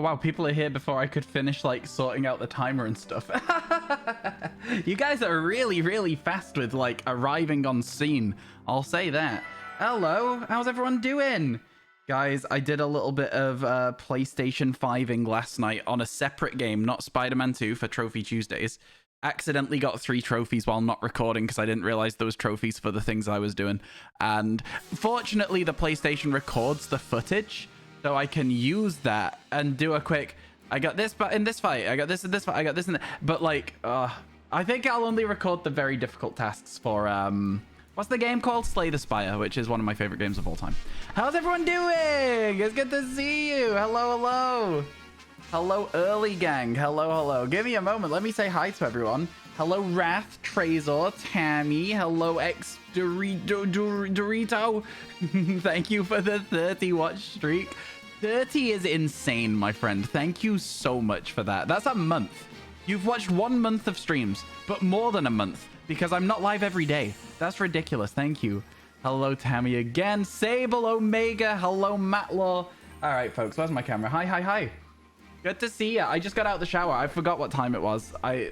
wow, people are here before I could finish, like, sorting out the timer and stuff. You guys are really, really fast with, like, arriving on scene. I'll say that. Hello, how's everyone doing? Guys, I did a little bit of PlayStation 5ing last night on a separate game, not Spider-Man 2 for Trophy Tuesdays. Accidentally got 3 trophies while not recording because I didn't realize those trophies for the things I was doing. And fortunately, the PlayStation records the footage, so I can use that and do a quick, I got this in this fight, I got this in this fight, I got this in that. But like, I think I'll only record the very difficult tasks for, what's the game called? Slay the Spire, which is one of my favorite games of all time. How's everyone doing? It's good to see you. Hello, hello. Hello, early gang. Hello, hello. Give me a moment. Let me say hi to everyone. Hello, Wrath, Trezor, Tammy. Hello, X Dorito. Thank you for the 30 watch streak. 30 is insane, my friend. Thank you so much for that. That's a month. You've watched 1 month of streams, but more than a month because I'm not live every day. That's ridiculous. Thank you. Hello, Tammy again. Sable Omega. Hello, Matlaw. All right, folks. Where's my camera? Hi, hi, hi. Good to see ya. I just got out the shower. I forgot what time it was. I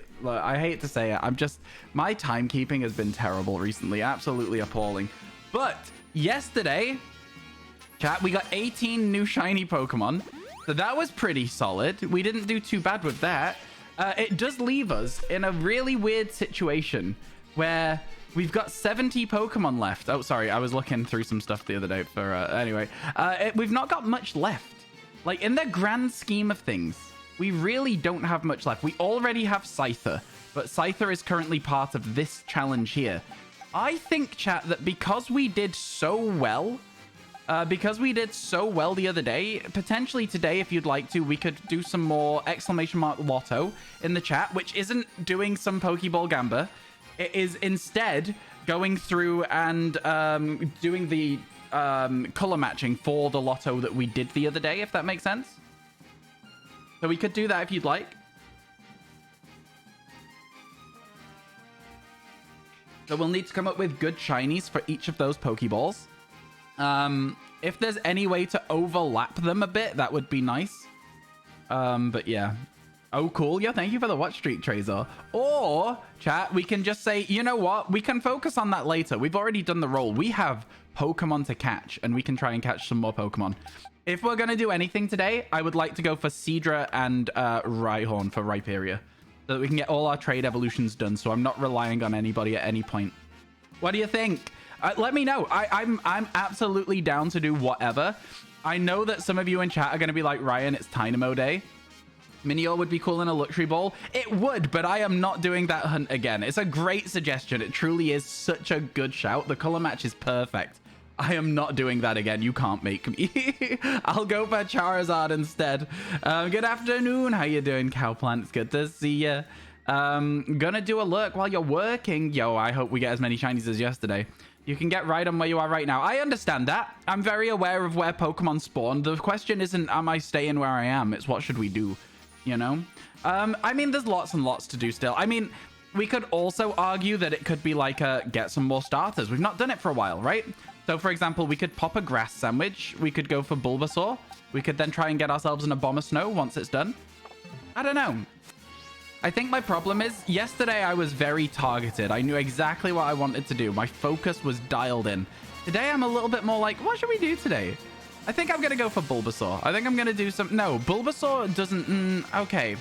hate to say it. My timekeeping has been terrible recently. Absolutely appalling. But yesterday, chat, we got 18 new shiny Pokemon. So that was pretty solid. We didn't do too bad with that. It does leave us in a really weird situation where we've got 70 Pokemon left. Oh, sorry. I was looking through some stuff the other day for, anyway. We've not got much left. Like, in the grand scheme of things, we really don't have much left. We already have Scyther, but Scyther is currently part of this challenge here. I think, chat, that because we did so well the other day, potentially today, if you'd like to, we could do some more exclamation mark lotto in the chat, which isn't doing some Pokeball Gamba. It is instead going through and doing the color matching for the lotto that we did the other day, if that makes sense. So we could do that if you'd like. So we'll need to come up with good shinies for each of those Pokeballs. If there's any way to overlap them a bit, that would be nice. But yeah. Oh, cool. Yeah, thank you for the watch streak, Trezor. Or, chat, we can just say, you know what? We can focus on that later. We've already done the roll. We have Pokemon to catch, and we can try and catch some more Pokemon. If we're going to do anything today, I would like to go for Seadra and Rhyhorn for Rhyperior, so that we can get all our trade evolutions done, so I'm not relying on anybody at any point. What do you think? Let me know. I'm absolutely down to do whatever. I know that some of you in chat are going to be like, Ryan, it's Tynamo Day. Minior would be cool in a luxury ball. It would, but I am not doing that hunt again. It's a great suggestion. It truly is such a good shout. The color match is perfect. I am not doing that again. You can't make me. I'll go for Charizard instead. Good afternoon. How you doing, Cowplant? It's good to see you. Gonna do a lurk while you're working. Yo, I hope we get as many shinies as yesterday. You can get right on where you are right now. I understand that. I'm very aware of where Pokemon spawn. The question isn't, am I staying where I am? It's what should we do? You know? I mean, there's lots and lots to do still. I mean, we could also argue that it could be like get some more starters. We've not done it for a while, right? So, for example, we could pop a grass sandwich. We could go for Bulbasaur. We could then try and get ourselves an Abomasnow once it's done. I don't know. I think my problem is, yesterday I was very targeted. I knew exactly what I wanted to do. My focus was dialed in. Today I'm a little bit more like, what should we do today? I think I'm going to go for Bulbasaur. I think I'm going to do some... No, Bulbasaur doesn't... okay.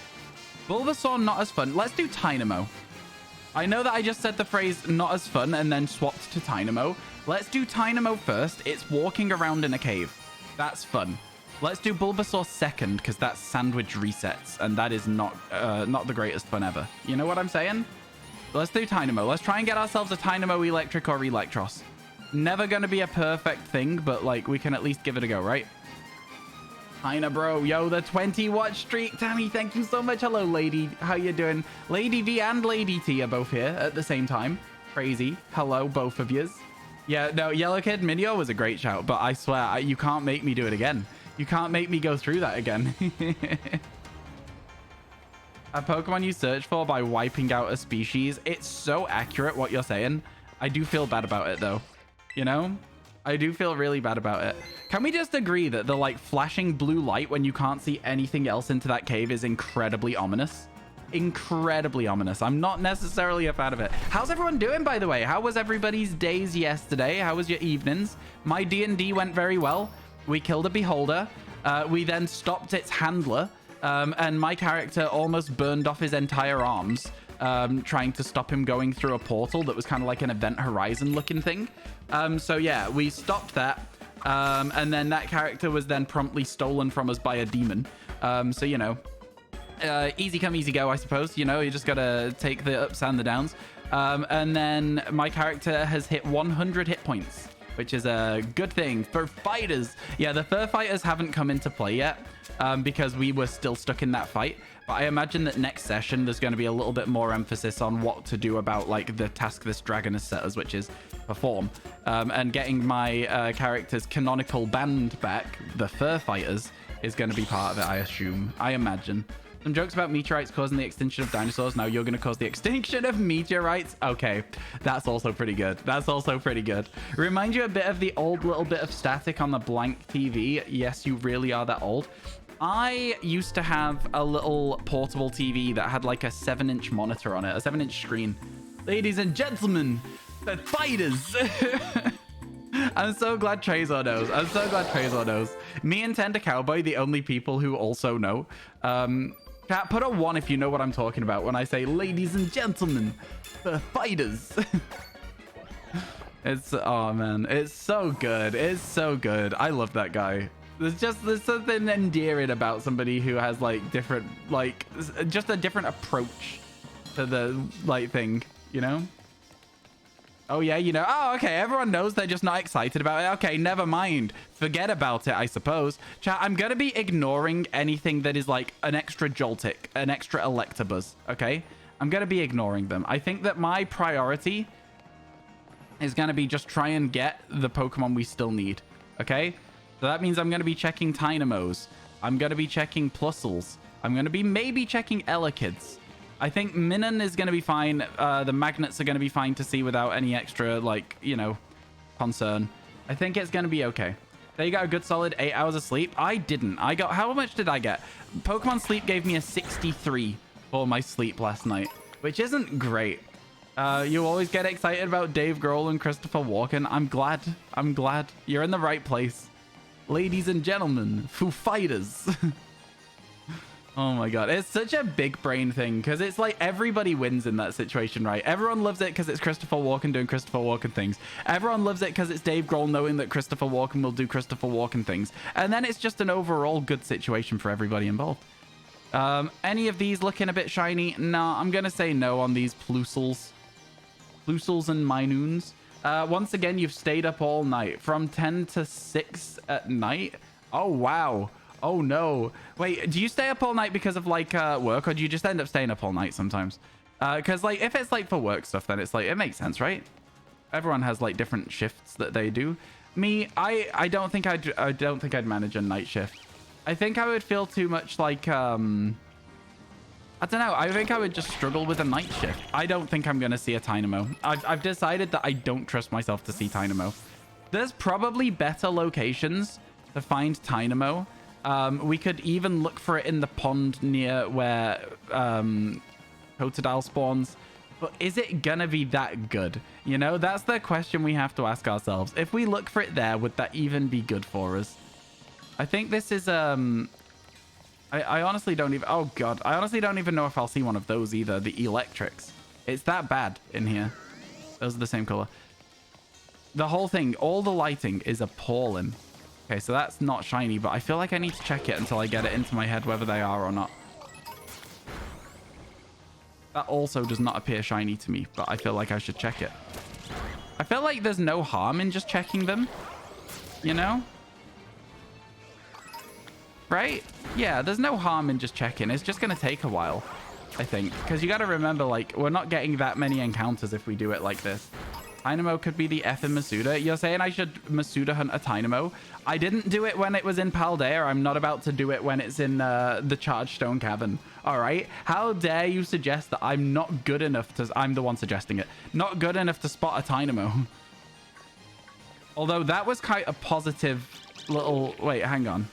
Bulbasaur, not as fun. Let's do Tynamo. I know that I just said the phrase not as fun and then swapped to Tynamo. Let's do Tynamo first. It's walking around in a cave. That's fun. Let's do Bulbasaur second because that's sandwich resets. And that is not the greatest fun ever. You know what I'm saying? Let's do Tynamo. Let's try and get ourselves a Tynamo Electric or Electros. Never gonna be a perfect thing, but like we can at least give it a go, right? Tyna bro, yo, the 20 watch streak. Tammy, thank you so much. Hello, lady. How you doing? Lady V and Lady T are both here at the same time. Crazy. Hello, both of yous. Yeah, no, Yellow Kid Minio was a great shout, but I swear, you can't make me do it again. You can't make me go through that again. A Pokemon you search for by wiping out a species. It's so accurate what you're saying. I do feel bad about it though. You know? I do feel really bad about it. Can we just agree that the like flashing blue light when you can't see anything else into that cave is incredibly ominous? Incredibly ominous. I'm not necessarily a fan of it. How's everyone doing, by the way? How was everybody's days yesterday? How was your evenings? My D&D went very well. We killed a beholder. We then stopped its handler. And my character almost burned off his entire arms trying to stop him going through a portal that was kind of like an Event Horizon looking thing. So yeah, we stopped that. And then that character was then promptly stolen from us by a demon. So, you know, easy come, easy go, I suppose. You know, you just got to take the ups and the downs. And then my character has hit 100 hit points, which is a good thing for fighters. Yeah, the fur fighters haven't come into play yet because we were still stuck in that fight. But I imagine that next session, there's going to be a little bit more emphasis on what to do about like the task this dragon has set us, which is perform. And getting my character's canonical band back, the fur fighters, is going to be part of it, I assume. I imagine. Some jokes about meteorites causing the extinction of dinosaurs. Now you're going to cause the extinction of meteorites. Okay, that's also pretty good. That's also pretty good. Remind you a bit of the old little bit of static on the blank TV. Yes, you really are that old. I used to have a little portable TV that had like a 7-inch monitor on it, a 7-inch screen. Ladies and gentlemen, the fighters. I'm so glad Trezor knows. I'm so glad Trezor knows. Me and Tender Cowboy, the only people who also know. Chat, put a 1 if you know what I'm talking about when I say ladies and gentlemen, the fighters. It's, oh man, it's so good. It's so good. I love that guy. There's something endearing about somebody who has like different, like just a different approach to the like thing, you know? Oh yeah, you know. Oh, okay. Everyone knows, they're just not excited about it. Okay, never mind. Forget about it, I suppose. Chat, I'm gonna be ignoring anything that is like an extra Joltik, an extra Electabuzz, okay? I'm gonna be ignoring them. I think that my priority is gonna be just try and get the Pokemon we still need, okay? So that means I'm gonna be checking Tynamos. I'm gonna be checking Plusles. I'm gonna be maybe checking Elekid's. I think Minun is going to be fine. The magnets are going to be fine to see without any extra, like, you know, concern. I think it's going to be okay. There you got a good solid 8 hours of sleep. I didn't. I got, how much did I get? Pokemon Sleep gave me a 63 for my sleep last night, which isn't great. You always get excited about Dave Grohl and Christopher Walken. I'm glad. I'm glad. You're in the right place. Ladies and gentlemen, Foo Fighters. Oh my god, it's such a big brain thing because it's like everybody wins in that situation, right? Everyone loves it because it's Christopher Walken doing Christopher Walken things. Everyone loves it because it's Dave Grohl knowing that Christopher Walken will do Christopher Walken things. And then it's just an overall good situation for everybody involved. Any of these looking a bit shiny? No, I'm going to say no on these Plusles. Plusles and Minoons. Once again, you've stayed up all night from 10 to 6 at night. Oh, wow. Oh no. Wait, do you stay up all night because of like work, or do you just end up staying up all night sometimes? Because like if it's like for work stuff, then it's like it makes sense, right? Everyone has like different shifts that they do. Me, I don't think I'd manage a night shift. I think I would feel too much like I don't know. I think I would just struggle with a night shift. I don't think I'm gonna see a Tynamo. I've decided that I don't trust myself to see Tynamo. There's probably better locations to find Tynamo. We could even look for it in the pond near where Totodile spawns. But is it gonna be that good? You know, that's the question we have to ask ourselves. If we look for it there, would that even be good for us? I think this is I honestly don't even, oh god, I honestly don't even know if I'll see one of those either, the electrics. It's that bad in here. Those are the same color. The whole thing, all the lighting is appalling. Okay, so that's not shiny, but I feel like I need to check it until I get it into my head whether they are or not. That also does not appear shiny to me, but I feel like I should check it. I feel like there's no harm in just checking them, you know? Right? Yeah, there's no harm in just checking. It's just going to take a while, I think. Because you got to remember, like, we're not getting that many encounters if we do it like this. Tynamo could be the F in Masuda. You're saying I should Masuda hunt a Tynamo? I didn't do it when it was in Paldea. I'm not about to do it when it's in the Charged Stone Cavern. All right? How dare you suggest that I'm not good enough to... I'm the one suggesting it. Not good enough to spot a Tynamo. Although that was quite a positive little... Wait, hang on.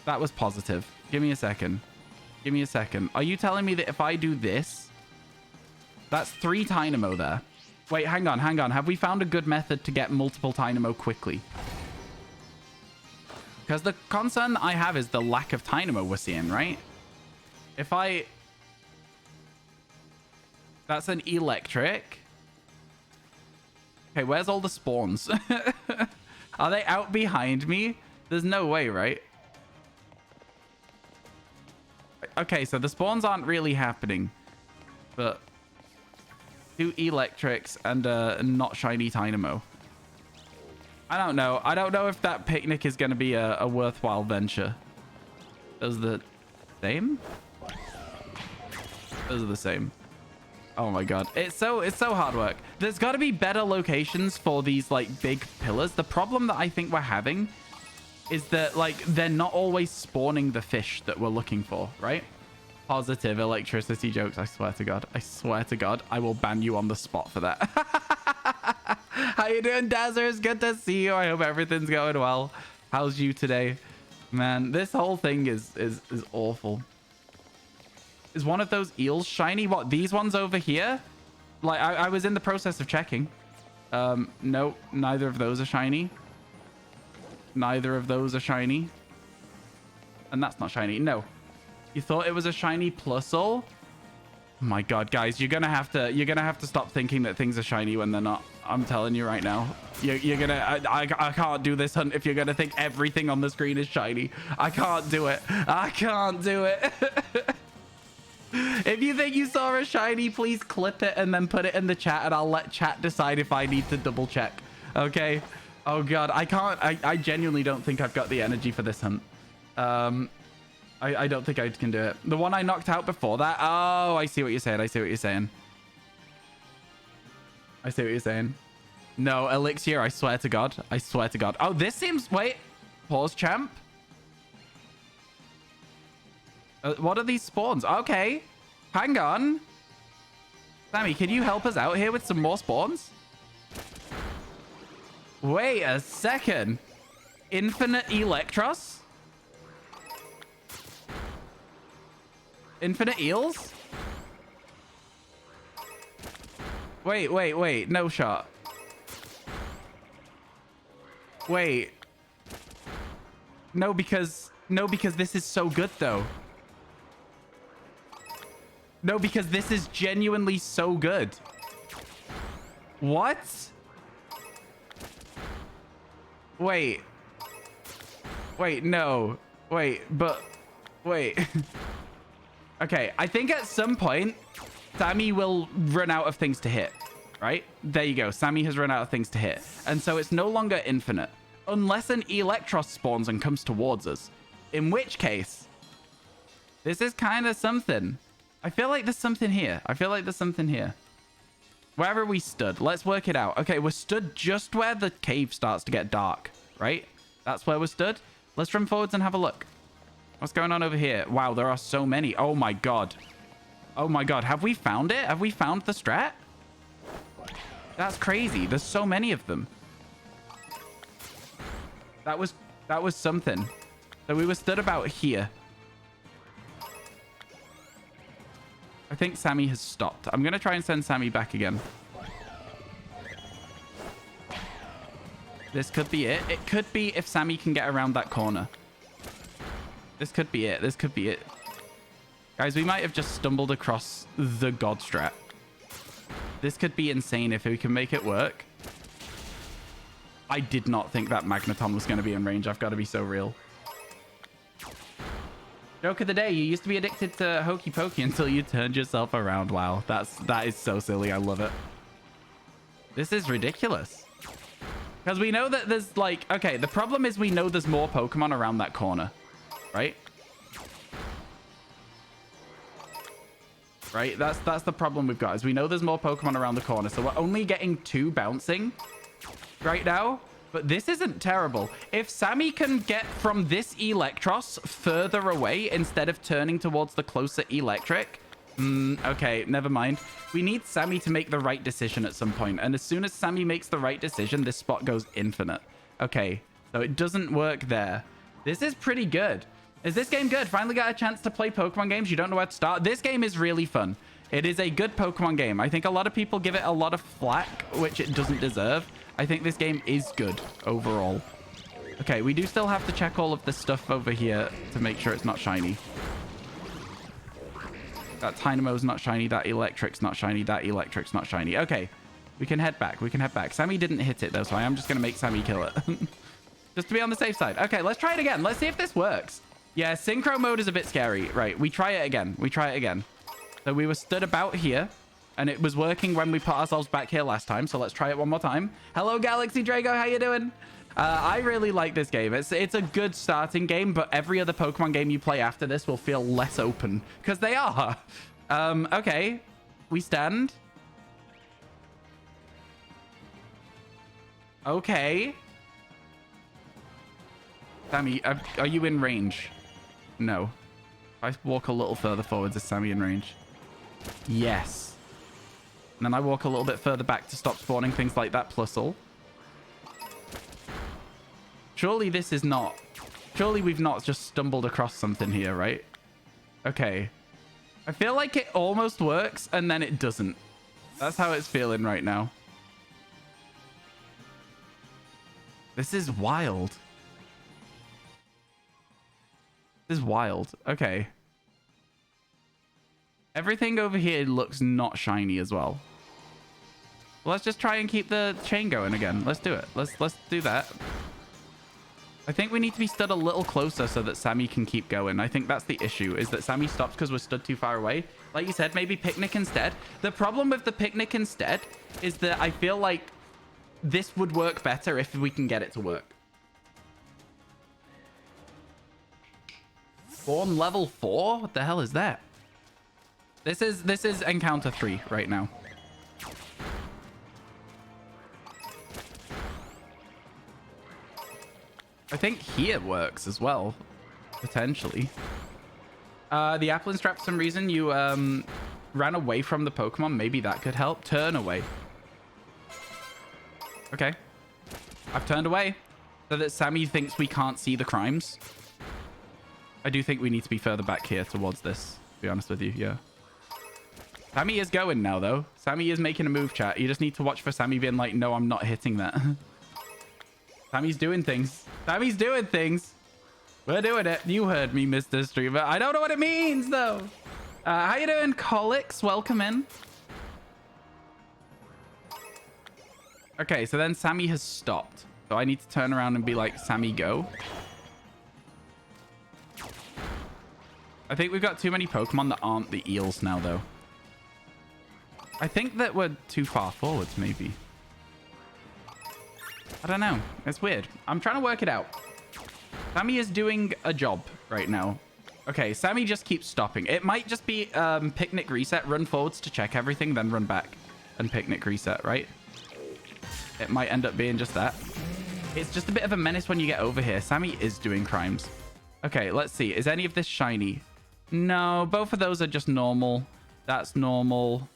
That was positive. Give me a second. Give me a second. Are you telling me that if I do this, that's 3 Dynamo there? Wait, hang on, hang on. Have we found a good method to get multiple Dynamo quickly? Because the concern I have is the lack of Dynamo we're seeing, right? If I... That's an electric. Okay, where's all the spawns? Are they out behind me? There's no way, right? Okay, so the spawns aren't really happening. But 2 electrics and not shiny Dynamo. I don't know. I don't know if that picnic is going to be a worthwhile venture. Those are the same? Those are the same. Oh my god. It's so hard work. There's got to be better locations for these like big pillars. The problem that I think we're having is that like they're not always spawning the fish that we're looking for, right? Positive electricity jokes. I swear to God. I swear to God. I will ban you on the spot for that. How you doing, Dazzers? Good to see you. I hope everything's going well. How's you today? Man, this whole thing is awful. Is one of those eels shiny? What, these ones over here? Like, I was in the process of checking. No, neither of those are shiny. Neither of those are shiny. And that's not shiny. No. You thought it was a shiny plusle? Oh my god, guys, you're gonna have to stop thinking that things are shiny when they're not. I'm telling you right now. You're gonna I can't do this hunt if you're gonna think everything on the screen is shiny. I can't do it. I can't do it. If you think you saw a shiny, please clip it and then put it in the chat and I'll let chat decide if I need to double check. Okay. Oh god, I can't. I genuinely don't think I've got the energy for this hunt. I don't think I can do it. The one I knocked out before that. Oh, I see what you're saying. I see what you're saying. I see what you're saying. No, Elixir, I swear to God. I swear to God. Oh, this seems... Wait. Pause, champ. What are these spawns? Okay. Hang on. Sammy, can you help us out here with some more spawns? Wait a second. Infinite Electros? Infinite eels? Wait. No shot. Wait. No, because this is so good, though. No, because this is genuinely so good. What? Wait. Wait, no. Wait, but... Wait. Okay, I think at some point, Sammy will run out of things to hit, right? There you go. Sammy has run out of things to hit. And so it's no longer infinite. Unless an Electros spawns and comes towards us. In which case, this is kind of something. I feel like there's something here. I feel like there's something here. Wherever we stood, let's work it out. Okay, we're stood just where the cave starts to get dark, right? That's where we're stood. Let's run forwards and have a look. What's going on over here? Wow, there are so many. Oh my god. Oh my god. Have we found it? Have we found the strat? That's crazy. There's so many of them. That was something. So we were stood about here. I think Sammy has stopped. I'm going to try and send Sammy back again. This could be it. It could be if Sammy can get around that corner. This could be it. This could be it. Guys, we might have just stumbled across the god strat. This could be insane if we can make it work. I did not think that Magneton was going to be in range. I've got to be so real. Joke of the day. You used to be addicted to Hokey Pokey until you turned yourself around. Wow. That is so silly. I love it. This is ridiculous. Because we know that there's like... Okay, the problem is we know there's more Pokemon around that corner. Right? Right? That's the problem we've got, is we know there's more Pokemon around the corner, so we're only getting 2 bouncing right now. But this isn't terrible. If Sammy can get from this Electros further away instead of turning towards the closer Electric, Okay, never mind. We need Sammy to make the right decision at some point. And as soon as Sammy makes the right decision, this spot goes infinite. Okay, so it doesn't work there. This is pretty good. Is this game good? Finally got a chance to play Pokemon games. You don't know where to start. This game is really fun. It is a good Pokemon game. I think a lot of people give it a lot of flack, which it doesn't deserve. I think this game is good overall. Okay, we do still have to check all of this stuff over here to make sure it's not shiny. That Dynamo's not shiny. That Electric's not shiny. That Electric's not shiny. Okay, we can head back. We can head back. Sammy didn't hit it, though, so I am just going to make Sammy kill it. Just to be on the safe side. Okay, let's try it again. Let's see if this works. Yeah, synchro mode is a bit scary. Right, we try it again. We try it again. So we were stood about here, and it was working when we put ourselves back here last time. So let's try it one more time. Hello, Galaxy Drago. How you doing? I really like this game. It's a good starting game, but every other Pokemon game you play after this will feel less open because they are. Okay, we stand. Okay. Sammy, are you in range? No. If I walk a little further forwards, is Sammy in range? Yes. And then I walk a little bit further back to stop spawning things like that Plusle. Surely this is not... Surely we've not just stumbled across something here, right? Okay. I feel like it almost works, and then it doesn't. That's how it's feeling right now. This is wild. This is wild. Okay. Everything over here looks not shiny as well. Let's just try and keep the chain going again. Let's do it. Let's do that. I think we need to be stood a little closer so that Sammy can keep going. I think that's the issue, is that Sammy stops because we're stood too far away. Like you said, maybe picnic instead. The problem with the picnic instead is that I feel like this would work better if we can get it to work. Spawn level 4? What the hell is that? This is encounter 3 right now. I think here works as well, potentially. The Applin Strap, for some reason, you ran away from the Pokemon. Maybe that could help. Turn away. Okay. I've turned away so that Sammy thinks we can't see the crimes. I do think we need to be further back here towards this, to be honest with you. Yeah. Sammy is going now, though. Sammy is making a move, chat. You just need to watch for Sammy being like, no, I'm not hitting that. Sammy's doing things. Sammy's doing things. We're doing it. You heard me, Mr. Streamer. I don't know what it means, though. How you doing, Colix? Welcome in. Okay, so then Sammy has stopped. So I need to turn around and be like, Sammy, go. I think we've got too many Pokemon that aren't the eels now, though. I think that we're too far forwards, maybe. I don't know. It's weird. I'm trying to work it out. Sammy is doing a job right now. Okay, Sammy just keeps stopping. It might just be picnic reset, run forwards to check everything, then run back and picnic reset, right? It might end up being just that. It's just a bit of a menace when you get over here. Sammy is doing crimes. Okay, let's see. Is any of this shiny? No, both of those are just normal. That's normal.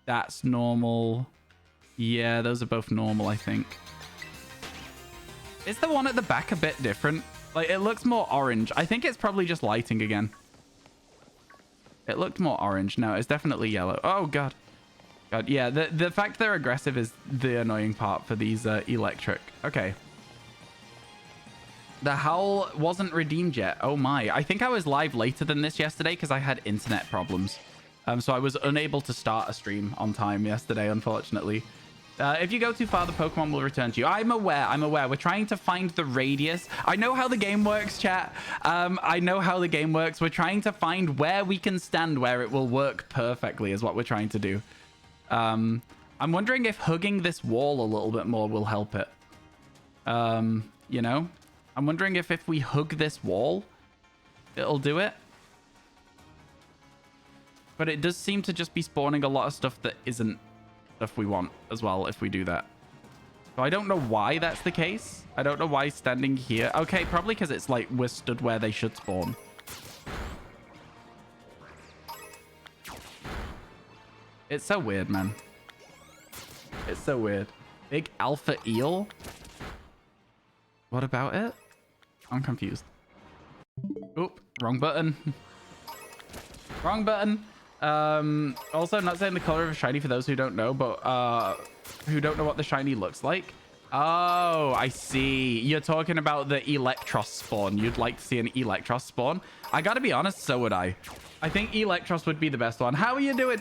That's normal. Yeah, those are both normal, I think. Is the one at the back a bit different? Like, it looks more orange. I think it's probably just lighting again. It looked more orange. No, it's definitely yellow. Oh, God. God, yeah, the fact they're aggressive is the annoying part for these electric. Okay. The Howl wasn't redeemed yet. Oh, my. I think I was live later than this yesterday because I had internet problems. So I was unable to start a stream on time yesterday, unfortunately. If you go too far, the Pokemon will return to you. I'm aware. I'm aware. We're trying to find the radius. I know how the game works, chat. I know how the game works. We're trying to find where we can stand where it will work perfectly is what we're trying to do. I'm wondering if hugging this wall a little bit more will help it. You know? I'm wondering if we hug this wall, it'll do it. But it does seem to just be spawning a lot of stuff that isn't stuff we want as well if we do that. So I don't know why that's the case. I don't know why standing here. Okay, probably because it's like we're stood where they should spawn. It's so weird, man. It's so weird. Big alpha eel? What about it? I'm confused. Oop, wrong button. Wrong button. Also, not saying the color of a shiny for those who don't know, but who don't know what the shiny looks like. Oh, I see. You're talking about the Electros spawn. You'd like to see an Electros spawn. I gotta be honest, so would I. I think Electros would be the best one. How are you doing?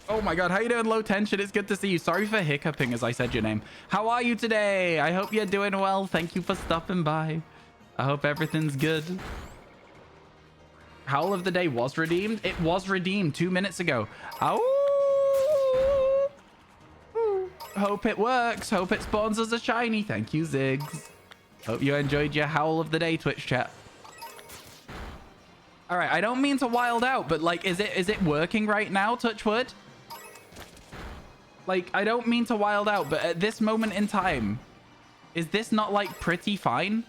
Oh my god, how you doing, Low Tension? It's good to see you. Sorry for hiccuping as I said your name. How are you today? I hope you're doing well. Thank you for stopping by. I hope everything's good. Howl of the Day was redeemed. It was redeemed 2 minutes ago. Oh. Hope it works. Hope it spawns as a shiny. Thank you, Ziggs. Hope you enjoyed your Howl of the Day Twitch chat. All right, I don't mean to wild out, but like, is it working right now, Touchwood? Like, I don't mean to wild out, but at this moment in time, is this not like pretty fine?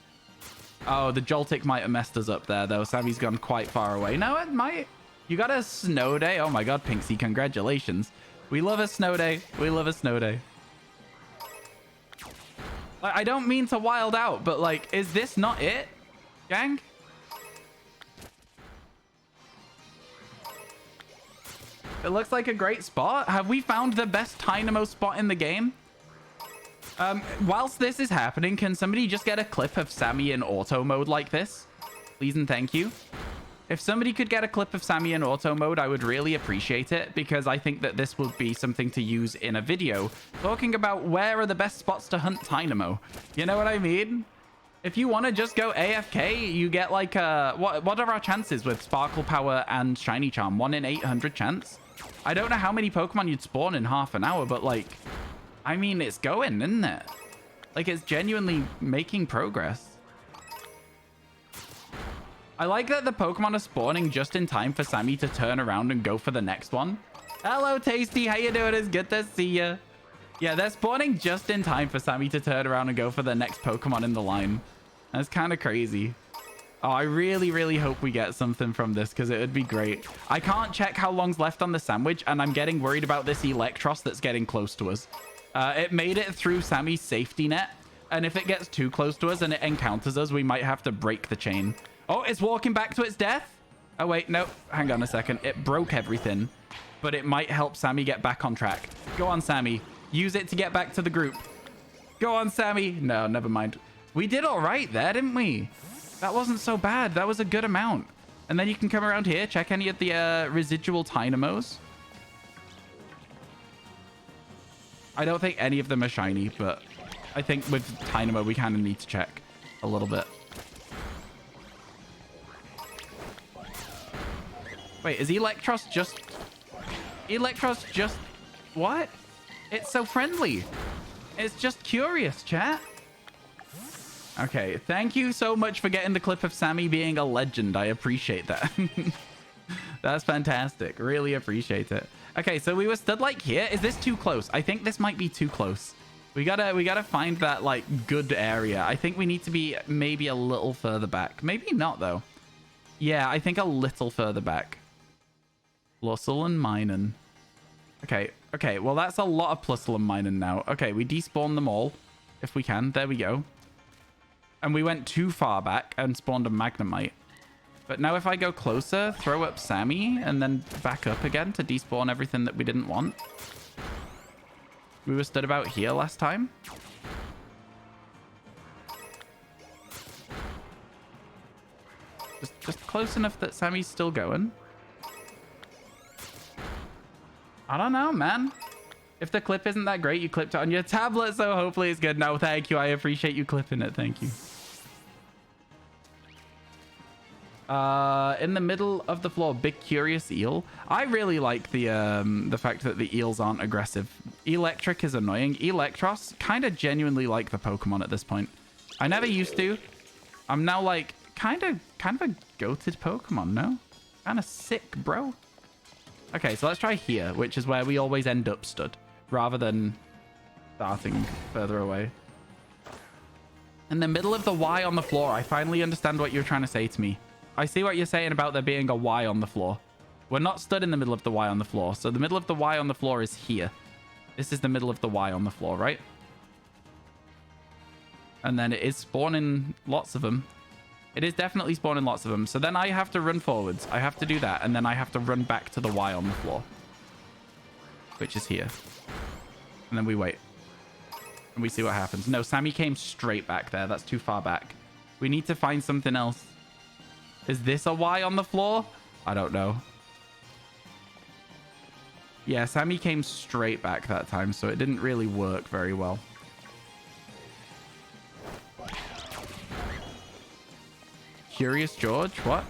Oh, the Joltik might have messed us up there, though. Sammy's gone quite far away. No, it might. You got a snow day? Oh my god, Pinksy, congratulations. We love a snow day. We love a snow day. Like, I don't mean to wild out, but like, is this not it, gang? It looks like a great spot. Have we found the best Dynamo spot in the game? Whilst this is happening, can somebody just get a clip of Sammy in auto mode like this? Please and thank you. If somebody could get a clip of Sammy in auto mode, I would really appreciate it, because I think that this would be something to use in a video talking about where are the best spots to hunt Dynamo. You know what I mean? If you want to just go AFK, you get like what are our chances with Sparkle Power and Shiny Charm? 1 in 800 chance. I don't know how many Pokemon you'd spawn in half an hour, but like, I mean, it's going, isn't it? Like, it's genuinely making progress. I like that the Pokemon are spawning just in time for Sammy to turn around and go for the next one. Hello, Tasty. How you doing? It's good to see you. Yeah, they're spawning just in time for Sammy to turn around and go for the next Pokemon in the line. That's kind of crazy. Oh, I really, really hope we get something from this, because it would be great. I can't check how long's left on the sandwich, and I'm getting worried about this Electros that's getting close to us. It made it through Sammy's safety net, and if it gets too close to us and it encounters us, we might have to break the chain. Oh, it's walking back to its death. Oh, wait, no. Hang on a second. It broke everything, but it might help Sammy get back on track. Go on, Sammy. Use it to get back to the group. Go on, Sammy. No, never mind. We did all right there, didn't we? That wasn't so bad. That was a good amount. And then you can come around here, check any of the residual Dynamos. I don't think any of them are shiny, but I think with Dynamo, we kind of need to check a little bit. Wait, is Electros just... Electros just... What? It's so friendly. It's just curious, chat. Okay, thank you so much for getting the clip of Sammy being a legend. I appreciate that. That's fantastic. Really appreciate it. Okay, so we were stood like here. Is this too close? I think this might be too close. We gotta find that like good area. I think we need to be maybe a little further back. Maybe not though. Yeah, I think a little further back. Plusle and Minun. Okay, well that's a lot of Plusle and Minun now. Okay, we despawn them all if we can. There we go. And we went too far back and spawned a Magnemite. But now if I go closer, throw up Sammy, and then back up again to despawn everything that we didn't want. We were stood about here last time. Just close enough that Sammy's still going. I don't know, man. If the clip isn't that great, you clipped it on your tablet, so hopefully it's good. No, thank you. I appreciate you clipping it. Thank you. In the middle of the floor, big curious eel. I really like the fact that the eels aren't aggressive. Electric is annoying. Electros, kind of genuinely like the Pokemon at this point. I never used to. I'm now like kind of a goated Pokemon, no? Kind of sick, bro. Okay, so let's try here, which is where we always end up stood, rather than starting further away. In the middle of the Y on the floor, I finally understand what you're trying to say to me. I see what you're saying about there being a Y on the floor. We're not stood in the middle of the Y on the floor. So the middle of the Y on the floor is here. This is the middle of the Y on the floor, right? And then it is spawning lots of them. It is definitely spawning lots of them. So then I have to run forwards. I have to do that. And then I have to run back to the Y on the floor. Which is here. And then we wait. And we see what happens. No, Sammy came straight back there. That's too far back. We need to find something else. Is this a Y on the floor? I don't know. Yeah, Sammy came straight back that time, so it didn't really work very well. Curious George? What?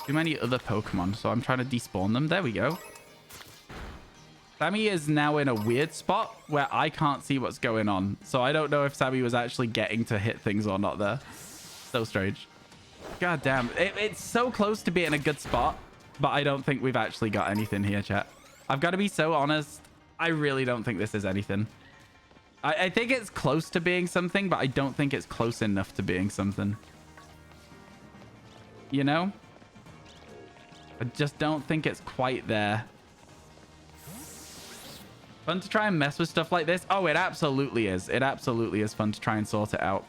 Too many other Pokemon, so I'm trying to despawn them. There we go. Sammy is now in a weird spot where I can't see what's going on. So I don't know if Sammy was actually getting to hit things or not there. So strange. God damn. It's so close to being a good spot, but I don't think we've actually got anything here, chat. I've got to be so honest. I really don't think this is anything. I think it's close to being something, but I don't think it's close enough to being something. You know? I just don't think it's quite there. Fun to try and mess with stuff like this? Oh, it absolutely is. It absolutely is fun to try and sort it out.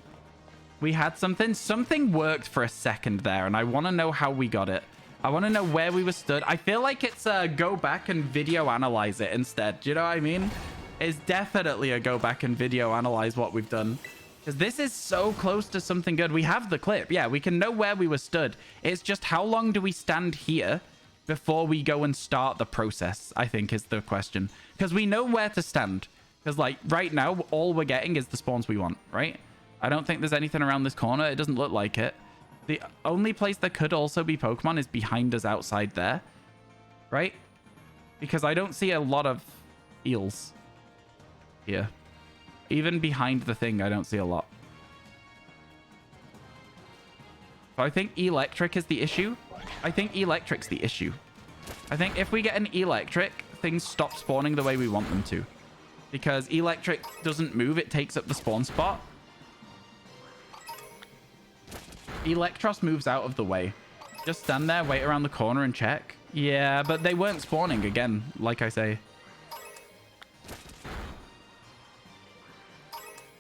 We had something. Something worked for a second there, and I want to know how we got it. I want to know where we were stood. I feel like it's a go back and video analyze it instead. Do you know what I mean? It's definitely a go back and video analyze what we've done. Because this is so close to something good. We have the clip. Yeah, we can know where we were stood. It's just how long do we stand here before we go and start the process, I think is the question. Because we know where to stand. Because, like, right now, all we're getting is the spawns we want, right? I don't think there's anything around this corner. It doesn't look like it. The only place there could also be Pokemon is behind us outside there, right? Because I don't see a lot of eels here. Even behind the thing, I don't see a lot. So I think electric is the issue. I think electric's the issue. I think if we get an electric, things stop spawning the way we want them to. Because electric doesn't move, it takes up the spawn spot. Electros moves out of the way. Just stand there, wait around the corner and check. Yeah, but they weren't spawning again, like I say.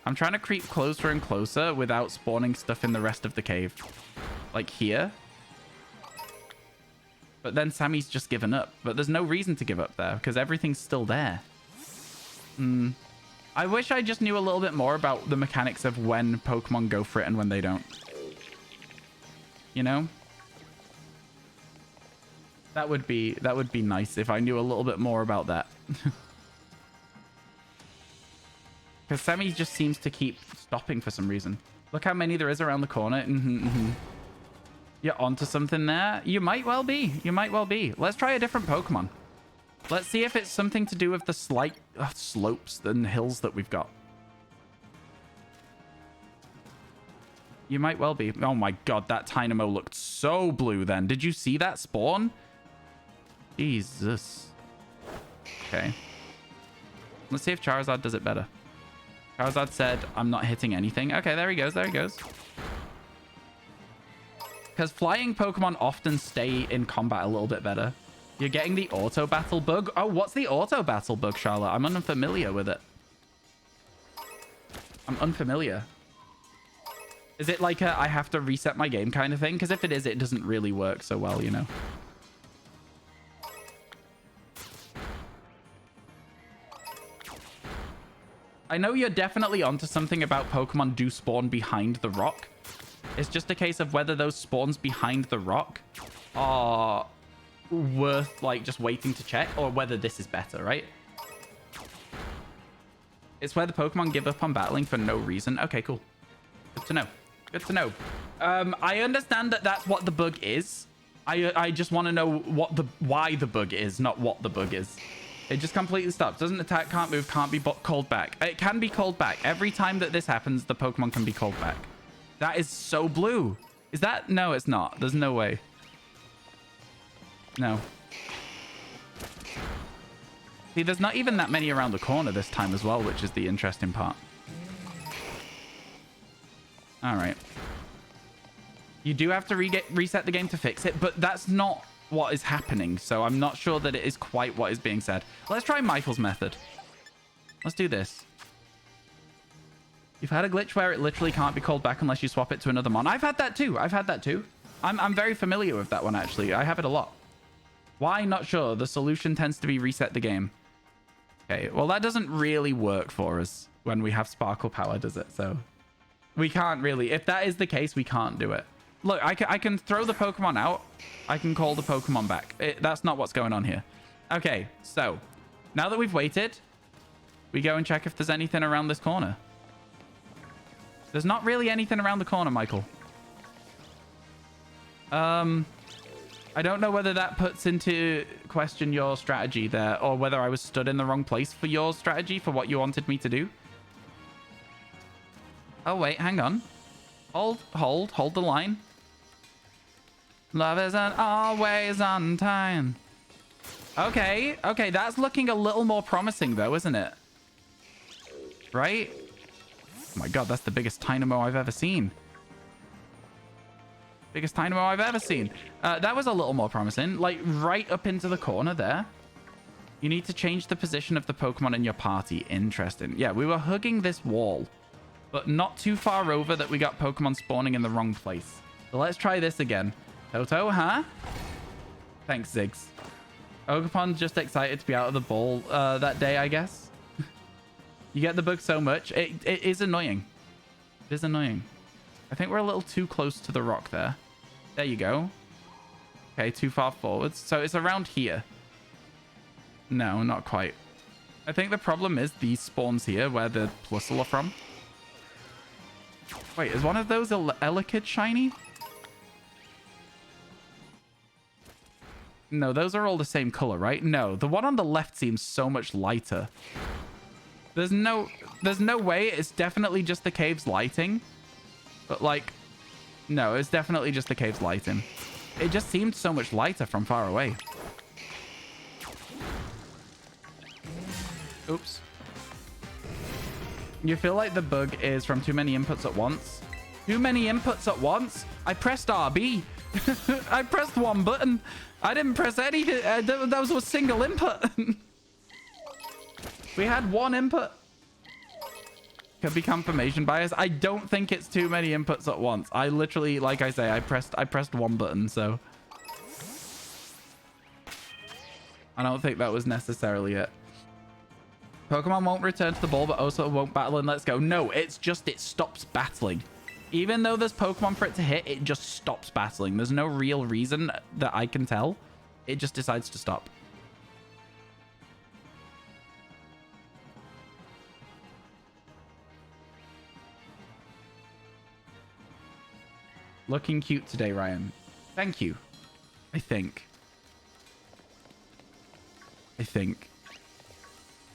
I'm trying to creep closer and closer without spawning stuff in the rest of the cave. Like here. But then Sammy's just given up. But there's no reason to give up there because everything's still there. I wish I just knew a little bit more about the mechanics of when Pokemon go for it and when they don't. You know? That would be nice if I knew a little bit more about that. Because Sammy just seems to keep stopping for some reason. Look how many there is around the corner. You're onto something there. You might well be. You might well be. Let's try a different Pokemon. Let's see if it's something to do with the slight slopes and hills that we've got. You might well be. Oh my god, that Tynamo looked so blue then. Did you see that spawn? Jesus. Okay. Let's see if Charizard does it better. Charizard said, I'm not hitting anything. Okay, there he goes. There he goes. Because flying Pokemon often stay in combat a little bit better. You're getting the auto battle bug. Oh, what's the auto battle bug, Charlotte? I'm unfamiliar with it. I'm unfamiliar. Is it like a I have to reset my game kind of thing? Because if it is, it doesn't really work so well, you know. I know you're definitely onto something about Pokemon do spawn behind the rock. It's just a case of whether those spawns behind the rock are worth like just waiting to check or whether this is better, right? It's where the Pokemon give up on battling for no reason. Okay, cool. Good to know. Good to know. I understand that that's what the bug is. I just want to know why the bug is, not what the bug is. It just completely stops. Doesn't attack, can't move, can't be called back. It can be called back. Every time that this happens, the Pokemon can be called back. That is so blue. Is that? No, it's not. There's no way. No. See, there's not even that many around the corner this time as well, which is the interesting part. All right. You do have to reset the game to fix it, but that's not what is happening. So I'm not sure that it is quite what is being said. Let's try Michael's method. Let's do this. You've had a glitch where it literally can't be called back unless you swap it to another mon. I've had that too. I've had that too. I'm very familiar with that one, actually. I have it a lot. Why? Not sure. The solution tends to be reset the game. Okay, well, that doesn't really work for us when we have sparkle power, does it? So we can't really. If that is the case, we can't do it. Look, I can throw the Pokemon out. I can call the Pokemon back. That's not what's going on here. Okay, so now that we've waited, we go and check if there's anything around this corner. There's not really anything around the corner, Michael. I don't know whether that puts into question your strategy there, or whether I was stood in the wrong place for your strategy, for what you wanted me to do. Oh, wait, hang on. Hold the line. Love isn't always on time. Okay, that's looking a little more promising though, isn't it? Right? Oh my god, that's the biggest Dynamo I've ever seen. Biggest Dynamo I've ever seen. That was a little more promising. Like, right up into the corner there. You need to change the position of the Pokemon in your party. Interesting. Yeah, we were hugging this wall, but not too far over that we got Pokemon spawning in the wrong place. So let's try this again. Toto, huh? Thanks, Ziggs. Ogerpon's just excited to be out of the ball that day, I guess. You get the bug so much. It is annoying. It is annoying. I think we're a little too close to the rock there. There you go. Okay, too far forwards. So it's around here. No, not quite. I think the problem is these spawns here where the Plusle are from. Wait, is one of those Elekid shiny? No, those are all the same color, right? No, the one on the left seems so much lighter. There's no way. It's definitely just the cave's lighting. But like, no, it's definitely just the cave's lighting. It just seemed so much lighter from far away. Oops. You feel like the bug is from too many inputs at once? Too many inputs at once? I pressed RB. I pressed one button. I didn't press anything. That was a single input. We had one input. Could be confirmation bias. I don't think it's too many inputs at once. I literally, like I say, I pressed one button, so I don't think that was necessarily it. Pokemon won't return to the ball, but also won't battle in Let's Go. No, it's just it stops battling. Even though there's Pokemon for it to hit, it just stops battling. There's no real reason that I can tell. It just decides to stop. Looking cute today, Ryan. Thank you. I think.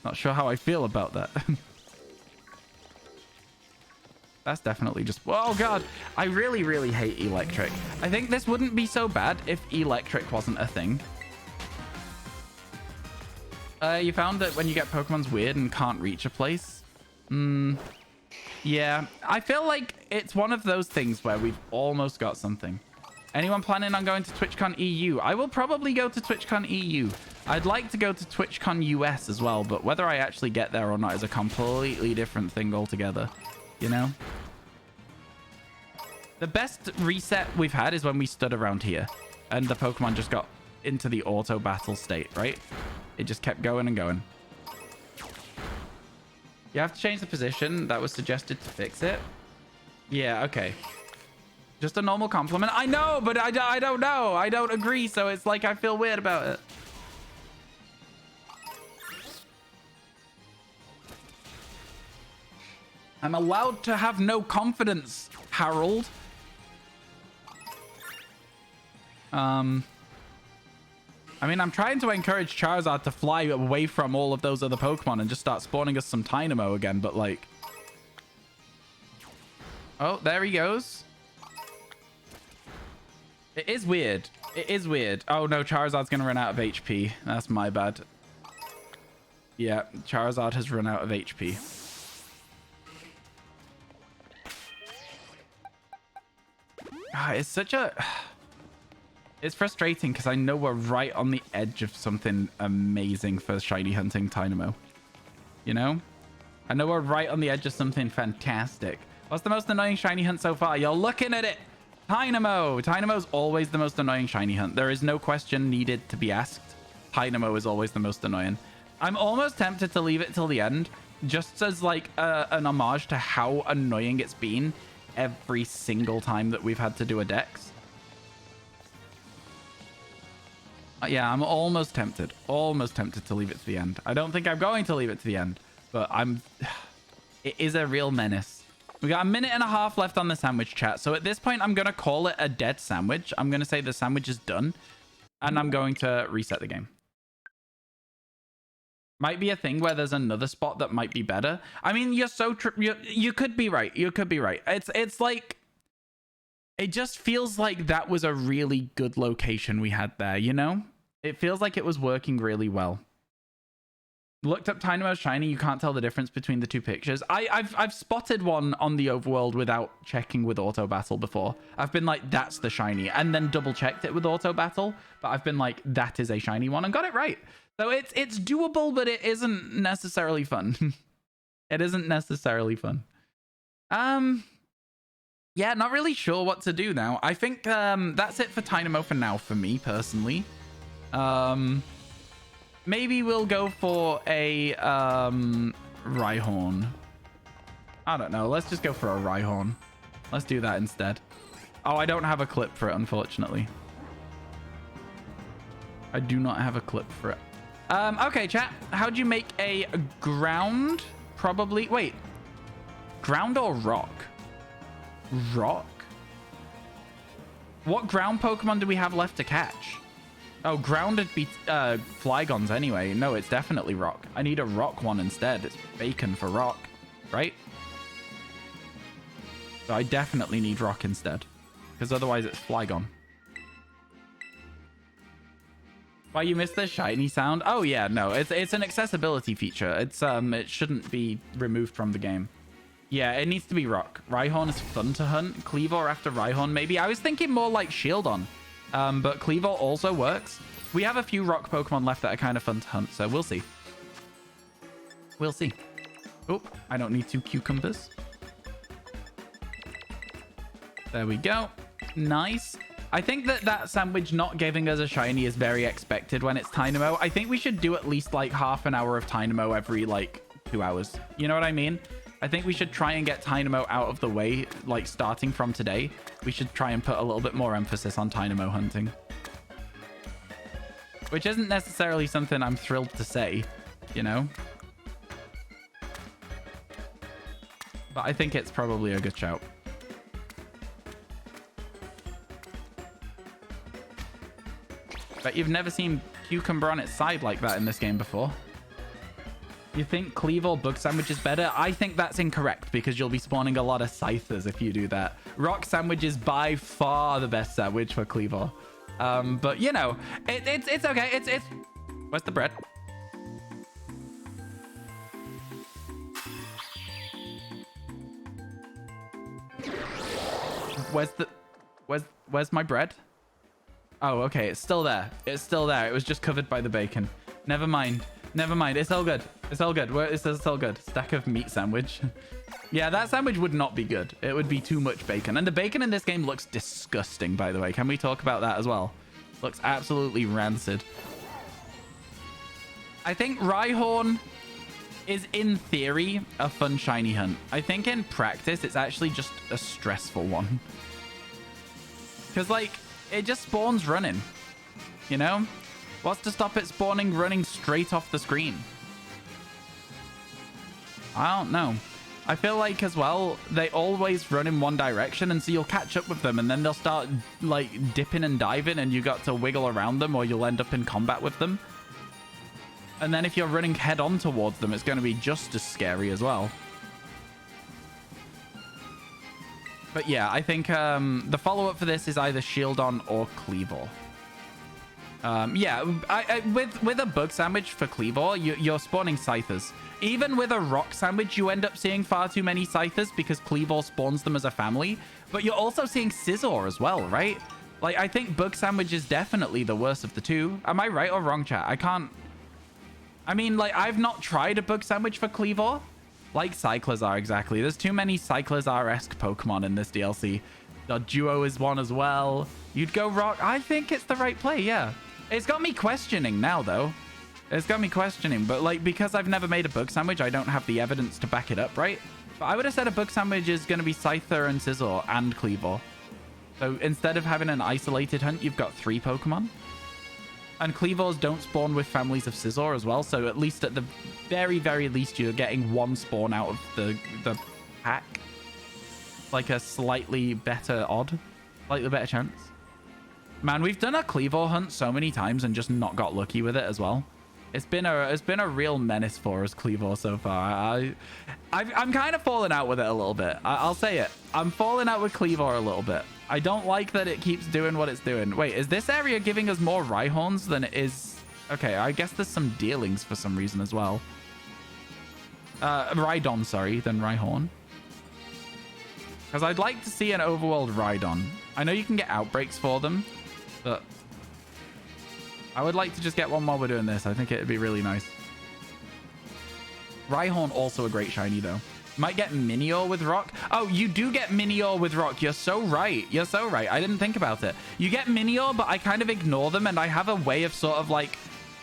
Not sure how I feel about that. That's definitely just... Oh, God. I really, really hate electric. I think this wouldn't be so bad if electric wasn't a thing. You found that when you get Pokemon's weird and can't reach a place? Yeah. I feel like it's one of those things where we've almost got something. Anyone planning on going to TwitchCon EU? I will probably go to TwitchCon EU. I'd like to go to TwitchCon US as well, but whether I actually get there or not is a completely different thing altogether. You know? The best reset we've had is when we stood around here and the Pokemon just got into the auto battle state, right? It just kept going and going. You have to change the position. That was suggested to fix it. Yeah, okay. Just a normal compliment. I know, but I don't know. I don't agree, so it's like I feel weird about it. I'm allowed to have no confidence, Harold. I mean, I'm trying to encourage Charizard to fly away from all of those other Pokemon and just start spawning us some Dynamo again, but like... Oh, there he goes. It is weird. It is weird. Oh no, Charizard's gonna run out of HP. That's my bad. Yeah, Charizard has run out of HP. it's such a... It's frustrating because I know we're right on the edge of something amazing for shiny hunting Dynamo. You know? I know we're right on the edge of something fantastic. What's the most annoying shiny hunt so far? You're looking at it! Dynamo! Dynamo's always the most annoying shiny hunt. There is no question needed to be asked. Dynamo is always the most annoying. I'm almost tempted to leave it till the end, just as like an homage to how annoying it's been every single time that we've had to do a dex. Yeah, I'm almost tempted to leave it to the end. I don't think I'm going to leave it to the end, but it is a real menace. We got a minute and a half left on the sandwich chat. So at this point, I'm going to call it a dead sandwich. I'm going to say the sandwich is done, and I'm going to reset the game. Might be a thing where there's another spot that might be better. I mean, you're so you could be right. You could be right. It's like, it just feels like that was a really good location we had there, you know? It feels like it was working really well. Looked up Dynamo shiny. You can't tell the difference between the two pictures. I've spotted one on the overworld without checking with auto battle before. I've been like, that's the shiny, and then double checked it with auto battle. But I've been like, that is a shiny one, and got it right. So it's doable, but it isn't necessarily fun. It isn't necessarily fun. Yeah, not really sure what to do now. I think that's it for Dynamo for now for me personally. Maybe we'll go for a Rhyhorn. I don't know. Let's just go for a Rhyhorn. Let's do that instead. Oh, I don't have a clip for it, unfortunately. I do not have a clip for it. Okay, chat. How'd you make a ground? Probably. Wait. Ground or rock? Rock? What ground Pokemon do we have left to catch? Oh, ground would be Flygons anyway. No, it's definitely rock. I need a rock one instead. It's bacon for rock, right? So I definitely need rock instead, because otherwise it's Flygon. Why you missed the shiny sound? Oh yeah, no, it's an accessibility feature. It's it shouldn't be removed from the game. Yeah, it needs to be rock. Rhyhorn is fun to hunt. Cleavor after Rhyhorn, maybe. I was thinking more like Shieldon. But Cleavor also works. We have a few rock Pokemon left that are kind of fun to hunt, so we'll see. We'll see. Oh, I don't need 2 cucumbers. There we go. Nice. I think that sandwich not giving us a shiny is very expected when it's Dynamo. I think we should do at least like half an hour of Dynamo every like 2 hours. You know what I mean? I think we should try and get Dynamo out of the way, like starting from today. We should try and put a little bit more emphasis on Dynamo hunting. Which isn't necessarily something I'm thrilled to say, you know? But I think it's probably a good shout. But you've never seen Cucumber on its side like that in this game before. You think Cleavor Bug Sandwich is better? I think that's incorrect, because you'll be spawning a lot of Scythers if you do that. Rock Sandwich is by far the best sandwich for Cleavor. But, you know, it's okay. It's... Where's the bread? Where's my bread? Oh, okay. It's still there. It's still there. It was just covered by the bacon. Never mind. Never mind. It's all good. It's all good. It's all good. Stack of meat sandwich. Yeah, that sandwich would not be good. It would be too much bacon. And the bacon in this game looks disgusting, by the way. Can we talk about that as well? Looks absolutely rancid. I think Rhyhorn is, in theory, a fun shiny hunt. I think in practice, it's actually just a stressful one. Because, like, it just spawns running. You know? What's to stop it spawning running straight off the screen? I don't know. I feel like, as well, they always run in one direction, and so you'll catch up with them, and then they'll start, like, dipping and diving, and you got to wiggle around them, or you'll end up in combat with them. And then if you're running head-on towards them, it's going to be just as scary as well. But yeah, I think the follow-up for this is either Shieldon or Cleavor. Yeah, with a bug sandwich for Cleavor, you're spawning Scythers. Even with a rock sandwich, you end up seeing far too many Scythers because Cleavor spawns them as a family. But you're also seeing Scizor as well, right? Like, I think bug sandwich is definitely the worst of the two. Am I right or wrong, chat? I can't... I mean, like, I've not tried a bug sandwich for Cleavor. Like Cyclizar, exactly. There's too many Cyclizar-esque Pokemon in this DLC. Duo is one as well. You'd go rock. I think it's the right play, yeah. It's got me questioning now, though. It's got me questioning. But, like, because I've never made a bug sandwich, I don't have the evidence to back it up, right? But I would have said a bug sandwich is going to be Scyther and Scizor and Cleavor. So instead of having an isolated hunt, you've got 3 Pokemon. And Cleavors don't spawn with families of Scizor as well. So at least at the very, very least, you're getting 1 spawn out of the pack. Like a slightly better chance. Man, we've done a Cleavor hunt so many times and just not got lucky with it as well. It's been a real menace for us, Cleavor, so far. I'm kind of falling out with it a little bit. I'll say it. I'm falling out with Cleavor a little bit. I don't like that it keeps doing what it's doing. Wait, is this area giving us more Rhyhorns than it is? Okay, I guess there's some dealings for some reason as well. Rhydon, sorry, than Rhyhorn. Because I'd like to see an overworld Rhydon. I know you can get outbreaks for them, but I would like to just get one while we're doing this. I think it'd be really nice. Rhyhorn also a great shiny, though. Might get Minior with rock. Oh, you do get Minior with rock. You're so right. You're so right. I didn't think about it. You get Minior, but I kind of ignore them, and I have a way of sort of, like,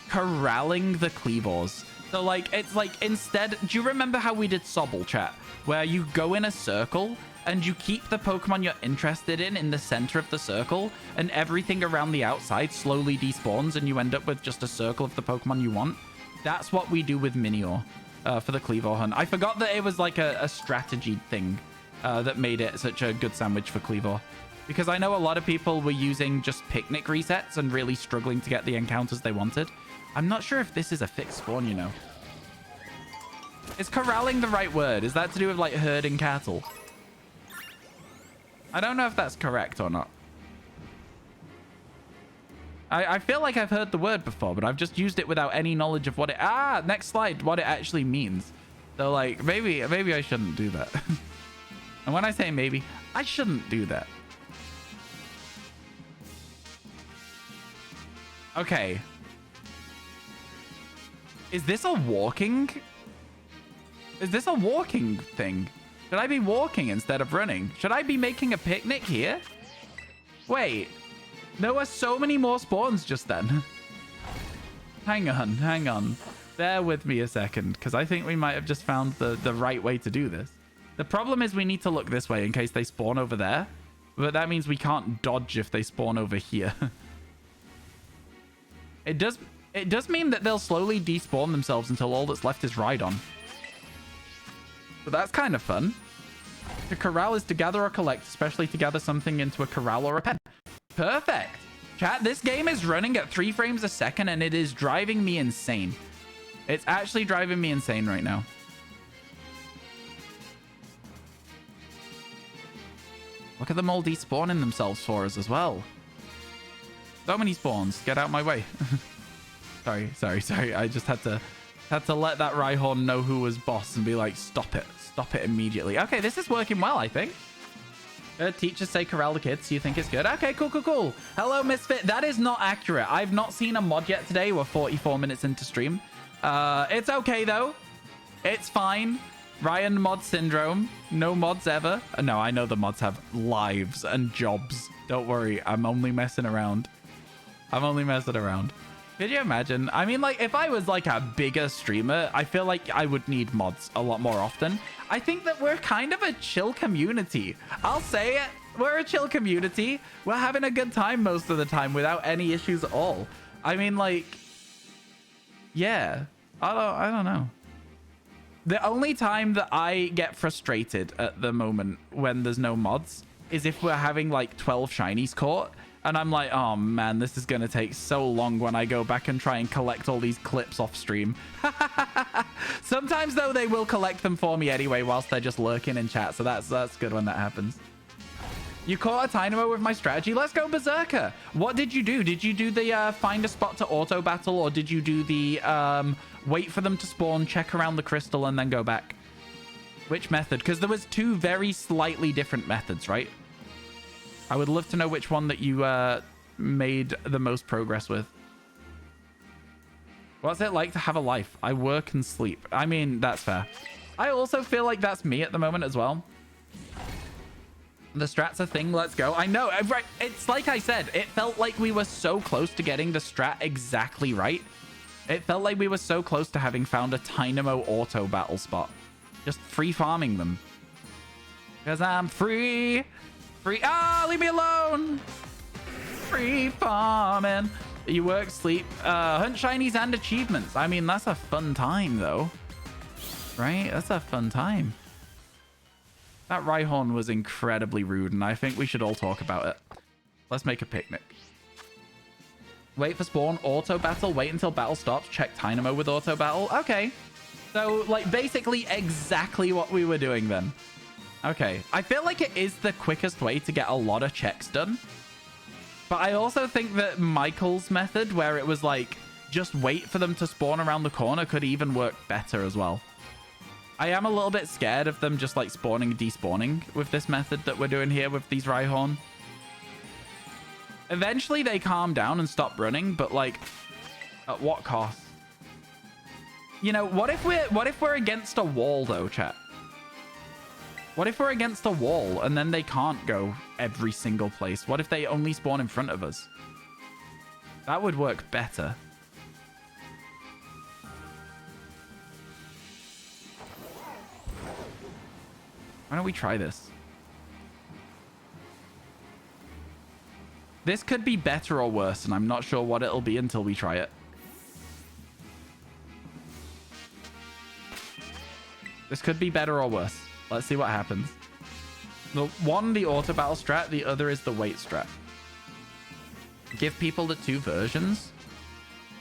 corralling the Cleavors. So, like, it's like, instead... Do you remember how we did Sobble, chat? Where you go in a circle, and you keep the Pokemon you're interested in the center of the circle, and everything around the outside slowly despawns, and you end up with just a circle of the Pokemon you want? That's what we do with Minior. For the Cleavor hunt. I forgot that it was like a strategy thing that made it such a good sandwich for Cleavor. Because I know a lot of people were using just picnic resets and really struggling to get the encounters they wanted. I'm not sure if this is a fixed spawn, you know. Is corralling the right word? Is that to do with like herding cattle? I don't know if that's correct or not. I feel like I've heard the word before, but I've just used it without any knowledge of what it... Ah, next slide, what it actually means. So, like, maybe I shouldn't do that. And when I say maybe, I shouldn't do that. Okay. Is this a walking? Is this a walking thing? Should I be walking instead of running? Should I be making a picnic here? Wait. There were so many more spawns just then. Hang on. Bear with me a second, because I think we might have just found the right way to do this. The problem is we need to look this way in case they spawn over there. But that means we can't dodge if they spawn over here. It does mean that they'll slowly despawn themselves until all that's left is Rhydon. But that's kind of fun. To corral is to gather or collect, especially to gather something into a corral or a pen. Perfect. Chat, this game is running at 3 frames a second and it is driving me insane. It's actually driving me insane right now. Look at them all despawning themselves for us as well. So many spawns. Get out my way. Sorry. I just had to let that Rhyhorn know who was boss and be like, stop it. Stop it immediately. Okay, this is working well, I think. Teachers say corral the kids, so you think it's good? Okay, cool. Hello, Misfit. That is not accurate. I've not seen a mod yet today. We're 44 minutes into stream. It's okay, though. It's fine. Ryan mod syndrome. No mods ever. No, I know the mods have lives and jobs. Don't worry. I'm only messing around. Could you imagine? I mean, like, if I was, like, a bigger streamer, I feel like I would need mods a lot more often. I think that we're kind of a chill community. I'll say it. We're a chill community. We're having a good time most of the time without any issues at all. I mean, like, yeah. I don't know. The only time that I get frustrated at the moment when there's no mods is if we're having, like, 12 shinies caught. And I'm like, oh man, this is going to take so long when I go back and try and collect all these clips off stream. Sometimes, though, they will collect them for me anyway whilst they're just lurking in chat. So that's good when that happens. You caught a Dynamo with my strategy. Let's go Berserker. What did you do? Did you do the find a spot to auto battle, or did you do the wait for them to spawn, check around the crystal, and then go back? Which method? Because there was two very slightly different methods, right? I would love to know which one that you made the most progress with. What's it like to have a life? I work and sleep. I mean, that's fair. I also feel like that's me at the moment as well. The strat's a thing. Let's go. I know. Right. It's like I said, it felt like we were so close to getting the strat exactly right. It felt like we were so close to having found a Dynamo auto battle spot. Just free farming them. Because I'm free. Free. Ah, leave me alone. Free farming. You work, sleep, hunt shinies and achievements. I mean, that's a fun time, though. Right? That's a fun time. That Rhyhorn was incredibly rude, and I think we should all talk about it. Let's make a picnic. Wait for spawn, auto battle, wait until battle stops, check Dynamo with auto battle. Okay. So, like, basically exactly what we were doing then. Okay. I feel like it is the quickest way to get a lot of checks done. But I also think that Michael's method, where it was like, just wait for them to spawn around the corner, could even work better as well. I am a little bit scared of them just like spawning, despawning with this method that we're doing here with these Rhyhorn. Eventually they calm down and stop running, but like, at what cost? You know, what if we're against a wall though, chat? What if we're against a wall and then they can't go every single place? What if they only spawn in front of us? That would work better. Why don't we try this? This could be better or worse, and I'm not sure what it'll be until we try it. This could be better or worse. Let's see what happens. The one, the auto battle strat. The other is the wait strat. Give people the two versions.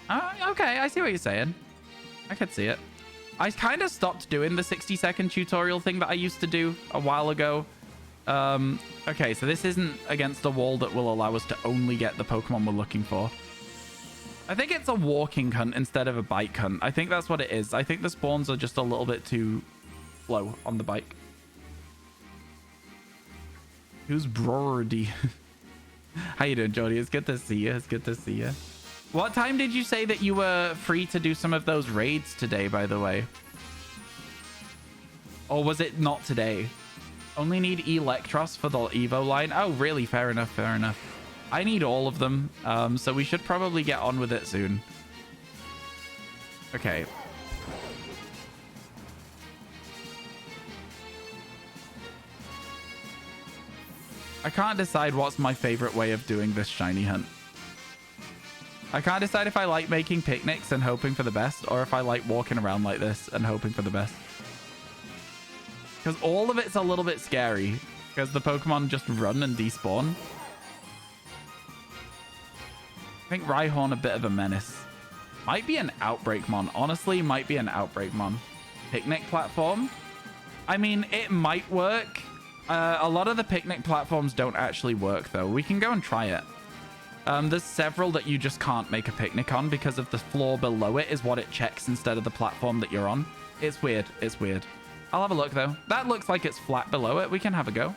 Okay, I see what you're saying. I could see it. I kind of stopped doing the 60-second tutorial thing that I used to do a while ago. Okay, so this isn't against a wall that will allow us to only get the Pokemon we're looking for. I think it's a walking hunt instead of a bike hunt. I think that's what it is. I think the spawns are just a little bit too slow on the bike. Who's Brody? How you doing, Jody? It's good to see you. It's good to see you. What time did you say that you were free to do some of those raids today, by the way? Or was it not today? Only need Electros for the Evo line. Oh, really? Fair enough. Fair enough. I need all of them. So we should probably get on with it soon. Okay. I can't decide what's my favorite way of doing this shiny hunt. I can't decide if I like making picnics and hoping for the best, or if I like walking around like this and hoping for the best. Because all of it's a little bit scary, because the Pokemon just run and despawn. I think Rhyhorn a bit of a menace. Might be an Outbreak Mon. Honestly, might be an Outbreak Mon. Picnic platform? I mean, it might work. A lot of the picnic platforms don't actually work, though. We can go and try it. There's several that you just can't make a picnic on because of the floor below it is what it checks instead of the platform that you're on. It's weird. It's weird. I'll have a look, though. That looks like it's flat below it. We can have a go.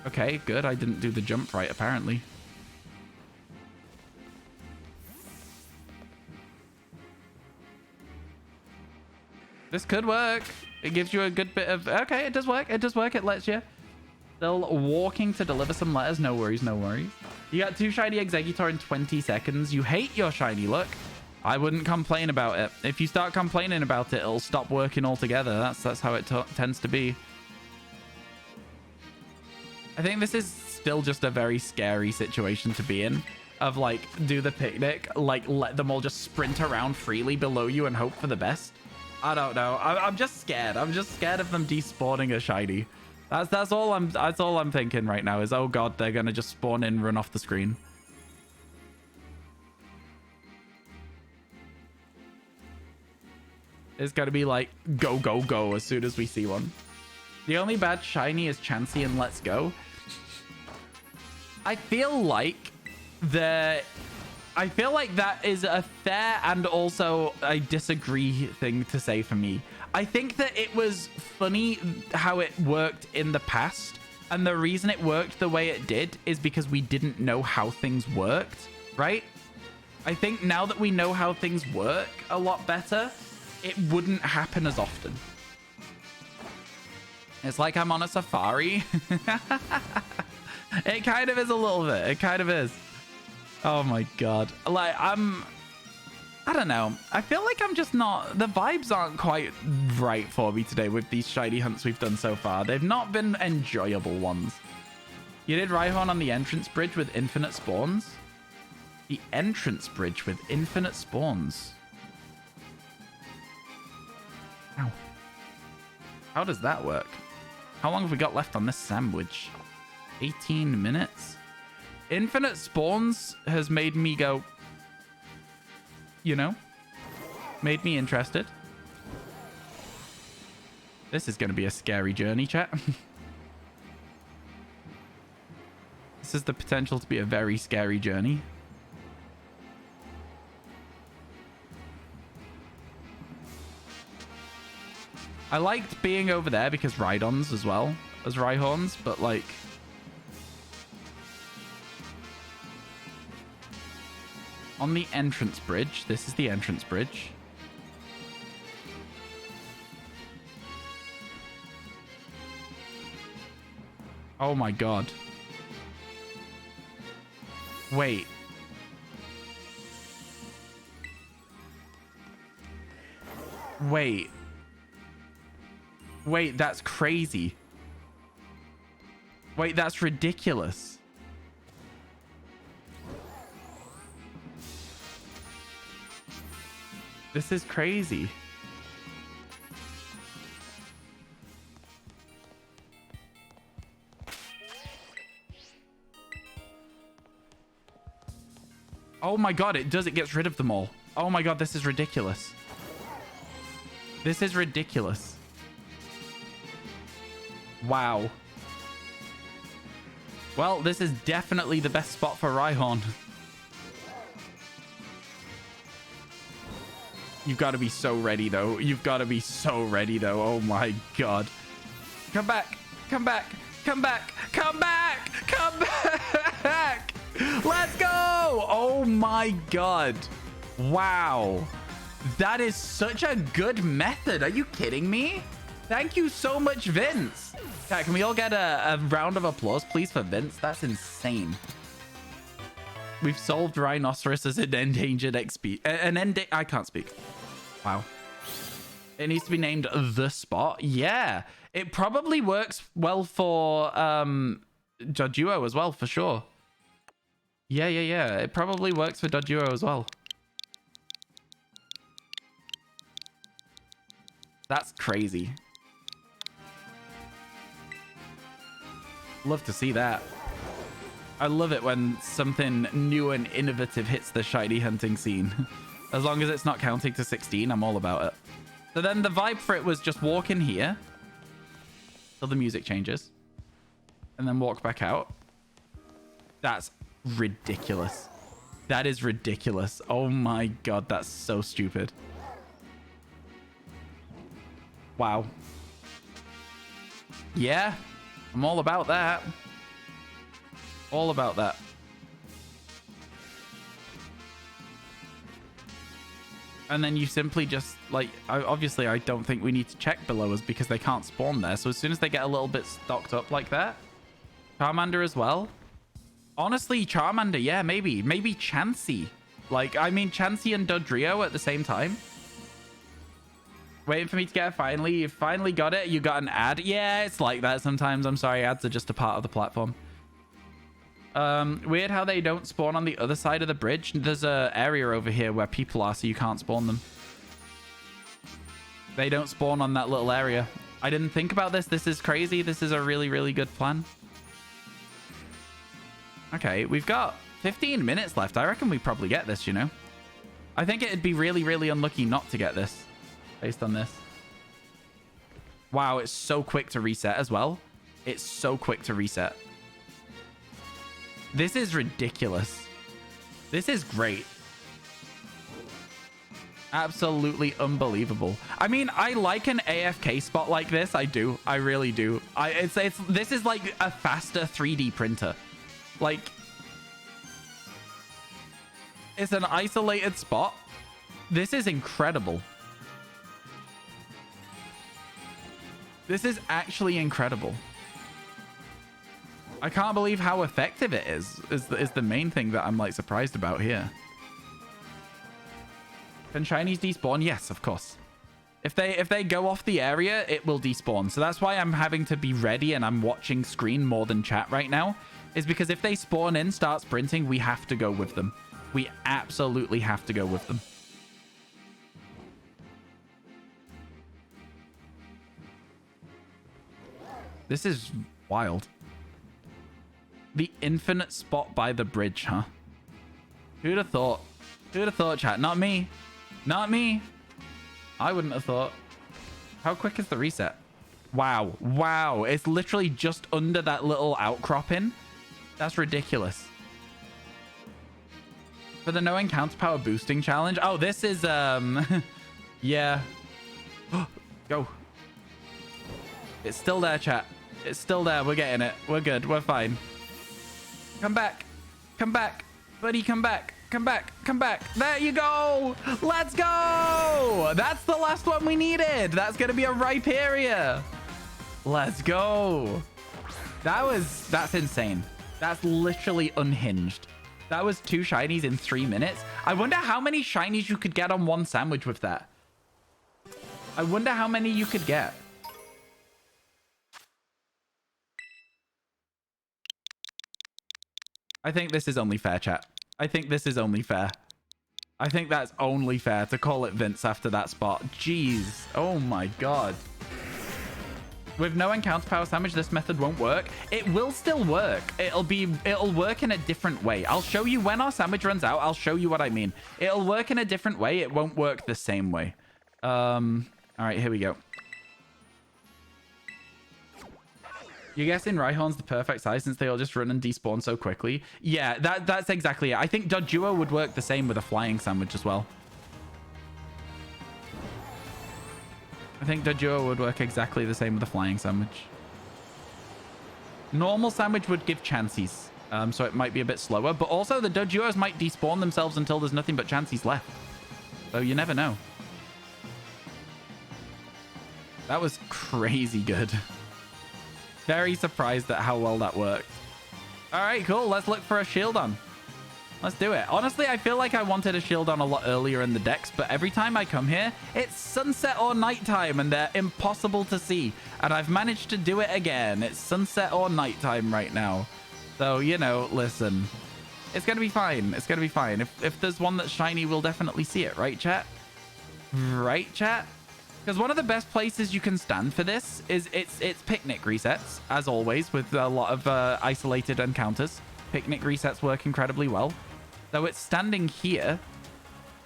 Okay, good. I didn't do the jump right, apparently. This could work. It gives you a good bit of... Okay, it does work. It does work. It lets you... Still walking to deliver some letters. No worries, no worries. You got 2 shiny Exeggutor in 20 seconds. You hate your shiny luck. I wouldn't complain about it. If you start complaining about it, it'll stop working altogether. That's how it tends to be. I think this is still just a very scary situation to be in. Of, like, do the picnic. Like, let them all just sprint around freely below you and hope for the best. I don't know. I'm just scared. I'm just scared of them despawning a shiny. That's all I'm thinking right now is, oh god, they're gonna just spawn in, run off the screen. It's gonna be like go go go as soon as we see one. The only bad shiny is Chansey and Let's Go. I feel like that is a fair and also a disagree thing to say for me. I think that it was funny how it worked in the past. And the reason it worked the way it did is because we didn't know how things worked, right? I think now that we know how things work a lot better, it wouldn't happen as often. It's like I'm on a safari. It kind of is a little bit. It kind of is. Oh my god. Like, I don't know. I feel like I'm just not... The vibes aren't quite right for me today with these shiny hunts we've done so far. They've not been enjoyable ones. You did Rhyhorn on the entrance bridge with infinite spawns? The entrance bridge with infinite spawns. Ow. How does that work? How long have we got left on this sandwich? 18 minutes? Infinite spawns has made me go, you know, made me interested. This is going to be a scary journey, chat. This has the potential to be a very scary journey. I liked being over there because Rhydons as well as Rhyhorns, but like... On the entrance bridge, this is the entrance bridge. Oh my god. Wait. Wait. Wait, that's crazy. Wait, that's ridiculous. This is crazy. Oh my god, it does. It gets rid of them all. Oh my god, this is ridiculous. This is ridiculous. Wow. Well, this is definitely the best spot for Rhyhorn. You've got to be so ready, though. You've got to be so ready, though. Oh, my God. Come back. Come back. Come back. Come back. Come back. Let's go. Oh, my God. Wow. That is such a good method. Are you kidding me? Thank you so much, Vince. Okay, can we all get a round of applause, please, for Vince? That's insane. We've solved Rhinoceros as an endangered XP. I can't speak. Wow. It needs to be named The Spot. Yeah. It probably works well for Doduo as well, for sure. Yeah. It probably works for Doduo as well. That's crazy. Love to see that. I love it when something new and innovative hits the shiny hunting scene. As long as it's not counting to 16, I'm all about it. So then the vibe for it was just walk in here till the music changes and then walk back out. That's ridiculous. That is ridiculous. Oh my god, that's so stupid. Wow. Yeah, I'm all about that. All about that. And then you simply just, like, obviously I don't think we need to check below us because they can't spawn there. So as soon as they get a little bit stocked up like that. Charmander as well. Honestly, Charmander, yeah, maybe. Maybe Chansey. Like, I mean, Chansey and Dodrio at the same time. Waiting for me to get it finally. You finally got it. You got an ad. Yeah, it's like that sometimes. I'm sorry, ads are just a part of the platform. Weird how they don't spawn on the other side of the bridge. There's a area over here where people are, so you can't spawn them. They don't spawn on that little area. I didn't think about this. This is crazy. This is a really, really good plan. Okay, we've got 15 minutes left. I reckon we probably get this, you know. I think it'd be really, really unlucky not to get this based on this. Wow, it's so quick to reset as well. It's so quick to reset. This is ridiculous. This is great. Absolutely unbelievable. I mean, I like an AFK spot like this. I do. I really do. This is like a faster 3D printer. Like, it's an isolated spot. This is incredible. This is actually incredible. I can't believe how effective it is the main thing that I'm like surprised about here. Can shinies despawn? Yes, of course. If they go off the area, it will despawn. So that's why I'm having to be ready and I'm watching screen more than chat right now. Is because if they spawn in, start sprinting, we have to go with them. We absolutely have to go with them. This is wild. The infinite spot by the bridge, huh? Who'd have thought? Who'd have thought, chat? Not me. Not me. I wouldn't have thought. How quick is the reset? Wow. Wow. It's literally just under that little outcropping. That's ridiculous. For the no encounter power boosting challenge. Oh, this is, yeah. Go. It's still there, chat. It's still there. We're getting it. We're good. We're fine. Come back. Come back. Buddy, come back. Come back. Come back. There you go. Let's go. That's the last one we needed. That's going to be a ripe area. Let's go. That's insane. That's literally unhinged. That was 2 shinies in 3 minutes. I wonder how many shinies you could get on one sandwich with that. I wonder how many you could get. I think this is only fair, chat. I think this is only fair. I think that's only fair to call it Vince after that spot. Jeez. Oh my god. With no encounter power sandwich, this method won't work. It will still work. It'll work in a different way. I'll show you when our sandwich runs out. I'll show you what I mean. It'll work in a different way. It won't work the same way. All right, here we go. You're guessing Rhyhorn's the perfect size since they all just run and despawn so quickly? Yeah, that's exactly it. I think Doduo would work the same with a flying sandwich as well. I think Doduo would work exactly the same with a flying sandwich. Normal sandwich would give chances, so it might be a bit slower. But also, the Doduos might despawn themselves until there's nothing but chances left. So you never know. That was crazy good. Very surprised at how well that worked. All right, cool. Let's look for a shield on. Let's do it. Honestly, I feel like I wanted a shield on a lot earlier in the decks, but every time I come here, it's sunset or nighttime, and they're impossible to see. And I've managed to do it again. It's sunset or nighttime right now. So, you know, listen. It's going to be fine. It's going to be fine. If there's one that's shiny, we'll definitely see it. Right, chat? Right, chat? Because one of the best places you can stand for this is it's picnic resets, as always, with a lot of isolated encounters. Picnic resets work incredibly well. So it's standing here,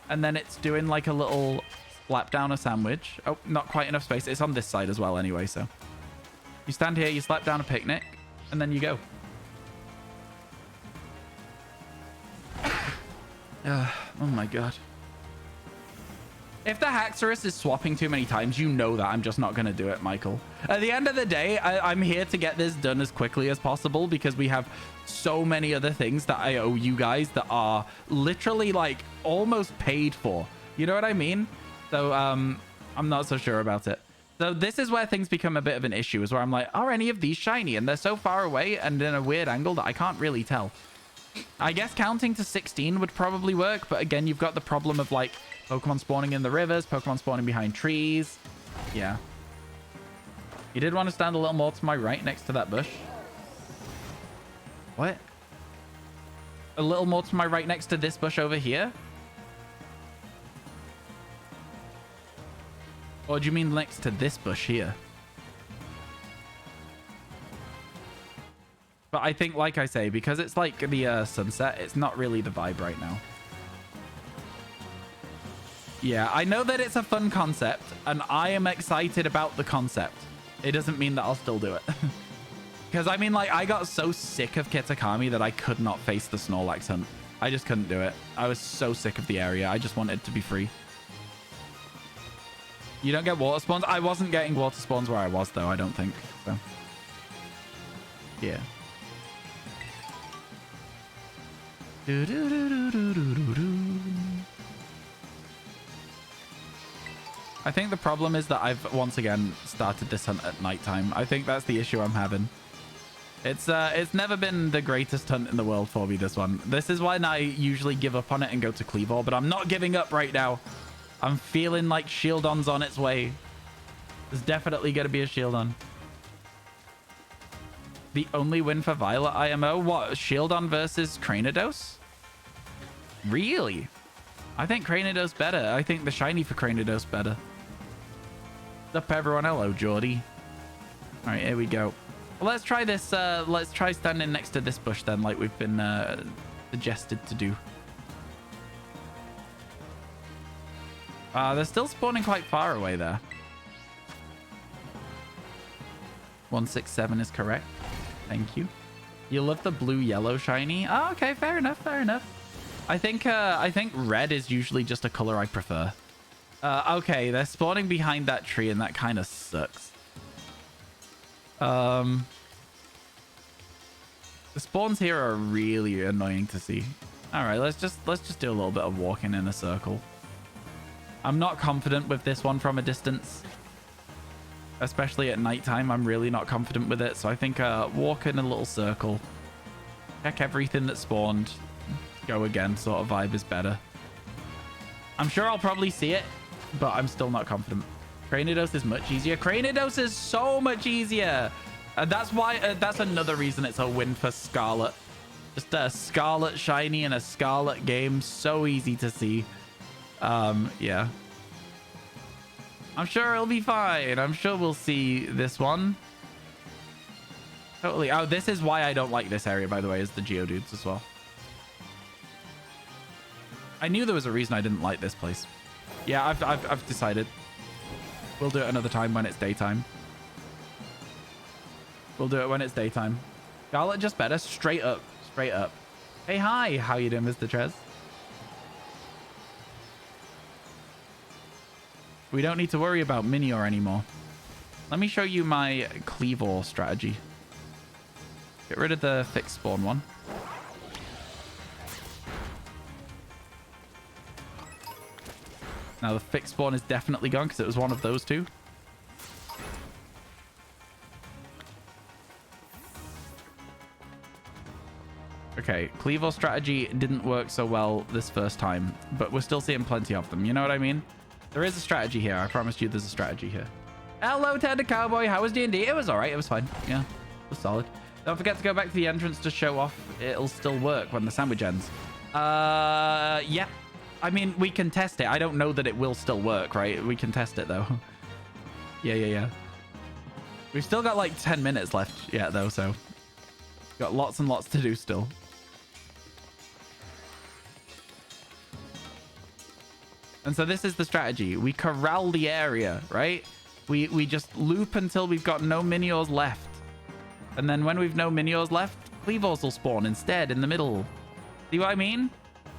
and then it's doing like a little slap down a sandwich. Oh, not quite enough space. It's on this side as well anyway, so. You stand here, you slap down a picnic, and then you go. Oh my god. If the Haxorus is swapping too many times, you know that I'm just not going to do it, Michael. At the end of the day, I'm here to get this done as quickly as possible because we have so many other things that I owe you guys that are literally like almost paid for. You know what I mean? So I'm not so sure about it. So this is where things become a bit of an issue, is where I'm like, are any of these shiny? And they're so far away and in a weird angle that I can't really tell. I guess counting to 16 would probably work, but again, you've got the problem of like Pokemon spawning in the rivers, Pokemon spawning behind trees. Yeah. You did want to stand a little more to my right next to that bush. What? A little more to my right next to this bush over here? Or do you mean next to this bush here? But I think, like I say, because it's like the sunset, it's not really the vibe right now. Yeah, I know that it's a fun concept, and I am excited about the concept. it doesn't mean that I'll still do it. Because, I mean, like, I got so sick of Kitakami that I could not face the Snorlax hunt. I just couldn't do it. I was so sick of the area. I just wanted to be free. You don't get water spawns? I wasn't getting water spawns where I was, though, I don't think. So, yeah. I think the problem is that I've once again started this hunt at nighttime. I think that's the issue I'm having. It's never been the greatest hunt in the world for me, this one. This is when I usually give up on it and go to Cleavor, but I'm not giving up right now. I'm feeling like Shieldon's on its way. There's definitely going to be a Shieldon. The only win for Violet IMO? What? Shieldon versus Cranidos? Really? I think Cranidos better. I think the shiny for Cranidos better. What's up, everyone? Hello, Geordie. All right, here we go. Well, let's try this. Let's try standing next to this bush then, like we've been suggested to do. They're still spawning quite far away there. 167 is correct. Thank you. You love the blue-yellow shiny? Oh, okay, fair enough, fair enough. I think red is usually just a color I prefer. Okay, they're spawning behind that tree, and that kind of sucks. The spawns here are really annoying to see. All right, let's just do a little bit of walking in a circle. I'm not confident with this one from a distance, especially at nighttime. I'm really not confident with it, so I think walk in a little circle, check everything that spawned, go again sort of vibe is better. I'm sure I'll probably see it, but I'm still not confident. Cranidos is much easier. Cranidos is so much easier. That's why, that's another reason it's a win for Scarlet. Just a Scarlet shiny and a Scarlet game. So easy to see. Yeah. I'm sure it'll be fine. I'm sure we'll see this one. Totally. Oh, this is why I don't like this area, by the way, is the Geodudes as well. I knew there was a reason I didn't like this place. Yeah, I've decided. We'll do it another time when it's daytime. We'll do it when it's daytime. Scarlet just better. Straight up. Straight up. Hey, hi. How you doing, Mr. Trez? We don't need to worry about Minior anymore. Let me show you my Cleavor strategy. Get rid of the fixed spawn one. Now the fixed spawn is definitely gone because it was one of those two. Okay, Cleavor strategy didn't work so well this first time, but we're still seeing plenty of them. You know what I mean? There is a strategy here. I promised you there's a strategy here. Hello, Ted the Cowboy. How was D&D? It was all right. It was fine. Yeah, it was solid. Don't forget to go back to the entrance to show off. It'll still work when the sandwich ends. Yeah. I mean, we can test it. I don't know that it will still work, right? We can test it, though. Yeah. We've still got, like, 10 minutes left yet, though, so... Got lots and lots to do still. And so this is the strategy. We corral the area, right? We just loop until we've got no Miniors left. And then when we've no Miniors left, Cleavors will spawn instead in the middle. See what I mean?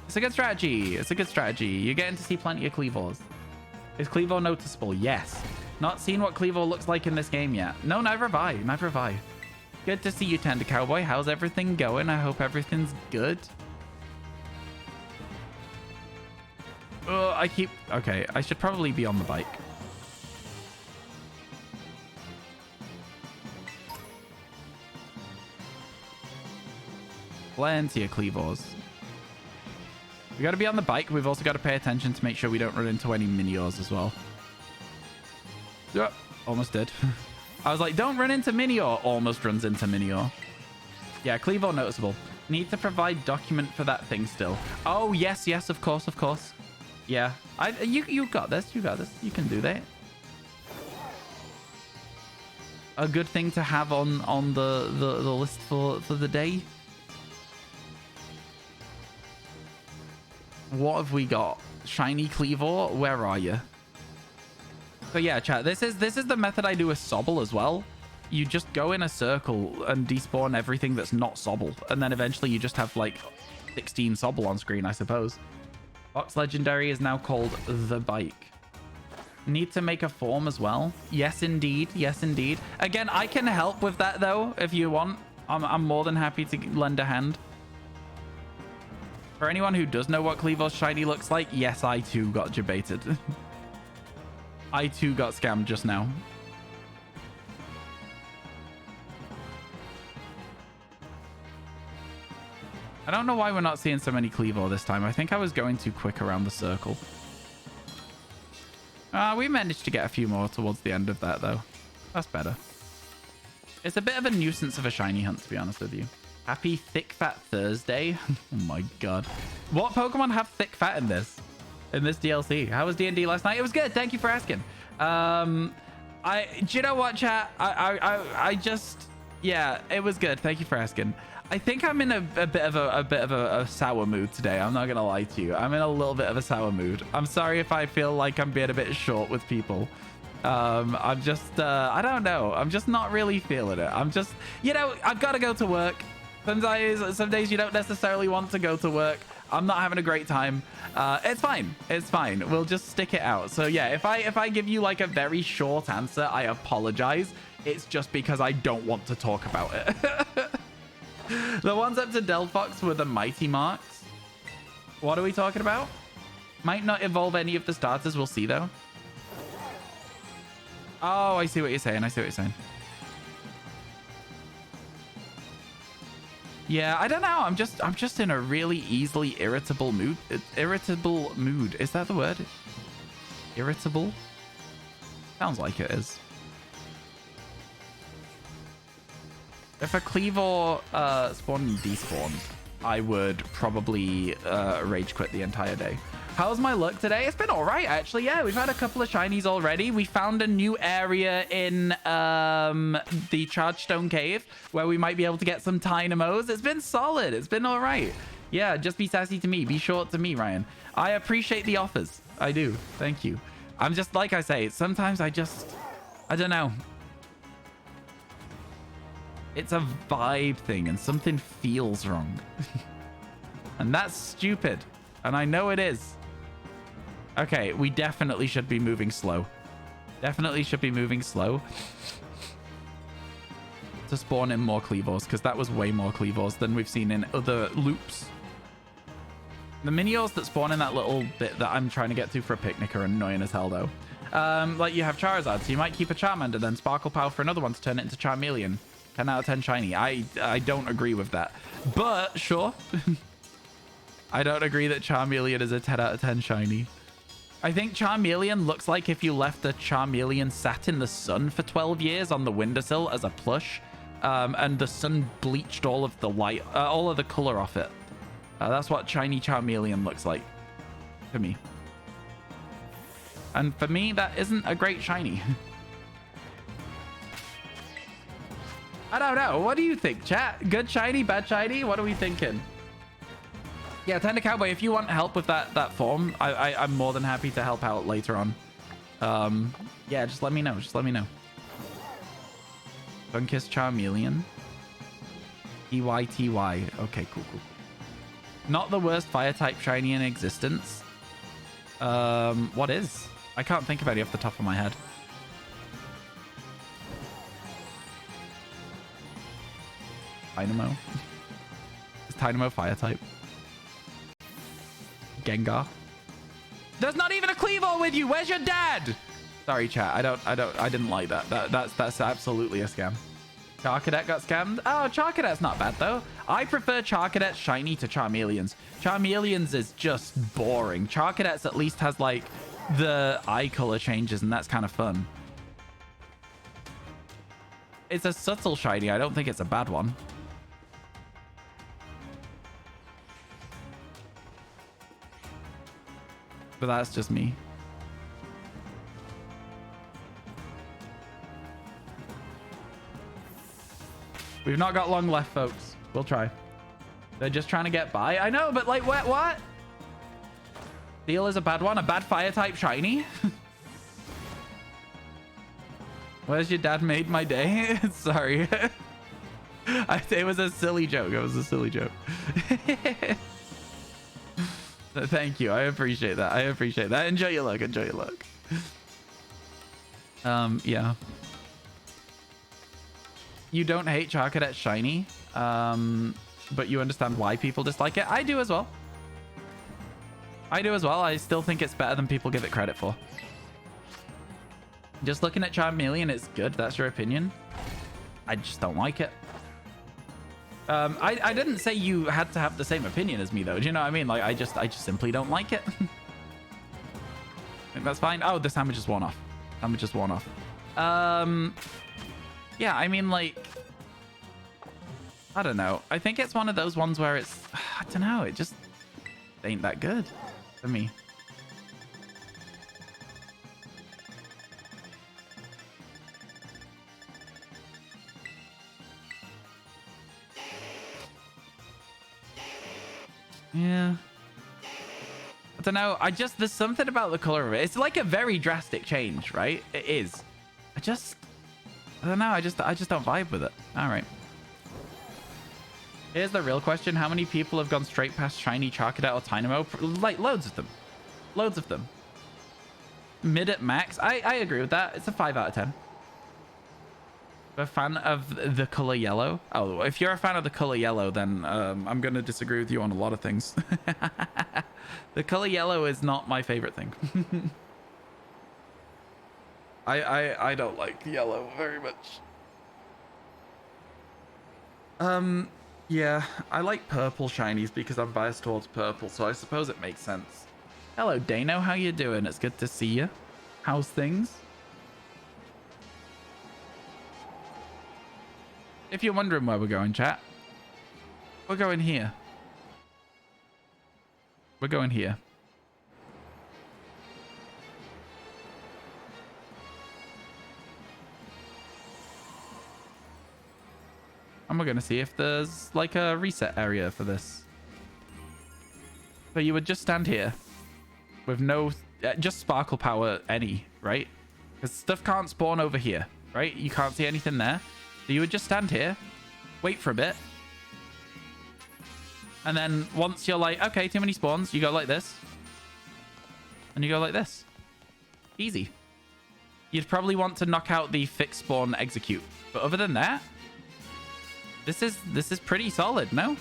It's a good strategy. It's a good strategy. You're getting to see plenty of Cleavors. Is Cleavor noticeable? Yes. Not seen what Cleavor looks like in this game yet. No, neither have I. Neither have I. Good to see you, Tender Cowboy. How's everything going? I hope everything's good. Oh, I keep... Okay, I should probably be on the bike. Plenty of Cleavors. We got to be on the bike. We've also got to pay attention to make sure we don't run into any Miniors as well. Yep, almost did. I was like, don't run into Minior. Almost runs into Minior. Yeah, Cleavor noticeable. Need to provide document for that thing still. Oh, yes, of course, of course. Yeah, you got this. You got this. You can do that. A good thing to have on the list for the day. What have we got? Shiny Cleavor, where are you? So yeah, chat, this is the method I do with Sobble as well. You just go in a circle and despawn everything that's not Sobble. And then eventually you just have like 16 Sobble on screen, I suppose. Fox Legendary is now called the Bike. Need to make a form as well. Yes, indeed. Yes, indeed. Again, I can help with that though, if you want. I'm more than happy to lend a hand. For anyone who does know what Cleavor's shiny looks like, yes, I too got debated. I too got scammed just now. I don't know why we're not seeing so many Cleavor this time. I think I was going too quick around the circle. We managed to get a few more towards the end of that, though. That's better. It's a bit of a nuisance of a shiny hunt, to be honest with you. Happy Thick Fat Thursday. Oh my god. What Pokemon have thick fat in this DLC? How was D&D last night? It was good. Thank you for asking. Do you know what, chat? I just... Yeah, it was good. Thank you for asking. I think I'm in a bit of a sour mood today. I'm not gonna lie to you. I'm in a little bit of a sour mood. I'm sorry if I feel like I'm being a bit short with people. I'm just I don't know. I'm just not really feeling it. I'm just, you know, I've got to go to work. Some days you don't necessarily want to go to work. I'm not having a great time. It's fine. It's fine. We'll just stick it out. So yeah, if I give you like a very short answer, I apologize. It's just because I don't want to talk about it. The ones up to Delphox were the Mighty Marks. What are we talking about? Might not evolve any of the starters. We'll see, though. Oh, I see what you're saying. I see what you're saying. Yeah, I don't know. I'm just in a really easily irritable mood. Irritable mood. Is that the word? Irritable? Sounds like it is. If a Cleavor spawned and despawned, I would probably rage quit the entire day. How's my luck today? It's been all right, actually. Yeah, we've had a couple of shinies already. We found a new area in the Chargestone Cave where we might be able to get some Tynamos. It's been solid. It's been all right. Yeah, just be sassy to me. Be short to me, Ryan. I appreciate the offers. I do. Thank you. I'm just, like I say, sometimes I don't know. It's a vibe thing and something feels wrong. And that's stupid. And I know it is. Okay, we definitely should be moving slow. Definitely should be moving slow. To spawn in more Cleavors, because that was way more Cleavors than we've seen in other loops. The Miniors that spawn in that little bit that I'm trying to get to for a picnic are annoying as hell, though. Like, you have Charizard, so you might keep a Charmander, then Sparkle Power for another one to turn it into Charmeleon. 10 out of 10 shiny. I don't agree with that. But, sure. I don't agree that Charmeleon is a 10 out of 10 shiny. I think Charmeleon looks like if you left a Charmeleon sat in the sun for 12 years on the windowsill as a plush. And the sun bleached all of the light, all of the color off it. That's what shiny Charmeleon looks like to me. And for me, that isn't a great shiny. I don't know. What do you think, chat? Good shiny, bad shiny? What are we thinking? Yeah, Tender Cowboy, if you want help with that form, I'm more than happy to help out later on. Yeah, just let me know. Just let me know. Sunkiss Charmeleon. TY. Okay, cool. Not the worst fire-type shiny in existence. What is? I can't think of any off the top of my head. Tynamo. Is Tynamo fire-type? Gengar. There's not even a Cleavor with you. Where's your dad? Sorry, chat. I didn't like that. That's absolutely a scam. Charcadet got scammed. Oh, Charcadet's not bad though. I prefer Charcadet's shiny to Charmeleon's. Charmeleon's is just boring. Charcadet's at least has like the eye color changes, and that's kind of fun. It's a subtle shiny. I don't think it's a bad one. But that's just me. We've not got long left, folks. We'll try. They're just trying to get by. I know, but like, what? Steel is a bad one? A bad fire type shiny? Where's your dad made my day? Sorry. It was a silly joke. It was a silly joke. Thank you. I appreciate that. I appreciate that. Enjoy your luck. Enjoy your luck. Yeah. You don't hate Charcadet shiny, but you understand why people dislike it. I do as well. I do as well. I still think it's better than people give it credit for. Just looking at Charmeleon, it's good. That's your opinion. I just don't like it. I didn't say you had to have the same opinion as me, though. Do you know what I mean? Like, I just simply don't like it. I think that's fine. Oh, this hammer just worn off. Hammer just worn off. Yeah, I mean, like, I don't know. I think it's one of those ones where it's, I don't know, it just ain't that good for me. Yeah. I don't know. There's something about the color of it. It's like a very drastic change, right? It is. I don't know. I just don't vibe with it. All right. Here's the real question. How many people have gone straight past shiny Charcadet or Tynamo? Like, loads of them. Loads of them. Mid at max. I agree with that. It's a 5 out of 10. A fan of the color yellow? Oh, if you're a fan of the color yellow, then I'm going to disagree with you on a lot of things. The color yellow is not my favorite thing. I don't like yellow very much. Yeah, I like purple shinies because I'm biased towards purple, so I suppose it makes sense. Hello, Dano. How you doing? It's good to see you. How's things? If you're wondering where we're going, chat, we're going here. We're going here. And we're going to see if there's like a reset area for this. So you would just stand here with no, just sparkle power any, right? Because stuff can't spawn over here, right? You can't see anything there. So you would just stand here, wait for a bit. And then once you're like, okay, too many spawns, you go like this. And you go like this. Easy. You'd probably want to knock out the fixed spawn execute. But other than that, this is pretty solid, no?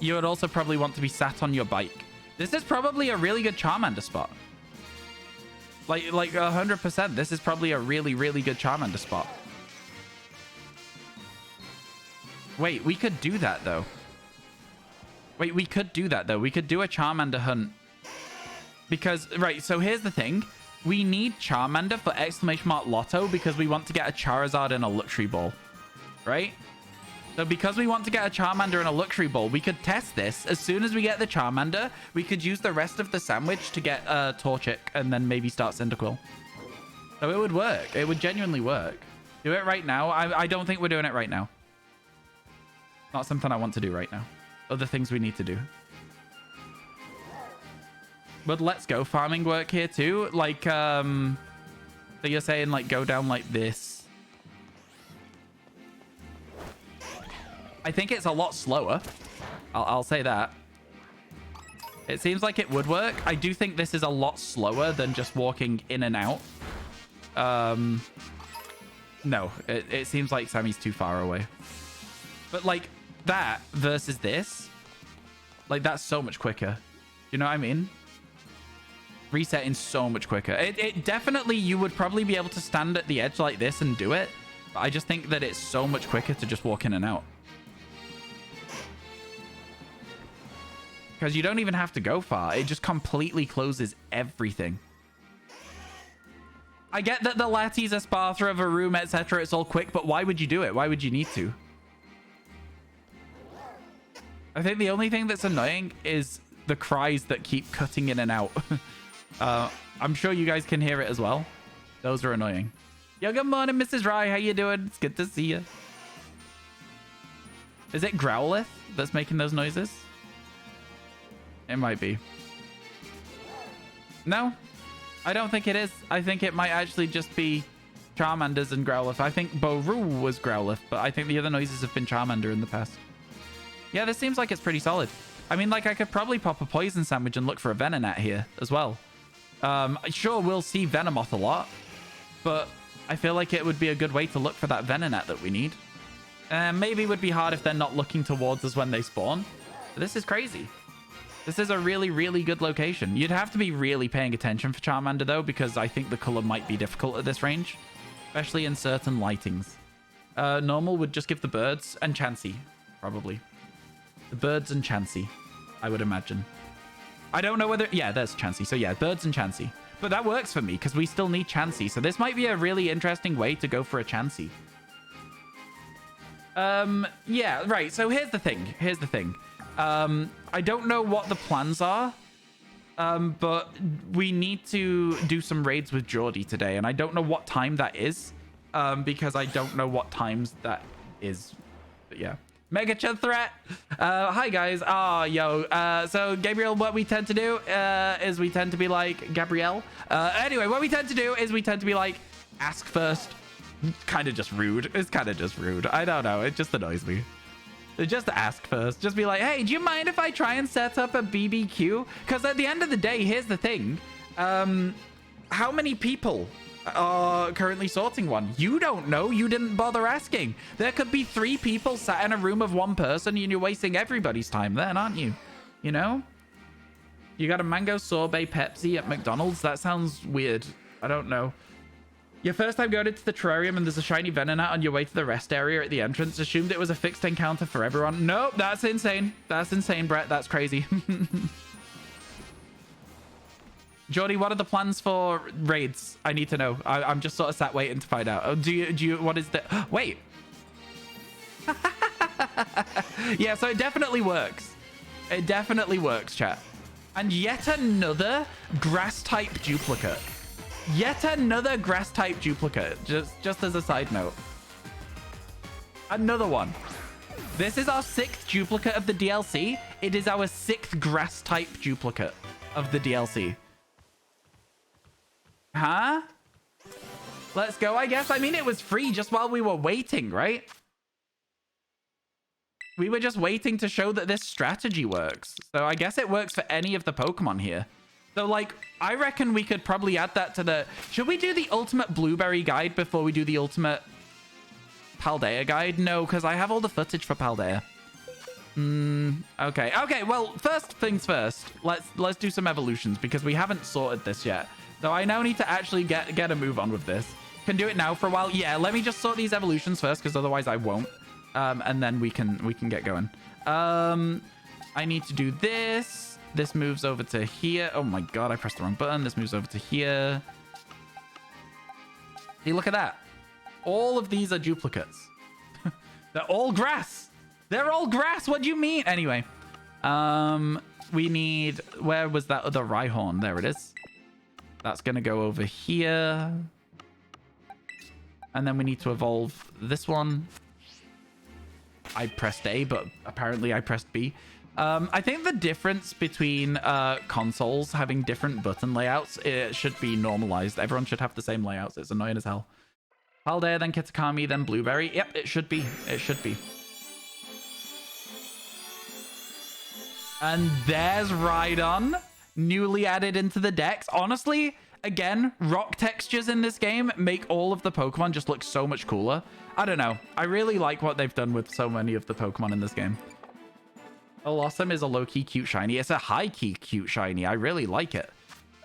You would also probably want to be sat on your bike. This is probably a really good Charmander spot. Like 100%. This is probably a really, really good Charmander spot. Wait, we could do that, though. Wait, we could do that, though. We could do a Charmander hunt. Because, right, so here's the thing. We need Charmander for exclamation mark Lotto because we want to get a Charizard and a Luxury Ball. Right? So because we want to get a Charmander and a Luxury Ball, we could test this. As soon as we get the Charmander, we could use the rest of the sandwich to get a Torchic and then maybe start Cyndaquil. So it would work. It would genuinely work. Do it right now. I don't think we're doing it right now. Not something I want to do right now. Other things we need to do. But let's go farming work here too. Like, so you're saying like go down like this. I think it's a lot slower. I'll say that. It seems like it would work. I do think this is a lot slower than just walking in and out. No, it seems like Sammy's too far away. But like that versus this, like that's so much quicker. You know what I mean? Resetting so much quicker. It definitely, you would probably be able to stand at the edge like this and do it. But I just think that it's so much quicker to just walk in and out. Because you don't even have to go far. It just completely closes everything. I get that the Lati's, Esparthra, Varoom, etc. It's all quick, but why would you do it? Why would you need to? I think the only thing that's annoying is the cries that keep cutting in and out. I'm sure you guys can hear it as well. Those are annoying. Yo, good morning, Mrs. Rye. How you doing? It's good to see you. Is it Growlithe that's making those noises? It might be. No, I don't think it is. I think it might actually just be Charmanders and Growlithe. I think Boru was Growlithe, but I think the other noises have been Charmander in the past. Yeah, this seems like it's pretty solid. I mean, like, I could probably pop a Poison Sandwich and look for a Venonat here as well. Sure, we'll see Venomoth a lot, but I feel like it would be a good way to look for that Venonat that we need. Maybe it would be hard if they're not looking towards us when they spawn. But this is crazy. This is a really, really good location. You'd have to be really paying attention for Charmander, though, because I think the color might be difficult at this range, especially in certain lightings. Normal would just give the birds and Chansey, probably. The birds and Chansey, I would imagine. I don't know whether... Yeah, there's Chansey. So yeah, birds and Chansey. But that works for me because we still need Chansey. So this might be a really interesting way to go for a Chansey. Yeah, right. So here's the thing. I don't know what the plans are, but we need to do some raids with Geordie today, and I don't know what time that is, because I don't know what times that is. But yeah. Mega Chud threat. Hi guys. So Gabriel, what we tend to do is we tend to be like Gabrielle. Anyway, what we tend to do is we tend to be like, ask first. Kind of just rude. It's kind of just rude. I don't know. It just annoys me. Just ask first. Just be like, hey, do you mind if I try and set up a BBQ? Because at the end of the day, here's the thing. How many people are currently sorting one? You don't know. You didn't bother asking. There could be 3 people sat in a room of 1 person and you're wasting everybody's time then, aren't you? You know? You got a mango sorbet Pepsi at McDonald's? That sounds weird. I don't know. Your first time going into the terrarium and there's a shiny Venonat on your way to the rest area at the entrance. Assumed it was a fixed encounter for everyone. Nope, that's insane. That's insane, Brett. That's crazy. Geordie, what are the plans for raids? I need to know. I'm just sort of sat waiting to find out. Oh, do you, what is the... Wait. Yeah, so it definitely works. It definitely works, chat. And yet another grass-type duplicate. Yet another grass-type duplicate, just as a side note. Another one. This is our 6th duplicate of the DLC. It is our 6th grass-type duplicate of the DLC. Huh? Let's go, I guess. I mean, it was free just while we were waiting, right? We were just waiting to show that this strategy works. So I guess it works for any of the Pokemon here. So, like, I reckon we could probably add that to the... Should we do the ultimate Blueberry guide before we do the ultimate Paldea guide? No, because I have all the footage for Paldea. Okay. Okay, well, first things first. Let's do some evolutions because we haven't sorted this yet. So I now need to actually get a move on with this. Can do it now for a while. Yeah, let me just sort these evolutions first because otherwise I won't. And then we can get going. I need to do this. This moves over to here. Oh my god, I pressed the wrong button. This moves over to here. Hey, look at that. All of these are duplicates. They're all grass. They're all grass. What do you mean? Anyway, we need... Where was that other Rhyhorn? There it is. That's going to go over here. And then we need to evolve this one. I pressed A, but apparently I pressed B. I think the difference between consoles having different button layouts, it should be normalized. Everyone should have the same layouts. It's annoying as hell. Paldea, then Kitakami, then Blueberry. Yep, it should be. It should be. And there's Rhydon, newly added into the dex. Honestly, again, rock textures in this game make all of the Pokemon just look so much cooler. I don't know. I really like what they've done with so many of the Pokemon in this game. Blossom is a low-key cute shiny. It's a high-key cute shiny. I really like it.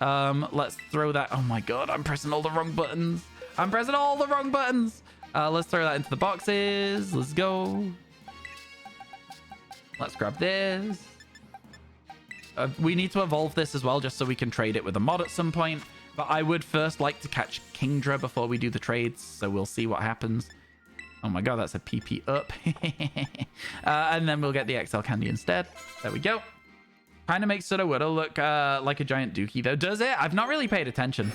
Let's throw that. Oh my god, I'm pressing all the wrong buttons. I'm pressing all the wrong buttons. Let's throw that into the boxes. Let's go. Let's grab this. We need to evolve this as well, just so we can trade it with a mod at some point. But I would first like to catch Kingdra before we do the trades, so we'll see what happens. Oh my god, that's a PP up. And then we'll get the XL candy instead. There we go. Kind of makes Sudowoodo look like a giant dookie, though. Does it? I've not really paid attention.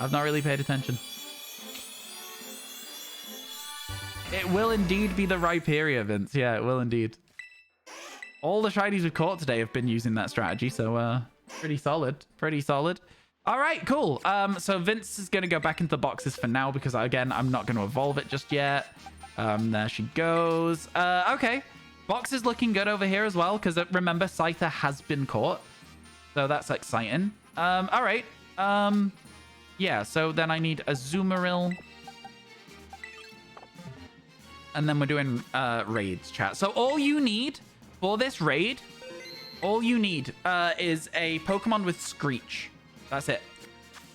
I've not really paid attention. It will indeed be the Rhyperior, Vince. Yeah, it will indeed. All the shinies we've caught today have been using that strategy, so pretty solid. Pretty solid. All right, cool. So Vince is going to go back into the boxes for now because, again, I'm not going to evolve it just yet. There she goes. Okay. Box is looking good over here as well because, remember, Scyther has been caught. So that's exciting. All right. Yeah, so then I need a Azumarill. And then we're doing raids, chat. So all you need for this raid, is a Pokemon with Screech. That's it.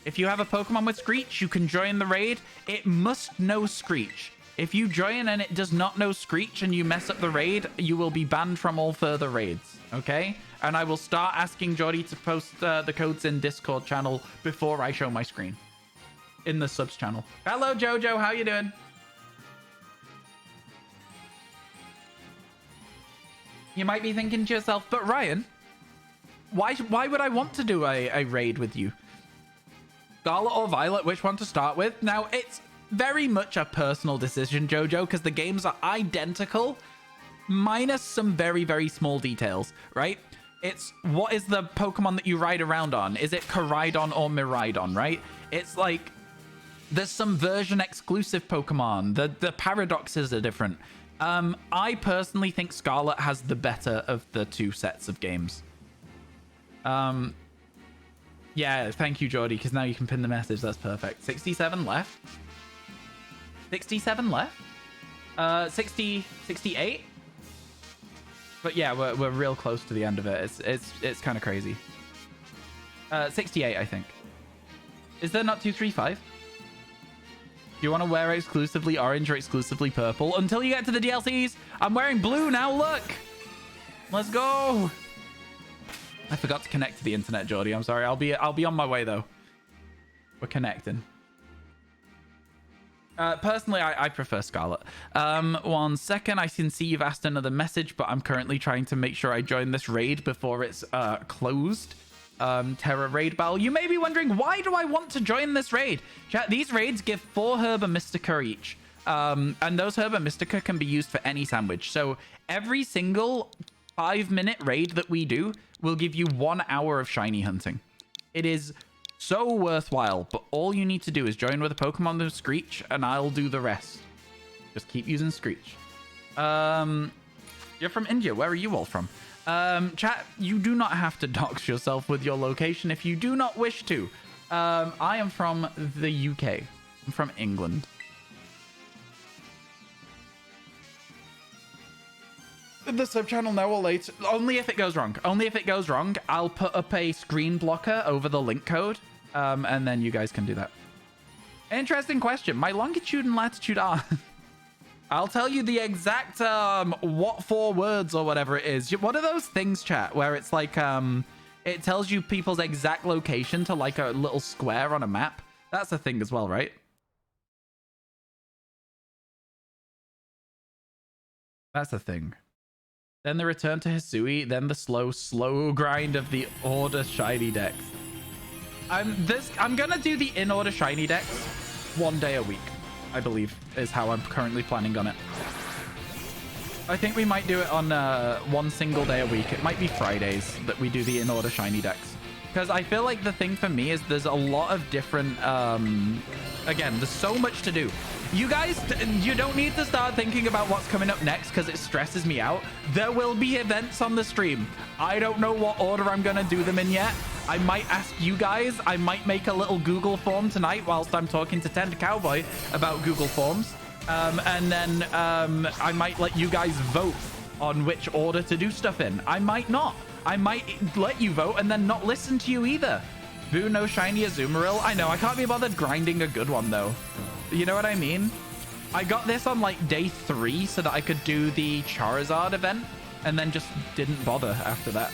If you have a Pokemon with Screech, you can join the raid. It must know Screech. If you join and it does not know Screech and you mess up the raid, you will be banned from all further raids, okay? And I will start asking Jordy to post the codes in Discord channel before I show my screen. In the subs channel. Hello, Jojo. How you doing? You might be thinking to yourself, but Ryan, why would I want to do a raid with you? Scarlet or Violet, which one to start with? Now, it's very much a personal decision, Jojo, because the games are identical, minus some very, very small details, right? It's what is the Pokemon that you ride around on? Is it Koraidon or Miraidon, right? It's like there's some version exclusive Pokemon. The paradoxes are different. I personally think Scarlet has the better of the two sets of games. Yeah, thank you, Jordy, because now you can pin the message. That's perfect. 67 left. 67 left. 68. But yeah, we're real close to the end of it. It's kind of crazy. 68, I think. Is there not 235? Do you want to wear exclusively orange or exclusively purple? Until you get to the DLCs, I'm wearing blue now, look! Let's go! I forgot to connect to the internet, Jordy. I'm sorry. I'll be on my way, though. We're connecting. Personally, I prefer Scarlet. 1 second. I can see you've asked another message, but I'm currently trying to make sure I join this raid before it's closed. Terra raid battle. You may be wondering, why do I want to join this raid? Chat, these raids give 4 Herba Mystica each. And those Herba Mystica can be used for any sandwich. So every single 5-minute raid that we do will give you 1 hour of shiny hunting. It is so worthwhile, but all you need to do is join with a Pokemon with Screech, and I'll do the rest. Just keep using Screech. You're from India. Where are you all from? Chat, you do not have to dox yourself with your location if you do not wish to. I am from the UK. I'm from England. The sub channel now or later? Only if it goes wrong. Only if it goes wrong. I'll put up a screen blocker over the link code, and then you guys can do that. Interesting question. My longitude and latitude are... I'll tell you the exact what 4 words or whatever it is. What are those things, chat, where it's like it tells you people's exact location to like a little square on a map? That's a thing as well, right? That's a thing. Then the return to Hisui, then the slow grind of the order shiny decks. I'm gonna do the in-order shiny decks 1 day a week, I believe, is how I'm currently planning on it. I think we might do it on 1 single day a week. It might be Fridays that we do the in-order shiny decks. Because I feel like the thing for me is there's a lot of different... Again, there's so much to do. You guys, you don't need to start thinking about what's coming up next because it stresses me out. There will be events on the stream. I don't know what order I'm going to do them in yet. I might ask you guys. I might make a little Google form tonight whilst I'm talking to Tender Cowboy about Google Forms. And then I might let you guys vote on which order to do stuff in. I might not. I might let you vote and then not listen to you either. Boo, no shiny Azumarill. I know, I can't be bothered grinding a good one though. You know what I mean? I got this on like day 3 so that I could do the Charizard event and then just didn't bother after that.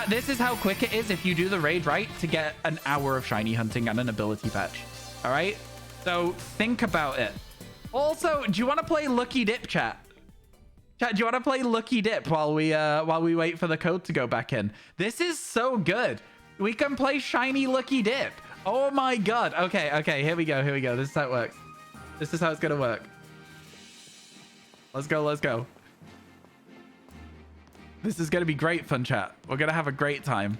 This is how quick it is if you do the raid right to get an hour of shiny hunting and an ability patch. All right? So think about it. Also, do you want to play Lucky Dip, chat? Chat, do you want to play Lucky Dip while we wait for the code to go back in? This is so good. We can play Shiny Lucky Dip. Oh my god. Okay, here we go. This is how it works. This is how it's gonna work. Let's go. This is gonna be great fun, chat. We're gonna have a great time.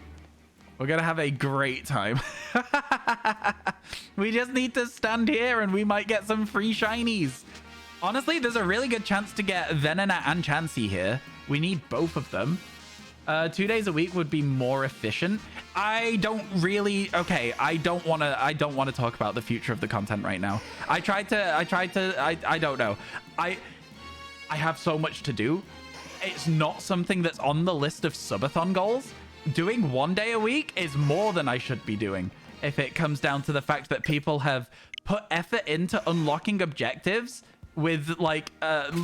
We're going to have a great time. We just need to stand here and we might get some free shinies. Honestly, there's a really good chance to get Venonat and Chansey here. We need both of them. 2 days a week would be more efficient. I don't really... Okay, I don't want to talk about the future of the content right now. I don't know. I have so much to do. It's not something that's on the list of subathon goals. Doing 1 day a week is more than I should be doing. If it comes down to the fact that people have put effort into unlocking objectives with like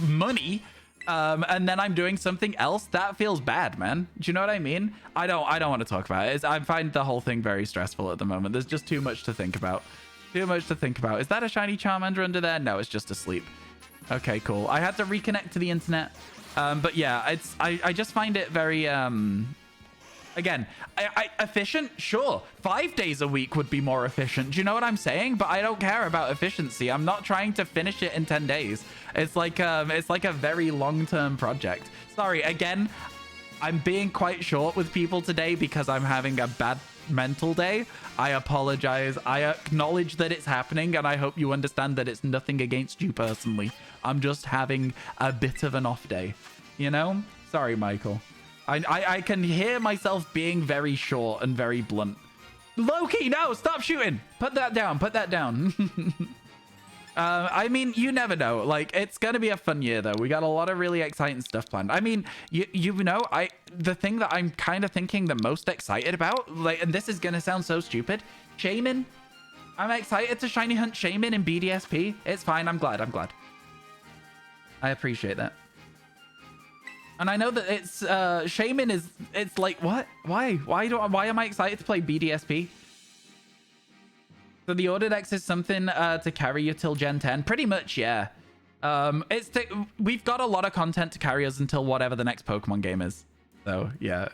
money, and then I'm doing something else, that feels bad, man. Do you know what I mean? I don't want to talk about it. I find the whole thing very stressful at the moment. There's just too much to think about. Too much to think about. Is that a shiny Charmander under there? No, it's just asleep. Okay, cool. I had to reconnect to the internet. But yeah, I just find it very again, efficient, sure. 5 days a week would be more efficient. Do you know what I'm saying? But I don't care about efficiency. I'm not trying to finish it in 10 days. It's like a very long-term project. Sorry, again, I'm being quite short with people today because I'm having a bad mental day. I apologize. I acknowledge that it's happening, and I hope you understand that it's nothing against you personally. I'm just having a bit of an off day, you know? Sorry, Michael. I can hear myself being very short and very blunt. Loki, no, stop shooting. Put that down. Put that down. I mean, you never know. Like, it's going to be a fun year, though. We got a lot of really exciting stuff planned. I mean, you know, the thing that I'm kind of thinking the most excited about, like, and this is going to sound so stupid, Shaman. I'm excited to shiny hunt Shaman in BDSP. It's fine. I'm glad. I appreciate that. And I know that it's Shaman is, it's like, what? Why am I excited to play BDSP? So the Order Dex is something to carry you till Gen 10. Pretty much, yeah. We've got a lot of content to carry us until whatever the next Pokemon game is. So yeah.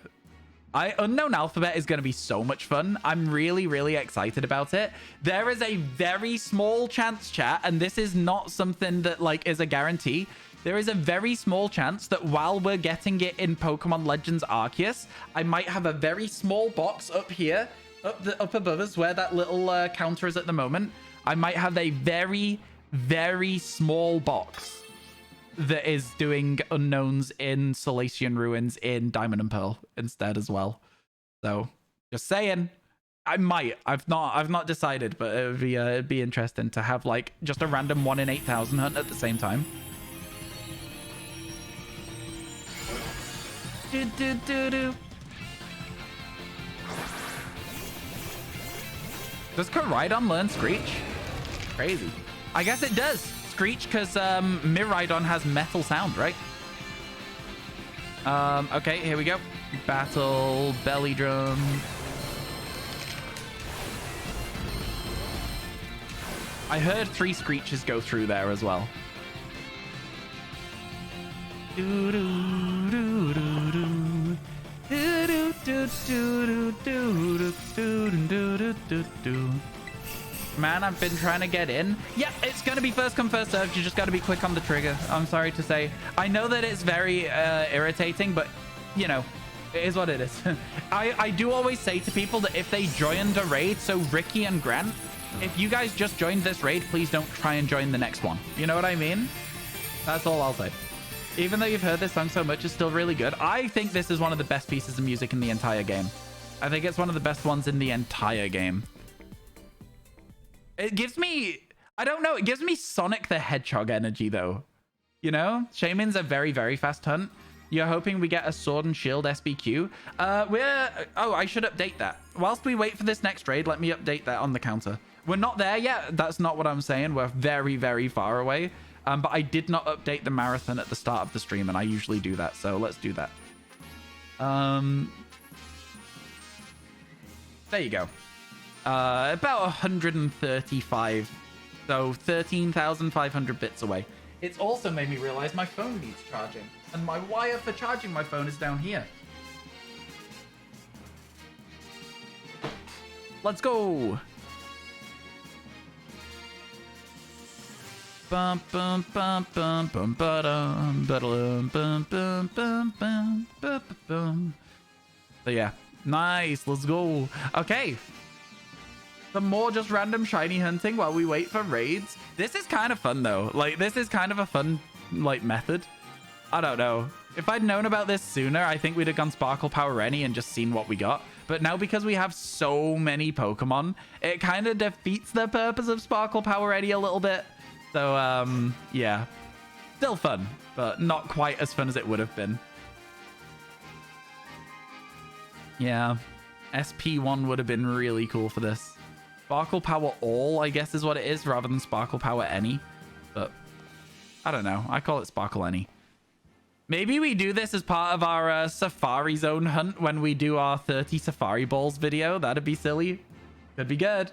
Unknown Alphabet is going to be so much fun. I'm really, really excited about it. There is a very small chance, chat, and this is not something that like is a guarantee. There is a very small chance that while we're getting it in Pokemon Legends Arceus, I might have a very small box up here, up above us, where that little counter is at the moment. I might have a very, very small box that is doing unknowns in Solacean Ruins in Diamond and Pearl instead as well. So, just saying. I might. I've not decided, but it'd be interesting to have like just a random 1 in 8,000 hunt at the same time. Does Koraidon learn Screech? Crazy. I guess it does. Screech, because Miraidon has metal sound, right? Okay, here we go. Battle, belly drum. I heard 3 Screeches go through there as well. Man, I've been trying to get in. Yeah, it's going to be first come, first served. You just got to be quick on the trigger. I'm sorry to say. I know that it's very irritating, but, you know, it is what it is. I do always say to people that if they joined a raid, so Ricky and Grant, if you guys just joined this raid, please don't try and join the next one. You know what I mean? That's all I'll say. Even though you've heard this song so much, it's still really good. I think this is one of the best pieces of music in the entire game. I think it's one of the best ones in the entire game. It gives me, I don't know, it gives me Sonic the Hedgehog energy, though. You know? Shaman's a very, very fast hunt. You're hoping we get a Sword and Shield SBQ. Oh, I should update that. Whilst we wait for this next raid, let me update that on the counter. We're not there yet. That's not what I'm saying. We're very, very far away. But I did not update the marathon at the start of the stream, and I usually do that. So let's do that. There you go. About 135. So 13,500 bits away. It's also made me realize my phone needs charging. And my wire for charging my phone is down here. Let's go. Bum bum bum bum bum bum bum bum bum bum bum bum bum. So yeah, Nice. Let's go. Okay. Some more just random shiny hunting while we wait for raids. This is kind of fun, though. Like, this is kind of a fun, like, method. I don't know. If I'd known about this sooner, I think we'd have gone Sparkle Power Any and just seen what we got. But now, because we have so many Pokemon, it kind of defeats the purpose of Sparkle Power Any a little bit. So, yeah. Still fun, but not quite as fun as it would have been. Yeah. SP1 would have been really cool for this. Sparkle Power All, I guess, is what it is, rather than Sparkle Power Any. But I don't know. I call it Sparkle Any. Maybe we do this as part of our Safari Zone hunt when we do our 30 Safari Balls video. That'd be silly. Could be good.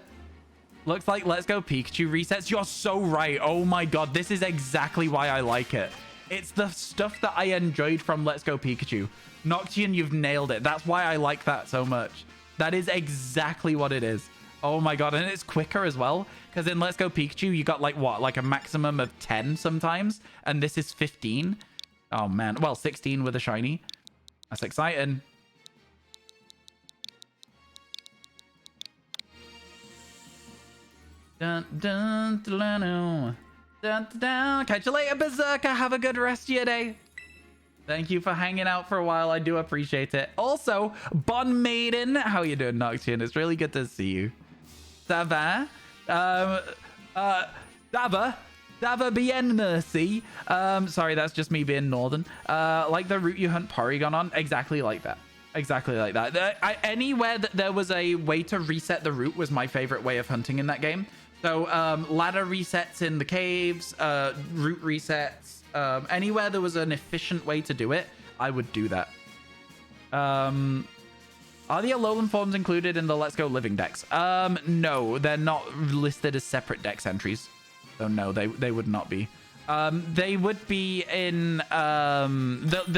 Looks like Let's Go Pikachu resets. You're so right. Oh my god. This is exactly why I like it. It's the stuff that I enjoyed from Let's Go Pikachu. Noctian, you've nailed it. That's why I like that so much. That is exactly what it is. Oh my god, and it's quicker as well. Because in Let's Go Pikachu, you got like what? Like a maximum of 10 sometimes. And this is 15. Oh man. Well, 16 with a shiny. That's exciting. Dun, dun, dun, dun, dun, dun. Catch you later, Berserker. Have a good rest of your day. Thank you for hanging out for a while. I do appreciate it. Also, Bon Maiden. How you doing, Noctian? It's really good to see you. Ça va? Dava bien merci. Sorry, that's just me being northern. Like the route you hunt Porygon on. Exactly like that. Exactly like that. Anywhere that there was a way to reset the route was my favorite way of hunting in that game. So ladder resets in the caves, route resets. Anywhere there was an efficient way to do it, I would do that. Are the Alolan forms included in the Let's Go Living decks? No, they're not listed as separate dex entries. So no, they would not be. They would be in the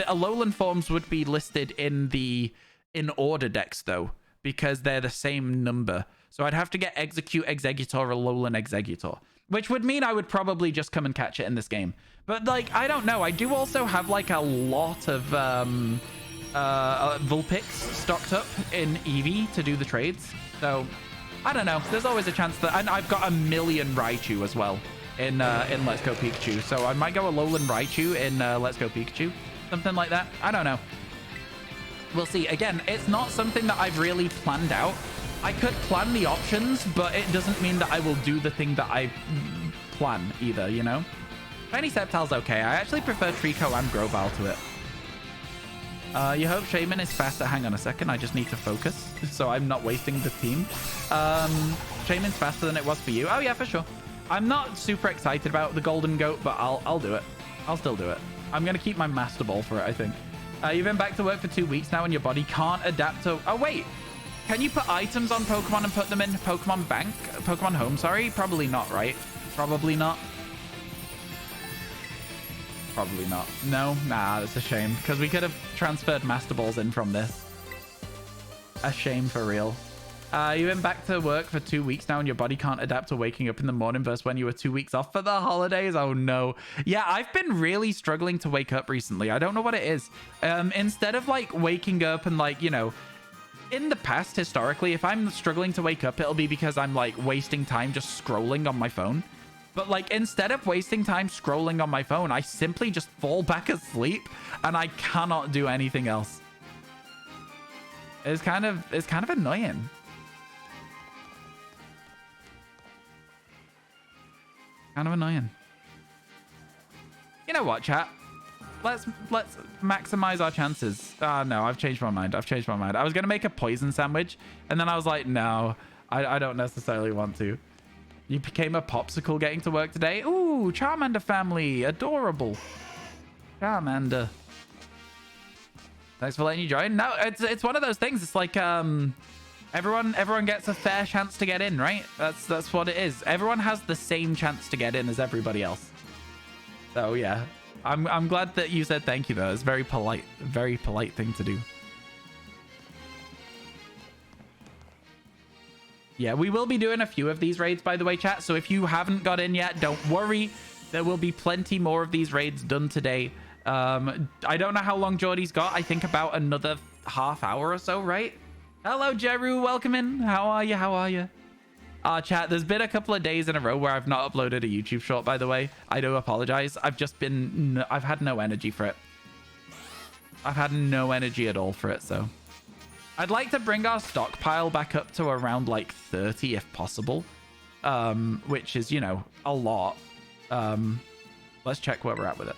Alolan forms would be listed in the in order decks though, because they're the same number. So I'd have to get Execute Executor, Alolan Executor, which would mean I would probably just come and catch it in this game. But like, I don't know. I do also have like a lot of Vulpix stocked up in Eevee to do the trades. So I don't know. There's always a chance that, and I've got a million Raichu as well in Let's Go Pikachu. So I might go Alolan Raichu in Let's Go Pikachu, something like that. I don't know. We'll see. Again, it's not something that I've really planned out. I could plan the options, but it doesn't mean that I will do the thing that I plan either, you know? Shiny Sceptile's okay. I actually prefer Trico and Grovyle to it. You hope Shaman is faster. Hang on a second. I just need to focus so I'm not wasting the team. Shaman's faster than it was for you. Oh, yeah, for sure. I'm not super excited about the Golden Goat, but I'll do it. I'll still do it. I'm going to keep my Master Ball for it, I think. You've been back to work for 2 weeks now and your body can't adapt to... Oh, wait. Can you put items on Pokemon and put them in Pokemon Bank? Pokemon Home, sorry? Probably not, right? Probably not. Probably not. No? Nah, that's a shame. Because we could have transferred Master Balls in from this. A shame for real. You've been back to work for 2 weeks now and your body can't adapt to waking up in the morning versus when you were 2 weeks off for the holidays. Oh no. Yeah, I've been really struggling to wake up recently. I don't know what it is. Instead of like waking up and like, you know, in the past, historically, if I'm struggling to wake up, it'll be because I'm like wasting time just scrolling on my phone. But like, instead of wasting time scrolling on my phone, I simply just fall back asleep and I cannot do anything else. It's kind of annoying. Kind of annoying. You know what, chat? Let's maximize our chances. No, I've changed my mind. I was going to make a poison sandwich, and then I was like, no, I don't necessarily want to. You became a popsicle getting to work today? Ooh, Charmander family. Adorable. Charmander. Thanks for letting you join. No, it's one of those things. It's like everyone gets a fair chance to get in, right? That's what it is. Everyone has the same chance to get in as everybody else. So yeah. I'm glad that you said thank you, though. It's very polite thing to do. Yeah, we will be doing a few of these raids, by the way, chat. So if you haven't got in yet, don't worry. There will be plenty more of these raids done today. I don't know how long Geordie's got. I think about another half hour or so, right? Hello, Jeru. Welcome in. How are you? How are you? Chat, there's been a couple of days in a row where I've not uploaded a YouTube short, by the way. I do apologize. I've had no energy for it. I've had no energy at all for it, so. I'd like to bring our stockpile back up to around, like, 30 if possible. Which is, you know, a lot. Let's check where we're at with it.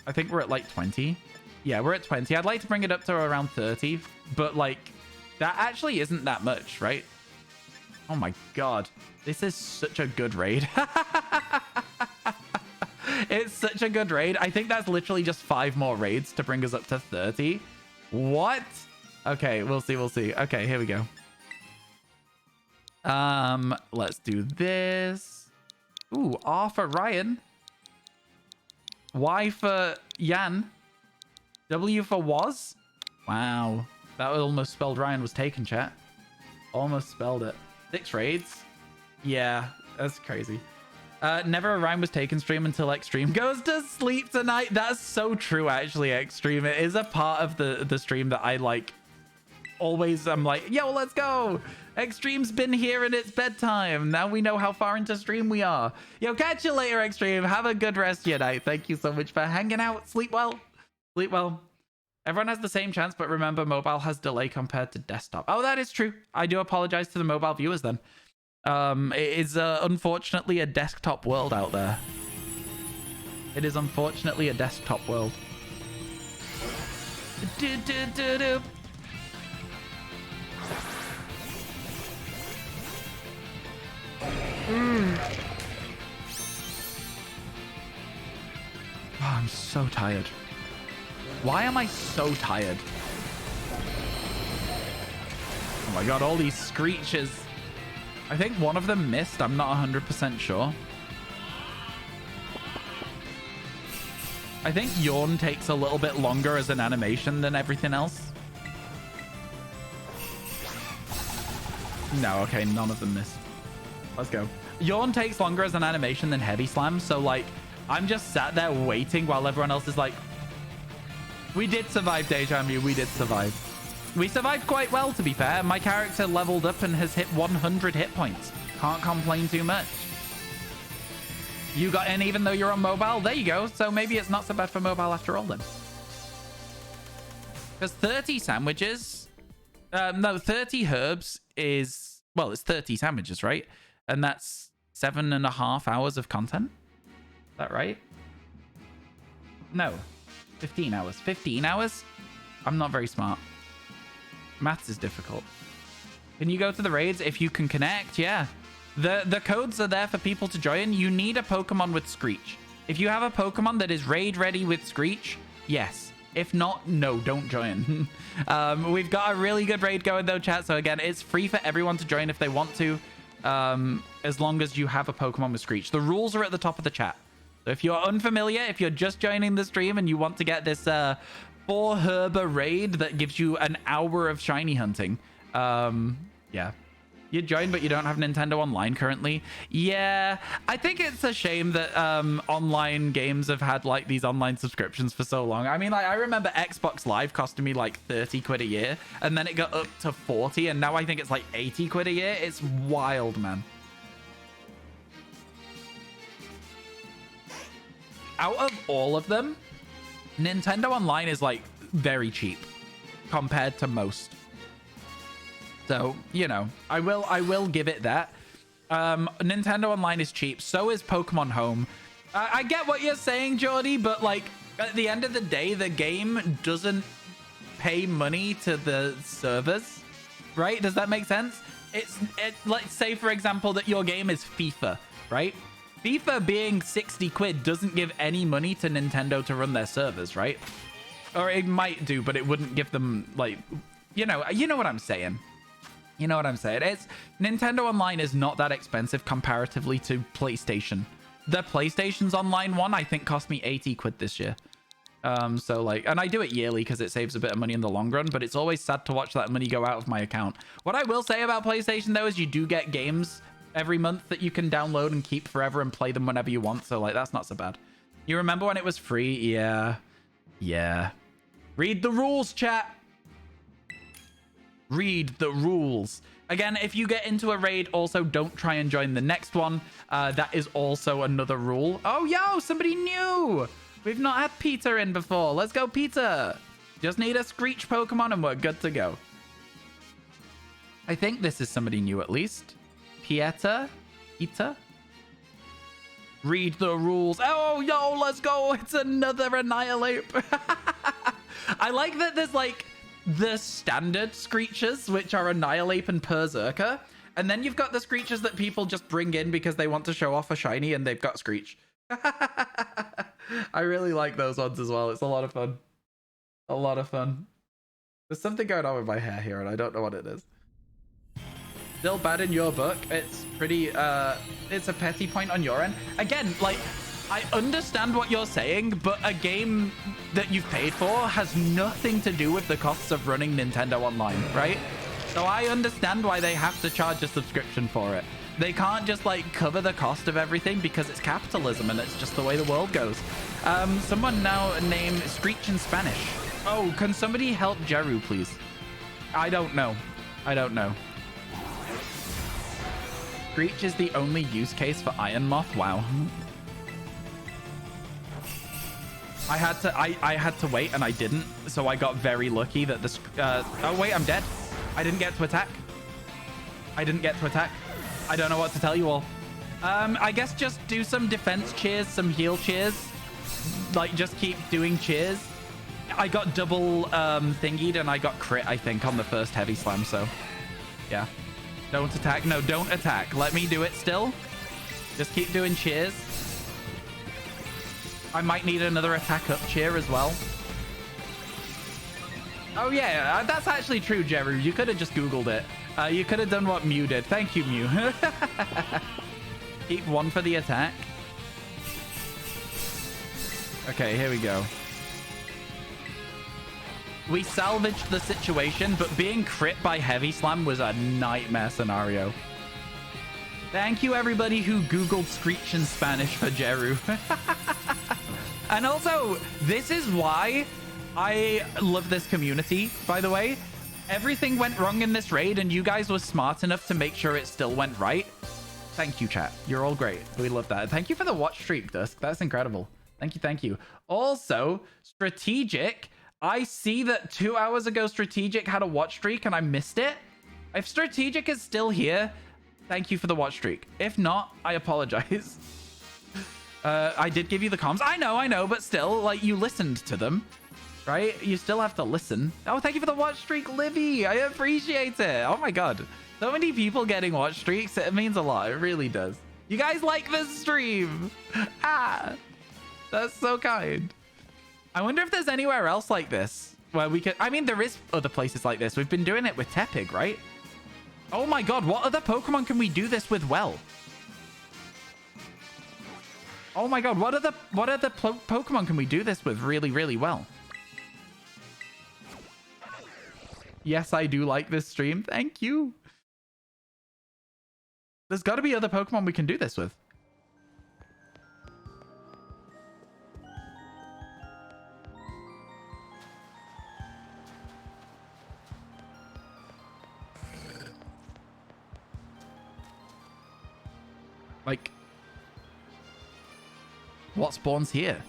I think we're at, like, 20. Yeah, we're at 20. I'd like to bring it up to around 30, but, like, that actually isn't that much, right? Oh my god. This is such a good raid. It's such a good raid. I think that's literally just 5 more raids to bring us up to 30. What? Okay, we'll see, we'll see. Okay, here we go. Let's do this. Ooh, R for Ryan. Y for Yan. W for was. Wow. That almost spelled Ryan was taken, chat. Almost spelled it. 6 raids. Yeah, that's crazy. Never a Ryan was taken stream until Extreme goes to sleep tonight. That's so true, actually, Extreme. It is a part of the stream that I like. Always, I'm like, yo, let's go. Extreme's been here and it's bedtime. Now we know how far into stream we are. Yo, catch you later, Extreme. Have a good rest of your night. Thank you so much for hanging out. Sleep well. Sleep well. Everyone has the same chance, but remember, mobile has delay compared to desktop. Oh, that is true. I do apologize to the mobile viewers then. It is unfortunately a desktop world out there. It is unfortunately a desktop world. Oh, I'm so tired. Why am I so tired? Oh my god, all these screeches. I think one of them missed. I'm not 100% sure. I think Yawn takes a little bit longer as an animation than everything else. No, okay, none of them missed. Let's go. Yawn takes longer as an animation than Heavy Slam, so like, I'm just sat there waiting while everyone else is like, we did survive, Deja Mu, we did survive. We survived quite well, to be fair. My character leveled up and has hit 100 hit points. Can't complain too much. You got in even though you're on mobile? There you go. So maybe it's not so bad for mobile after all then. Because 30 sandwiches... no, 30 herbs is... Well, it's 30 sandwiches, right? And that's 7.5 hours of content. Is that right? No. 15 hours. 15 hours? I'm not very smart. Maths is difficult. Can you go to the raids if you can connect? Yeah. The codes are there for people to join. You need a Pokemon with Screech. If you have a Pokemon that is raid ready with Screech, yes. If not, no, don't join. We've got a really good raid going though, chat. So again, it's free for everyone to join if they want to. As long as you have a Pokemon with Screech. The rules are at the top of the chat. So if you're unfamiliar, if you're just joining the stream and you want to get this 4 herber raid that gives you an hour of shiny hunting, yeah. You join, but you don't have Nintendo Online currently. Yeah, I think it's a shame that online games have had like these online subscriptions for so long. I mean, like, I remember Xbox Live costing me like 30 quid a year, and then it got up to 40, and now I think it's like 80 quid a year. It's wild, man. Out of all of them, Nintendo Online is like very cheap compared to most. So, you know, I will give it that. Nintendo Online is cheap. So is Pokemon Home. I get what you're saying, Jordy, but like at the end of the day, the game doesn't pay money to the servers, right? Does that make sense? Let's say, for example, that your game is FIFA, right? FIFA being 60 quid doesn't give any money to Nintendo to run their servers, right? Or it might do, but it wouldn't give them, like, you know what I'm saying. You know what I'm saying? It's Nintendo Online is not that expensive comparatively to PlayStation. The PlayStation's online one, I think, cost me 80 quid this year. So like, and I do it yearly because it saves a bit of money in the long run, but it's always sad to watch that money go out of my account. What I will say about PlayStation though is you do get games every month that you can download and keep forever and play them whenever you want. So like, that's not so bad. You remember when it was free? Yeah. Read the rules, chat. Read the rules. Again, if you get into a raid, also don't try and join the next one. That is also another rule. Oh, yo, somebody new. We've not had Peter in before. Let's go, Peter. Just need a Screech Pokemon and we're good to go. I think this is somebody new at least. Pieta? Ita? Read the rules. Oh, yo, let's go. It's another Annihilate. I like that there's like the standard Screechers, which are Annihilate and Berserker. And then you've got the Screechers that people just bring in because they want to show off a shiny and they've got Screech. I really like those ones as well. It's a lot of fun. A lot of fun. There's something going on with my hair here and I don't know what it is. Still bad in your book. It's pretty, it's a petty point on your end. Again, like, I understand what you're saying, but a game that you've paid for has nothing to do with the costs of running Nintendo Online, right? So I understand why they have to charge a subscription for it. They can't just, like, cover the cost of everything because it's capitalism and it's just the way the world goes. Someone now named Screech in Spanish. Oh, can somebody help Jeru, please? I don't know. I don't know. Screech is the only use case for Iron Moth. Wow. I had to wait and I didn't, so I got very lucky that this. Oh wait, I'm dead. I didn't get to attack. I didn't get to attack. I don't know what to tell you all. I guess just do some defense cheers, some heal cheers. Like just keep doing cheers. I got double thingied and I got crit, I think, on the first heavy slam. So yeah. Don't attack. No, don't attack. Let me do it still. Just keep doing cheers. I might need another attack up cheer as well. Oh, yeah. That's actually true, Jeru. You could have just Googled it. You could have done what Mew did. Thank you, Mew. Keep one for the attack. Okay, here we go. We salvaged the situation, but being crit by Heavy Slam was a nightmare scenario. Thank you, everybody who Googled Screech in Spanish for Jeru. And also, this is why I love this community, by the way. Everything went wrong in this raid, and you guys were smart enough to make sure it still went right. Thank you, chat. You're all great. We love that. Thank you for the watch streak, Dusk. That's incredible. Thank you, thank you. Also, Strategic... I see that 2 hours ago, Strategic had a watch streak and I missed it. If Strategic is still here, thank you for the watch streak. If not, I apologize. I did give you the comms. I know, but still, like, you listened to them, right? You still have to listen. Oh, thank you for the watch streak, Livy. I appreciate it. Oh my God. So many people getting watch streaks. It means a lot. It really does. You guys like this stream. Ah, that's so kind. I wonder if there's anywhere else like this where we could... I mean, there is other places like this. We've been doing it with Tepig, right? Oh my God, what other Pokemon can we do this with well? Oh my God, what other Pokemon can we do this with really, really well? Yes, I do like this stream. Thank you. There's got to be other Pokemon we can do this with. Like, what spawns here?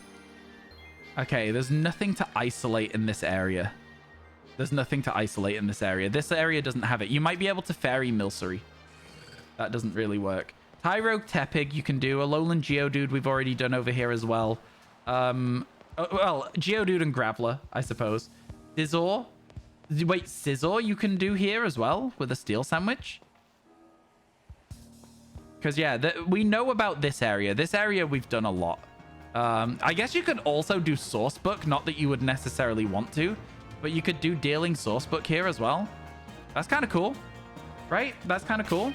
Okay, there's nothing to isolate in this area. There's nothing to isolate in this area. This area doesn't have it. You might be able to fairy Milcery. That doesn't really work. Tyrogue Tepig you can do. Alolan Geodude we've already done over here as well. Well, Geodude and Graveler, I suppose. Scizor. Wait, Scizor you can do here as well with a Steel Sandwich? Because, yeah, we know about this area. This area we've done a lot. I guess you could also do Sourcebook. Not that you would necessarily want to. But you could do Dealing Sourcebook here as well. That's kind of cool. Right? That's kind of cool.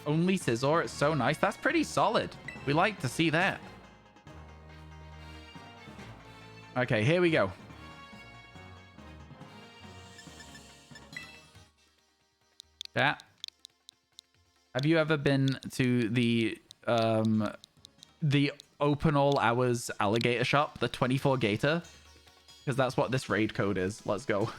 Only Scizor. It's so nice. That's pretty solid. We like to see that. Okay, here we go. Yeah. Have you ever been to the open all hours alligator shop, the 24 gator? because that's what this raid code is. Let's go.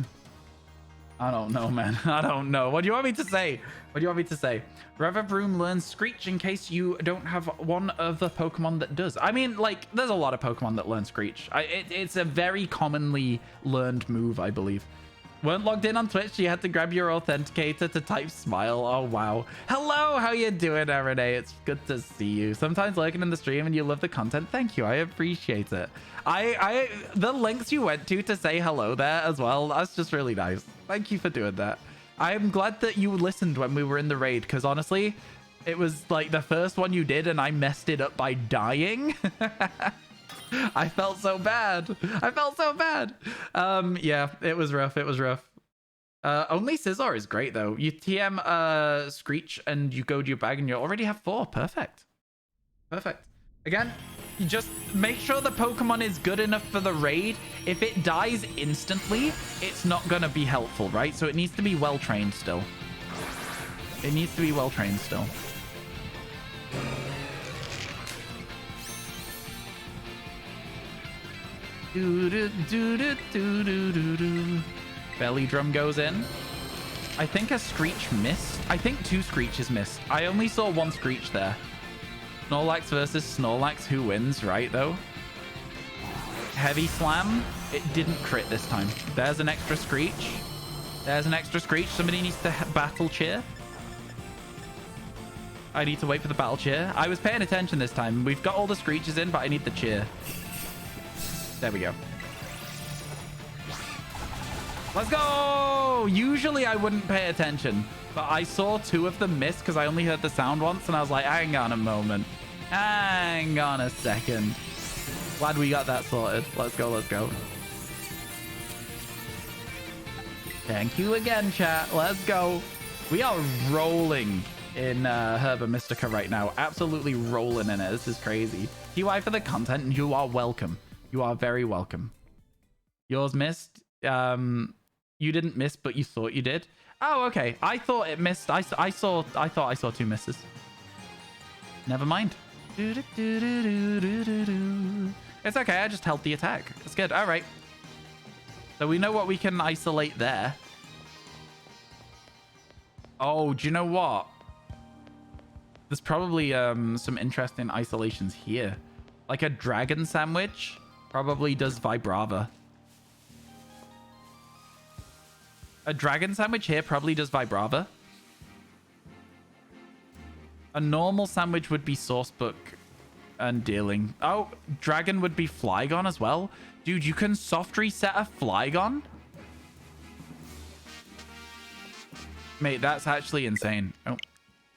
I don't know, man. I don't know. What do you want me to say? What do you want me to say? Revavroom learns Screech in case you don't have one of the Pokemon that does. I mean, like, there's a lot of Pokemon that learn Screech. It's a very commonly learned move, I believe. Weren't logged in on Twitch, you had to grab your authenticator to type smile. Oh, wow. Hello, how you doing, Renee? It's good to see you. Sometimes lurking in the stream and you love the content. Thank you, I appreciate it. The links you went to say hello there as well, that's just really nice. Thank you for doing that. I'm glad that you listened when we were in the raid, because honestly, it was like the first one you did and I messed it up by dying. I felt so bad. I felt so bad. Yeah, it was rough. It was rough. Only Scizor is great, though. You TM Screech and you go to your bag and you already have 4. Perfect. Perfect. Again, you just make sure the Pokemon is good enough for the raid. If it dies instantly, it's not going to be helpful, right? So it needs to be well-trained still. It needs to be well-trained still. Belly drum goes in. I think a Screech missed. I think 2 Screeches missed. I only saw 1 Screech there. Snorlax versus Snorlax. Who wins, right, though? Heavy Slam. It didn't crit this time. There's an extra Screech. There's an extra Screech. Somebody needs to battle cheer. I need to wait for the battle cheer. I was paying attention this time. We've got all the Screeches in, but I need the cheer. There we go. Let's go! Usually I wouldn't pay attention, but I saw 2 of them miss because I only heard the sound once, and I was like, hang on a moment. Hang on a second. Glad we got that sorted. Let's go, let's go. Thank you again, chat. Let's go. We are rolling in Herba Mystica right now. Absolutely rolling in it. This is crazy. TY for the content, and you are welcome. You are very welcome. Yours missed. You didn't miss, but you thought you did. Oh, okay. I thought it missed. I thought I saw 2 misses. Never mind. It's okay. I just held the attack. It's good. All right. So we know what we can isolate there. Oh, do you know what? There's probably some interesting isolations here. Like a dragon sandwich probably does Vibrava. A dragon sandwich here probably does Vibrava. A normal sandwich would be Sourcebook and Dealing. Oh, dragon would be Flygon as well. Dude, you can soft reset a Flygon? Mate, that's actually insane. Oh,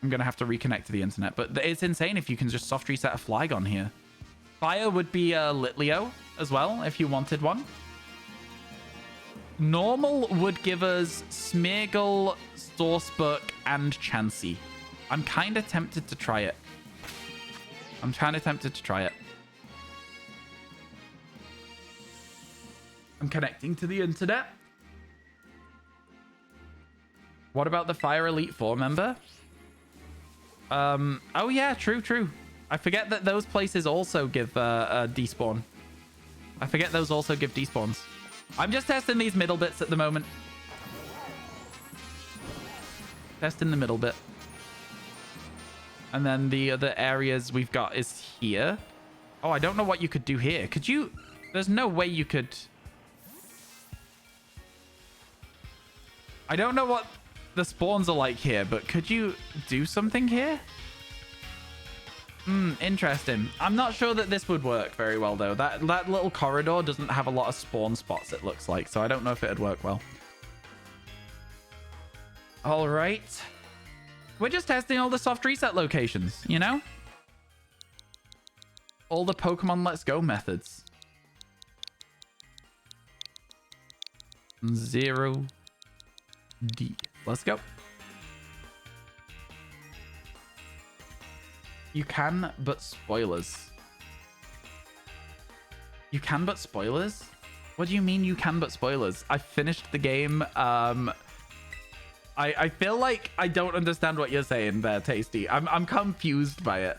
I'm going to have to reconnect to the internet. But it's insane if you can just soft reset a Flygon here. Fire would be Litleo as well, if you wanted one. Normal would give us Smeargle, Sourcebook, and Chansey. I'm kind of tempted to try it. I'm kind of tempted to try it. I'm connecting to the internet. What about the Fire Elite 4 member? Oh yeah, true. I forget that those places also give despawn. I forget those also give despawns. I'm just testing these middle bits at the moment. Testing the middle bit. And then the other areas we've got is here. Oh, I don't know what you could do here. Could you... There's no way you could... I don't know what the spawns are like here, but could you do something here? Interesting. I'm not sure that this would work very well, though. That little corridor doesn't have a lot of spawn spots, it looks like, so I don't know if it'd work well. All right. We're just testing all the soft reset locations, you know? All the Pokemon Let's Go methods. 0D. Let's go. You can, but spoilers. You can, but spoilers? What do you mean you can, but spoilers? I finished the game. I feel like I don't understand what you're saying there, Tasty. I'm confused by it.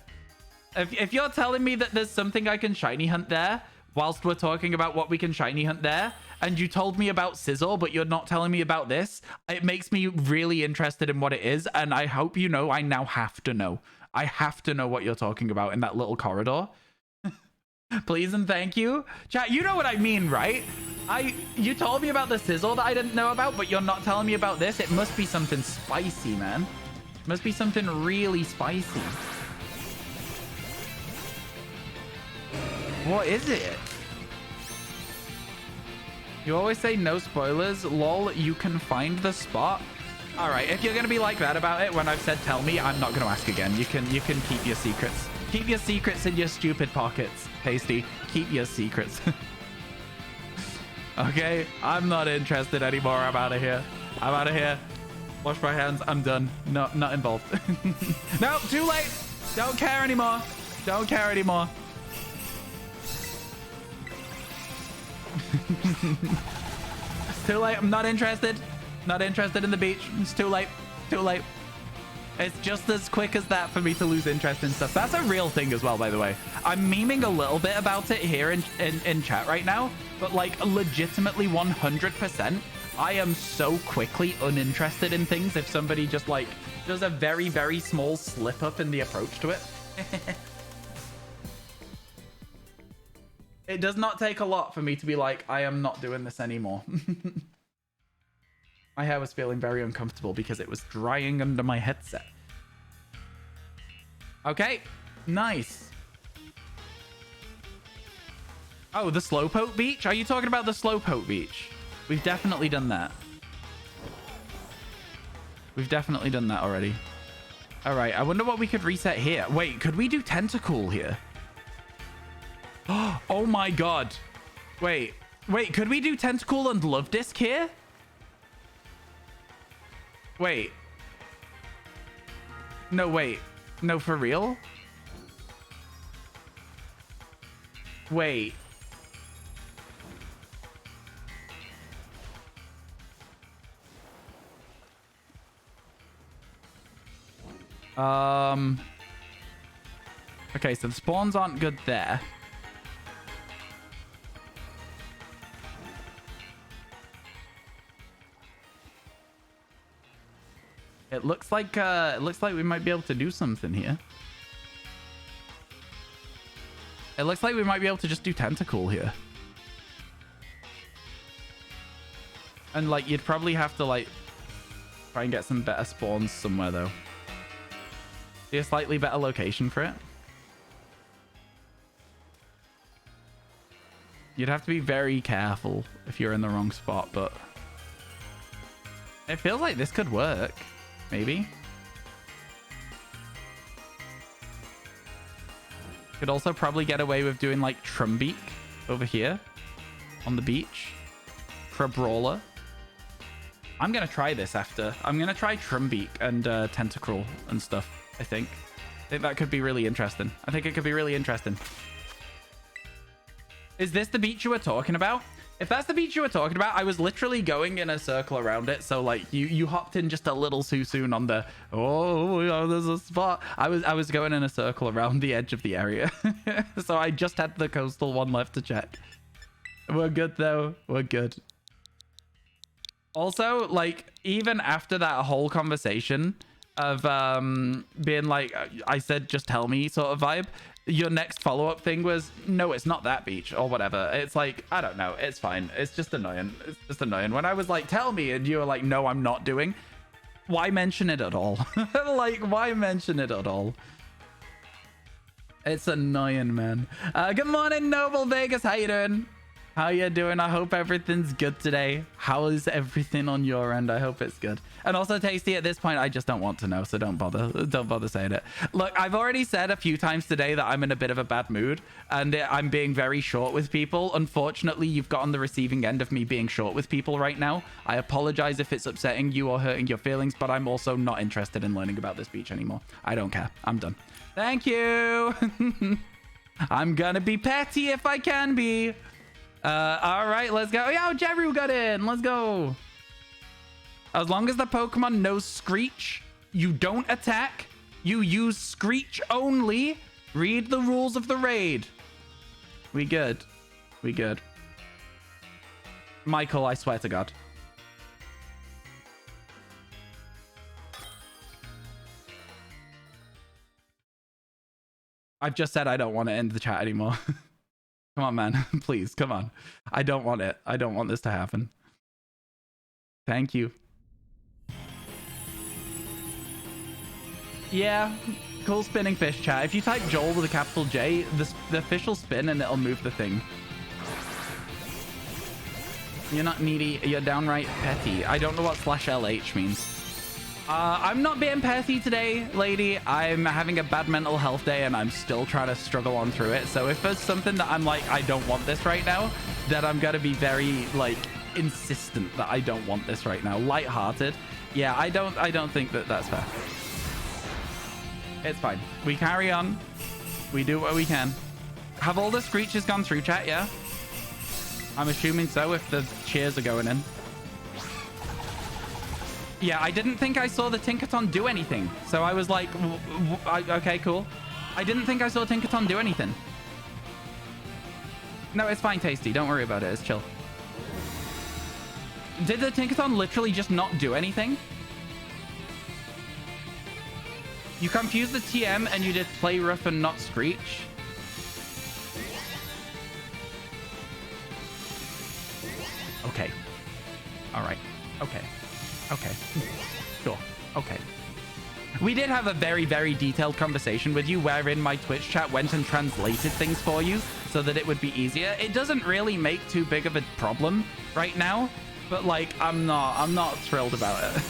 If you're telling me that there's something I can shiny hunt there, whilst we're talking about what we can shiny hunt there, and you told me about Sizzle, but you're not telling me about this. It makes me really interested in what it is, and I hope you know I now have to know. I have to know what you're talking about in that little corridor. Please and thank you. Chat, you know what I mean, right? You told me about the Sizzle that I didn't know about, but you're not telling me about this. It must be something spicy, man. It must be something really spicy. What is it? You always say no spoilers. Lol, you can find the spot. All right, if you're going to be like that about it when I've said tell me, I'm not going to ask again. You can keep your secrets. Keep your secrets in your stupid pockets, Tasty. Keep your secrets. Okay, I'm not interested anymore. I'm out of here. I'm out of here. Wash my hands. I'm done. No, not involved. No, too late. Don't care anymore. Don't care anymore. It's too late. I'm not interested. Not interested in the beach. It's too late. Too late. It's just as quick as that for me to lose interest in stuff. That's a real thing as well, by the way. I'm memeing a little bit about it here in chat right now, but like legitimately 100%, I am so quickly uninterested in things if somebody just like does a very, very small slip up in the approach to it. It does not take a lot for me to be like, I am not doing this anymore. My hair was feeling very uncomfortable because it was drying under my headset. Okay, nice. Oh, the Slowpoke Beach? Are you talking about the Slowpoke Beach? We've definitely done that. We've definitely done that already. All right, I wonder what we could reset here. Wait, could we do Tentacool here? Oh my god. Wait, could we do Tentacool and Love Disc here? Wait. No, wait. No, for real? Wait. Okay, so the spawns aren't good there. It looks like we might be able to do something here. It looks like we might be able to just do Tentacool here. And like you'd probably have to like try and get some better spawns somewhere though. Be a slightly better location for it. You'd have to be very careful if you're in the wrong spot, but it feels like this could work. Maybe. Could also probably get away with doing like Trumbeak over here on the beach. Crabrawler. I'm going to try this after. I'm going to try Trumbeak and Tentacruel and stuff, I think. I think that could be really interesting. I think it could be really interesting. Is this the beach you were talking about? If that's the beach you were talking about, I was literally going in a circle around it. So like you hopped in just a little too soon on the, oh, there's a spot. I was going in a circle around the edge of the area. So I just had the coastal one left to check. We're good though. We're good. Also, like even after that whole conversation of being like, I said, just tell me sort of vibe. Your next follow-up thing was, no, it's not that beach or whatever. It's like, I don't know. It's fine. It's just annoying. It's just annoying. When I was like, tell me, and you were like, no, I'm not doing. Why mention it at all? Like, why mention it at all? It's annoying, man. Good morning, Noble Vegas. How you doing? How you doing? I hope everything's good today. How is everything on your end? I hope it's good. And also, Tasty, at this point, I just don't want to know, so don't bother saying it. Look, I've already said a few times today that I'm in a bit of a bad mood, and I'm being very short with people. Unfortunately, you've got on the receiving end of me being short with people right now. I apologize if it's upsetting you or hurting your feelings, but I'm also not interested in learning about this beach anymore. I don't care. I'm done. Thank you. I'm gonna be petty if I can be. All right, let's go. Yo, Jerry got in. Let's go. As long as the Pokemon knows Screech, you don't attack. You use Screech only. Read the rules of the raid. We good. We good. Michael, I swear to God. I've just said I don't want to end the chat anymore. Come on, man. Please, come on. I don't want it. I don't want this to happen. Thank you. Yeah, cool spinning fish, chat. If you type Joel with a capital J, the fish will spin and it'll move the thing. You're not needy. You're downright petty. I don't know what /LH means. I'm not being petty today, lady. I'm having a bad mental health day and I'm still trying to struggle on through it. So if there's something that I'm like, I don't want this right now, then I'm going to be very, like, insistent that I don't want this right now. Lighthearted. Yeah, I don't think that that's fair. It's fine. We carry on. We do what we can. Have all the screeches gone through, chat? Yeah? I'm assuming so if the cheers are going in. Yeah, I didn't think I saw the Tinkaton do anything. So I was like, okay, cool. I didn't think I saw Tinkaton do anything. No, it's fine, Tasty. Don't worry about it. It's chill. Did the Tinkaton literally just not do anything? You confused the TM and you did play rough and not screech. Okay. All right. Okay. Okay. Sure. Okay. We did have a very, very detailed conversation with you wherein my Twitch chat went and translated things for you so that it would be easier. It doesn't really make too big of a problem right now, but like I'm not thrilled about it.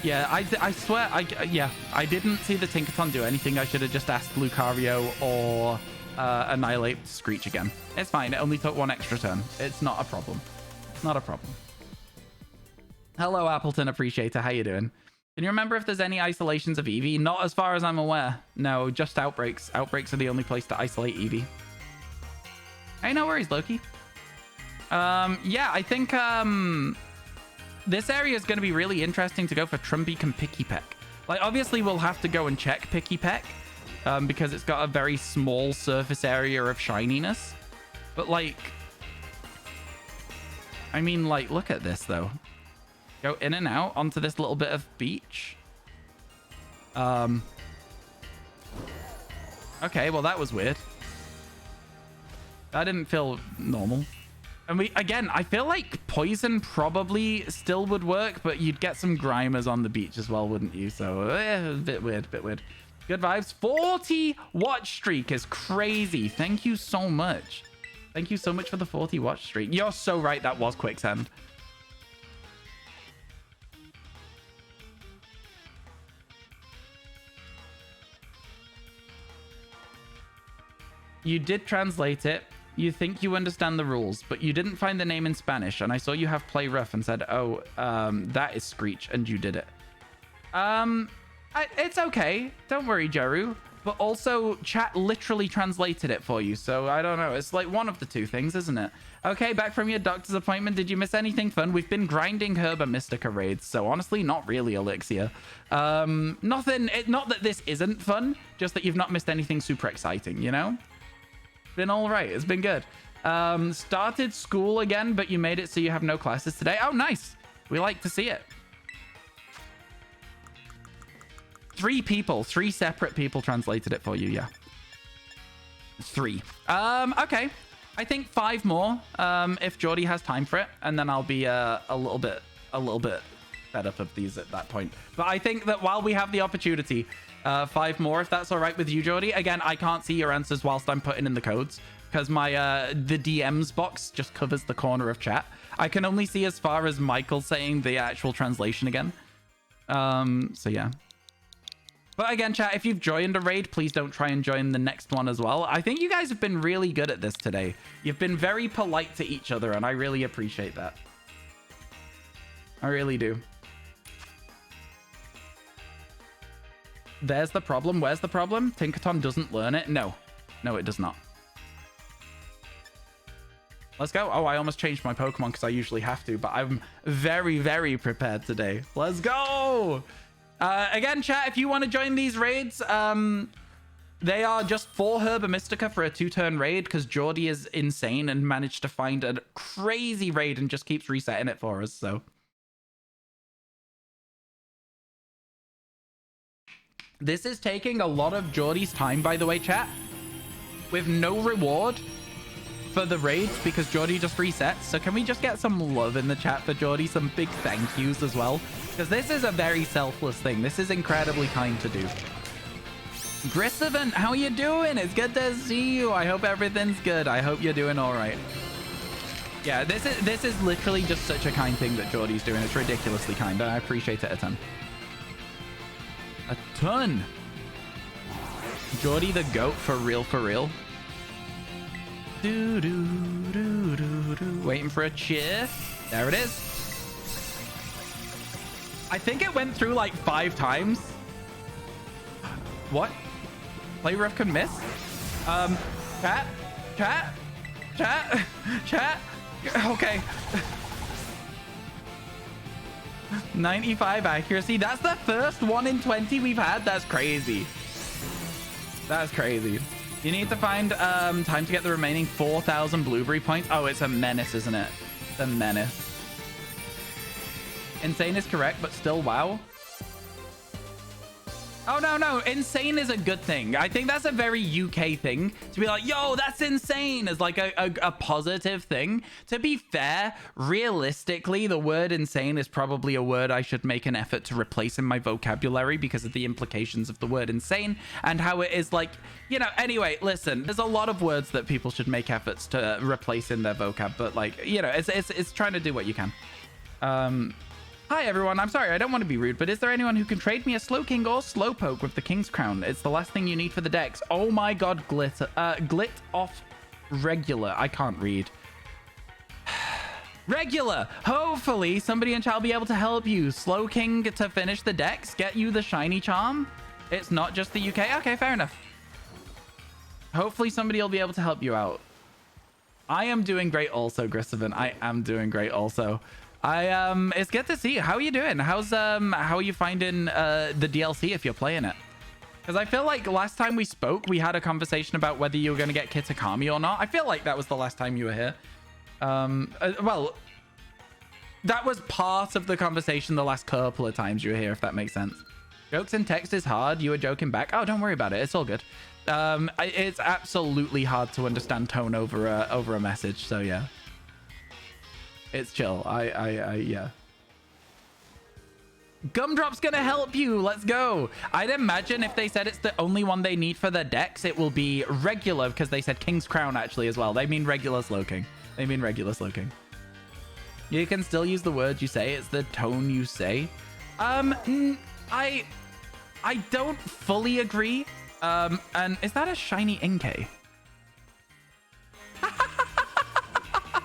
Yeah, I swear, I didn't see the Tinkaton do anything. I should have just asked Lucario or Annihilate to Screech again. It's fine. It only took one extra turn. It's not a problem. Not a problem. Hello, Appleton Appreciator. How you doing? Can you remember if there's any isolations of Eevee? Not as far as I'm aware. No, just outbreaks. Outbreaks are the only place to isolate Eevee. Hey, no worries, Loki. Yeah, I think this area is going to be really interesting to go for Trumbeak and Picky Peck. Like, obviously, we'll have to go and check Picky Peck because it's got a very small surface area of shininess. But, like, I mean, like, look at this, though. Go in and out onto this little bit of beach. Okay, well, that was weird. That didn't feel normal. And again, I feel like poison probably still would work, but you'd get some Grimers on the beach as well, wouldn't you? So, a bit weird, bit weird. Good vibes. 40 watch streak is crazy. Thank you so much. Thank you so much for the 40 watch streak. You're so right. That was Quicksand. You did translate it. You think you understand the rules, but you didn't find the name in Spanish. And I saw you have play rough and said, oh, that is Screech. And you did it. It's okay. Don't worry, Jaru. But also, chat literally translated it for you. So, I don't know. It's like one of the two things, isn't it? Okay, back from your doctor's appointment. Did you miss anything fun? We've been grinding Herba Mystica raids. So, honestly, not really, Elixir. Nothing. Not that this isn't fun. Just that you've not missed anything super exciting, you know? Been all right. It's been good. Started school again, but you made it so you have no classes today. Oh, nice. We like to see it. 3 separate people translated it for you. Yeah. 3. Okay. I think 5 more. If Geordie has time for it, and then I'll be a little bit fed up of these at that point. But I think that while we have the opportunity, 5 more, if that's all right with you, Geordie. Again, I can't see your answers whilst I'm putting in the codes because my the DMs box just covers the corner of chat. I can only see as far as Michael saying the actual translation again. So yeah. But again, chat, if you've joined a raid, please don't try and join the next one as well. I think you guys have been really good at this today. You've been very polite to each other, and I really appreciate that. I really do. There's the problem. Where's the problem? Tinkaton doesn't learn it. No. No, it does not. Let's go. Oh, I almost changed my Pokemon because I usually have to, but I'm very, very prepared today. Let's go. Again, chat, if you want to join these raids, They are just 4 Herba Mystica for a 2-turn raid because Geordie is insane and managed to find a crazy raid and just keeps resetting it for us, so. This is taking a lot of Geordie's time, by the way, chat. With no reward for the raids because Geordie just resets. So can we just get some love in the chat for Geordie? Some big thank yous as well. Because this is a very selfless thing. This is incredibly kind to do. Grissevan, how you doing? It's good to see you. I hope everything's good. I hope you're doing all right. Yeah, this is literally just such a kind thing that Geordie's doing. It's ridiculously kind. I appreciate it a ton. A ton. Geordie the goat for real, for real. Do do do do do. Waiting for a cheer. There it is. I think it went through like 5 times. What? Play rough can miss. Chat. Okay. 95 accuracy. That's the first 1 in 20 we've had. That's crazy. That's crazy. You need to find time to get the remaining 4,000 blueberry points. Oh, it's a menace, isn't it? It's a menace. Insane is correct, but still wow. Oh, no. Insane is a good thing. I think that's a very UK thing to be like, yo, that's insane as like a positive thing. To be fair, realistically, the word insane is probably a word I should make an effort to replace in my vocabulary because of the implications of the word insane and how it is like, you know, anyway, listen, there's a lot of words that people should make efforts to replace in their vocab, but like, you know, it's trying to do what you can. Hi everyone, I'm sorry, I don't want to be rude, but is there anyone who can trade me a Slow King or Slowpoke with the King's Crown? It's the last thing you need for the decks. Oh my god, Glit off regular. I can't read. Regular! Hopefully somebody in chat will be able to help you. Slow King to finish the decks, get you the shiny charm. It's not just the UK. Okay, fair enough. Hopefully somebody will be able to help you out. I am doing great also, Grissevan. I am doing great also. It's good to see you. How are you doing? How are you finding the DLC if you're playing it? Because I feel like last time we spoke, we had a conversation about whether you were going to get Kitakami or not. I feel like that was the last time you were here. Well, that was part of the conversation the last couple of times you were here, if that makes sense. Jokes in text is hard. You were joking back. Oh, don't worry about it. It's all good. It's absolutely hard to understand tone over a message. So yeah. It's chill. Yeah. Gumdrop's gonna help you. Let's go. I'd imagine if they said it's the only one they need for their decks, it will be regular because they said King's Crown actually as well. They mean regular Slow King. They mean regular Slow King. You can still use the words you say. It's the tone you say. I don't fully agree. And is that a shiny Inkay?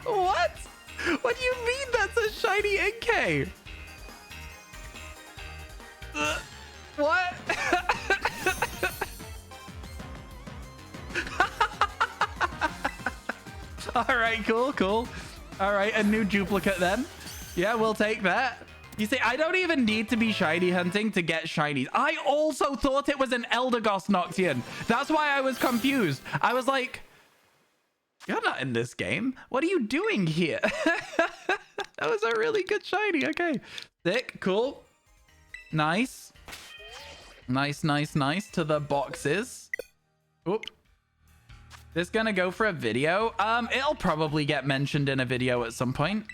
What? What do you mean that's a shiny Inkay? What? All right, cool. All right, a new duplicate then. Yeah, we'll take that. You see, I don't even need to be shiny hunting to get shinies. I also thought it was an Eldegoss Noxian. That's why I was confused. I was like, you're not in this game. What are you doing here? That was a really good shiny. Okay. Sick. Cool. Nice. Nice to the boxes. Oop. This gonna go for a video. It'll probably get mentioned in a video at some point.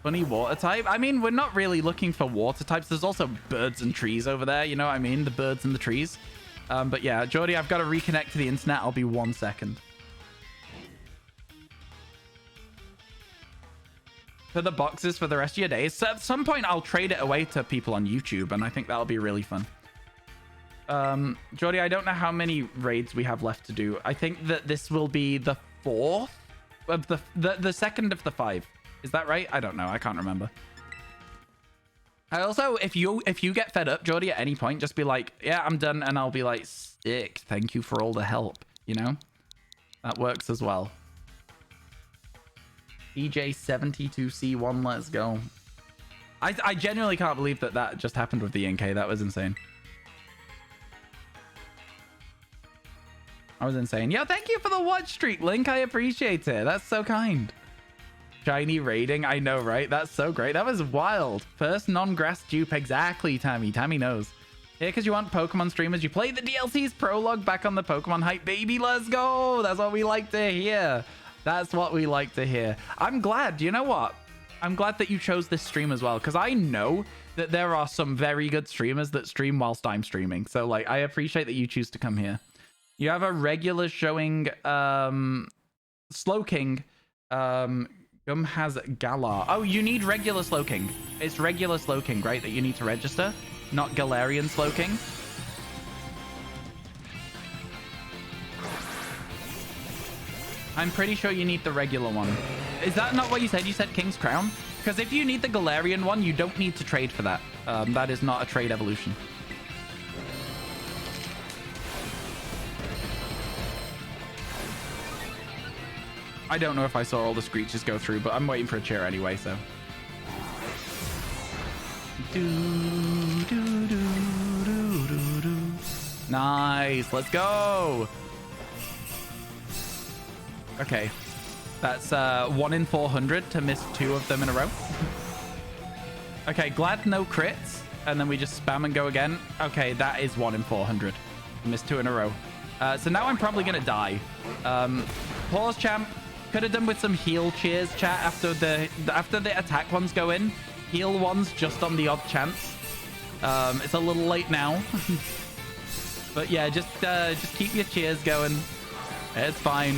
Funny water type. I mean, we're not really looking for water types. There's also birds and trees over there. You know what I mean? The birds and the trees. But yeah, Geordie, I've got to reconnect to the internet. I'll be 1 second. For the boxes for the rest of your days. So at some point, I'll trade it away to people on YouTube, and I think that'll be really fun. Geordie, I don't know how many raids we have left to do. I think that this will be the 4th of the 2nd of the 5. Is that right? I don't know. I can't remember. I also, if you get fed up, Geordie, at any point, just be like, yeah, I'm done. And I'll be like, sick. Thank you for all the help. You know, that works as well. EJ72C1, let's go. I genuinely can't believe that that just happened with the NK. That was insane. I was insane. Yo, thank you for the watch streak, Link. I appreciate it. That's so kind. Shiny raiding. I know, right? That's so great. That was wild. First non-grass dupe. Exactly, Tammy. Tammy knows. Here, because you want Pokemon streamers. You play the DLC's prologue back on the Pokemon hype, baby. Let's go. That's what we like to hear. That's what we like to hear. I'm glad. You know what? I'm glad that you chose this stream as well, because I know that there are some very good streamers that stream whilst I'm streaming. So, like, I appreciate that you choose to come here. You have a regular showing Slowking. Gum has Galar. Oh, you need regular Slowking. It's regular Slowking, right, that you need to register? Not Galarian Slowking. I'm pretty sure you need the regular one. Is that not what you said? You said King's Crown? Because if you need the Galarian one, you don't need to trade for that. That is not a trade evolution. I don't know if I saw all the screeches go through, but I'm waiting for a cheer anyway, so. Nice. Let's go. Okay. That's 1 in 400 to miss 2 of them in a row. Okay, glad no crits. And then we just spam and go again. Okay, that is 1 in 400. Missed 2 in a row. So now I'm probably going to die. Pause, champ. Could have done with some heal cheers, chat, after the attack ones go in. Heal ones just on the odd chance. It's a little late now. But yeah, just keep your cheers going. It's fine.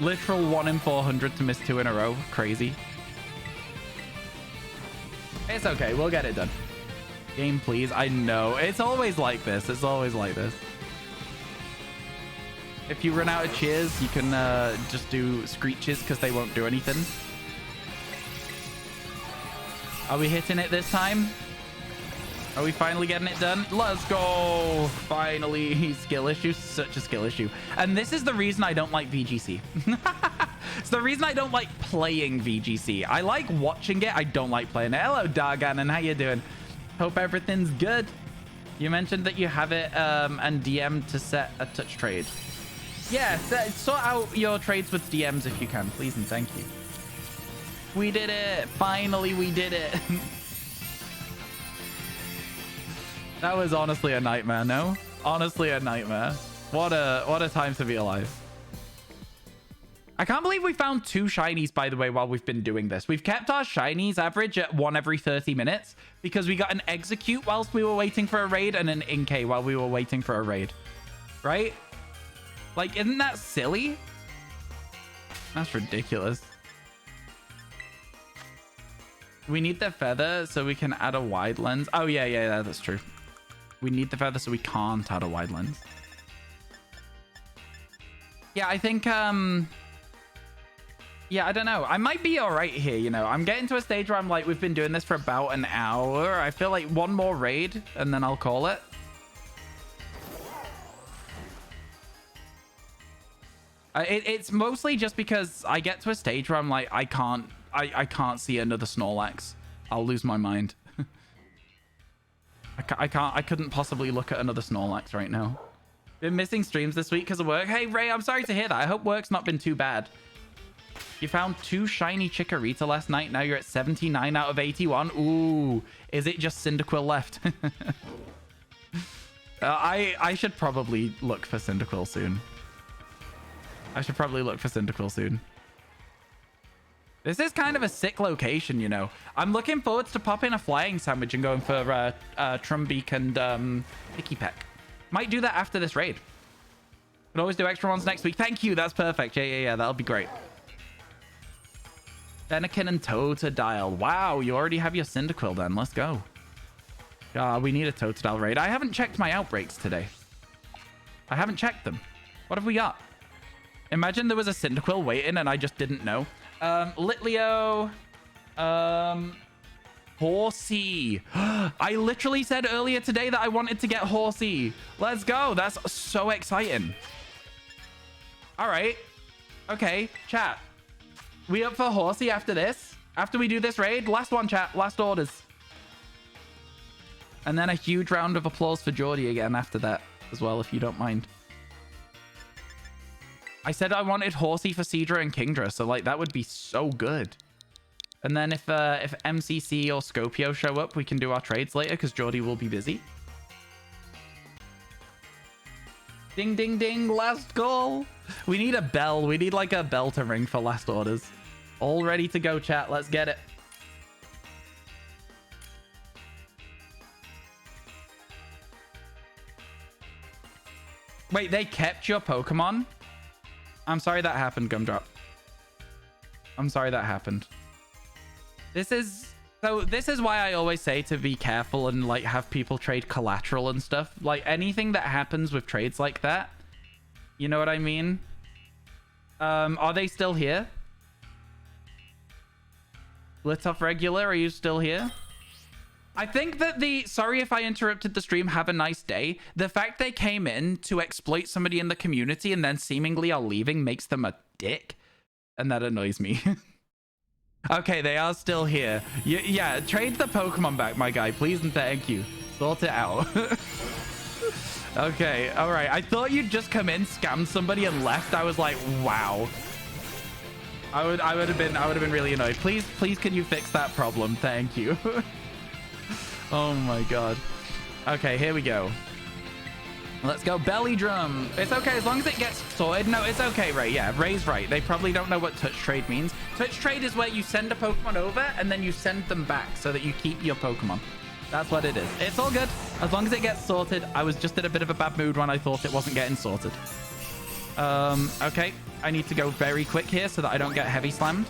Literal 1 in 400 to miss 2 in a row. Crazy. It's okay. We'll get it done. Game, please. I know. It's always like this. It's always like this. If you run out of cheers, you can just do screeches because they won't do anything. Are we hitting it this time? Are we finally getting it done? Let's go. Finally. Skill issue. Such a skill issue. And this is the reason I don't like VGC. It's the reason I don't like playing VGC. I like watching it. I don't like playing it. Hello, Darganon. How you doing? Hope everything's good. You mentioned that you have it and DM to set a touch trade. Yeah, sort out your trades with DMs if you can, please and thank you. We did it. Finally, we did it. That was honestly a nightmare, no? Honestly a nightmare. What a time to be alive. I can't believe we found 2 shinies, by the way, while we've been doing this. We've kept our shinies average at 1 every 30 minutes because we got an execute whilst we were waiting for a raid and an Inkay while we were waiting for a raid. Right? Like, isn't that silly? That's ridiculous. We need the feather so we can add a wide lens. Oh, yeah, that's true. We need the feather so we can't add a wide lens. Yeah, I think, yeah, I don't know. I might be all right here, you know. I'm getting to a stage where I'm like, we've been doing this for about an hour. I feel like 1 more raid and then I'll call it. It's mostly just because I get to a stage where I'm like, I can't see another Snorlax. I'll lose my mind. I couldn't possibly look at another Snorlax right now. Been missing streams this week because of work. Hey, Ray, I'm sorry to hear that. I hope work's not been too bad. You found 2 shiny Chikorita last night. Now you're at 79 out of 81. Ooh, is it just Cyndaquil left? I should probably look for Cyndaquil soon. This is kind of a sick location, you know. I'm looking forward to popping a flying sandwich and going for Trumbeak and Picky Peck. Might do that after this raid. Could always do extra ones next week. Thank you. That's perfect. Yeah. That'll be great. Fennekin and Totodile. Wow, you already have your Cyndaquil then. Let's go. We need a Totodile raid. I haven't checked my outbreaks today. I haven't checked them. What have we got? Imagine there was a Cyndaquil waiting and I just didn't know. Litleo. Horsey. I literally said earlier today that I wanted to get Horsey. Let's go. That's so exciting. All right. Okay, chat. We up for Horsey after this? After we do this raid? Last one, chat. Last orders. And then a huge round of applause for Geordie again after that as well, if you don't mind. I said I wanted Horsey for Seadra and Kingdra, so like that would be so good. And then if MCC or Scopio show up, we can do our trades later because Geordie will be busy. Ding, ding, ding, last call. We need a bell. We need like a bell to ring for last orders. All ready to go, chat. Let's get it. Wait, they kept your Pokemon? I'm sorry that happened, Gumdrop. I'm sorry that happened. This is why I always say to be careful and like have people trade collateral and stuff. Like anything that happens with trades like that, you know what I mean? Are they still here? Lit off regular, are you still here? I think that sorry if I interrupted the stream, have a nice day. The fact they came in to exploit somebody in the community and then seemingly are leaving makes them a dick. And that annoys me. Okay, they are still here. Yeah, trade the Pokemon back, my guy. Please and thank you. Sort it out. Okay, all right. I thought you'd just come in, scammed somebody and left. I was like, wow. I would have been really annoyed. Please, can you fix that problem? Thank you. Oh my god. Okay, here we go. Let's go belly drum. It's okay as long as it gets sorted. No, it's okay, Ray. Yeah, Ray's right. They probably don't know what touch trade means. Touch trade is where you send a Pokemon over and then you send them back so that you keep your Pokemon. That's what it is. It's all good as long as it gets sorted. I was just in a bit of a bad mood when I thought it wasn't getting sorted. Okay. I need to go very quick here so that I don't get heavy slammed.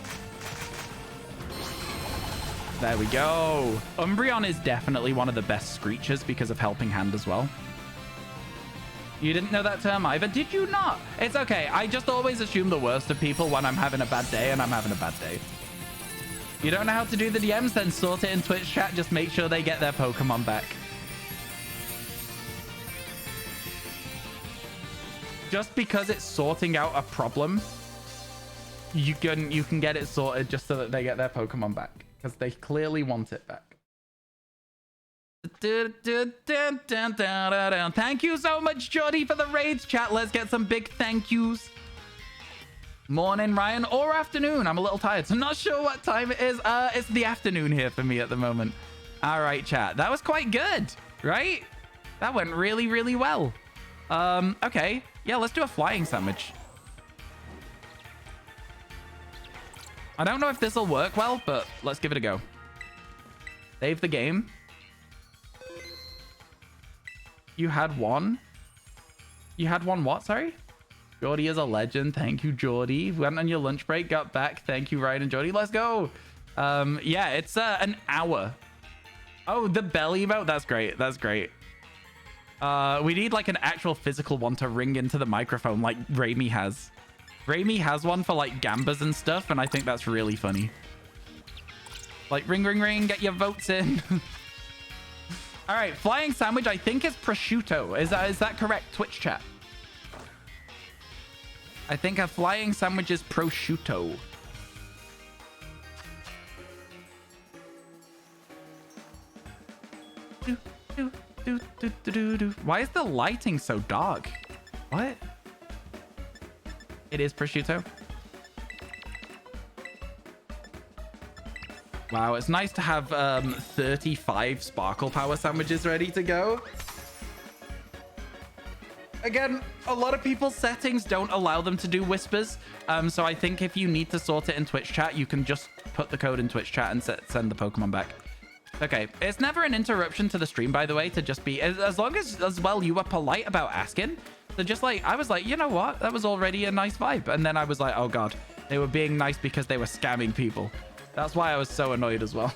There we go. Umbreon is definitely one of the best Screechers because of Helping Hand as well. You didn't know that term either? Did you not? It's okay. I just always assume the worst of people when I'm having a bad day, and I'm having a bad day. You don't know how to do the DMs? Then sort it in Twitch chat. Just make sure they get their Pokemon back. Just because it's sorting out a problem, you can get it sorted just so that they get their Pokemon back. Because they clearly want it back. Thank you so much, Jordy, for the raids, chat. Let's get some big thank yous. Morning, Ryan, or afternoon. I'm a little tired, so I'm not sure what time it is. It's the afternoon here for me at the moment. All right, chat. That was quite good, right? That went really, really well. Okay. Yeah, let's do a flying sandwich. I don't know if this will work well, but let's give it a go. Save the game. You had one? You had one what, sorry? Geordie is a legend. Thank you, Geordie. Went on your lunch break, got back. Thank you, Ryan and Geordie. Let's go. Yeah, it's an hour. Oh, the belly emote? That's great. That's great. We need like an actual physical one to ring into the microphone like Raimi has. Raimi has one for like gambas and stuff, and I think that's really funny. Like, ring, ring, ring, get your votes in. All right, flying sandwich, I think is prosciutto. Is that correct, Twitch chat? I think a flying sandwich is prosciutto. Why is the lighting so dark? What? It is prosciutto. Wow, it's nice to have 35 sparkle power sandwiches ready to go. Again, a lot of people's settings don't allow them to do whispers. So I think if you need to sort it in Twitch chat, you can just put the code in Twitch chat and send the Pokemon back. Okay, it's never an interruption to the stream, by the way, to just be, as long as well you were polite about asking. So just like, I was like, you know what? That was already a nice vibe. And then I was like, oh God, they were being nice because they were scamming people. That's why I was so annoyed as well.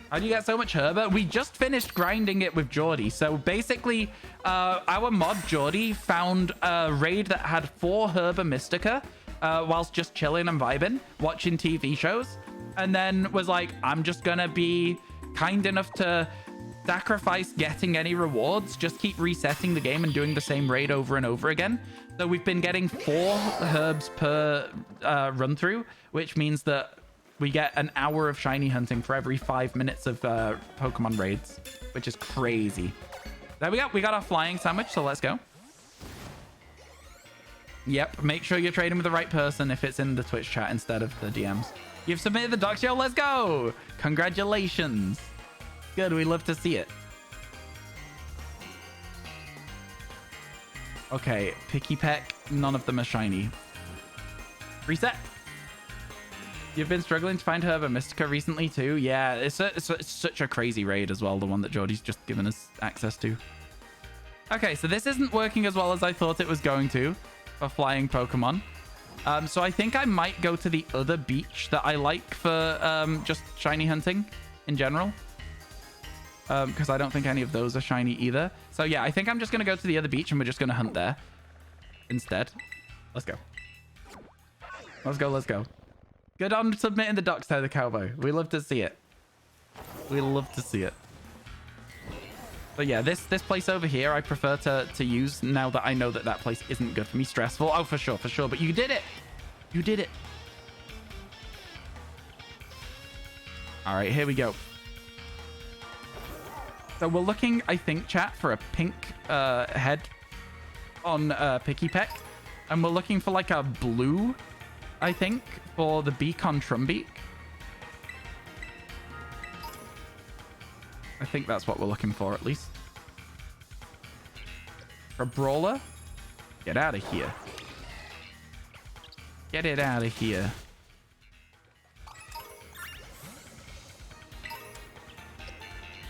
How do you get so much Herbert? We just finished grinding it with Geordie. So basically, our mod Geordie found a raid that had 4 Herba Mystica whilst just chilling and vibing, watching TV shows. And then was like, I'm just gonna be kind enough to sacrifice getting any rewards, just keep resetting the game and doing the same raid over and over again. So we've been getting 4 herbs per run through, which means that We get an hour of shiny hunting for every 5 minutes of Pokemon raids, which is crazy. There we go. We got our flying sandwich, so let's go. Yep, make sure you're trading with the right person if it's in the Twitch chat instead of the DMs. You've submitted the docs, yo. Let's go. Congratulations. Good. We love to see it. Okay, Picky Peck. None of them are shiny. Reset. You've been struggling to find Herba Mystica recently too. Yeah, it's such a crazy raid as well, the one that Jordy's just given us access to. Okay, so this isn't working as well as I thought it was going to for flying Pokemon. So I think I might go to the other beach that I like for just shiny hunting in general. Because I don't think any of those are shiny either. So yeah, I think I'm just going to go to the other beach and we're just going to hunt there instead. Let's go. Let's go, let's go. Good on submitting the docs there, the cowboy. We love to see it. We love to see it. But yeah, this place over here, I prefer to use now that I know that that place isn't good for me. Stressful. Oh, for sure, for sure. But you did it. You did it. All right, here we go. So we're looking, I think, chat, for a pink head on Picky Peck. And we're looking for like a blue, I think, for the beak on Trumbeak. I think that's what we're looking for, at least. For Brawler? Get out of here. Get it out of here.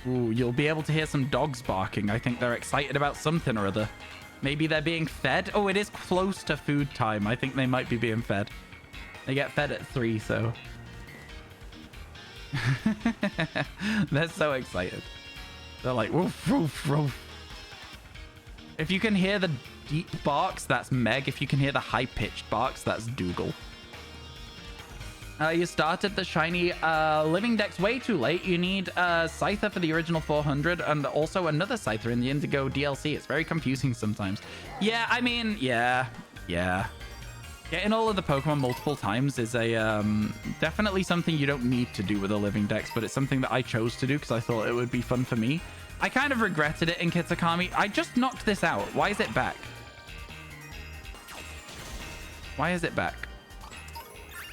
Ooh, you'll be able to hear some dogs barking. I think they're excited about something or other. Maybe they're being fed. Oh, it is close to food time. I think they might be being fed. They get fed at 3, so... They're so excited. They're like, woof, woof, woof. If you can hear the deep barks, that's Meg. If you can hear the high-pitched barks, that's Dougal. You started the shiny Living Dex way too late. You need a Scyther for the original 400 and also another Scyther in the Indigo DLC. It's very confusing sometimes. Yeah, I mean, yeah. Getting all of the Pokemon multiple times is a definitely something you don't need to do with a Living Dex, but it's something that I chose to do because I thought it would be fun for me. I kind of regretted it in Kitakami. I just knocked this out. Why is it back? Why is it back?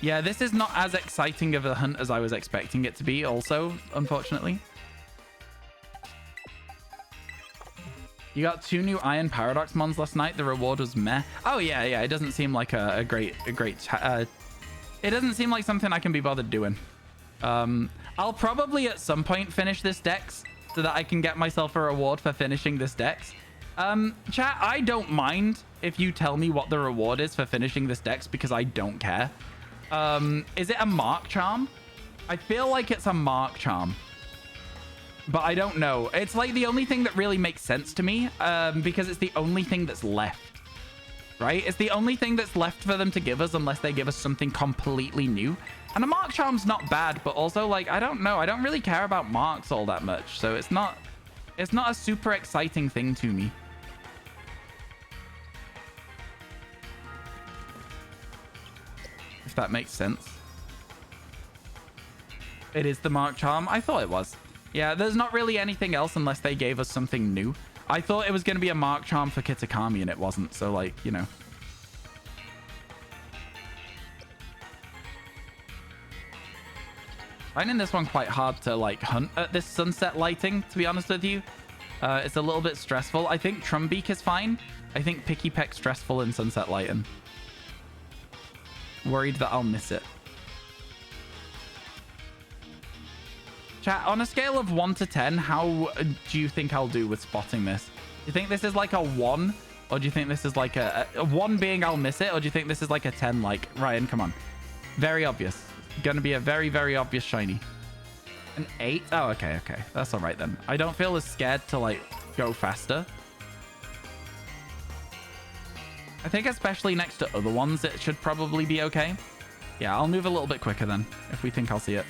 Yeah, this is not as exciting of a hunt as I was expecting it to be also, unfortunately. You got 2 new Iron Paradox mons last night. The reward was meh. Oh, yeah. It doesn't seem like a great... it doesn't seem like something I can be bothered doing. I'll probably at some point finish this dex so that I can get myself a reward for finishing this dex. Chat, I don't mind if you tell me what the reward is for finishing this dex because I don't care. Is it a Mark Charm? I feel like it's a Mark Charm. But I don't know. It's like the only thing that really makes sense to me because it's the only thing that's left. Right? It's the only thing that's left for them to give us unless they give us something completely new. And a Mark Charm's not bad, but also, like, I don't know. I don't really care about Marks all that much. So it's not a super exciting thing to me. If that makes sense. It is the Mark Charm. I thought it was. Yeah, there's not really anything else unless they gave us something new. I thought it was going to be a Mark Charm for Kitakami and it wasn't. So, like, you know. Finding this one quite hard to, like, hunt at this sunset lighting, to be honest with you. It's a little bit stressful. I think Trumbeak is fine. I think Picky Peck's stressful in sunset lighting. Worried that I'll miss it. Chat, on a scale of 1 to 10, how do you think I'll do with spotting this? Do you think this is like a 1? Or do you think this is like a 1 being I'll miss it? Or do you think this is like a 10 like, Ryan, come on. Very obvious. Gonna be a very, very obvious shiny. An 8? Oh, okay. That's all right then. I don't feel as scared to like go faster. I think especially next to other ones, it should probably be okay. Yeah, I'll move a little bit quicker then, if we think I'll see it.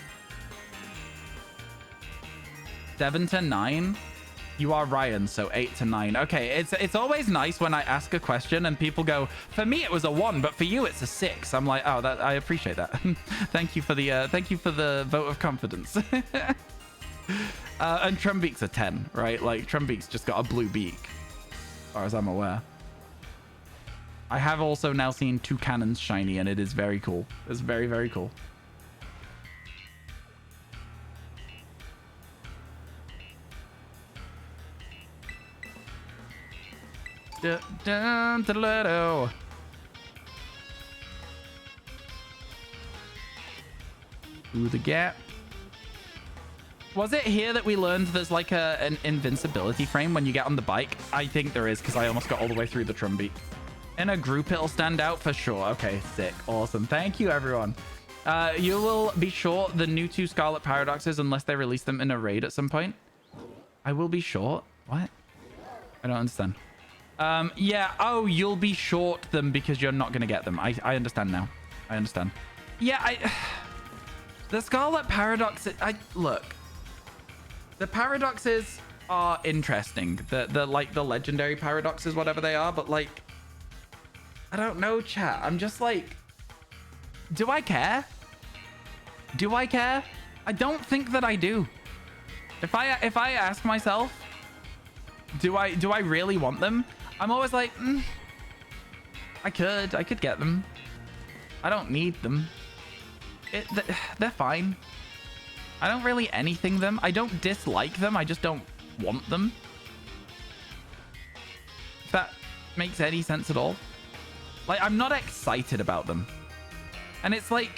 7 to 9. You are Ryan, so 8 to 9. Okay, it's always nice when I ask a question and people go, for me it was a 1, but for you it's a 6. I'm like, oh, that I appreciate that. Thank you for the vote of confidence. And Trumbeak's a 10, right? Like Trumbeak's just got a blue beak, as far as I'm aware. I have also now seen 2 cannons shiny, and it is very cool. It's very, very cool. Through the gap. Was it here that we learned there's like an invincibility frame when you get on the bike? I think there is, because I almost got all the way through the Trumbeak. In a group, it'll stand out for sure. Okay, sick. Awesome. Thank you, everyone. You will be short the new 2 Scarlet Paradoxes unless they release them in a raid at some point. I will be short? What? I don't understand. Yeah. Oh, you'll be short them because you're not going to get them. I understand now. I understand. Yeah, the Scarlet Paradox... Look. The paradoxes are interesting. The like the legendary paradoxes, whatever they are, but like... I don't know, chat. I'm just like... Do I care? Do I care? I don't think that I do. If I ask myself, do I really want them? I'm always like, I could get them. I don't need them. They're fine. I don't really anything them. I don't dislike them. I just don't want them. If that makes any sense at all. Like, I'm not excited about them. And it's like,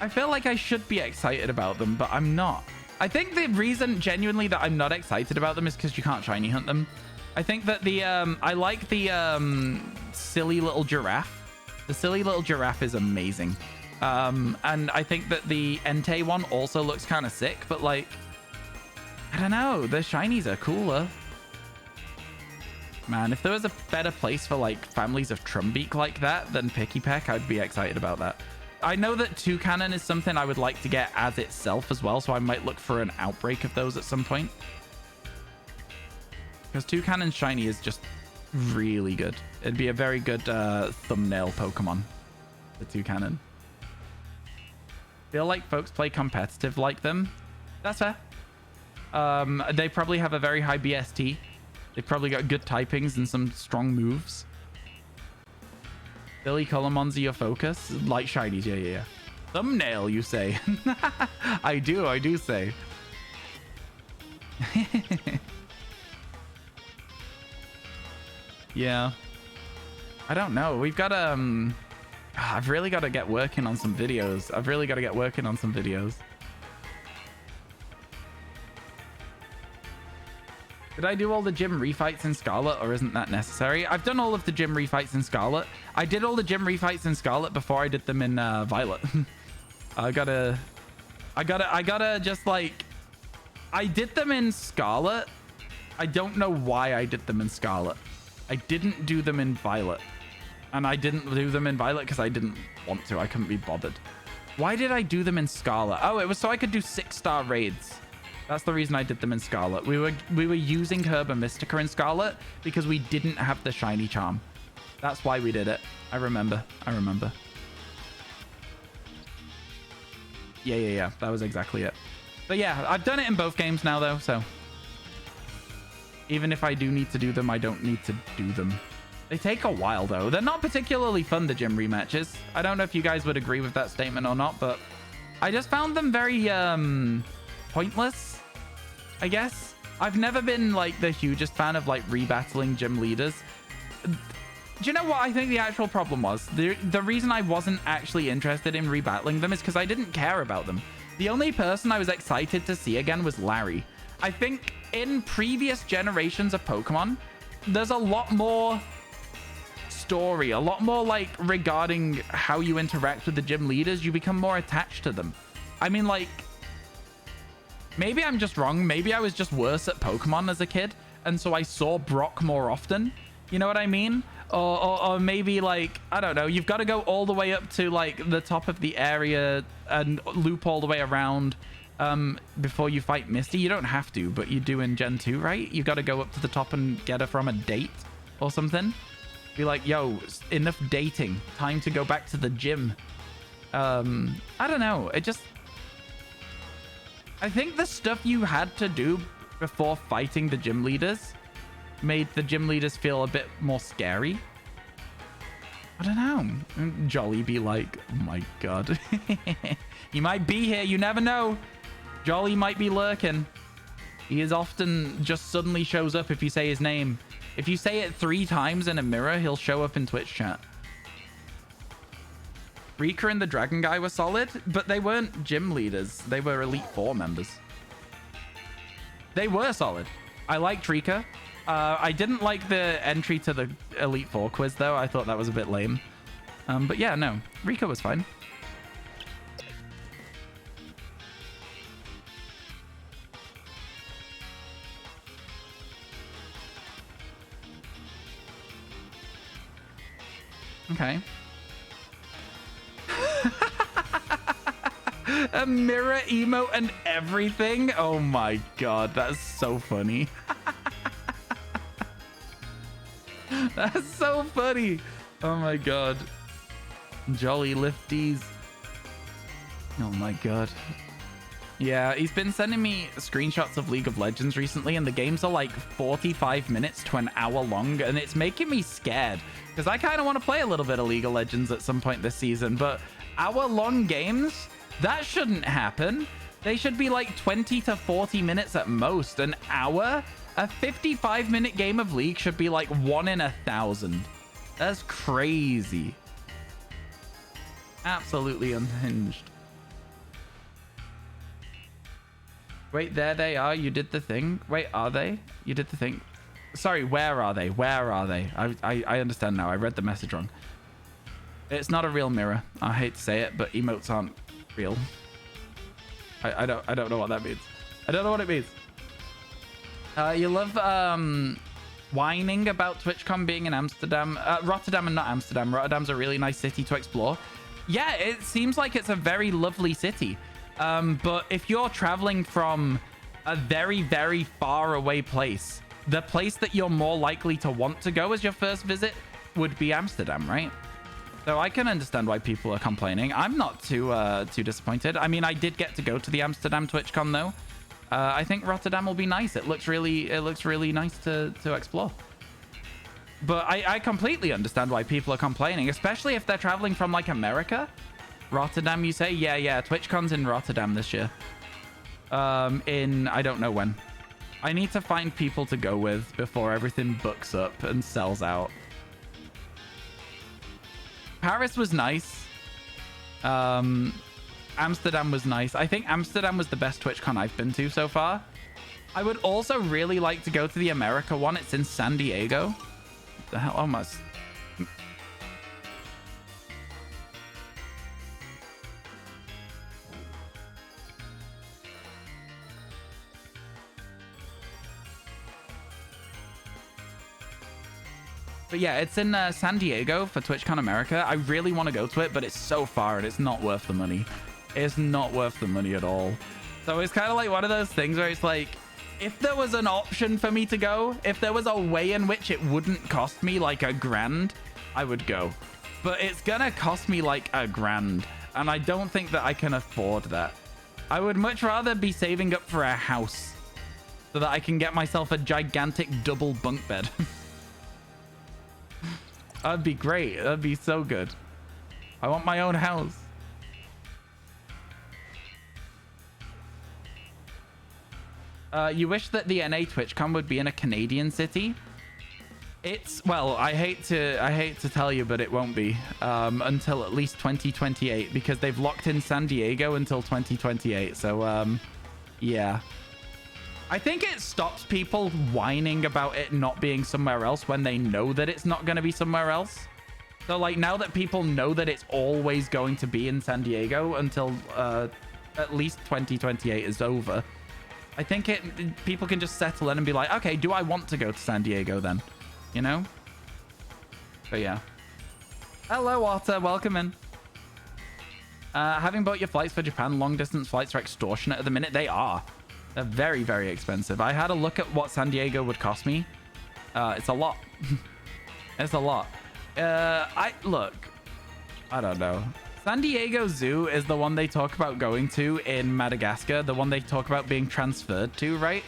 I feel like I should be excited about them, but I'm not. I think the reason genuinely that I'm not excited about them is because you can't shiny hunt them. I think that the, I like the silly little giraffe. The silly little giraffe is amazing. And I think that the Entei one also looks kind of sick, but like, I don't know, the shinies are cooler. Man, if there was a better place for like families of Trumbeak like that than Picky Peck, I'd be excited about that. I know that 2 cannon is something I would like to get as itself as well, so I might look for an outbreak of those at some point. Because 2 cannon shiny is just really good. It'd be a very good thumbnail Pokemon, the 2 cannon. Feel like folks play competitive like them. That's fair. They probably have a very high BST. They've probably got good typings and some strong moves. Billy Colomons are your focus? Light shinies, yeah. Thumbnail, you say? I do say. Yeah. I don't know. We've got I've really got to get working on some videos. Did I do all the gym refights in Scarlet, or isn't that necessary? I've done all of the gym refights in Scarlet. I did all the gym refights in Scarlet before I did them in Violet. I gotta just like... I did them in Scarlet. I don't know why I did them in Scarlet. I didn't do them in Violet. And I didn't do them in Violet because I didn't want to. I couldn't be bothered. Why did I do them in Scarlet? Oh, it was so I could do 6-star raids. That's the reason I did them in Scarlet. We were using Herba Mystica in Scarlet because we didn't have the shiny charm. That's why we did it. I remember. Yeah. That was exactly it. But yeah, I've done it in both games now though, so even if I do need to do them, I don't need to do them. They take a while though. They're not particularly fun, the gym rematches. I don't know if you guys would agree with that statement or not, but I just found them very pointless, I guess. I've never been like the hugest fan of like rebattling gym leaders. Do you know what I think the actual problem was? The reason I wasn't actually interested in rebattling them is because I didn't care about them. The only person I was excited to see again was Larry. I think in previous generations of Pokemon, there's a lot more story, a lot more like regarding how you interact with the gym leaders. You become more attached to them. I mean, like, maybe I'm just wrong. Maybe I was just worse at Pokemon as a kid, and so I saw Brock more often. You know what I mean? Or maybe like, I don't know, you've got to go all the way up to like the top of the area and loop all the way around before you fight Misty. You don't have to, but you do in Gen 2, right? You got to go up to the top and get her from a date or something. Be like, yo, enough dating. Time to go back to the gym. I don't know. I think the stuff you had to do before fighting the gym leaders made the gym leaders feel a bit more scary. I don't know. Jolly be like, oh my god. He might be here. You never know. Jolly might be lurking. He is often just suddenly shows up if you say his name. If you say it 3 times in a mirror, he'll show up in Twitch chat. Rika and the Dragon Guy were solid, but they weren't gym leaders. They were Elite 4 members. They were solid. I liked Rika. I didn't like the entry to the Elite 4 quiz, though. I thought that was a bit lame. But yeah, no. Rika was fine. Okay. A mirror emote and everything? Oh my god, that's so funny. That's so funny. Oh my god. Jolly lifties. Oh my god. Yeah, he's been sending me screenshots of League of Legends recently, and the games are like 45 minutes to an hour long, and it's making me scared because I kind of want to play a little bit of League of Legends at some point this season, but hour-long games, that shouldn't happen. They should be like 20 to 40 minutes at most. An hour? A 55-minute game of League should be like 1 in 1,000. That's crazy. Absolutely unhinged. Wait, there they are. You did the thing. Wait, are they? You did the thing. Sorry, where are they? Where are they? I understand now. I read the message wrong. It's not a real mirror. I hate to say it, but emotes aren't real. I don't know what that means. I don't know what it means. You love whining about TwitchCon being in Amsterdam. Rotterdam and not Amsterdam. Rotterdam's a really nice city to explore. Yeah, it seems like it's a very lovely city. But if you're traveling from a very, very far away place, the place that you're more likely to want to go as your first visit would be Amsterdam, right? So I can understand why people are complaining. I'm not too disappointed. I mean, I did get to go to the Amsterdam TwitchCon though. I think Rotterdam will be nice. It looks really nice to explore. But I completely understand why people are complaining, especially if they're traveling from like America. Rotterdam, you say? Yeah. TwitchCon's in Rotterdam this year. In I don't know when. I need to find people to go with before everything books up and sells out. Paris was nice. Amsterdam was nice. I think Amsterdam was the best TwitchCon I've been to so far. I would also really like to go to the America one. It's in San Diego. What the hell? Almost. But yeah, it's in San Diego for TwitchCon America. I really want to go to it, but it's so far and it's not worth the money. It's not worth the money at all. So it's kind of like one of those things where it's like, if there was an option for me to go, if there was a way in which it wouldn't cost me like $1,000, I would go. But it's gonna cost me like $1,000, and I don't think that I can afford that. I would much rather be saving up for a house so that I can get myself a gigantic double bunk bed. That'd be great. That'd be so good. I want my own house. You wish that the NA TwitchCon would be in a Canadian city? It's, well, I hate to tell you, but it won't be until at least 2028 because they've locked in San Diego until 2028. So yeah. I think it stops people whining about it not being somewhere else when they know that it's not going to be somewhere else. So like now that people know that it's always going to be in San Diego until at least 2028 is over, I think people can just settle in and be like, okay, do I want to go to San Diego then? You know? But yeah. Hello, Otter. Welcome in. Having bought your flights for Japan, long distance flights are extortionate at the minute. They are. They're very, very expensive. I had a look at what San Diego would cost me. It's a lot. It's a lot. Look, I don't know. San Diego Zoo is the one they talk about going to in Madagascar. The one they talk about being transferred to, right?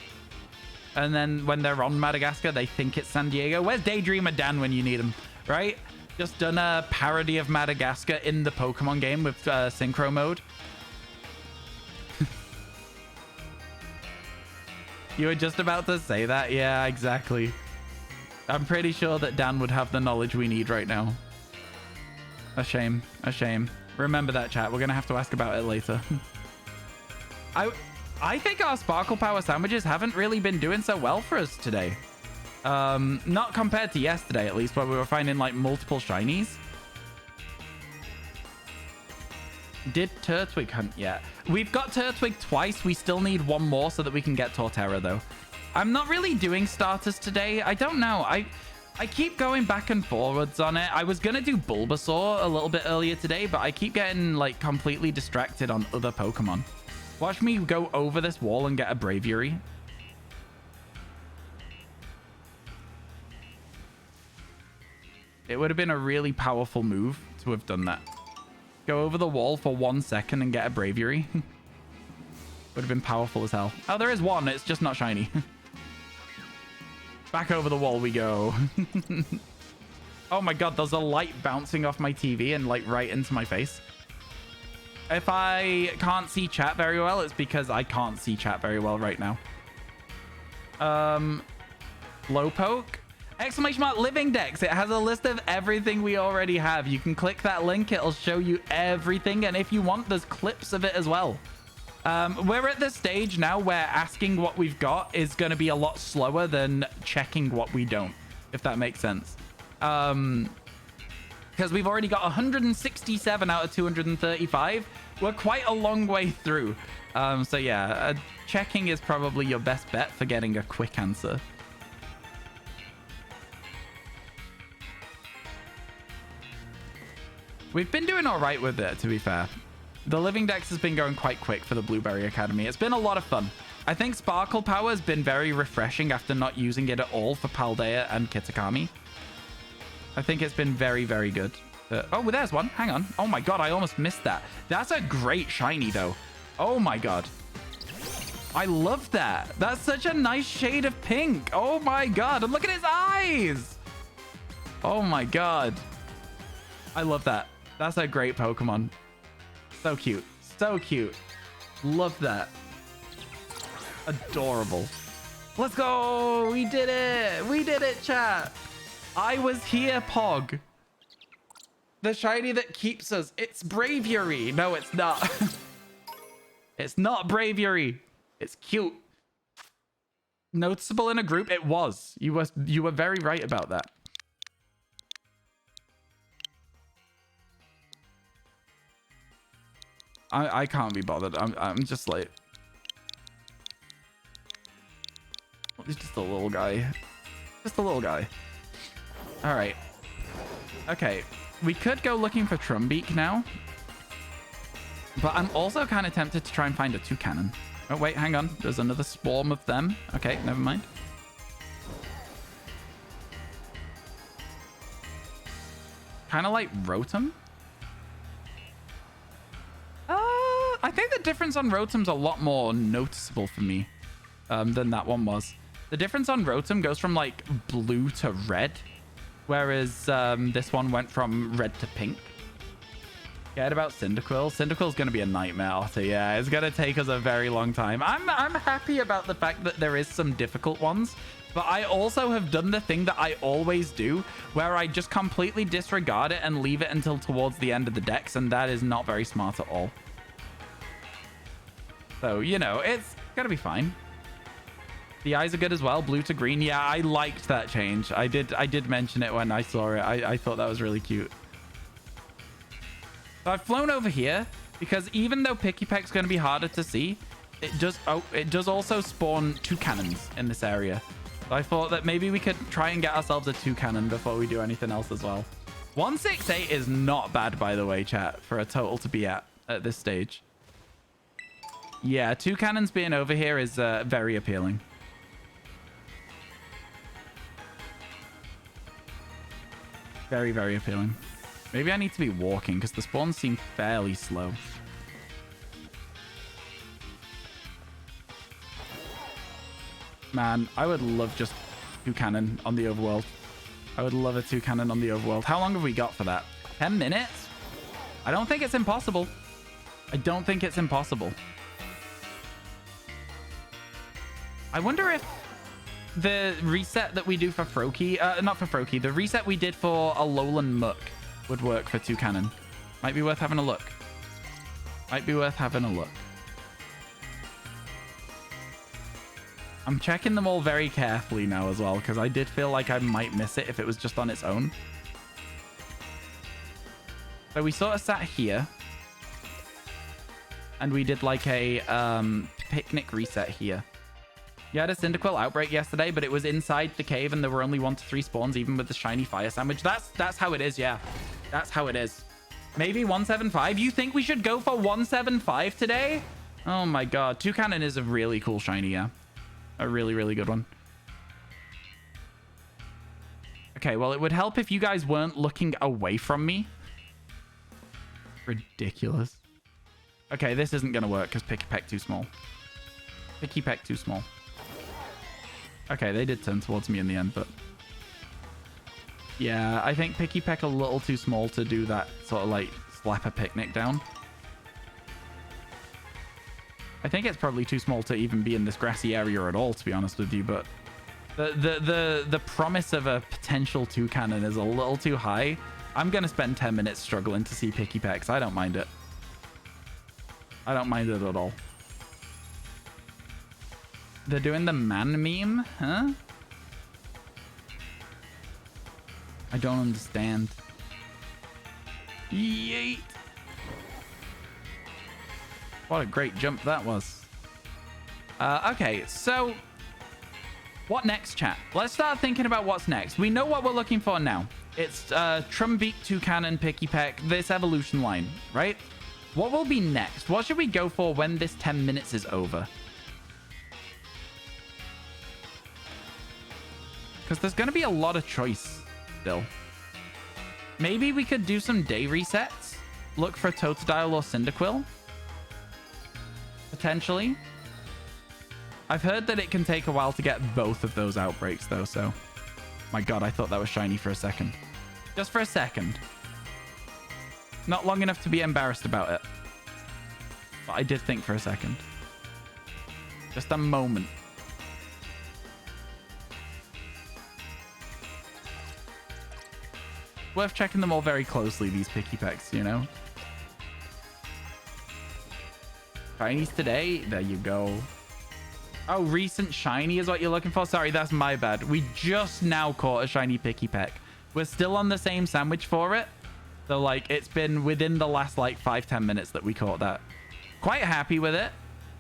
And then when they're on Madagascar, they think it's San Diego. Where's Daydreamer Dan when you need him, right? Just done a parody of Madagascar in the Pokemon game with synchro mode. You were just about to say that? Yeah, exactly. I'm pretty sure that Dan would have the knowledge we need right now. A shame. A shame. Remember that, chat. We're going to have to ask about it later. I think our Sparkle Power sandwiches haven't really been doing so well for us today. Not compared to yesterday, at least, where we were finding, like, multiple shinies. Did Turtwig hunt yet? We've got Turtwig twice. We still need one more so that we can get Torterra, though. I'm not really doing starters today. I don't know. I keep going back and forwards on it. I was going to do Bulbasaur a little bit earlier today, but I keep getting, like, completely distracted on other Pokemon. Watch me go over this wall and get a Braviary. It would have been a really powerful move to have done that. Go over the wall for 1 second and get a Braviary. Would have been powerful as hell. Oh, there is one. It's just not shiny. Back over the wall we go. Oh my god, there's a light bouncing off my TV and like right into my face. If I can't see chat very well, it's because I can't see chat very well right now. Slowpoke. Exclamation mark Living Dex. It has a list of everything we already have. You can click that link. It'll show you everything. And if you want, there's clips of it as well. We're at the stage now where asking what we've got is going to be a lot slower than checking what we don't, if that makes sense. Because we've already got 167 out of 235. We're quite a long way through. So yeah, checking is probably your best bet for getting a quick answer. We've been doing all right with it, to be fair. The Living Dex has been going quite quick for the Blueberry Academy. It's been a lot of fun. I think Sparkle Power has been very refreshing after not using it at all for Paldea and Kitakami. I think it's been very, very good. Oh, well, there's one. Hang on. Oh my god, I almost missed that. That's a great shiny, though. Oh my god. I love that. That's such a nice shade of pink. Oh my god. And look at his eyes. Oh my god. I love that. That's a great Pokemon. So cute. So cute. Love that. Adorable. Let's go. We did it. We did it, chat. I was here, Pog. The shiny that keeps us. It's Braviary. No, it's not. It's not Braviary. It's cute. Noticeable in a group? It was. You were very right about that. I can't be bothered. I'm just like... He's just a little guy. Just a little guy. All right. Okay. We could go looking for Trumbeak now. But I'm also kind of tempted to try and find a Toucanon. Oh, wait, hang on. There's another swarm of them. Okay, never mind. Kind of like Rotom. I think the difference on Rotom's a lot more noticeable for me than that one was. The difference on Rotom goes from like blue to red, whereas this one went from red to pink. Forget about Cyndaquil. Cyndaquil's going to be a nightmare, Otter. Yeah, it's going to take us a very long time. I'm happy about the fact that there is some difficult ones, but I also have done the thing that I always do, where I just completely disregard it and leave it until towards the end of the decks, and that is not very smart at all. So, you know, it's going to be fine. The eyes are good as well. Blue to green. Yeah, I liked that change. I did mention it when I saw it. I thought that was really cute. So I've flown over here because even though Pikipek's going to be harder to see, it does also spawn Toucanons in this area. So I thought that maybe we could try and get ourselves a Toucanon before we do anything else as well. 168 is not bad, by the way, chat, for a total to be at. at this stage. Yeah, 2 cannons being over here is very appealing. Very, very appealing. Maybe I need to be walking because the spawns seem fairly slow. Man, I would love just 2 cannon on the overworld. I would love a 2 cannon on the overworld. How long have we got for that? 10 minutes? I don't think it's impossible. I don't think it's impossible. I wonder if the reset that we do for Froakie, not for Froakie, the reset we did for a Alolan Muck would work for 2 cannon. Might be worth having a look. Might be worth having a look. I'm checking them all very carefully now as well, because I did feel like I might miss it if it was just on its own. So we sort of sat here. And we did like a picnic reset here. You had a Cyndaquil outbreak yesterday, but it was inside the cave and there were only 1 to 3 spawns, even with the shiny fire sandwich. That's how it is, yeah. That's how it is. Maybe 175? You think we should go for 175 today? Oh my god. 2 cannon is a really cool shiny, yeah. A really, really good one. Okay, well, it would help if you guys weren't looking away from me. Ridiculous. Okay, this isn't going to work because Picky Peck too small. Picky Peck too small. Okay, they did turn towards me in the end, but... yeah, I think Picky Peck a little too small to do that sort of like slap a picnic down. I think it's probably too small to even be in this grassy area at all, to be honest with you, but the promise of a potential 2 cannon is a little too high. I'm going to spend 10 minutes struggling to see Picky Pecks. I don't mind it. I don't mind it at all. They're doing the man meme, huh? I don't understand. Yeet. What a great jump that was. Okay, so what next, chat? Let's start thinking about what's next. We know what we're looking for now. It's Trumbeak, 2 cannon, Picky Peck, this evolution line, right? What will be next? What should we go for when this 10 minutes is over? Because there's going to be a lot of choice still. Maybe we could do some day resets. Look for Totodile or Cyndaquil. Potentially. I've heard that it can take a while to get both of those outbreaks, though, so... my god, I thought that was shiny for a second. Just for a second. Not long enough to be embarrassed about it. But I did think for a second. Just a moment. Worth checking them all very closely, these Picky Pecks, you know? Shinies today? There you go. Oh, recent shiny is what you're looking for? Sorry, that's my bad. We just now caught a shiny Picky Peck. We're still on the same sandwich for it. So, like, it's been within the last, like, 5-10 minutes that we caught that. Quite happy with it.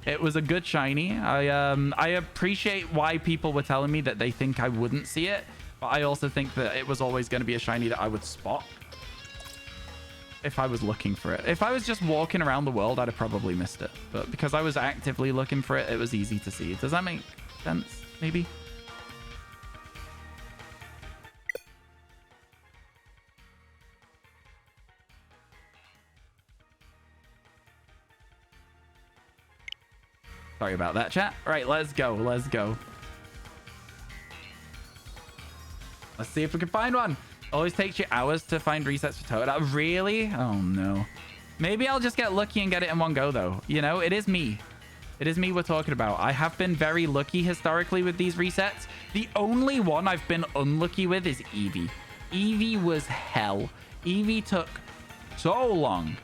It was a good shiny. I appreciate why people were telling me that they think I wouldn't see it. But I also think that it was always going to be a shiny that I would spot. If I was looking for it. If I was just walking around the world, I'd have probably missed it. But because I was actively looking for it, it was easy to see. Does that make sense? Maybe? Sorry about that, chat. All right, let's go. Let's go. Let's see if we can find one. Always takes you hours to find resets for Totodile. Really? Oh, no. Maybe I'll just get lucky and get it in one go, though. You know, it is me. It is me we're talking about. I have been very lucky historically with these resets. The only one I've been unlucky with is Eevee. Eevee was hell. Eevee took so long.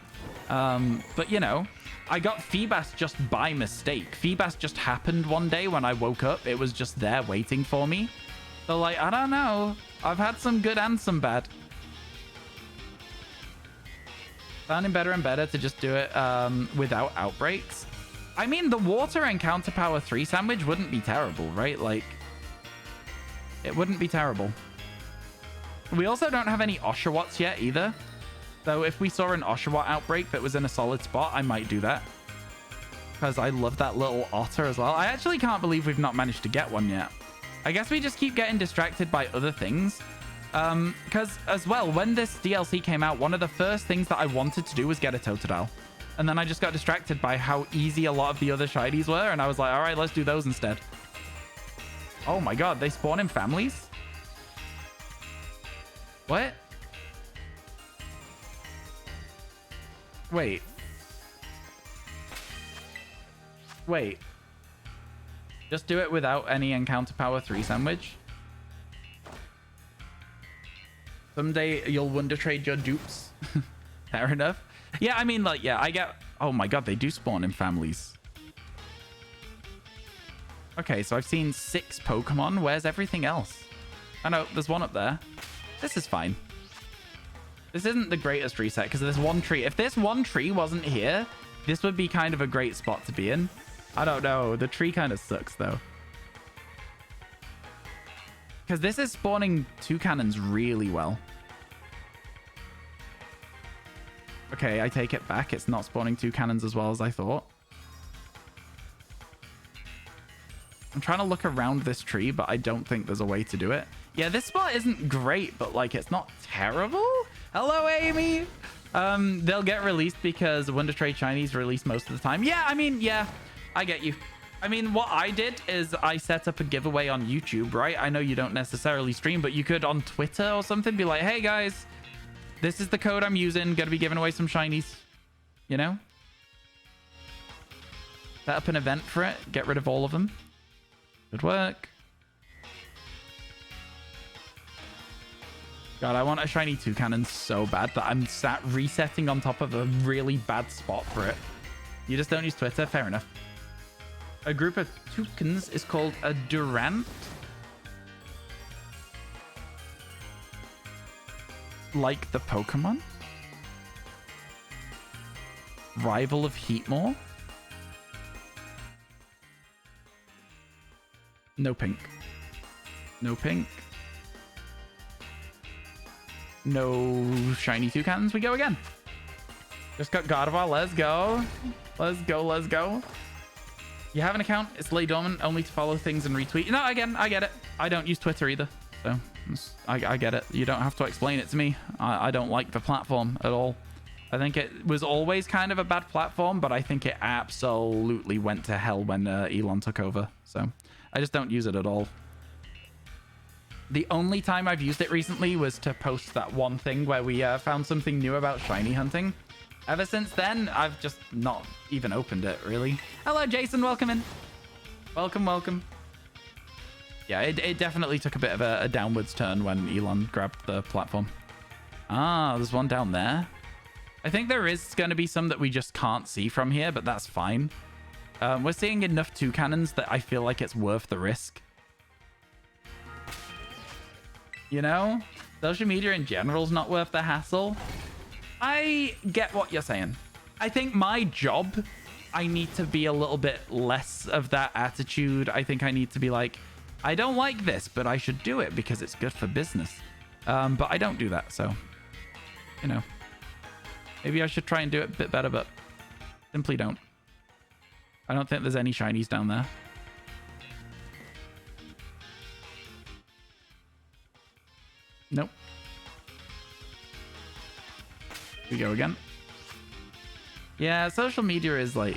But, you know, I got Feebas just by mistake. Feebas just happened one day when I woke up. It was just there waiting for me. So, like, I don't know. I've had some good and some bad. Sounding better and better to just do it without outbreaks. I mean, the water and counter power 3 sandwich wouldn't be terrible, right? Like, it wouldn't be terrible. We also don't have any Oshawotts yet either. So if we saw an Oshawott outbreak that was in a solid spot, I might do that. Because I love that little otter as well. I actually can't believe we've not managed to get one yet. I guess we just keep getting distracted by other things. Because as well, when this DLC came out, one of the first things that I wanted to do was get a Totodile. And then I just got distracted by how easy a lot of the other shinies were. And I was like, all right, let's do those instead. Oh my god, they spawn in families? What? Wait. Wait. Just do it without any encounter power 3 sandwich. Someday you'll wonder trade your dupes. Fair enough. Yeah, I mean, like, yeah, I get... Oh my god, they do spawn in families. Okay, so I've seen 6 Pokemon. Where's everything else? I know, there's one up there. This is fine. This isn't the greatest reset because there's one tree. If this one tree wasn't here, this would be kind of a great spot to be in. I don't know. The tree kind of sucks, though. Because this is spawning Toucannons really well. Okay, I take it back. It's not spawning Toucannons as well as I thought. I'm trying to look around this tree, but I don't think there's a way to do it. Yeah, this spot isn't great, but, like, it's not terrible. Hello, Amy. They'll get released because Wonder Trade Shinies release most of the time. Yeah, I mean, yeah, I get you. I mean, what I did is I set up a giveaway on YouTube, right? I know you don't necessarily stream, but you could on Twitter or something be like, hey, guys, this is the code I'm using. Gonna be giving away some shinies, you know? Set up an event for it. Get rid of all of them. Good work. God, I want a shiny Toucannon so bad that I'm sat resetting on top of a really bad spot for it. You just don't use Twitter? Fair enough. A group of toucans is called a Durant. Like the Pokemon? Rival of Heatmore? No pink. No pink. No shiny Toucans. We go again. Just got Gardevoir. Let's go. Let's go. Let's go. You have an account. It's lay dormant only to follow things and retweet. No, again, I get it. I don't use Twitter either. So I get it. You don't have to explain it to me. I don't like the platform at all. I think it was always kind of a bad platform, but I think it absolutely went to hell when Elon took over. So I just don't use it at all. The only time I've used it recently was to post that one thing where we found something new about shiny hunting. Ever since then, I've just not even opened it, really. Hello, Jason. Welcome in. Welcome, welcome. Yeah, it definitely took a bit of a downwards turn when Elon grabbed the platform. Ah, there's one down there. I think there is going to be some that we just can't see from here, but that's fine. We're seeing enough Toucannons that I feel like it's worth the risk. You know? Social media in general is not worth the hassle. I get what you're saying. I think my job, I need to be a little bit less of that attitude. I think I need to be like, I don't like this, but I should do it because it's good for business. But I don't do that, so, you know. Maybe I should try and do it a bit better, but simply don't. I don't think there's any shinies down there. Nope. We go again. Yeah, social media is like...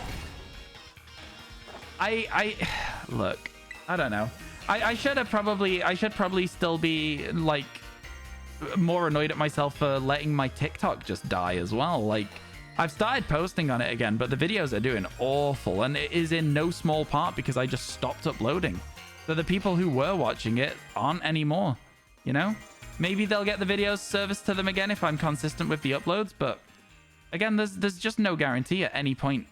Look, I don't know. I should probably still be, like, more annoyed at myself for letting my TikTok just die as well. Like, I've started posting on it again, but the videos are doing awful, and it is in no small part because I just stopped uploading. So the people who were watching it aren't anymore, you know? Maybe they'll get the videos serviced to them again if I'm consistent with the uploads, but again, there's just no guarantee at any point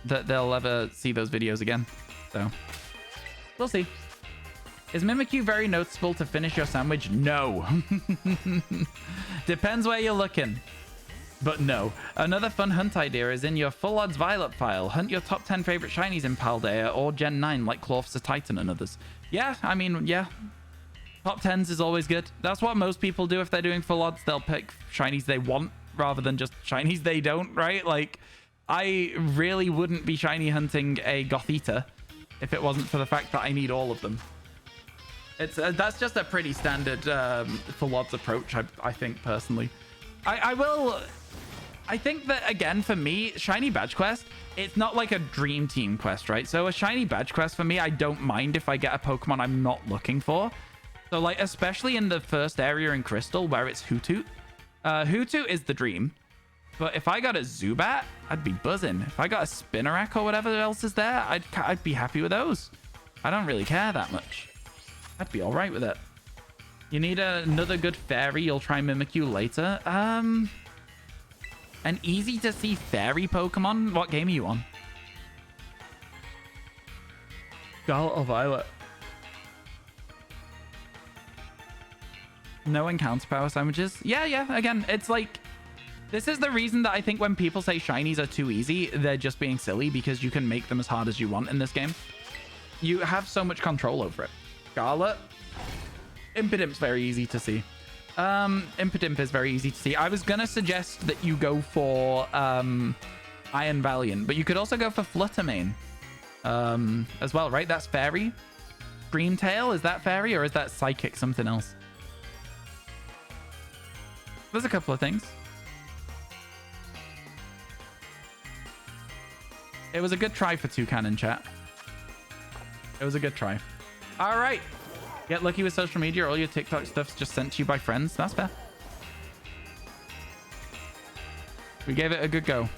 that they'll ever see those videos again. So, we'll see. Is Mimikyu very noticeable to finish your sandwich? No. Depends where you're looking. But no. Another fun hunt idea is in your Full Odds Violet file. Hunt your top 10 favorite shinies in Paldea or Gen 9 like Clorph's Titan and others. Yeah, I mean, yeah. Top 10s is always good. That's what most people do if they're doing full odds. They'll pick shinies they want rather than just shinies they don't, right? Like, I really wouldn't be shiny hunting a Gothita if it wasn't for the fact that I need all of them. It's that's just a pretty standard full odds approach, I think, personally. I think that, again, for me, shiny badge quest, it's not like a dream team quest, right? So a shiny badge quest for me, I don't mind if I get a Pokemon I'm not looking for. So, like, especially in the first area in Crystal where it's Hoothoot. Hoothoot is the dream. But if I got a Zubat, I'd be buzzing. If I got a Spinarak or whatever else is there, I'd be happy with those. I don't really care that much. I'd be all right with it. You need another good fairy. You'll try Mimikyu later. An easy to see fairy Pokemon. What game are you on? Scarlet or Violet? No encounter power sandwiches. Yeah. Again, it's like, this is the reason that I think when people say shinies are too easy, they're just being silly, because you can make them as hard as you want in this game. You have so much control over it. Scarlet. Impidimp's very easy to see. Impidimp is very easy to see. I was gonna suggest that you go for Iron Valiant, but you could also go for Fluttermane as well, right? That's fairy. Screamtail, is that fairy, or is that psychic something else? There's a couple of things. It was a good try for Toucan in chat. It was a good try. All right. Get lucky with social media. All your TikTok stuff's just sent to you by friends. That's fair. We gave it a good go.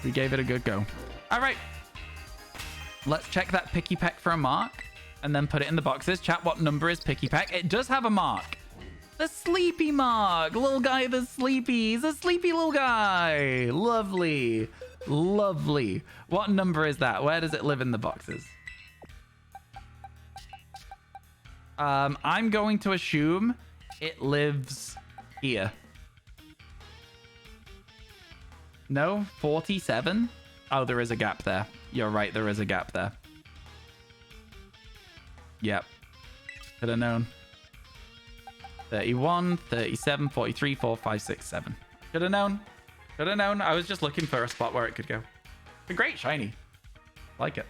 We gave it a good go. All right. Let's check that Picky Peck for a mark and then put it in the boxes. Chat, what number is Picky Peck? It does have a mark. The sleepy mark. Little guy that's sleepy. He's a sleepy little guy. Lovely. Lovely. What number is that? Where does it live in the boxes? I'm going to assume it lives here. No? 47? Oh, there is a gap there. You're right, there is a gap there. Yep. Could have known. 31, 37, 43, 4, 5, 6, 7. Could have known. Could have known. I was just looking for a spot where it could go. A great shiny. Like it.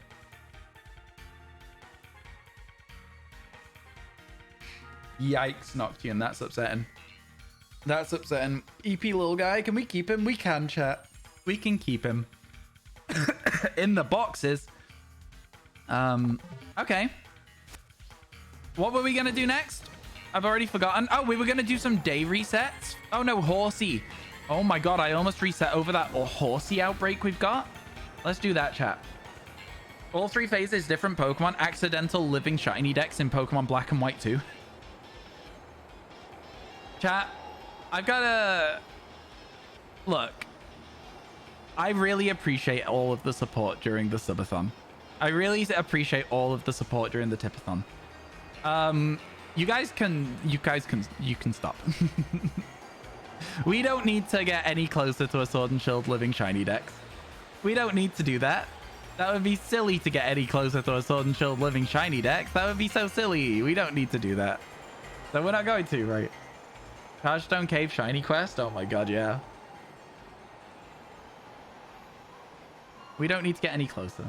Yikes, Noctian. That's upsetting. That's upsetting. EP little guy. Can we keep him? We can, chat. We can keep him. In the boxes. Okay. What were we going to do next? I've already forgotten. Oh, we were going to do some day resets. Oh, no. Horsey. Oh, my God. I almost reset over that Horsey outbreak we've got. Let's do that, chat. All 3 phases, different Pokemon. Accidental living shiny decks in Pokemon Black and White 2. Chat, I've got to... Look. I really appreciate all of the support during the subathon. I really appreciate all of the support during the tipathon. You can stop. We don't need to get any closer to a Sword and Shield living shiny decks. We don't need to do that. That would be silly to get any closer to a Sword and Shield living shiny decks. That would be so silly. We don't need to do that. So we're not going to, right? Chargestone Cave shiny quest? Oh my God, yeah. We don't need to get any closer.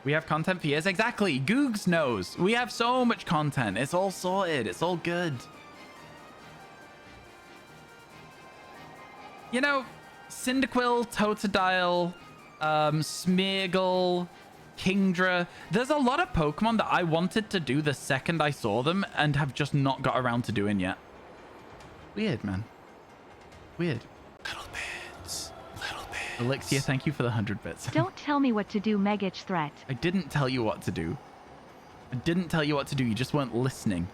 We have content for years. Exactly. Googs knows. We have so much content. It's all sorted. It's all good. You know, Cyndaquil, Totodile, Smeargle, Kingdra. There's a lot of Pokemon that I wanted to do the second I saw them and have just not got around to doing yet. Weird, man. Weird. Little bits. Little bits. Elixir, thank you for the 100 bits. Don't tell me what to do, Megich threat. I didn't tell you what to do. I didn't tell you what to do. You just weren't listening.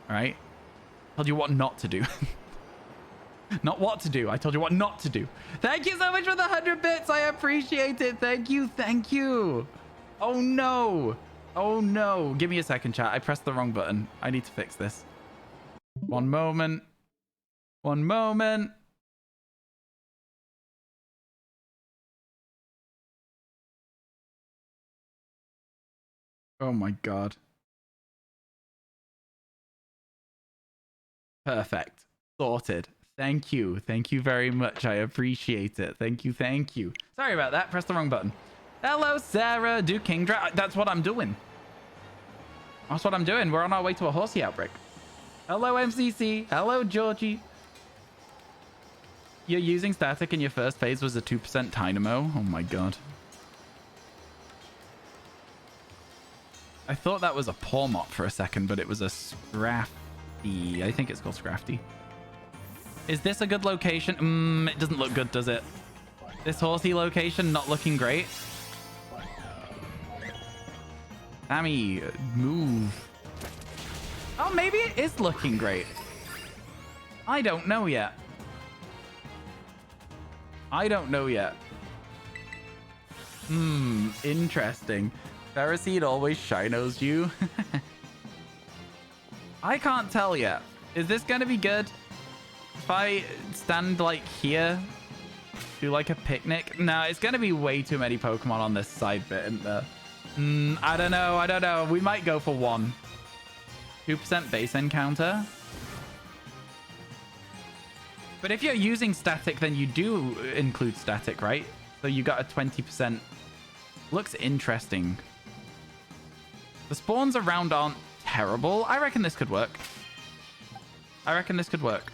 All right? I told you what not to do. Not what to do. I told you what not to do. Thank you so much for the 100 bits. I appreciate it. Thank you. Thank you. Oh, no. Oh, no. Give me a second, chat. I pressed the wrong button. I need to fix this. One moment. One moment. Oh, my God. Perfect. Sorted. Thank you. Thank you very much. I appreciate it. Thank you. Thank you. Sorry about that. Press the wrong button. Hello, Sarah. Do King Dra... That's what I'm doing. That's what I'm doing. We're on our way to a horsey outbreak. Hello, MCC. Hello, Georgie. You're using static in your first phase was a 2% dynamo. Oh my god. I thought that was a Pawmot for a second, but it was a Scrafty. I think it's called Scrafty. Is this a good location? It doesn't look good, does it? This horsey location not looking great. Sammy, move. Oh, maybe it is looking great. I don't know yet. I don't know yet. Interesting. Ferroseed always shinos you. I can't tell yet. Is this going to be good? If I stand like here, do like a picnic? No, it's going to be way too many Pokemon on this side bit, isn't there? I don't know. I don't know. We might go for 1. 2% base encounter. But if you're using static, then you do include static, right? So you got a 20%. Looks interesting. The spawns around aren't terrible. I reckon this could work. I reckon this could work.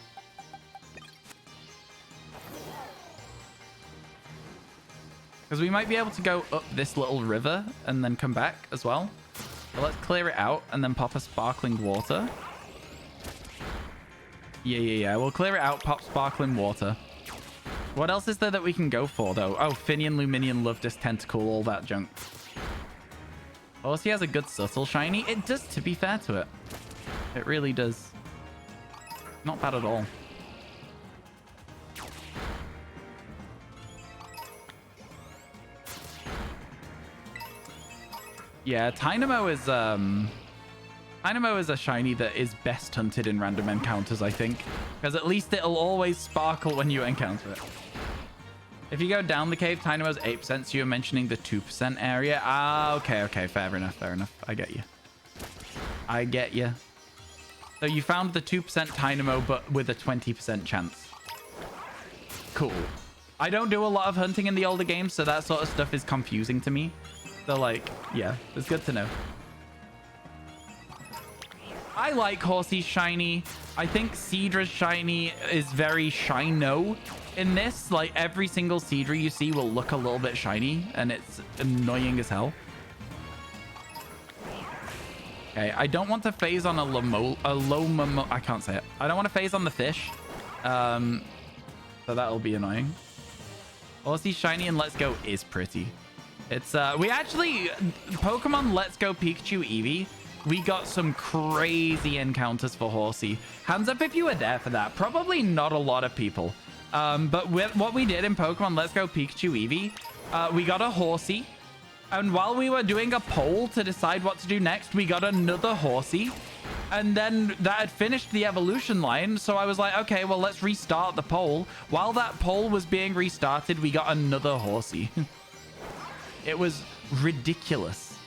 Because we might be able to go up this little river and then come back as well. So let's clear it out and then pop a sparkling water. Yeah. We'll clear it out, pop sparkling water. What else is there that we can go for, though? Oh, Finian, Luminian, Luvdis, Tentacool, all that junk. Horsey has a good subtle shiny. It does, to be fair to it. It really does. Not bad at all. Yeah, Dynamo is a shiny that is best hunted in random encounters, I think. Because at least it'll always sparkle when you encounter it. If you go down the cave, Dynamo's 8%, so you're mentioning the 2% area. Ah, okay. Fair enough. I get you. So you found the 2% Dynamo, but with a 20% chance. Cool. I don't do a lot of hunting in the older games, so that sort of stuff is confusing to me. So, like, yeah, it's good to know. I like Horsey's shiny. I think Seadra's shiny is very shino in this. Like, every single Seadra you see will look a little bit shiny, and it's annoying as hell. Okay, I don't want to phase on I can't say it. I don't want to phase on the fish. So that'll be annoying. Horsey's shiny and Let's Go is pretty. It's, we actually, Pokemon Let's Go Pikachu Eevee, we got some crazy encounters for Horsey. Hands up if you were there for that. Probably not a lot of people. But with what we did in Pokemon Let's Go Pikachu Eevee, we got a Horsey. And while we were doing a poll to decide what to do next, we got another Horsey. And then that had finished the evolution line. So I was like, okay, well, let's restart the poll. While that poll was being restarted, we got another Horsey. It was ridiculous.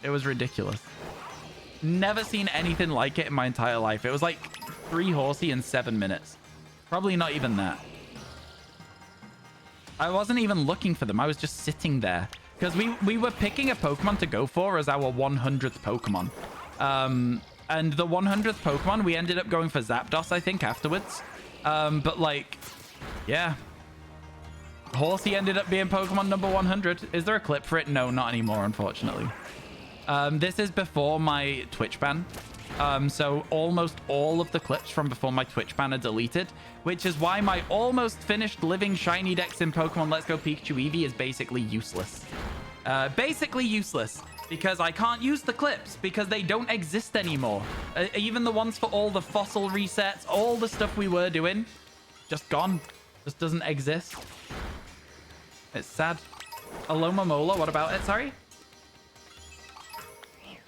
It was ridiculous. Never seen anything like it in my entire life. It was like 3 Horsey in 7 minutes. Probably not even that. I wasn't even looking for them. I was just sitting there. Because we were picking a Pokemon to go for as our 100th Pokemon. And the 100th Pokemon, we ended up going for Zapdos, I think, afterwards. But like, yeah. Horsey ended up being Pokemon number 100. Is there a clip for it? No, not anymore, unfortunately. This is before my Twitch ban. So almost all of the clips from before my Twitch ban are deleted, which is why my almost finished living shiny dex in Pokemon Let's Go Pikachu Eevee is basically useless. Basically useless, because I can't use the clips because they don't exist anymore. Even the ones for all the fossil resets, all the stuff we were doing, just gone. Just doesn't exist. It's sad. Aloma Mola, what about it? Sorry?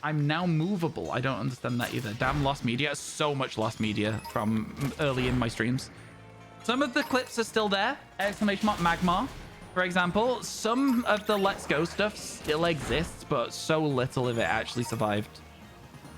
I'm now movable. I don't understand that either. Damn lost media. So much lost media from early in my streams. Some of the clips are still there. Exclamation mark Magmar, for example. Some of the Let's Go stuff still exists, but so little of it actually survived.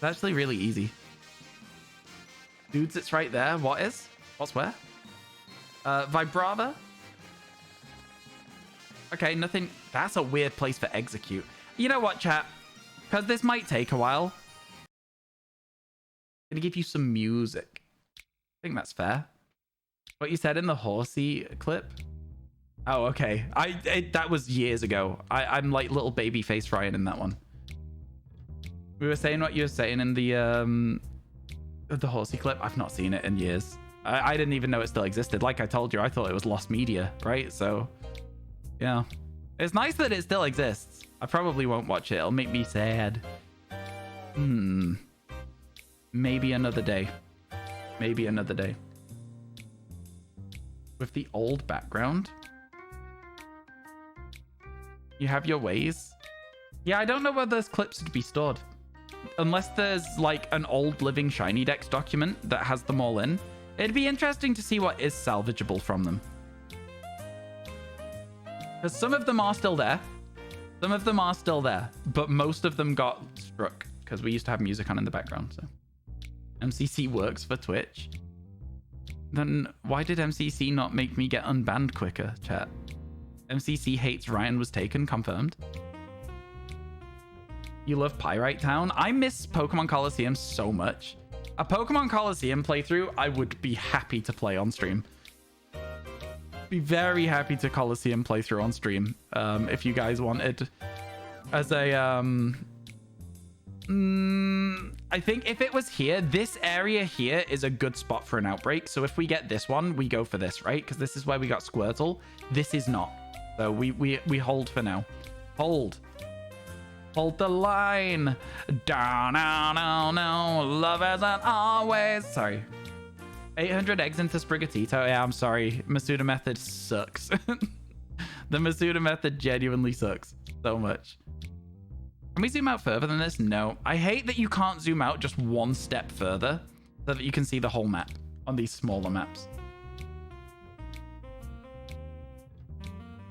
It's actually really easy. Dudes, it's right there. What is? What's where? Vibrava. Okay, nothing. That's a weird place for execute. You know what, chat? Because this might take a while. I'm gonna give you some music. I think that's fair. What you said in the horsey clip? Oh, okay. That was years ago. I'm like little baby face Ryan in that one. We were saying what you were saying in the horsey clip. I've not seen it in years. I didn't even know it still existed. Like I told you, I thought it was lost media, right? So, yeah. It's nice that it still exists. I probably won't watch it. It'll make me sad. Maybe another day. Maybe another day. With the old background. You have your ways. Yeah, I don't know where those clips would be stored. Unless there's like an old living Shiny Dex document that has them all in. It'd be interesting to see what is salvageable from them. Because some of them are still there. Some of them are still there. But most of them got struck. Because we used to have music on in the background. So MCC works for Twitch. Then why did MCC not make me get unbanned quicker, chat? MCC hates RyanWasTaken, confirmed. You love Pyrite Town? I miss Pokemon Coliseum so much. A Pokemon Coliseum playthrough, I would be happy to play on stream. Be very happy to Coliseum playthrough on stream. If you guys wanted. As a, I think if it was here, this area here is a good spot for an outbreak. So if we get this one, we go for this, right? Because this is where we got Squirtle. This is not. So we hold for now. Hold. Hold the line. Down, down, down, down. Love isn't always. Sorry. 800 eggs into Sprigatito. Yeah, I'm sorry. Masuda method sucks. The Masuda method genuinely sucks so much. Can we zoom out further than this? No. I hate that you can't zoom out just one step further so that you can see the whole map on these smaller maps.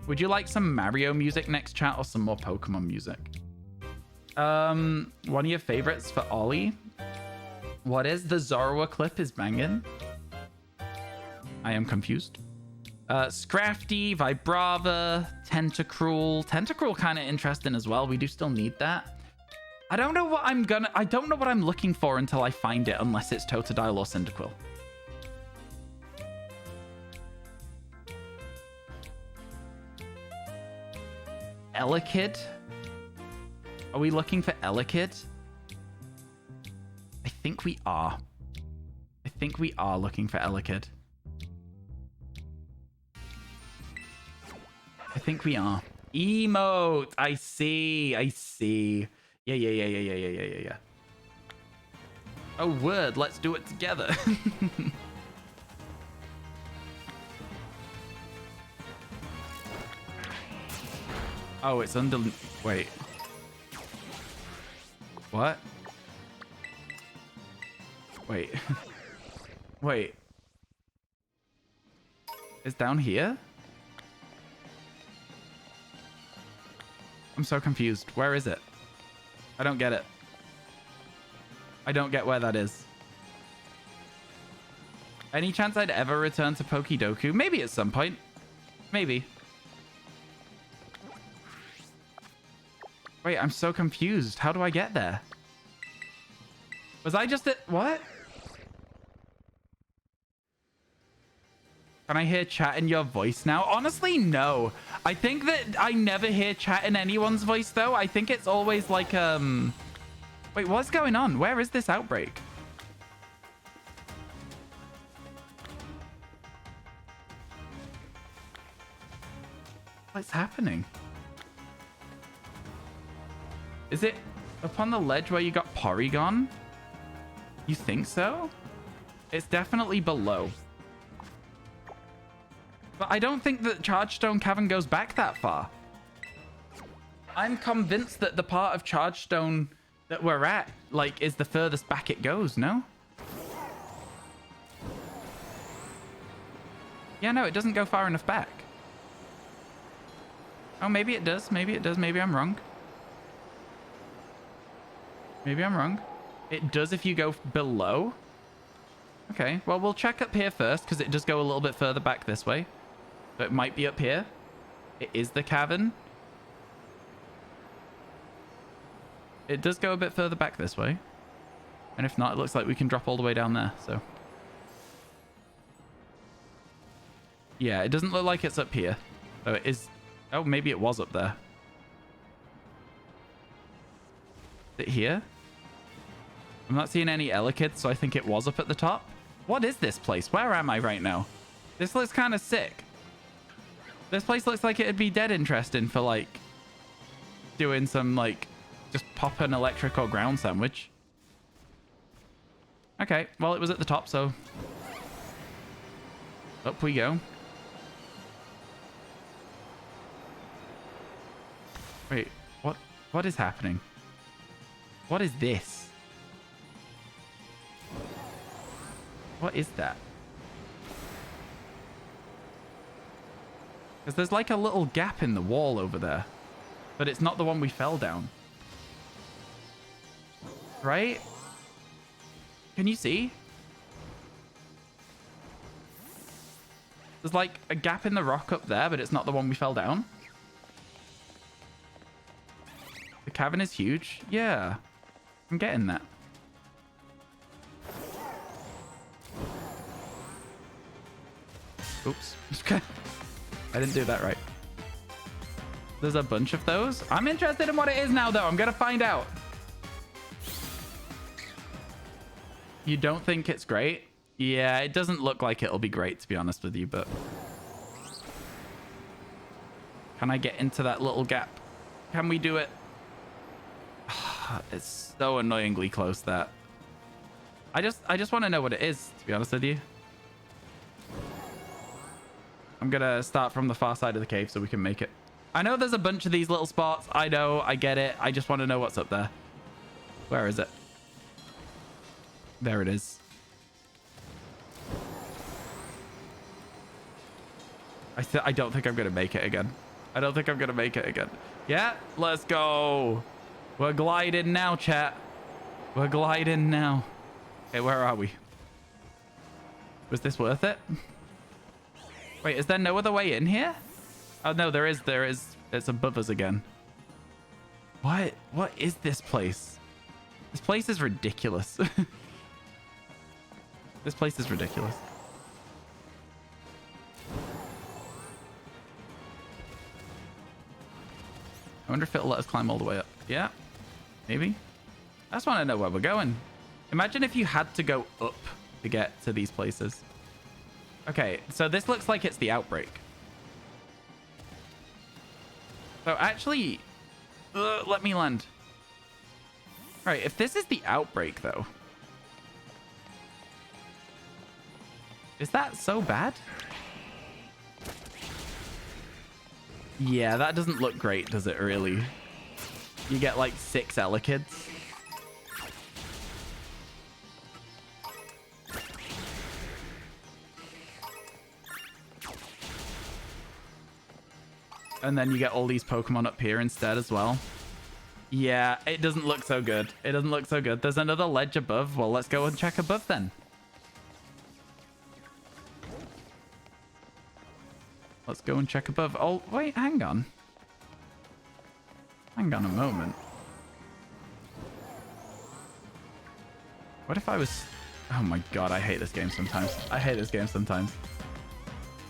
Would you like some Mario music next, chat, or some more Pokemon music? One of your favorites for Ollie? What is the Zorua clip is banging? I am confused. Scrafty, Vibrava, Tentacruel. Tentacruel kind of interesting as well. We do still need that. I don't know what I'm looking for until I find it, unless it's Totodile or Cyndaquil. Elekid? Are we looking for Elekid? I think we are. I think we are looking for Elekid. I think we are. Emote! I see. I see. Yeah. Oh, word. Let's do it together. Oh, it's under... Wait. What? Wait. Wait. It's down here? I'm so confused. Where is it? I don't get it. I don't get where that is. Any chance I'd ever return to Pokédoku? Maybe at some point. Maybe. Wait, I'm so confused. How do I get there? Was I just at... What? Can I hear chat in your voice now? Honestly, no. I think that I never hear chat in anyone's voice, though. I think it's always like, Wait, what's going on? Where is this outbreak? What's happening? Is it up on the ledge where you got Porygon? You think so? It's definitely below. But I don't think that Chargestone Cavern goes back that far. I'm convinced that the part of Chargestone that we're at, like, is the furthest back it goes, no? Yeah, no, it doesn't go far enough back. Oh, maybe it does. Maybe it does. Maybe I'm wrong. Maybe I'm wrong. It does if you go below. Okay, well, we'll check up here first because it does go a little bit further back this way. So it might be up here. It is the cavern. It does go a bit further back this way. And if not, it looks like we can drop all the way down there, so. Yeah, it doesn't look like it's up here. So it is... Oh, maybe it was up there. Is it here? I'm not seeing any Elekid, so I think it was up at the top. What is this place? Where am I right now? This looks kind of sick. This place looks like it'd be dead interesting for, like, doing some, like, just pop an electric or ground sandwich. Okay, well, it was at the top, so up we go. Wait, what is happening? What is this? What is that? Because there's like a little gap in the wall over there, but it's not the one we fell down. Right? Can you see? There's like a gap in the rock up there, but it's not the one we fell down. The cavern is huge. Yeah, I'm getting that. Oops. I didn't do that right. There's a bunch of those. I'm interested in what it is now, though. I'm going to find out. You don't think it's great? Yeah, it doesn't look like it'll be great, to be honest with you, but... Can I get into that little gap? Can we do it? It's so annoyingly close, that. I just want to know what it is, to be honest with you. I'm going to start from the far side of the cave so we can make it. I know there's a bunch of these little spots. I know, I get it. I just want to know what's up there. Where is it? There it is. I don't think I'm going to make it again. I don't think I'm going to make it again. Yeah, let's go. We're gliding now, chat. We're gliding now. Okay, where are we? Was this worth it? Wait, is there no other way in here? Oh, no, there is. There is. It's above us again. What? What is this place? This place is ridiculous. This place is ridiculous. I wonder if it'll let us climb all the way up. Yeah, maybe. I just want to know where we're going. Imagine if you had to go up to get to these places. Okay, so this looks like it's the outbreak. So actually, let me land. All right, if this is the outbreak, though, is that so bad? Yeah, that doesn't look great, does it, really? You get, like, 6 Elekids. And then you get all these Pokemon up here instead as well. Yeah, it doesn't look so good. It doesn't look so good. There's another ledge above. Well, let's go and check above then. Let's go and check above. Oh, wait, hang on. Hang on a moment. What if I was... Oh my god, I hate this game sometimes. I hate this game sometimes.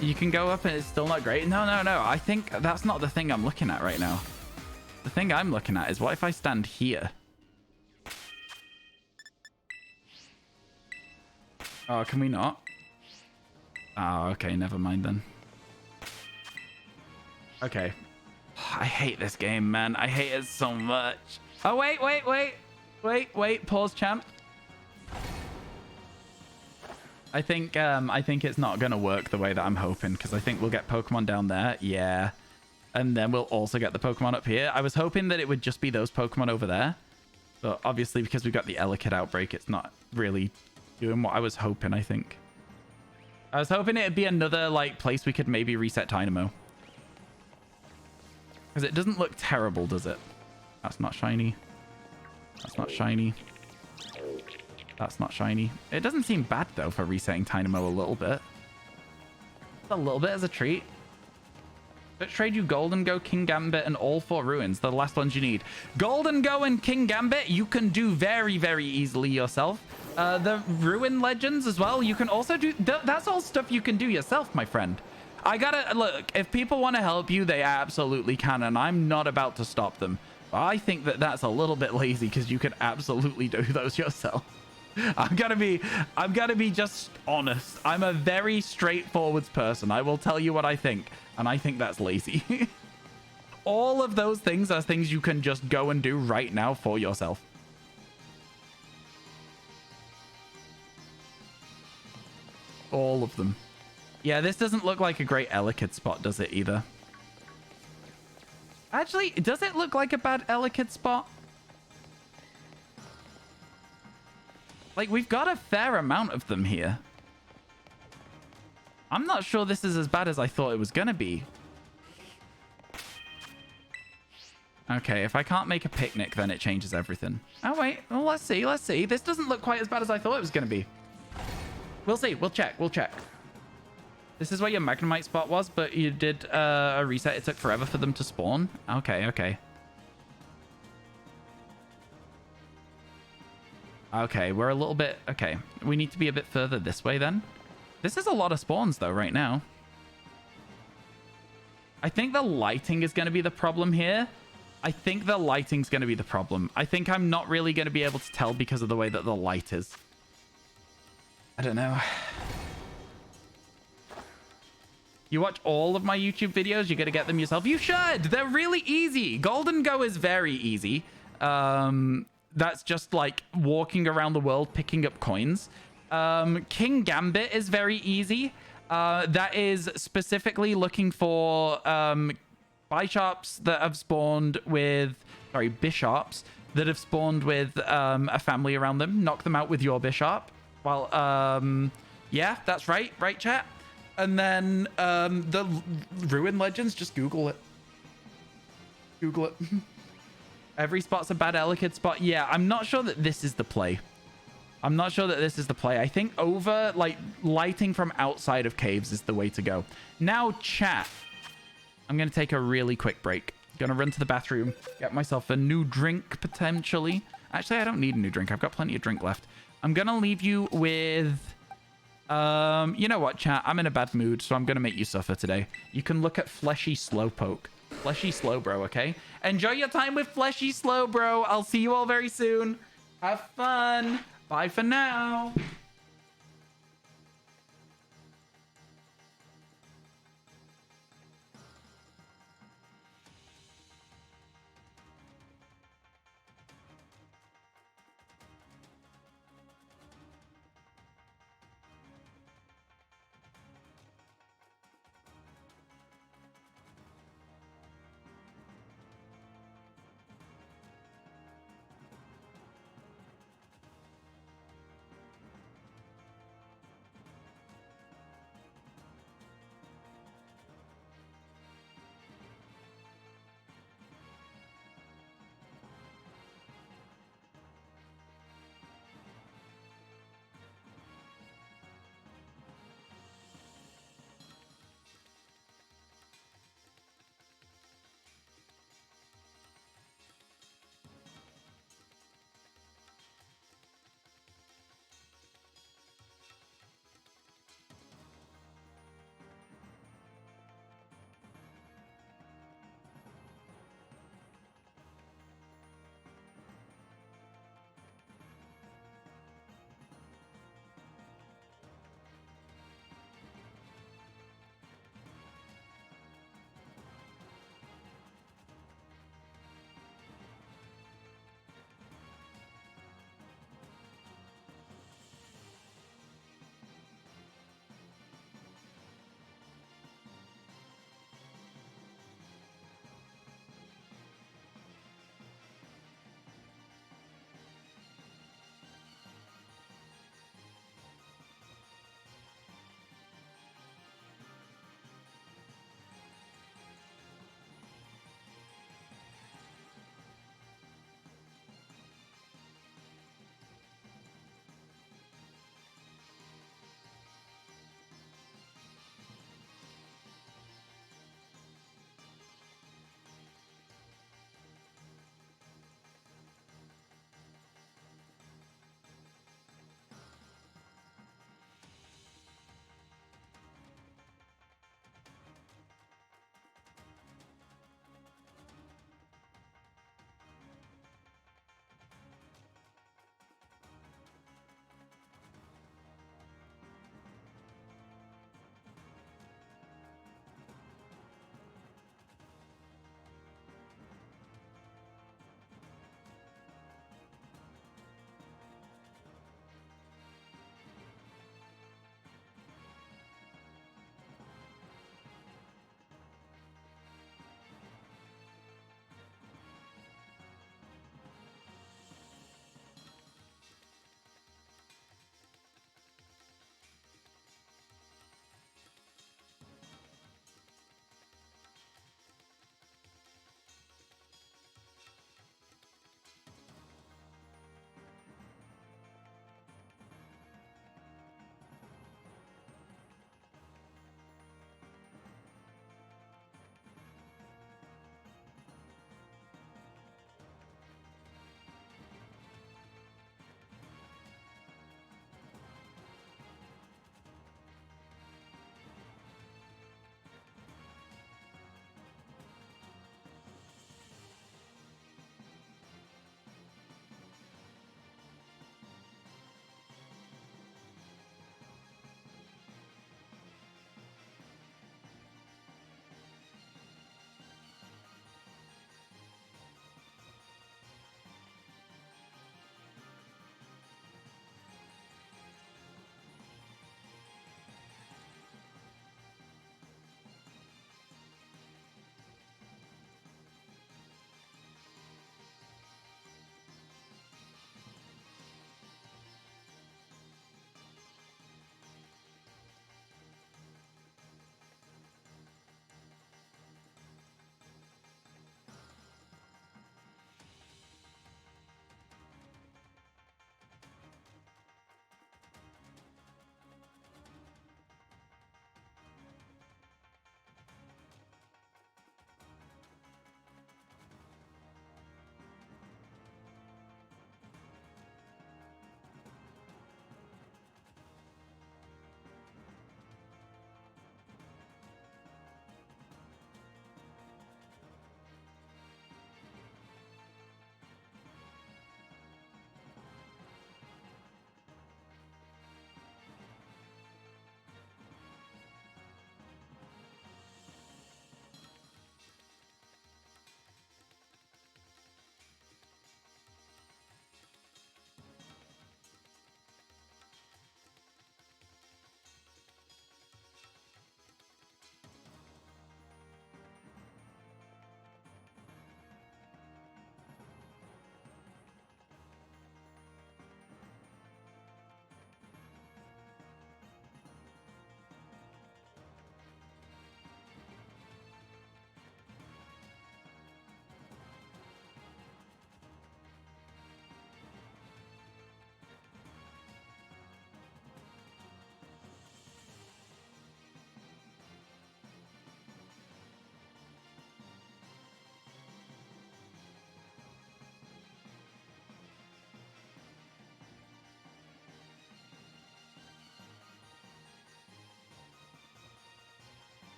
You can go up and it's still not great. No. I think that's not the thing I'm looking at right now. The thing I'm looking at is, what if I stand here? Oh, can we not? Oh, okay. Never mind then. Okay. I hate this game, man. I hate it so much. Oh, wait. Pause, champ. I think it's not going to work the way that I'm hoping, because I think we'll get Pokemon down there. Yeah. And then we'll also get the Pokemon up here. I was hoping that it would just be those Pokemon over there. But obviously, because we've got the Elekid outbreak, it's not really doing what I was hoping, I think. I was hoping it'd be another, like, place we could maybe reset Dynamo. Because it doesn't look terrible, does it? That's not shiny. That's not shiny. That's not shiny. It doesn't seem bad, though, for resetting Dynamo a little bit. A little bit as a treat. But trade you Golden Go, King Gambit, and all 4 ruins. They're the last ones you need. Golden Go and King Gambit, you can do very, very easily yourself. The Ruin Legends as well, you can also do... That's all stuff you can do yourself, my friend. I gotta... Look, if people want to help you, they absolutely can, and I'm not about to stop them. But I think that that's a little bit lazy, because you can absolutely do those yourself. I'm gonna be just honest. I'm a very straightforward person. I will tell you what I think, and I think that's lazy. All of those things are things you can just go and do right now for yourself. All of them. Yeah, this doesn't look like a great Elekid spot, does it, either? Actually, does it look like a bad Elekid spot? Like, we've got a fair amount of them here. I'm not sure this is as bad as I thought it was going to be. Okay, if I can't make a picnic, then it changes everything. Oh, wait. Well, let's see. Let's see. This doesn't look quite as bad as I thought it was going to be. We'll see. We'll check. We'll check. This is where your Magnemite spot was, but you did a reset. It took forever for them to spawn. Okay, okay. Okay, we're a little bit... Okay, we need to be a bit further this way then. This is a lot of spawns, though, right now. I think the lighting is going to be the problem here. I think the lighting's going to be the problem. I think I'm not really going to be able to tell because of the way that the light is. I don't know. You watch all of my YouTube videos, you're going to get them yourself. You should! They're really easy. Golden Go is very easy. That's just like walking around the world picking up coins. King Gambit is very easy. That is specifically looking for bishops that have spawned with... Sorry, bishops that have spawned with a family around them. Knock them out with your bishop. Well, yeah, that's right. Right, chat? And then the Ruin Legends, just Google it. Google it. Every spot's a bad Elekid spot. Yeah, I'm not sure that this is the play. I'm not sure that this is the play. I think over, like, lighting from outside of caves is the way to go. Now, chat. I'm going to take a really quick break. Going to run to the bathroom, get myself a new drink, potentially. Actually, I don't need a new drink. I've got plenty of drink left. I'm going to leave you with... you know what, chat? I'm in a bad mood, so I'm going to make you suffer today. You can look at Fleshy Slowpoke. Fleshy Slowbro, okay? Enjoy your time with Fleshy Slowbro. I'll see you all very soon. Have fun. Bye for now.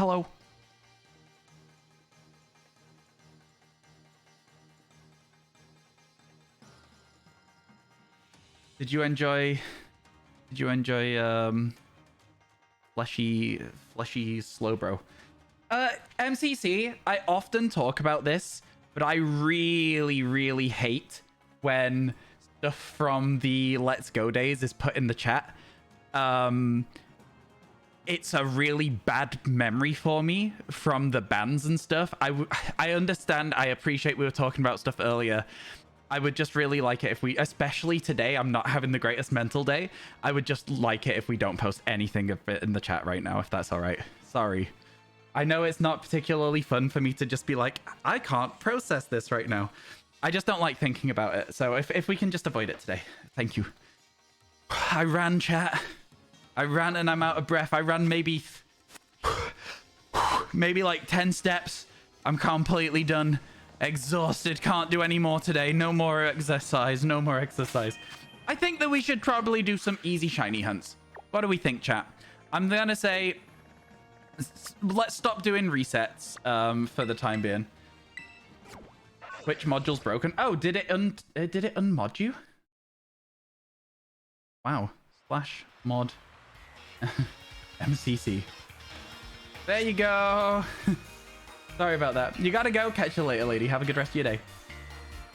Hello. Did you enjoy fleshy Slowbro? MCC, I often talk about this, but I really hate when stuff from the Let's Go days is put in the chat. It's a really bad memory for me from the bans and stuff. I understand, I appreciate we were talking about stuff earlier. I would just really like it if we, especially today, I'm not having the greatest mental day. I would just like it if we don't post anything of it in the chat right now, if that's all right. Sorry. I know it's not particularly fun for me to just be like, I can't process this right now. I just don't like thinking about it. So if we can just avoid it today. Thank you. I ran, chat. I ran and I'm out of breath. I ran maybe like 10 steps. I'm completely done. Exhausted. Can't do any more today. No more exercise. No more exercise. I think that we should probably do some easy shiny hunts. What do we think, chat? I'm gonna say let's stop doing resets for the time being. Which module's broken? Oh, did it unmod you? Wow. Slash mod MCC. There you go. Sorry about that. You gotta go. Catch you later, lady. Have a good rest of your day.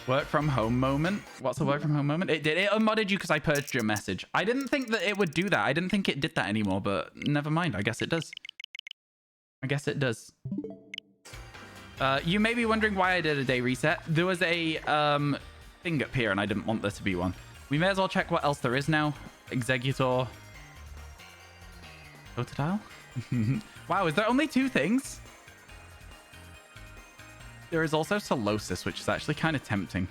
Work from home moment. What's the work from home moment? It did. It unmodded you because I purged your message. I didn't think that it would do that. I didn't think it did that anymore, but never mind. I guess it does. I guess it does. You may be wondering why I did a day reset. There was a thing up here and I didn't want there to be one. We may as well check what else there is now. Executor. Totodile? Wow, is there only 2 things? There is also Solosis, which is actually kind of tempting.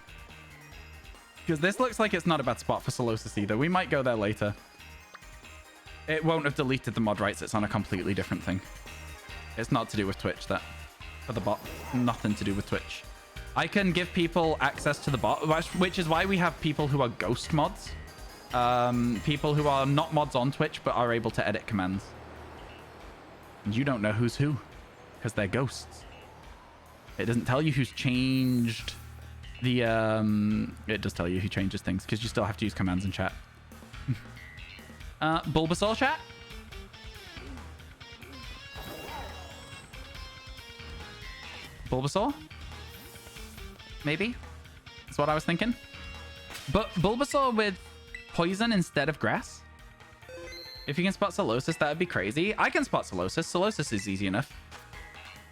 Because this looks like it's not a bad spot for Solosis either. We might go there later. It won't have deleted the mod rights. It's on a completely different thing. It's not to do with Twitch, that. For the bot. Nothing to do with Twitch. I can give people access to the bot, which is why we have people who are ghost mods. People who are not mods on Twitch, but are able to edit commands. And you don't know who's who. Because they're ghosts. It doesn't tell you who's changed the... It does tell you who changes things, because you still have to use commands in chat. Bulbasaur chat? Bulbasaur? Maybe? That's what I was thinking. But Bulbasaur with poison instead of grass? If you can spot Solosis, that would be crazy. I can spot Solosis. Solosis is easy enough.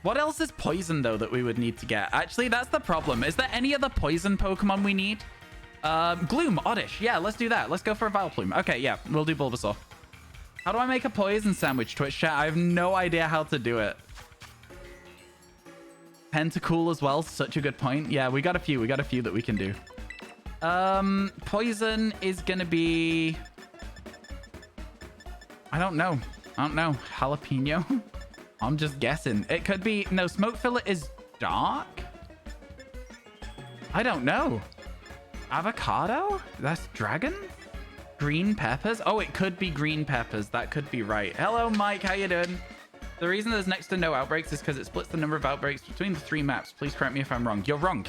What else is poison, though, that we would need to get? Actually, that's the problem. Is there any other poison Pokemon we need? Gloom, Oddish. Yeah, let's do that. Let's go for a Vileplume. Okay, yeah, we'll do Bulbasaur. How do I make a poison sandwich, Twitch chat? I have no idea how to do it. Tentacool as well. Such a good point. Yeah, we got a few. We got a few that we can do. Poison is going to be... I don't know. Jalapeno? I'm just guessing. It could be... No, Smoke Fillet is dark? I don't know. Avocado? That's dragon? Green peppers? Oh, it could be green peppers. That could be right. Hello, Mike. How you doing? The reason there's next to no outbreaks is because it splits the number of outbreaks between the 3 maps. Please correct me if I'm wrong. You're wrong.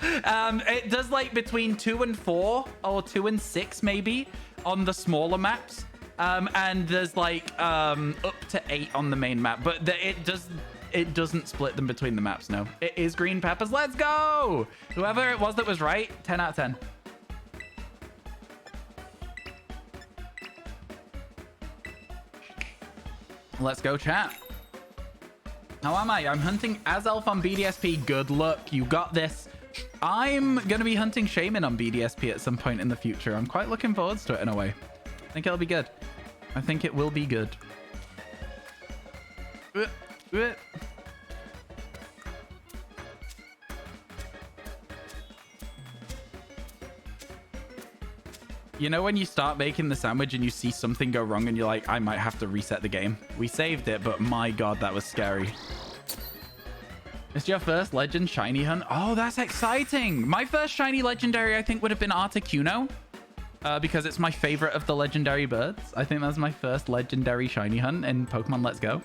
It does like between 2 and 4 or 2 and 6 maybe on the smaller maps. And there's like up to 8 on the main map, but it doesn't split them between the maps. No, it is green peppers. Let's go. Whoever it was that was right, 10 out of 10. Let's go, chat. How am I? I'm hunting Azelf on BDSP. Good luck. You got this. I'm going to be hunting Shaman on BDSP at some point in the future. I'm quite looking forward to it in a way. I think it'll be good. I think it will be good. You know when you start making the sandwich and you see something go wrong and you're like, I might have to reset the game. We saved it, but my god, that was scary. It's your first legend shiny hunt. Oh, that's exciting. My first shiny legendary, I think, would have been Articuno. Because it's my favorite of the legendary birds. I think that's my first legendary shiny hunt in Pokemon Let's Go.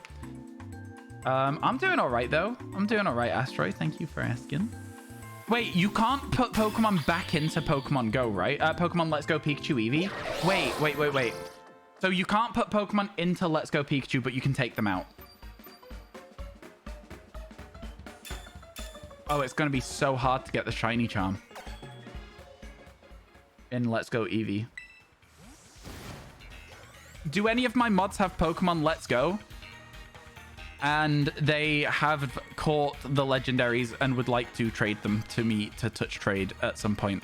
I'm doing all right, though. I'm doing all right, Astro. Thank you for asking. Wait, you can't put Pokemon back into Pokemon Go, right? Pokemon Let's Go Pikachu Eevee. Wait. So you can't put Pokemon into Let's Go Pikachu, but you can take them out. Oh, it's going to be so hard to get the shiny charm in Let's Go Eevee. Do any of my mods have Pokemon Let's Go? And they have caught the legendaries and would like to trade them to me to touch trade at some point.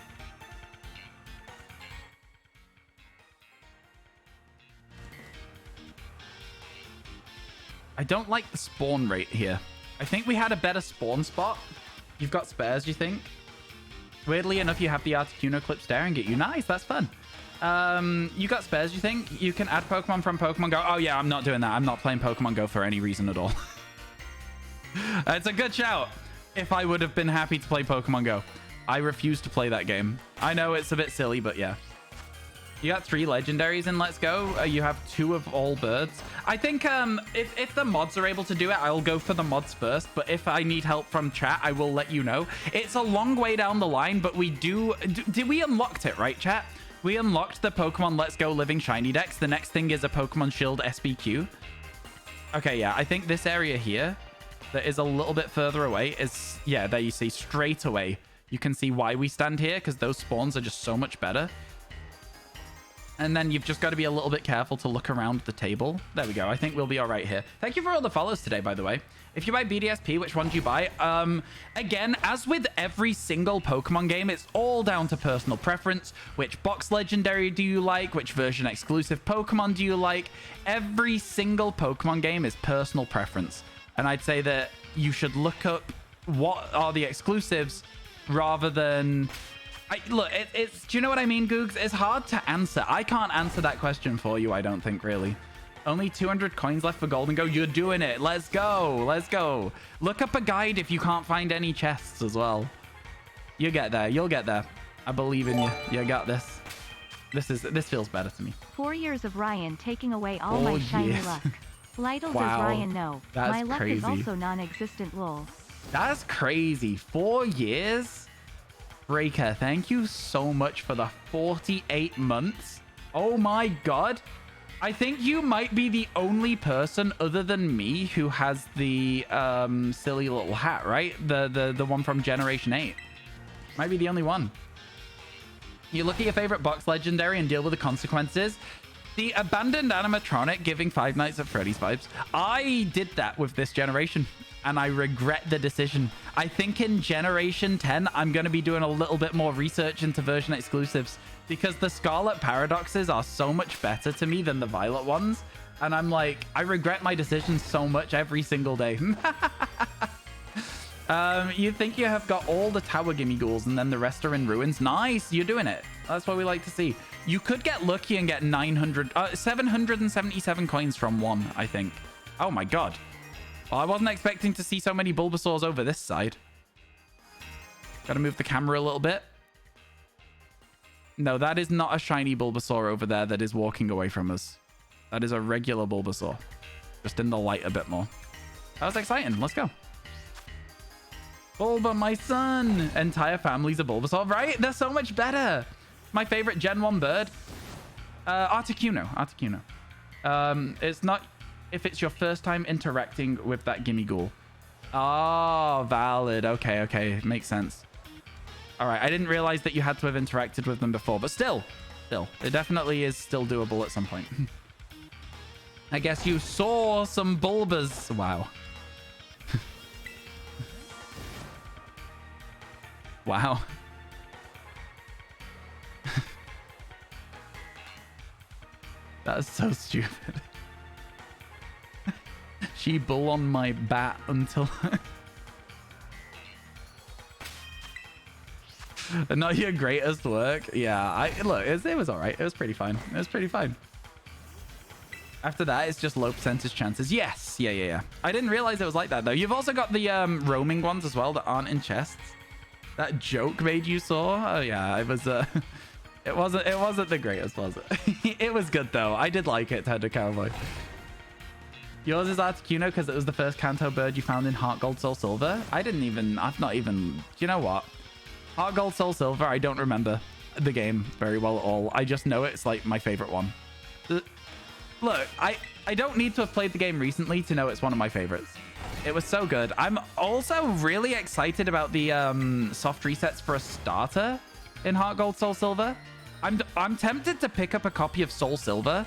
I don't like the spawn rate here. I think we had a better spawn spot. You've got spares, do you think? Weirdly enough, you have the Articuno clip staring at you. Nice, that's fun. You got spares, you think? You can add Pokemon from Pokemon Go. Oh, yeah, I'm not doing that. I'm not playing Pokemon Go for any reason at all. It's a good shout. If I would have been happy to play Pokemon Go. I refuse to play that game. I know it's a bit silly, but yeah. You got 3 legendaries in Let's Go. You have 2 of all birds. I think if the mods are able to do it, I'll go for the mods first. But if I need help from chat, I will let you know. It's a long way down the line, but we did we unlocked it, right, chat? We unlocked the Pokemon Let's Go Living Shiny Dex. The next thing is a Pokemon Shield SBQ. Okay, yeah. I think this area here that is a little bit further away is... Yeah, there you see straight away. You can see why we stand here because those spawns are just so much better. And then you've just got to be a little bit careful to look around the table. There we go. I think we'll be all right here. Thank you for all the follows today, by the way. If you buy BDSP, which one do you buy? Again, as with every single Pokemon game, it's all down to personal preference. Which box legendary do you like? Which version exclusive Pokemon do you like? Every single Pokemon game is personal preference. And I'd say that you should look up what are the exclusives rather than... Look, it's... Do you know what I mean, Googs? It's hard to answer. I can't answer that question for you, I don't think, really. Only 200 coins left for Golden Go. You're doing it. Let's go. Let's go. Look up a guide if you can't find any chests as well. You get there. You'll get there. I believe in you. You got this. This feels better to me. 4 years of Ryan taking away all my shiny luck. Lytle Wow. does Ryan know. That's My luck crazy. is also non-existent, lol. That's crazy. 4 years? Breaker, thank you so much for the 48 months. Oh my god. I think you might be the only person other than me who has the silly little hat, right? The one from Generation 8. Might be the only one. You look at your favorite box legendary and deal with the consequences. The abandoned animatronic giving Five Nights at Freddy's vibes. I did that with this generation and I regret the decision. I think in Generation 10, I'm going to be doing a little bit more research into version exclusives because the Scarlet paradoxes are so much better to me than the Violet ones. And I'm like, I regret my decisions so much every single day. You think you have got all the tower gimme ghouls and then the rest are in ruins? Nice, you're doing it. That's what we like to see. You could get lucky and get 777 coins from one, I think. Oh my god. Well, I wasn't expecting to see so many Bulbasaurs over this side. Gotta move the camera a little bit. No, that is not a shiny Bulbasaur over there that is walking away from us. That is a regular Bulbasaur. Just in the light a bit more. That was exciting. Let's go. Bulba, my son. Entire families of Bulbasaur, right? They're so much better. My favorite Gen 1 bird. Articuno. Articuno. It's not if it's your first time interacting with that gimme ghoul. Oh, valid. Okay, okay. Makes sense. All right. I didn't realize that you had to have interacted with them before, but still. It definitely is still doable at some point. I guess you saw some Bulbas. Wow. Wow. That's so stupid. She bull on my bat until... Not your greatest work. Yeah, look, it was all right. It was pretty fine. It was pretty fine. After that, it's just low percentage chances. Yes. Yeah. I didn't realize it was like that, though. You've also got the roaming ones as well that aren't in chests. That joke made you sore? Oh, yeah. It was... It wasn't the greatest, was it? It was good, though. I did like it, Tender Cowboy. Yours is Articuno because it was the first Kanto bird you found in Heart Gold Soul Silver. I've not even, do you know what? Heart Gold Soul Silver, I don't remember the game very well at all. I just know it's like my favorite one. Look, I don't need to have played the game recently to know it's one of my favorites. It was so good. I'm also really excited about the soft resets for a starter in Heart Gold Soul Silver. I'm tempted to pick up a copy of Soul Silver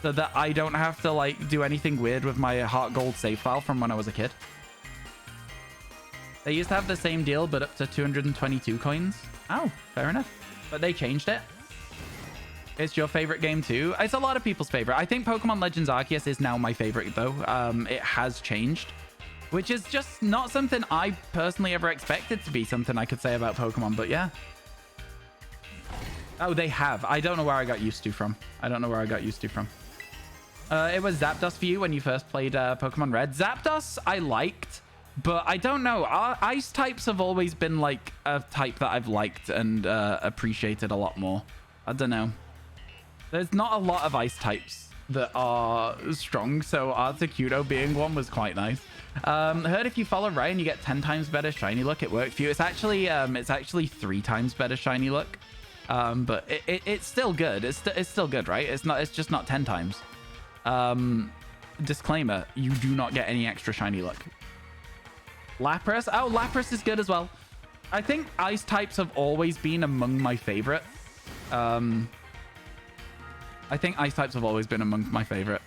so that I don't have to like do anything weird with my Heart Gold save file from when I was a kid. They used to have the same deal, but up to 222 coins. Oh, fair enough. But they changed it. It's your favorite game too. It's a lot of people's favorite. I think Pokemon Legends Arceus is now my favorite though. It has changed, which is just not something I personally ever expected to be something I could say about Pokemon, but yeah. Oh, they have. I don't know where I got used to from. I don't know where I got used to from. It was Zapdos for you when you first played Pokemon Red. Zapdos I liked, but I don't know. Ice types have always been like a type that I've liked and appreciated a lot more. I don't know. There's not a lot of ice types that are strong, so Articuno being one was quite nice. Heard if you follow Ryan, you get 10 times better shiny luck. It worked for you. It's actually 3 times better shiny luck. But it's still good. It's still good, right? It's just not 10 times. Disclaimer, you do not get any extra shiny luck. Lapras. Oh, Lapras is good as well. I think ice types have always been among my favorite. I think ice types have always been among my favorite.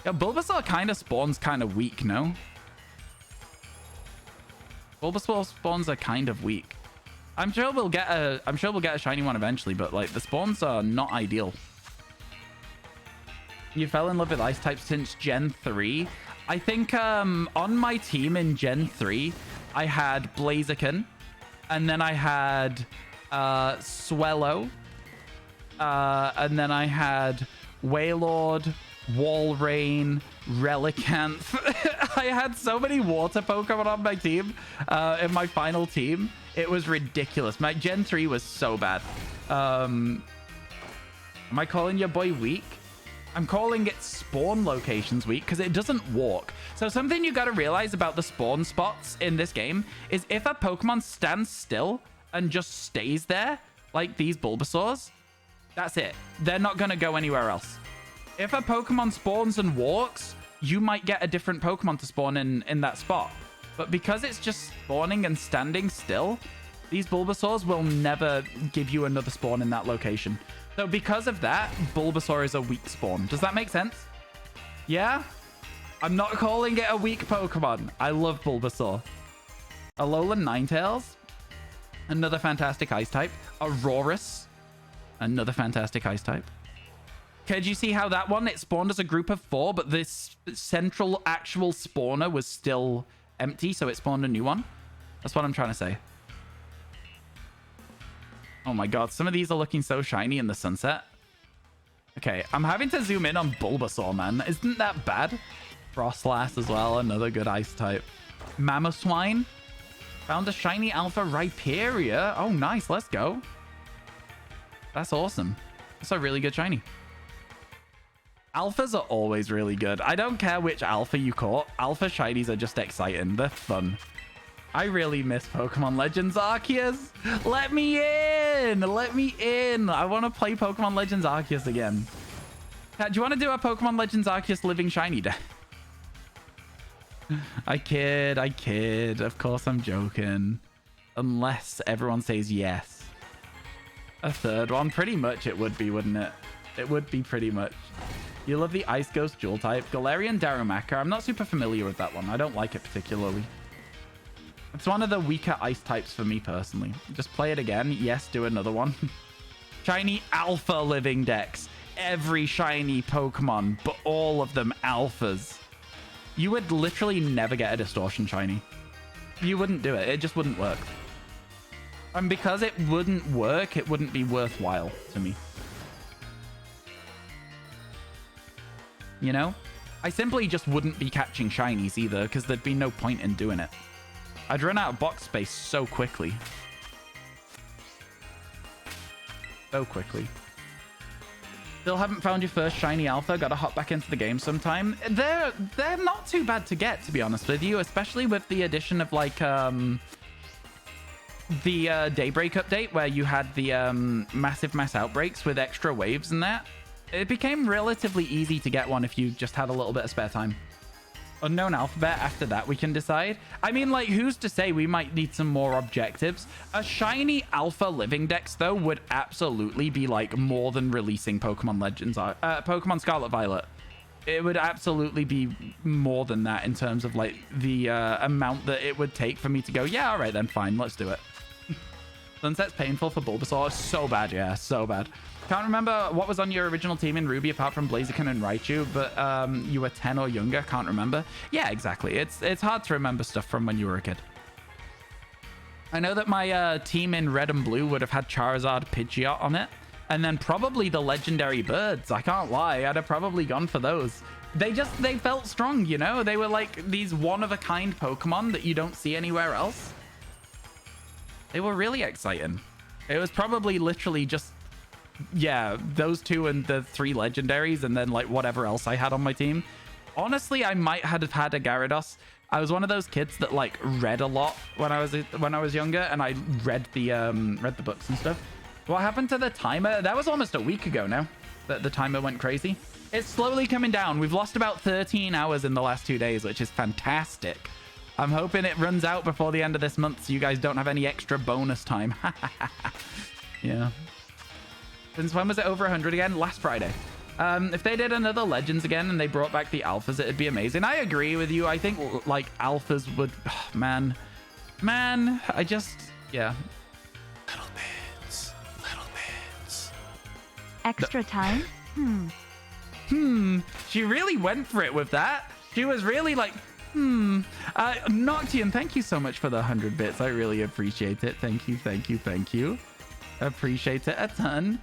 Yeah, Bulbasaur kind of spawns kind of weak, no? Bulbasaur spawns are kind of weak. I'm sure we'll get a shiny one eventually, but like the spawns are not ideal. You fell in love with ice types since Gen 3. I think on my team in Gen 3, I had Blaziken, and then I had Swellow, and then I had Wailord, Walrein, Relicanth. I had so many water Pokemon on my team, in my final team. It was ridiculous. My Gen 3 was so bad. Am I calling your boy weak? I'm calling it spawn locations weak because it doesn't walk. So something you got to realize about the spawn spots in this game is if a Pokemon stands still and just stays there, like these Bulbasaurs, that's it. They're not going to go anywhere else. If a Pokemon spawns and walks, you might get a different Pokemon to spawn in that spot. But because it's just spawning and standing still, these Bulbasaurs will never give you another spawn in that location. So because of that, Bulbasaur is a weak spawn. Does that make sense? Yeah? I'm not calling it a weak Pokemon. I love Bulbasaur. Alolan Ninetales. Another fantastic ice type. Aurorus. Another fantastic ice type. Could you see how that one, it spawned as a group of 4, but this central actual spawner was still empty, so it spawned a new one? That's what I'm trying to say. Oh my god, some of these are looking so shiny in the sunset. Okay, I'm having to zoom in on Bulbasaur, man. Isn't that bad? Frostlass as well, another good ice type. Mamoswine. Found a shiny Alpha Rhyperior. Oh, nice. Let's go. That's awesome. That's a really good shiny. Alphas are always really good. I don't care which alpha you caught. Alpha shinies are just exciting. They're fun. I really miss Pokemon Legends Arceus. Let me in. Let me in. I want to play Pokemon Legends Arceus again. Do you want to do a Pokemon Legends Arceus Living Shiny Day? I kid. I kid. Of course I'm joking. Unless everyone says yes. A third one? Pretty much it would be, wouldn't it? It would be pretty much. You love the Ice Ghost Dual type. Galarian Darumaka. I'm not super familiar with that one. I don't like it particularly. It's one of the weaker ice types for me personally. Just play it again. Yes, do another one. Shiny Alpha Living Dex. Every shiny Pokemon, but all of them alphas. You would literally never get a Distortion shiny. You wouldn't do it. It just wouldn't work. And because it wouldn't work, it wouldn't be worthwhile to me. You know? I simply just wouldn't be catching shinies either, because there'd be no point in doing it. I'd run out of box space so quickly. So quickly. Still haven't found your first shiny alpha. Gotta hop back into the game sometime. They're not too bad to get, to be honest with you, especially with the addition of like the Daybreak update where you had the massive mass outbreaks with extra waves and that. It became relatively easy to get one if you just had a little bit of spare time. Unknown alphabet, after that we can decide. I mean, like, who's to say we might need some more objectives? A shiny alpha living dex, though, would absolutely be, like, more than releasing Pokemon Legends are. Pokemon Scarlet Violet. It would absolutely be more than that in terms of, like, the amount that it would take for me to go, yeah, all right, then, fine, let's do it. Sunset's painful for Bulbasaur. So bad, yeah, so bad. Can't remember what was on your original team in Ruby apart from Blaziken and Raichu, but you were 10 or younger. Can't remember. Yeah, exactly. It's hard to remember stuff from when you were a kid. I know that my team in Red and Blue would have had Charizard, Pidgeot on it, and then probably the legendary birds. I can't lie. I'd have probably gone for those. They felt strong, you know? They were like these one-of-a-kind Pokemon that you don't see anywhere else. They were really exciting. It was probably literally just, yeah, those two and the 3 legendaries and then like whatever else I had on my team. Honestly, I might have had a Gyarados. I was one of those kids that like read a lot when I was younger, and I read the books and stuff. What happened to the timer? That was almost a week ago now that the timer went crazy. It's slowly coming down. We've lost about 13 hours in the last 2 days, which is fantastic. I'm hoping it runs out before the end of this month so you guys don't have any extra bonus time. Yeah. Since when was it over 100 again? Last Friday. If they did another Legends again and they brought back the Alphas, it'd be amazing. I agree with you. I think, like, Alphas would... Oh, man. Man, I just... Yeah. Little bits. Extra time? She really went for it with that. She was really like... Noctian, thank you so much for the 100 bits. I really appreciate it. Thank you. Appreciate it a ton.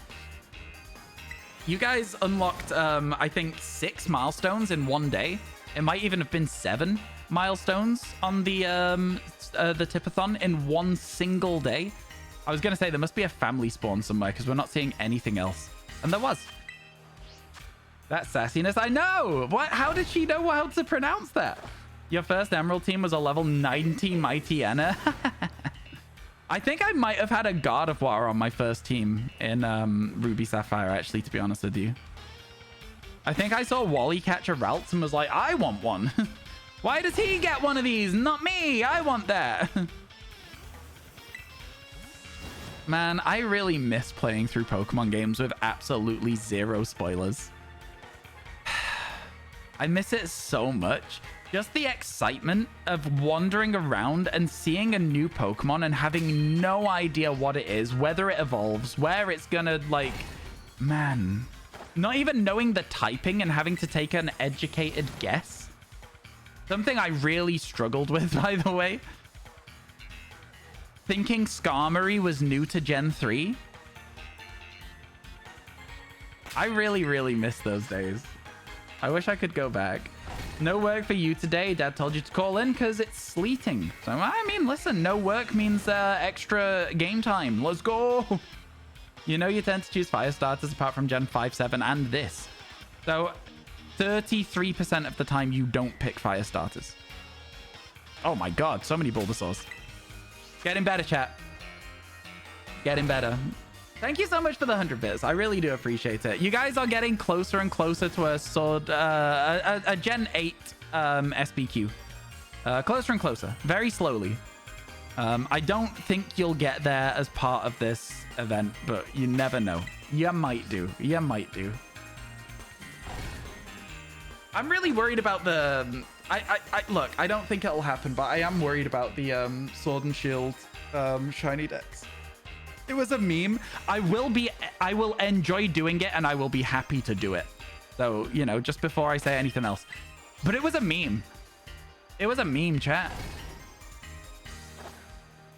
You guys unlocked, I think, 6 milestones in one day. It might even have been 7 milestones on the Tipathon in one single day. I was going to say there must be a family spawn somewhere because we're not seeing anything else. And there was. That sassiness, I know! What? How did she know how to pronounce that? Your first Emerald team was a level 19 Mighty Enna. I think I might have had a Gardevoir on my first team in Ruby Sapphire, actually, to be honest with you. I think I saw Wally catch a Ralts and was like, I want one. Why does he get one of these? Not me. I want that. Man, I really miss playing through Pokemon games with absolutely zero spoilers. I miss it so much. Just the excitement of wandering around and seeing a new Pokemon and having no idea what it is, whether it evolves, where it's gonna, like... Man. Not even knowing the typing and having to take an educated guess. Something I really struggled with, by the way. Thinking Skarmory was new to Gen 3. I really, really miss those days. I wish I could go back. No work for you today. Dad told you to call in because it's sleeting. So, I mean, listen, no work means extra game time. Let's go. You know you tend to choose fire starters apart from Gen 5, 7, and this. So, 33% of the time you don't pick fire starters. Oh my god, so many Bulbasaurs. Getting better, chat. Getting better. Thank you so much for the 100 bits. I really do appreciate it. You guys are getting closer and closer to a sword, a Gen 8 SBQ. Closer and closer, very slowly. I don't think you'll get there as part of this event, but you never know. You might do. You might do. I'm really worried about the... Look, I don't think it'll happen, but I am worried about the Sword and Shield shiny decks. It was a meme. I will enjoy doing it and I will be happy to do it. So, you know, just before I say anything else. But it was a meme. It was a meme, chat.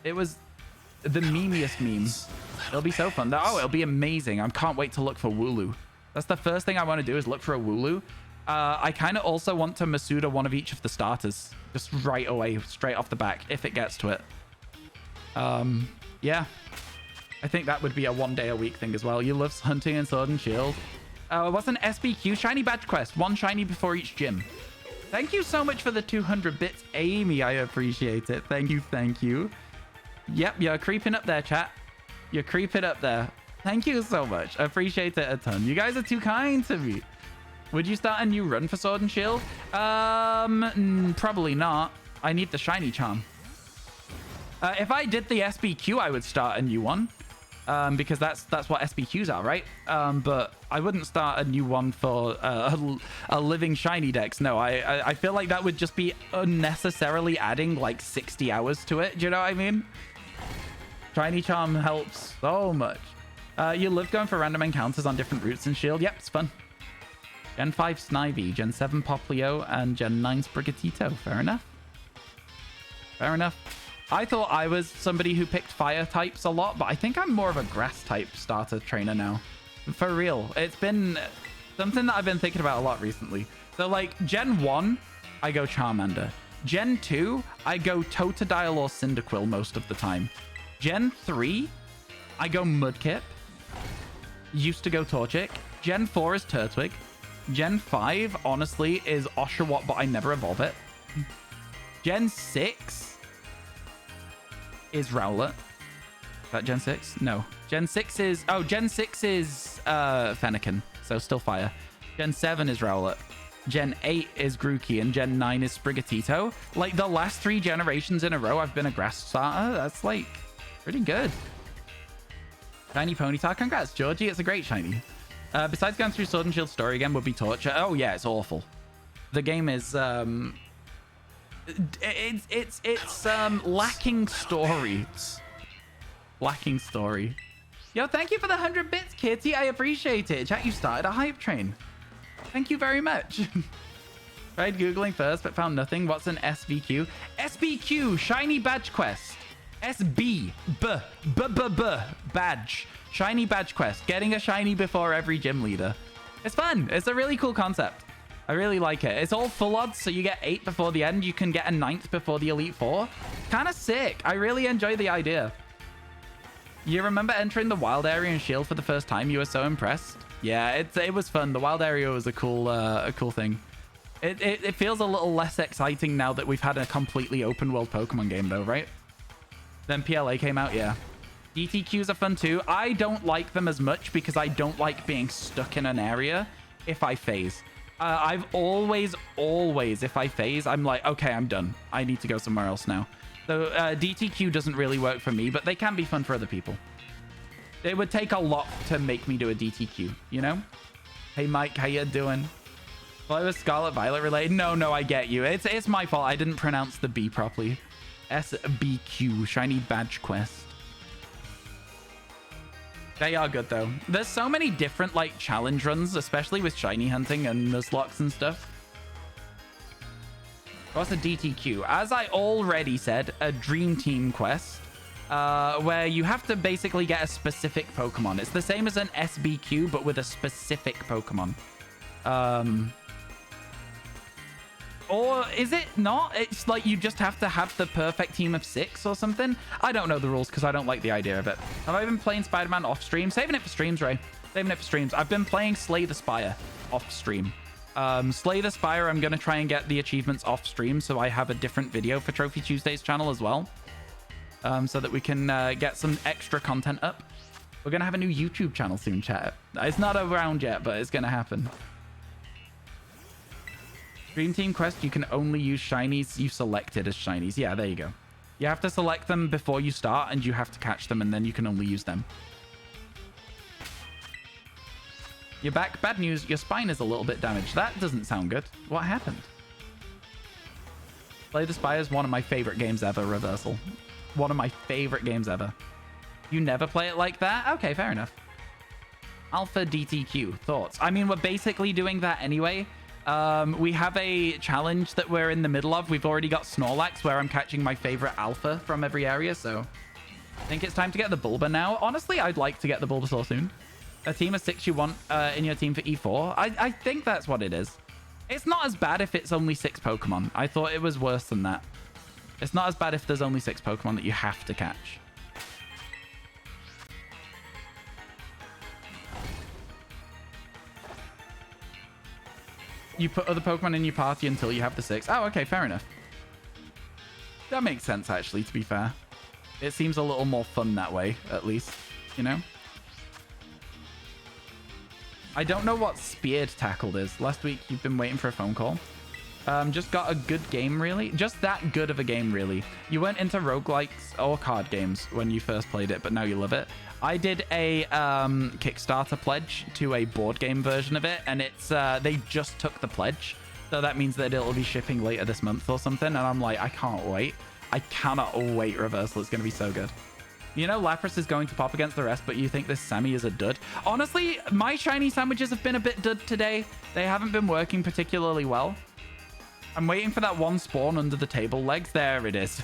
It was the memeiest meme. It'll be so fun. Oh, it'll be amazing. I can't wait to look for Wooloo. That's the first thing I want to do is look for a Wooloo. I kind of also want to Masuda one of each of the starters. Just right away, straight off the back, if it gets to it. Yeah. I think that would be a 1 day a week thing as well. You love hunting and Sword and Shield. What's an SBQ? Shiny badge quest. 1 shiny before each gym. Thank you so much for the 200 bits, Amy. I appreciate it. Thank you. Thank you. Yep, you're creeping up there, chat. You're creeping up there. Thank you so much. I appreciate it a ton. You guys are too kind to me. Would you start a new run for Sword and Shield? Probably not. I need the shiny charm. If I did the SBQ, I would start a new one. Because that's what SBQs are, right? But I wouldn't start a new one for a living shiny dex. No, I feel like that would just be unnecessarily adding like 60 hours to it. Do you know what I mean? Shiny charm helps so much. You love going for random encounters on different routes in Shield. Yep, it's fun. Gen 5 Snivy, Gen 7 Poplio, and Gen 9 Sprigatito. Fair enough. Fair enough. I thought I was somebody who picked fire types a lot, but I think I'm more of a grass type starter trainer now. For real. It's been something that I've been thinking about a lot recently. So like Gen 1, I go Charmander. Gen 2, I go Totodile or Cyndaquil most of the time. Gen 3, I go Mudkip. Used to go Torchic. Gen 4 is Turtwig. Gen 5, honestly, is Oshawott, but I never evolve it. Gen 6 is Rowlet. Is that Gen 6? No. Gen 6 is... Oh, Gen 6 is Fennekin, so still fire. Gen 7 is Rowlet. Gen 8 is Grookey, and Gen 9 is Sprigatito. Like, the last 3 generations in a row, I've been a grass starter. That's, like, pretty good. Shiny Ponyta. Congrats, Georgie. It's a great shiny. Besides going through Sword and Shield story again would be Torture. Oh, yeah, it's awful. The game is... It's lacking story. Lacking story. Yo, thank you for the 100 bits, Kitty. I appreciate it. Chat, you started a hype train. Thank you very much. Tried Googling first, but found nothing. What's an SBQ? SBQ, Shiny Badge Quest. SB, badge. Shiny Badge Quest. Getting a shiny before every gym leader. It's fun. It's a really cool concept. I really like it. It's all full odds, so you get 8 before the end. You can get a 9th before the Elite 4. Kind of sick. I really enjoy the idea. You remember entering the wild area in Shield for the first time? You were so impressed. Yeah, it was fun. The wild area was a cool thing. It feels a little less exciting now that we've had a completely open world Pokemon game, though, right? Then PLA came out, yeah. DTQs are fun too. I don't like them as much because I don't like being stuck in an area if I phase. I've always, if I phase, I'm like, okay, I'm done. I need to go somewhere else now. So DTQ doesn't really work for me, but they can be fun for other people. It would take a lot to make me do a DTQ, you know? Hey, Mike, how you doing? Well, it was Scarlet Violet related. No, I get you. It's my fault. I didn't pronounce the B properly. SBQ, Shiny Badge Quest. They are good, though. There's so many different, like, challenge runs, especially with shiny hunting and Nuzlockes and stuff. What's a DTQ? As I already said, a Dream Team quest, where you have to basically get a specific Pokemon. It's the same as an SBQ, but with a specific Pokemon. Or is it not? It's like you just have to have the perfect team of 6 or something. I don't know the rules because I don't like the idea of it. Have I been playing Spider-Man off stream? Saving it for streams, Ray. Saving it for streams. I've been playing Slay the Spire off stream. Slay the Spire, I'm going to try and get the achievements off stream so I have a different video for Trophy Tuesday's channel as well. So that we can get some extra content up. We're going to have a new YouTube channel soon, chat. It's not around yet, but it's going to happen. Dream Team quest, you can only use shinies you selected as shinies. Yeah, there you go. You have to select them before you start, and you have to catch them, and then you can only use them. You're back. Bad news, your spine is a little bit damaged. That doesn't sound good. What happened? Slay the Spire is one of my favorite games ever, Reversal. One of my favorite games ever. You never play it like that? Okay, fair enough. Alpha DTQ. Thoughts? I mean, we're basically doing that anyway. We have a challenge that we're in the middle of. We've already got Snorlax, where I'm catching my favorite Alpha from every area, so I think it's time to get the Bulba now. Honestly, I'd like to get the Bulbasaur soon. A team of 6 you want in your team for E4? I think that's what it is. It's not as bad if it's only 6 Pokemon. I thought it was worse than that. It's not as bad if there's only 6 Pokemon that you have to catch. You put other Pokemon in your party until you have the 6. Oh, okay, fair enough. That makes sense, actually, to be fair. It seems a little more fun that way, at least, you know? I don't know what Speared Tackled is. Last week, you've been waiting for a phone call. Just got a good game, really. Just that good of a game, really. You weren't into roguelikes or card games when you first played it, but now you love it. I did a Kickstarter pledge to a board game version of it, and it's they just took the pledge. So that means that it'll be shipping later this month or something, and I'm like, I can't wait. I cannot wait, Reversal. It's going to be so good. You know, Lapras is going to pop against the rest, but you think this Sammy is a dud? Honestly, my shiny sandwiches have been a bit dud today. They haven't been working particularly well. I'm waiting for that one spawn under the table legs. There it is.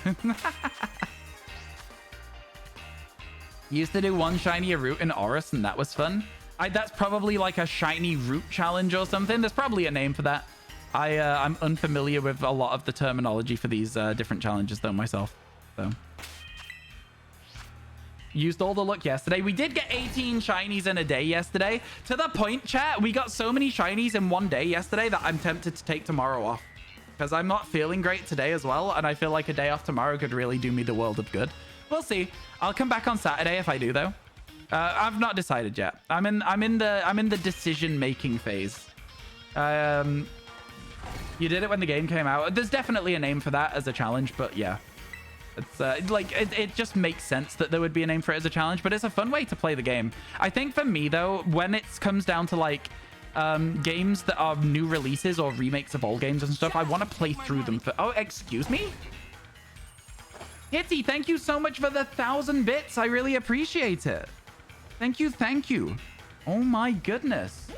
Used to do one shiny a root in Oris, and that was fun. That's probably like a shiny root challenge or something. There's probably a name for that. I'm unfamiliar with a lot of the terminology for these different challenges, though, myself. So, used all the luck yesterday. We did get 18 shinies in a day yesterday. To the point, chat, we got so many shinies in one day yesterday that I'm tempted to take tomorrow off. Because I'm not feeling great today as well, and I feel like a day off tomorrow could really do me the world of good. We'll see. I'll come back on Saturday if I do, though. I've not decided yet. I'm in the decision-making phase. You did it when the game came out. There's definitely a name for that as a challenge, but yeah. It's like it just makes sense that there would be a name for it as a challenge, but it's a fun way to play the game. I think for me, though, when it comes down to like games that are new releases or remakes of old games and stuff, I want to play through them for... Oh, excuse me? Hitty, thank you so much for the 1,000 bits. I really appreciate it. Thank you, thank you. Oh my goodness.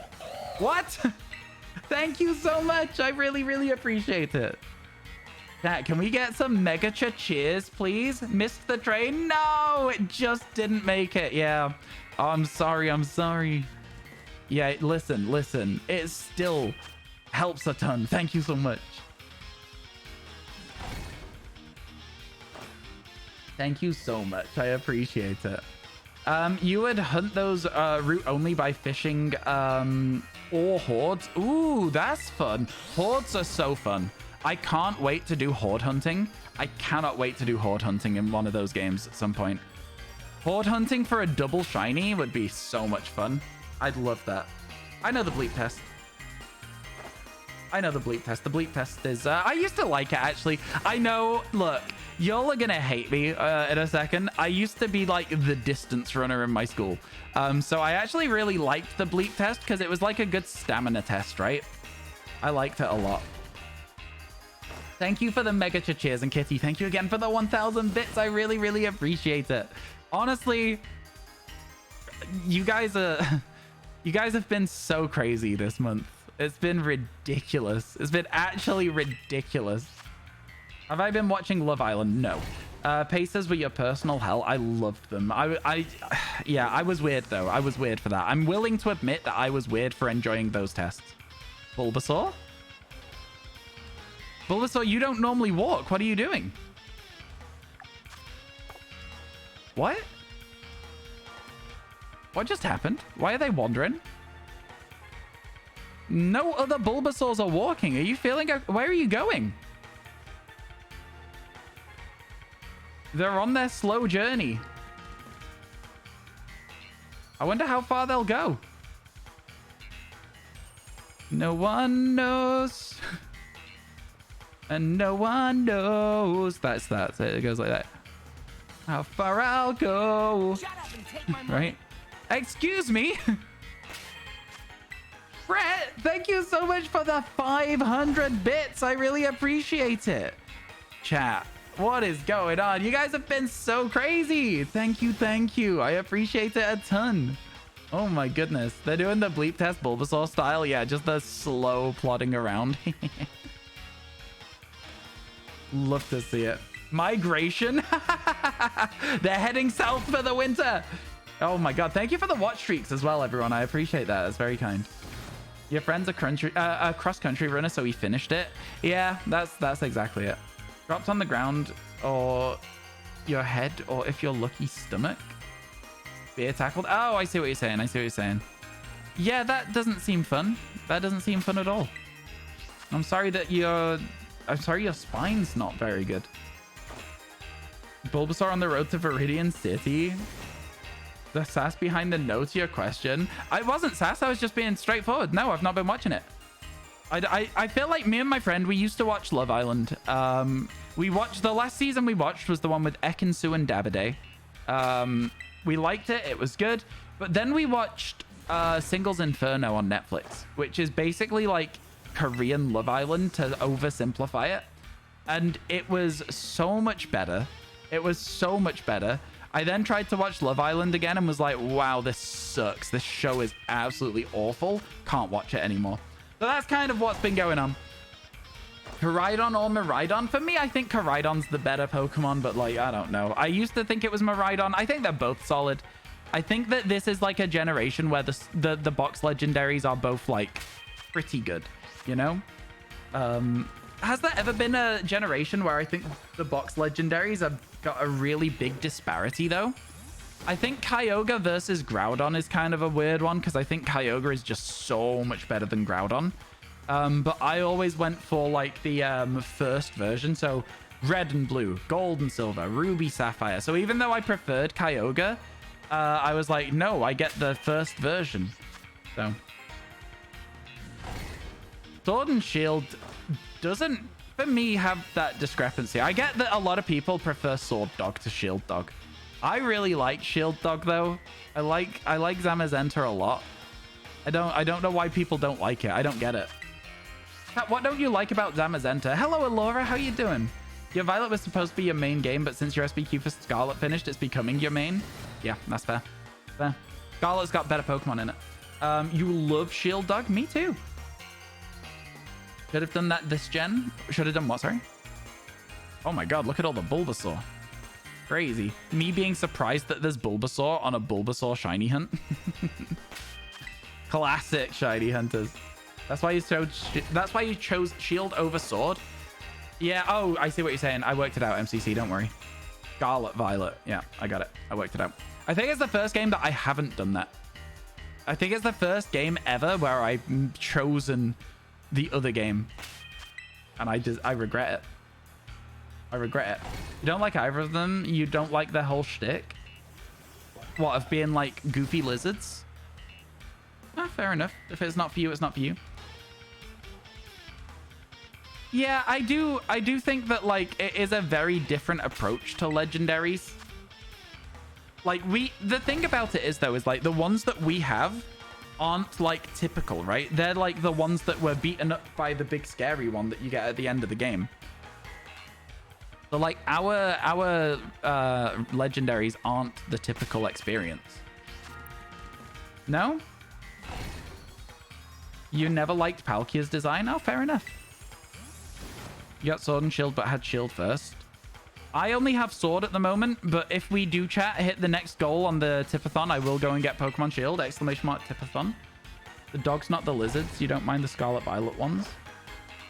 What? Thank you so much. I really, really appreciate it. Chat, can we get some mega cheers, please? Missed the train? No, it just didn't make it. Yeah. Oh, I'm sorry. I'm sorry. Yeah, listen. It still helps a ton. Thank you so much. Thank you so much. I appreciate it. You would hunt those route only by fishing or hordes. Ooh, that's fun. Hordes are so fun. I can't wait to do horde hunting. I cannot wait to do horde hunting in one of those games at some point. Horde hunting for a double shiny would be so much fun. I'd love that. I know the bleep test. The bleep test is... I used to like it, actually. I know... Look, y'all are going to hate me in a second. I used to be, like, the distance runner in my school. So I actually really liked the bleep test because it was like a good stamina test, right? I liked it a lot. Thank you for the mega cheers, and Kitty, thank you again for the 1,000 bits. I really, really appreciate it. Honestly, you guys have been so crazy this month. It's been ridiculous. It's been actually ridiculous. Have I been watching Love Island? No. Pacers were your personal hell. I loved them. Yeah, I was weird, though. I was weird for that. I'm willing to admit that I was weird for enjoying those tests. Bulbasaur? Bulbasaur, you don't normally walk. What are you doing? What? What just happened? Why are they wandering? No other Bulbasaurs are walking. Are you feeling... Where are you going? They're on their slow journey. I wonder how far they'll go. No one knows. And no one knows. That's it. It goes like that. How far I'll go. Shut up and take my money. Right? Excuse me. Brett, thank you so much for the 500 bits. I really appreciate it. Chat, what is going on? You guys have been so crazy. Thank you. I appreciate it a ton. Oh my goodness. They're doing the bleep test Bulbasaur style. Yeah, just the slow plodding around. Love to see it. Migration. They're heading south for the winter. Oh my god. Thank you for the watch streaks as well, everyone. I appreciate that. That's very kind. Your friend's a cross-country runner, so he finished it. Yeah, that's exactly it. Drops on the ground or your head, or if you're lucky, stomach. Beer tackled. Oh, I see what you're saying. Yeah, that doesn't seem fun. That doesn't seem fun at all. I'm sorry that your spine's not very good. Bulbasaur on the road to Viridian City. The sass behind the no to your question. I wasn't sass. I was just being straightforward. No, I've not been watching it. I feel like me and my friend, we used to watch Love Island. We watched the last season we watched was the one with Ekin-Su and Dabiday. We liked it. It was good. But then we watched Singles Inferno on Netflix, which is basically like Korean Love Island to oversimplify it. And it was so much better. It was so much better. I then tried to watch Love Island again and was like, wow, this sucks. This show is absolutely awful. Can't watch it anymore. So that's kind of what's been going on. Koraidon or Miraidon? For me, I think Koraidon's the better Pokemon, but like, I don't know. I used to think it was Miraidon. I think they're both solid. I think that this is like a generation where the box legendaries are both like pretty good, you know? Has there ever been a generation where I think the box legendaries have got a really big disparity though? I think Kyogre versus Groudon is kind of a weird one because I think Kyogre is just so much better than Groudon. But I always went for like the first version. So red and blue, gold and silver, ruby, sapphire. So even though I preferred Kyogre, I was like, no, I get the first version. So Sword and Shield doesn't, for me, have that discrepancy. I get that a lot of people prefer Sword Dog to Shield Dog. I really like Shield Dog though. I like Zamazenta a lot. I don't know why people don't like it. I don't get it. What don't you like about Zamazenta? Hello, Alora. How you doing? Your Violet was supposed to be your main game, but since your SBQ for Scarlet finished, it's becoming your main. Yeah, that's fair. Fair. Scarlet's got better Pokemon in it. You love Shield Dog? Me too. Should have done that this gen. Should have done what, sorry? Oh my god, look at all the Bulbasaur. Crazy. Me being surprised that there's Bulbasaur on a Bulbasaur shiny hunt. Classic shiny hunters. That's why you chose Shield over Sword. Yeah, oh, I see what you're saying. I worked it out, MCC, don't worry. Scarlet Violet. Yeah, I got it. I worked it out. I think it's the first game that I haven't done that. I think it's the first game ever where I've chosen the other game. And I regret it. I regret it. You don't like either of them? You don't like their whole shtick? What, of being like goofy lizards? Ah, fair enough. If it's not for you, it's not for you. Yeah, I do think that like it is a very different approach to legendaries. Like the thing about it is though, is like the ones that we have aren't like typical, right? They're like the ones that were beaten up by the big scary one that you get at the end of the game. So like our legendaries aren't the typical experience. No? You never liked Palkia's design? Oh, fair enough. You got Sword and Shield but had Shield first. I only have Sword at the moment, but if we do chat, hit the next goal on the Tipathon, I will go and get Pokemon Shield, ! Tipathon. The dogs, not the lizards. You don't mind the Scarlet Violet ones?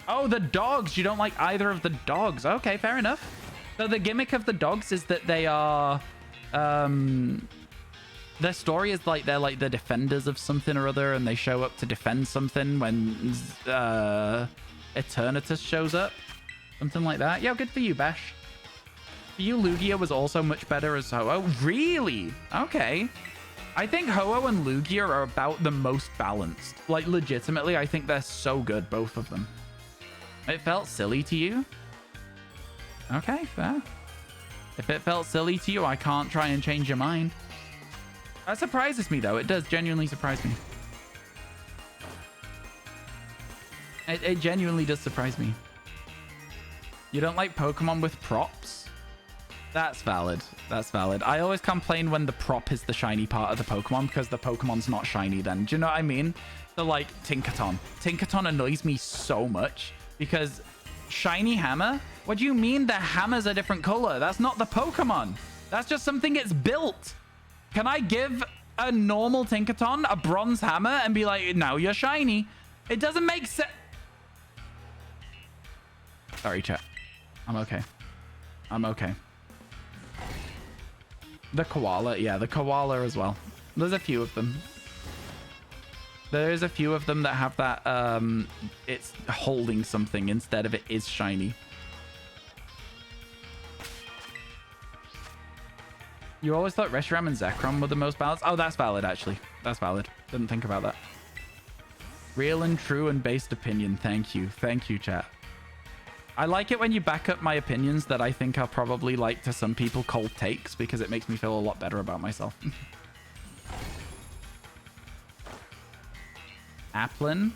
Oh, the dogs. You don't like either of the dogs. Okay, fair enough. So the gimmick of the dogs is that they are... their story is like they're like the defenders of something or other, and they show up to defend something when Eternatus shows up. Something like that. Yeah, good for you, Bash. For you, Lugia was also much better as Ho-Oh. Really? Okay. I think Ho-Oh and Lugia are about the most balanced. Like, legitimately, I think they're so good, both of them. It felt silly to you? Okay, fair. If it felt silly to you, I can't try and change your mind. That surprises me, though. It does genuinely surprise me. It genuinely does surprise me. You don't like Pokemon with props? That's valid. That's valid. I always complain when the prop is the shiny part of the Pokemon because the Pokemon's not shiny then. Do you know what I mean? So like Tinkaton. Tinkaton annoys me so much because shiny hammer? What do you mean the hammer's a different color? That's not the Pokemon. That's just something it's built. Can I give a normal Tinkaton a bronze hammer and be like, now you're shiny? It doesn't make sense. Sorry, chat. I'm okay. I'm okay. The koala. Yeah, the koala as well. There's a few of them. There's a few of them that have that, it's holding something instead of it is shiny. You always thought Reshiram and Zekrom were the most balanced? Oh, that's valid, actually. That's valid. Didn't think about that. Real and true and based opinion. Thank you. Thank you, chat. I like it when you back up my opinions that I think are probably, like, to some people, cold takes, because it makes me feel a lot better about myself. Applin.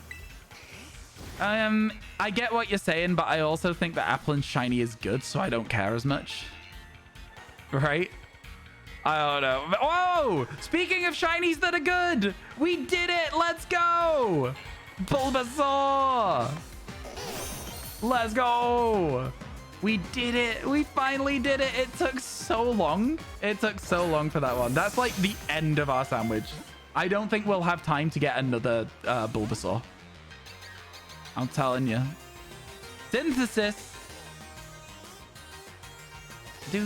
I get what you're saying, but I also think that Applin's shiny is good, so I don't care as much. Right? I don't know. Whoa! Speaking of shinies that are good, we did it! Let's go! Bulbasaur! Let's go! We did it! We finally did it! It took so long. It took so long for that one. That's like the end of our sandwich. I don't think we'll have time to get another Bulbasaur. I'm telling you. Synthesis! And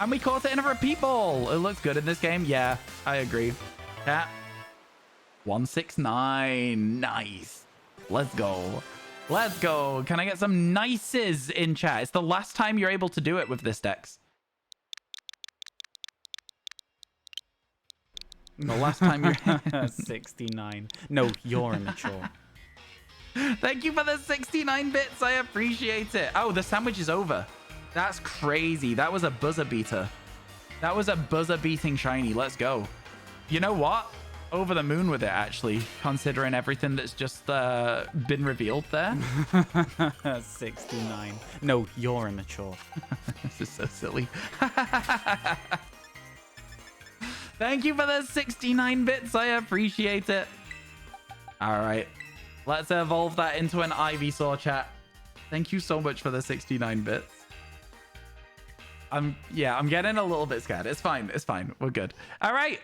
we caught it in a repeat ball. It looks good in this game. Yeah, I agree. Cat 169. Nice. Let's go. Let's go. Can I get some nices in chat? It's the last time you're able to do it with this Dex. The last time you're 69. No, you're immature. Thank you for the 69 bits. I appreciate it. Oh, the sandwich is over. That's crazy. That was a buzzer beater. That was a buzzer beating shiny. Let's go. You know what? Over the moon with it, actually, considering everything that's just been revealed there. 69. No, you're immature. This is so silly. Thank you for the 69 bits. I appreciate it. All right. Let's evolve that into an Ivysaur, chat. Thank you so much for the 69 bits. I'm getting a little bit scared. It's fine. It's fine. We're good. All right.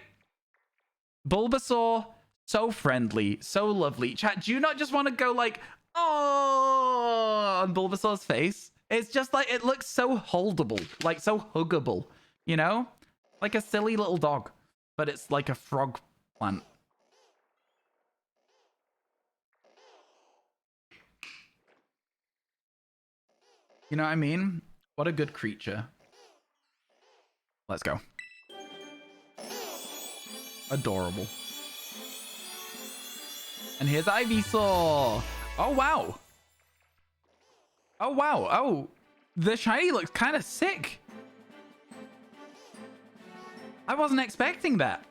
Bulbasaur, so friendly, so lovely. Chat, do you not just want to go like, oh, on Bulbasaur's face? It's just like, it looks so holdable, like so huggable, you know? Like a silly little dog, but it's like a frog plant. You know what I mean? What a good creature. Let's go. Adorable. And here's Ivysaur. Oh, wow. Oh, wow. Oh, the shiny looks kind of sick. I wasn't expecting that.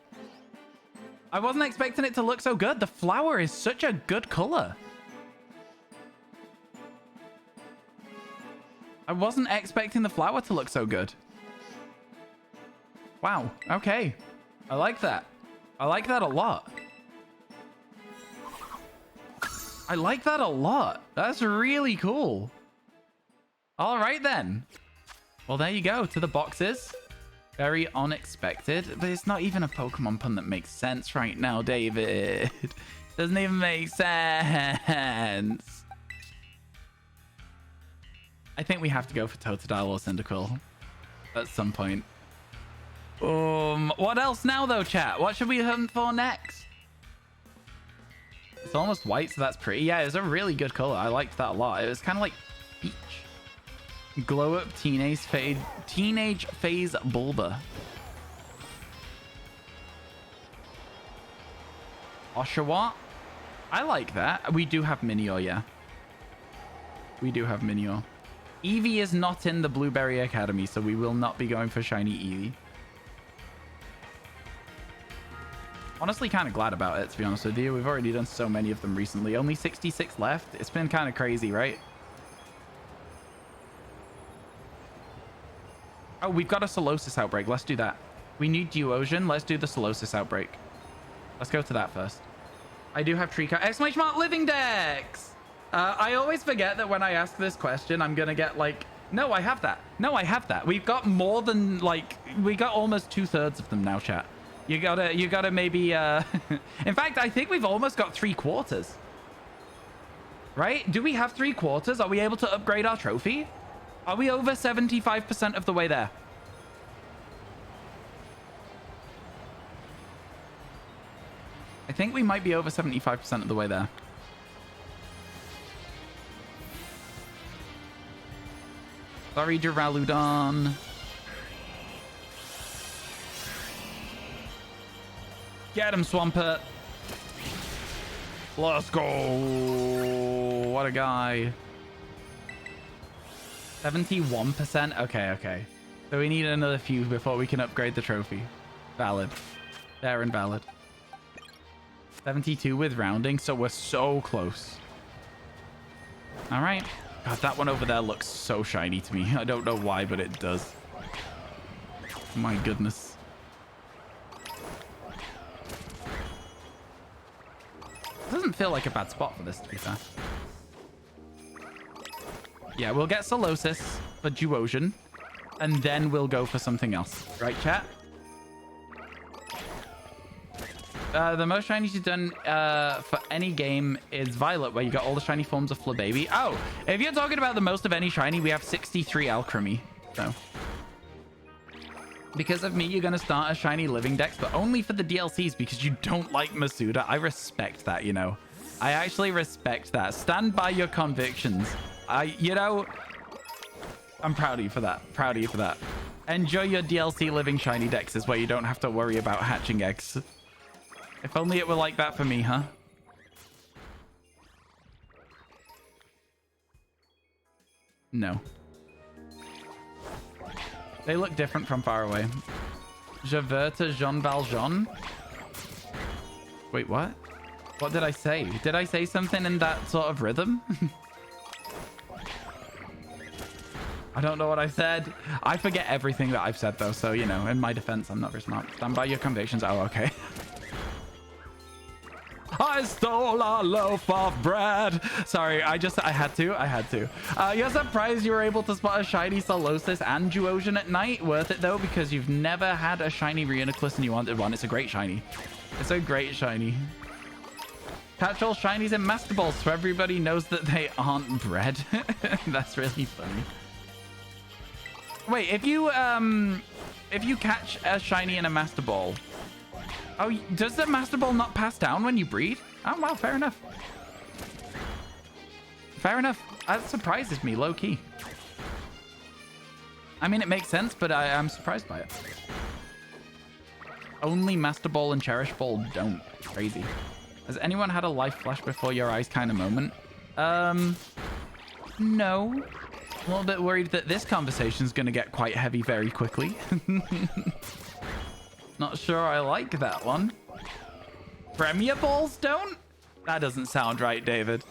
I wasn't expecting it to look so good. The flower is such a good color. I wasn't expecting the flower to look so good. Wow. Okay. I like that. I like that a lot. I like that a lot. That's really cool. All right, then. Well, there you go. To the boxes. Very unexpected. But it's not even a Pokemon pun that makes sense right now, David. Doesn't even make sense. I think we have to go for Totodile or Cyndaquil at some point. What else now, though, chat? What should we hunt for next? It's almost white, so that's pretty. Yeah, it's a really good color. I liked that a lot. It was kind of like peach. Glow up teenage phase Bulba. Oshawott. I like that. We do have Minior, yeah. We do have Minior. Eevee is not in the Blueberry Academy, so we will not be going for shiny Eevee. Honestly, kind of glad about it, to be honest with you. We've already done so many of them recently. Only 66 left. It's been kind of crazy, right? Oh, we've got a Solosis outbreak. Let's do that. We need Duosion. Let's do the Solosis outbreak. Let's go to that first. I do have Trico. Exclamation mark Living Dex! I always forget that when I ask this question, I'm going to get like, no, I have that. No, I have that. We've got more than like, we got almost 2/3 of them now, chat. You gotta maybe, in fact, I think we've almost got 3/4. Right? Do we have 3/4? Are we able to upgrade our trophy? Are we over 75% of the way there? I think we might be over 75% of the way there. Sorry, Duraludon. Get him, Swampert. Let's go. What a guy. 71%. Okay. So we need another few before we can upgrade the trophy. Valid. Fair and valid. 72 with rounding, so we're so close. All right. God, that one over there looks so shiny to me. I don't know why, but it does. My goodness. Doesn't feel like a bad spot for this, to be fair. Yeah, we'll get Solosis for Duosion, and then we'll go for something else. Right, chat? The most shinies you've done for any game is Violet, where you got all the shiny forms of Flababy. Oh, if you're talking about the most of any shiny, we have 63 Alchemy. So, because of me, you're going to start a shiny living dex, but only for the DLCs because you don't like Masuda. I respect that, you know. I actually respect that. Stand by your convictions. You know, I'm proud of you for that. Proud of you for that. Enjoy your DLC living shiny dexes where you don't have to worry about hatching eggs. If only it were like that for me, huh? No. They look different from far away. Javerta Jean Valjean? Wait, what? What did I say? Did I say something in that sort of rhythm? I don't know what I said. I forget everything that I've said, though. So, you know, in my defense, I'm not very smart. Stand by your convictions. Oh, okay. I stole a loaf of bread. Sorry, I had to. You're surprised you were able to spot a shiny Solosis and Duosion at night? Worth it, though, because you've never had a shiny Reuniclus and you wanted one. It's a great shiny. It's a great shiny. Catch all shinies in Master Balls so everybody knows that they aren't bread. That's really funny. Wait, if you catch a shiny in a Master Ball... Oh, does the Master Ball not pass down when you breed? Oh, wow, fair enough. Fair enough. That surprises me, low-key. I mean, it makes sense, but I'm surprised by it. Only Master Ball and Cherish Ball don't. Crazy. Has anyone had a life flash before your eyes kind of moment? No. A little bit worried that this conversation's going to get quite heavy very quickly. Not sure I like that one. Premier Balls don't? That doesn't sound right, David.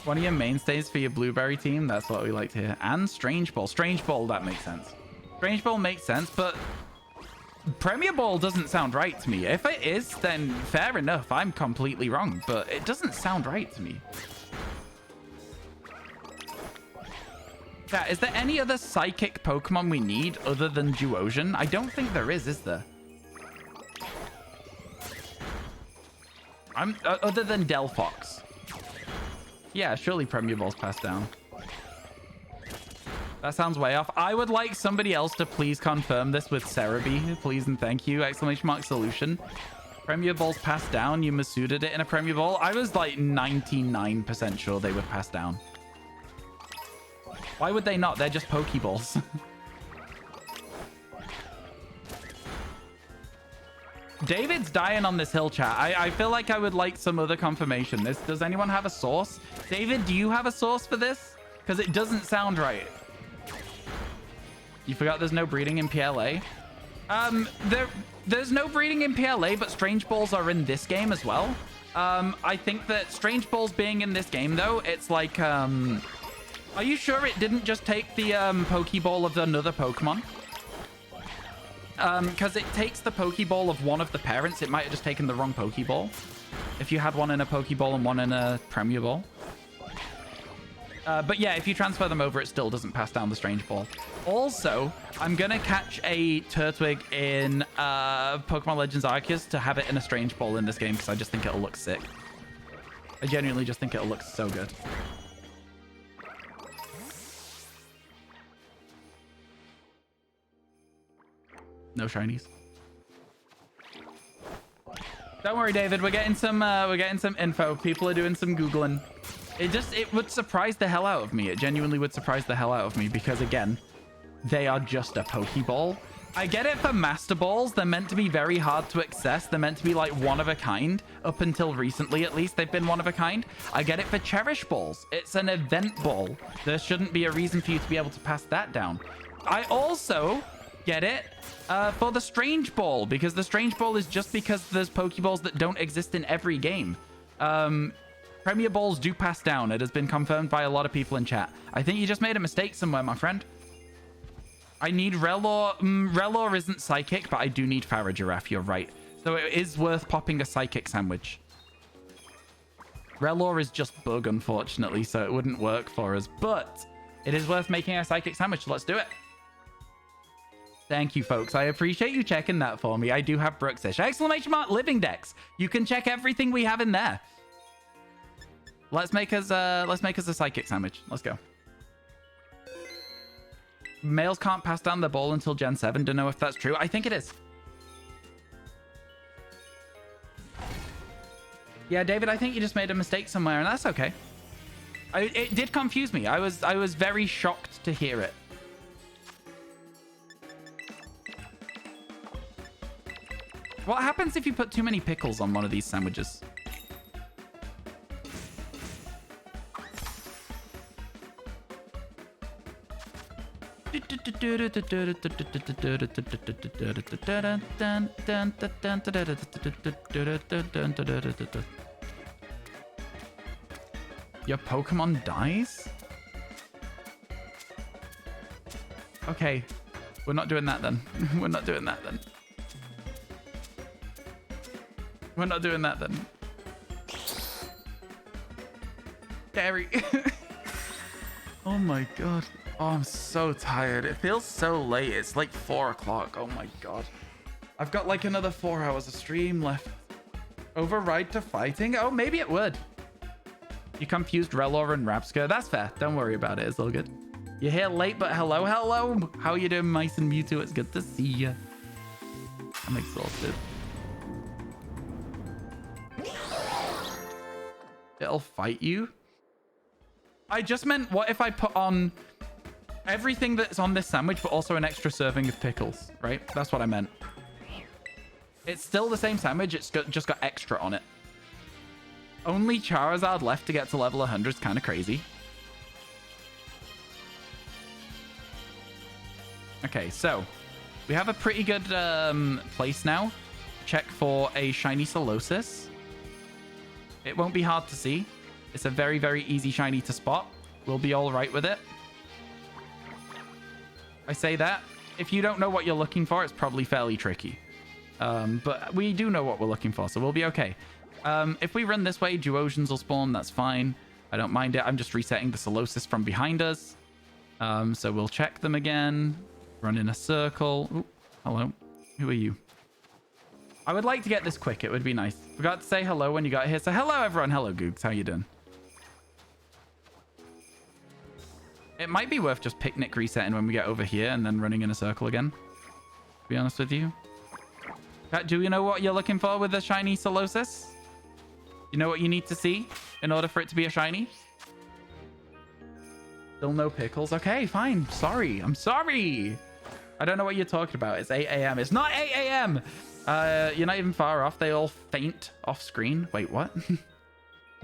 One of your mainstays for your blueberry team? That's what we like to hear. And Strange Ball. Strange Ball, that makes sense. Strange Ball makes sense, but Premier Ball doesn't sound right to me. If it is, then fair enough. I'm completely wrong, but it doesn't sound right to me. Yeah, is there any other psychic Pokemon we need other than Duosion? I don't think there is there? Other than Delphox. Yeah, surely Premier Ball's passed down. That sounds way off. I would like somebody else to please confirm this with Cerebi. Please and thank you. Exclamation mark solution. Premier Ball's passed down. You Masuda'd it in a Premier Ball. I was like 99% sure they would pass down. Why would they not? They're just Pokeballs. David's dying on this hill, chat. I feel like I would like some other confirmation. Does anyone have a source? David, do you have a source for this? Because it doesn't sound right. You forgot there's no breeding in PLA? There's no breeding in PLA, but Strange Balls are in this game as well. I think that Strange Balls being in this game, though, it's like... Are you sure it didn't just take the Pokeball of another Pokemon? Because it takes the Pokeball of one of the parents. It might have just taken the wrong Pokeball. If you had one in a Pokeball and one in a Premier Ball. But yeah, if you transfer them over, it still doesn't pass down the Strange Ball. Also, I'm going to catch a Turtwig in Pokemon Legends Arceus to have it in a Strange Ball in this game because I just think it'll look sick. I genuinely just think it'll look so good. No shinies. Don't worry, David. We're getting some info. People are doing some Googling. It would surprise the hell out of me. It genuinely would surprise the hell out of me because, again, they are just a Pokeball. I get it for Master Balls. They're meant to be very hard to access. They're meant to be like one of a kind. Up until recently, at least, they've been one of a kind. I get it for Cherish Balls. It's an event ball. There shouldn't be a reason for you to be able to pass that down. I also get it for the Strange Ball, because the Strange Ball is just because there's Pokeballs that don't exist in every game. Premier Balls do pass down. It has been confirmed by a lot of people in chat. I think you just made a mistake somewhere, my friend. I need Relor. Relor isn't Psychic, but I do need Farigiraf. You're right. So it is worth popping a Psychic sandwich. Relor is just Bug, unfortunately, so it wouldn't work for us. But it is worth making a Psychic sandwich. So let's do it. Thank you, folks. I appreciate you checking that for me. I do have Brooksish. Exclamation mark Living Dex. You can check everything we have in there. Let's make us a Psychic sandwich. Let's go. Males can't pass down the ball until Gen 7. Don't know if that's true. I think it is. Yeah, David, I think you just made a mistake somewhere, and that's okay. It did confuse me. I was very shocked to hear it. What happens if you put too many pickles on one of these sandwiches? Your Pokemon dies? Okay. We're not doing that then. We're not doing that then. We're not doing that then. Scary. Oh my god. Oh, I'm so tired. It feels so late. It's like 4 o'clock. Oh my god. I've got like another 4 hours of stream left. Override to fighting? Oh, maybe it would. You confused Relor and Rapska. That's fair. Don't worry about it. It's all good. You're here late, but hello, hello. How are you doing, Mice and Mewtwo? It's good to see you. I'm exhausted. It'll fight you? I just meant, what if I put on everything that's on this sandwich, but also an extra serving of pickles, right? That's what I meant. It's still the same sandwich. It's just got extra on it. Only Charizard left to get to level 100 is kind of crazy. Okay, so we have a pretty good place now. Check for a shiny Solosis. It won't be hard to see. It's a very, very easy shiny to spot. We'll be all right with it. I say that. If you don't know what you're looking for, it's probably fairly tricky. But we do know what we're looking for, so we'll be okay. If we run this way, Duosians will spawn. That's fine. I don't mind it. I'm just resetting the Solosis from behind us. So we'll check them again. Run in a circle. Ooh, hello. Who are you? I would like to get this quick. It would be nice. Forgot to say hello when you got here. So hello, everyone. Hello, Googs. How you doing? It might be worth just picnic resetting when we get over here and then running in a circle again. To be honest with you. Do you know what you're looking for with the shiny Solosis? You know what you need to see in order for it to be a shiny? Still no pickles? Okay, fine. Sorry. I'm sorry. I don't know what you're talking about. It's 8 a.m. It's not 8 a.m. You're not even far off. They all faint off screen. Wait, what?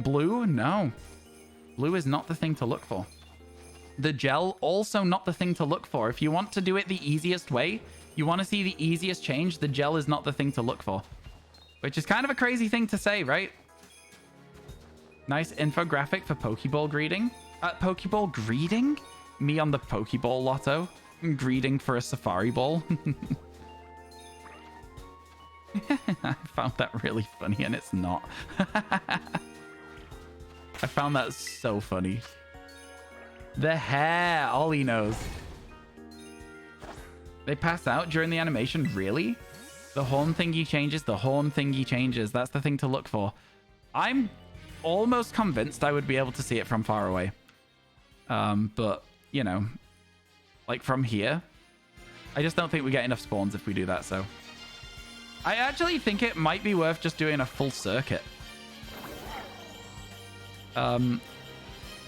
Blue? No. Blue is not the thing to look for. The gel, also not the thing to look for. If you want to do it the easiest way, you want to see the easiest change, the gel is not the thing to look for. Which is kind of a crazy thing to say, right? Nice infographic for Pokeball greeting. Pokeball greeting? Me on the Pokeball lotto. Greeting for a Safari Ball. I found that really funny, and it's not. I found that so funny. The hair. Ollie knows. They pass out during the animation? Really? The horn thingy changes. The horn thingy changes. That's the thing to look for. I'm almost convinced I would be able to see it from far away. But, you know, like from here. I just don't think we get enough spawns if we do that, so. I actually think it might be worth just doing a full circuit.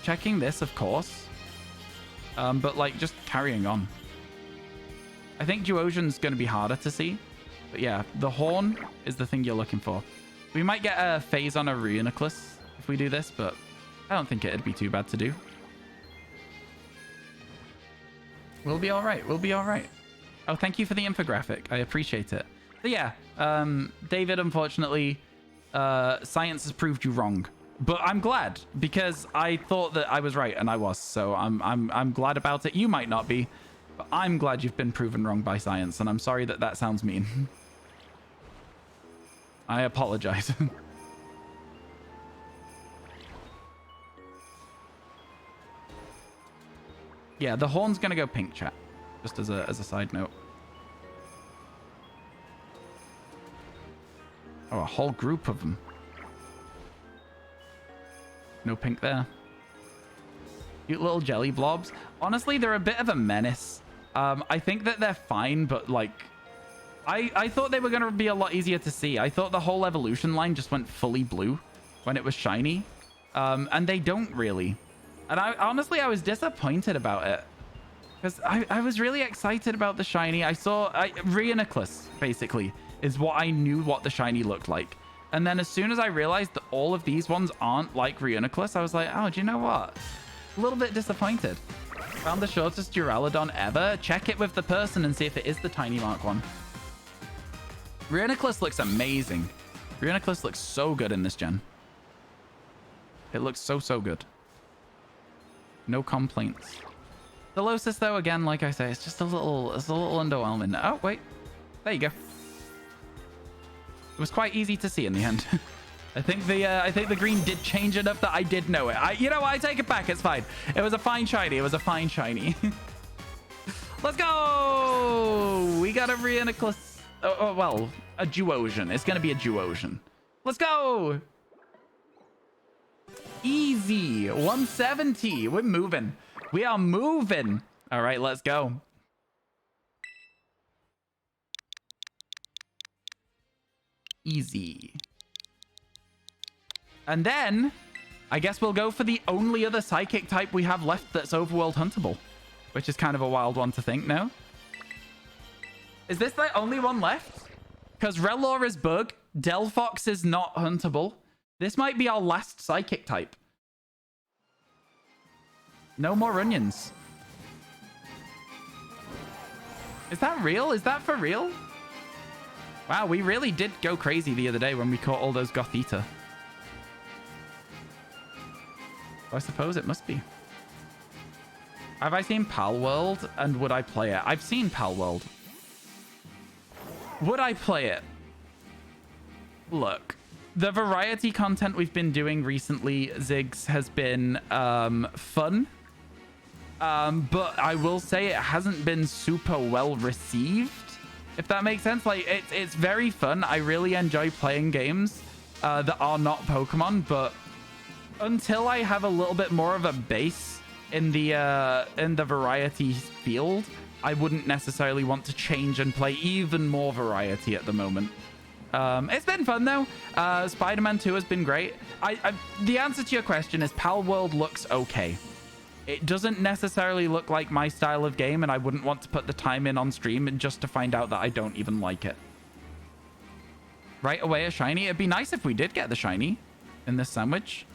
Checking this, of course. But, like, just carrying on. I think Duosion's going to be harder to see. But, yeah, the horn is the thing you're looking for. We might get a phase on a Reuniclus if we do this, but I don't think it'd be too bad to do. We'll be all right. We'll be all right. Oh, thank you for the infographic. I appreciate it. So, yeah, David, unfortunately, science has proved you wrong. But I'm glad, because I thought that I was right, and I was. So I'm glad about it. You might not be, but I'm glad you've been proven wrong by science, and I'm sorry that that sounds mean. I apologize. Yeah, the horn's gonna go pink, chat. Just as a side note. Oh, a whole group of them. No pink there. Cute little jelly blobs. Honestly, they're a bit of a menace. I think that they're fine, but like... I thought they were going to be a lot easier to see. I thought the whole evolution line just went fully blue when it was shiny. And they don't really. And honestly, I was disappointed about it. Because I was really excited about the shiny. I saw... Reuniclus, basically, is what I knew what the shiny looked like. And then as soon as I realized that all of these ones aren't like Reuniclus, I was like, oh, do you know what? A little bit disappointed. Found the shortest Duraludon ever. Check it with the person and see if it is the Tiny Mark one. Reuniclus looks amazing. Reuniclus looks so good in this gen. It looks so, so good. No complaints. The Losis, though, again, like I say, it's just a little underwhelming. Oh, wait. There you go. It was quite easy to see in the end. I think the green did change enough that I did know it. You know what? I take it back. It's fine. It was a fine shiny. It was a fine shiny. Let's go! We got a Reuniclus. Oh, well, a Duosion. It's going to be a Duosion. Let's go! Easy. 170. We're moving. We are moving. All right, let's go. Easy. And then, I guess we'll go for the only other psychic type we have left that's overworld huntable. Which is kind of a wild one to think, no? Is this the only one left? Because Relor is bug, Delphox is not huntable. This might be our last psychic type. No more onions. Is that real? Is that for real? Wow, we really did go crazy the other day when we caught all those Gothita. I suppose it must be. Have I seen Palworld and would I play it? I've seen Palworld. Would I play it? Look, the variety content we've been doing recently, Ziggs, has been fun. But I will say it hasn't been super well received. If that makes sense. Like, it's very fun. I really enjoy playing games that are not Pokemon, but until I have a little bit more of a base in the variety field, I wouldn't necessarily want to change and play even more variety at the moment. It's been fun though. Spider-Man 2 has been great. The answer to your question is Palworld looks okay. It doesn't necessarily look like my style of game, and I wouldn't want to put the time in on stream and just to find out that I don't even like it. Right away, a shiny. It'd be nice if we did get the shiny in this sandwich.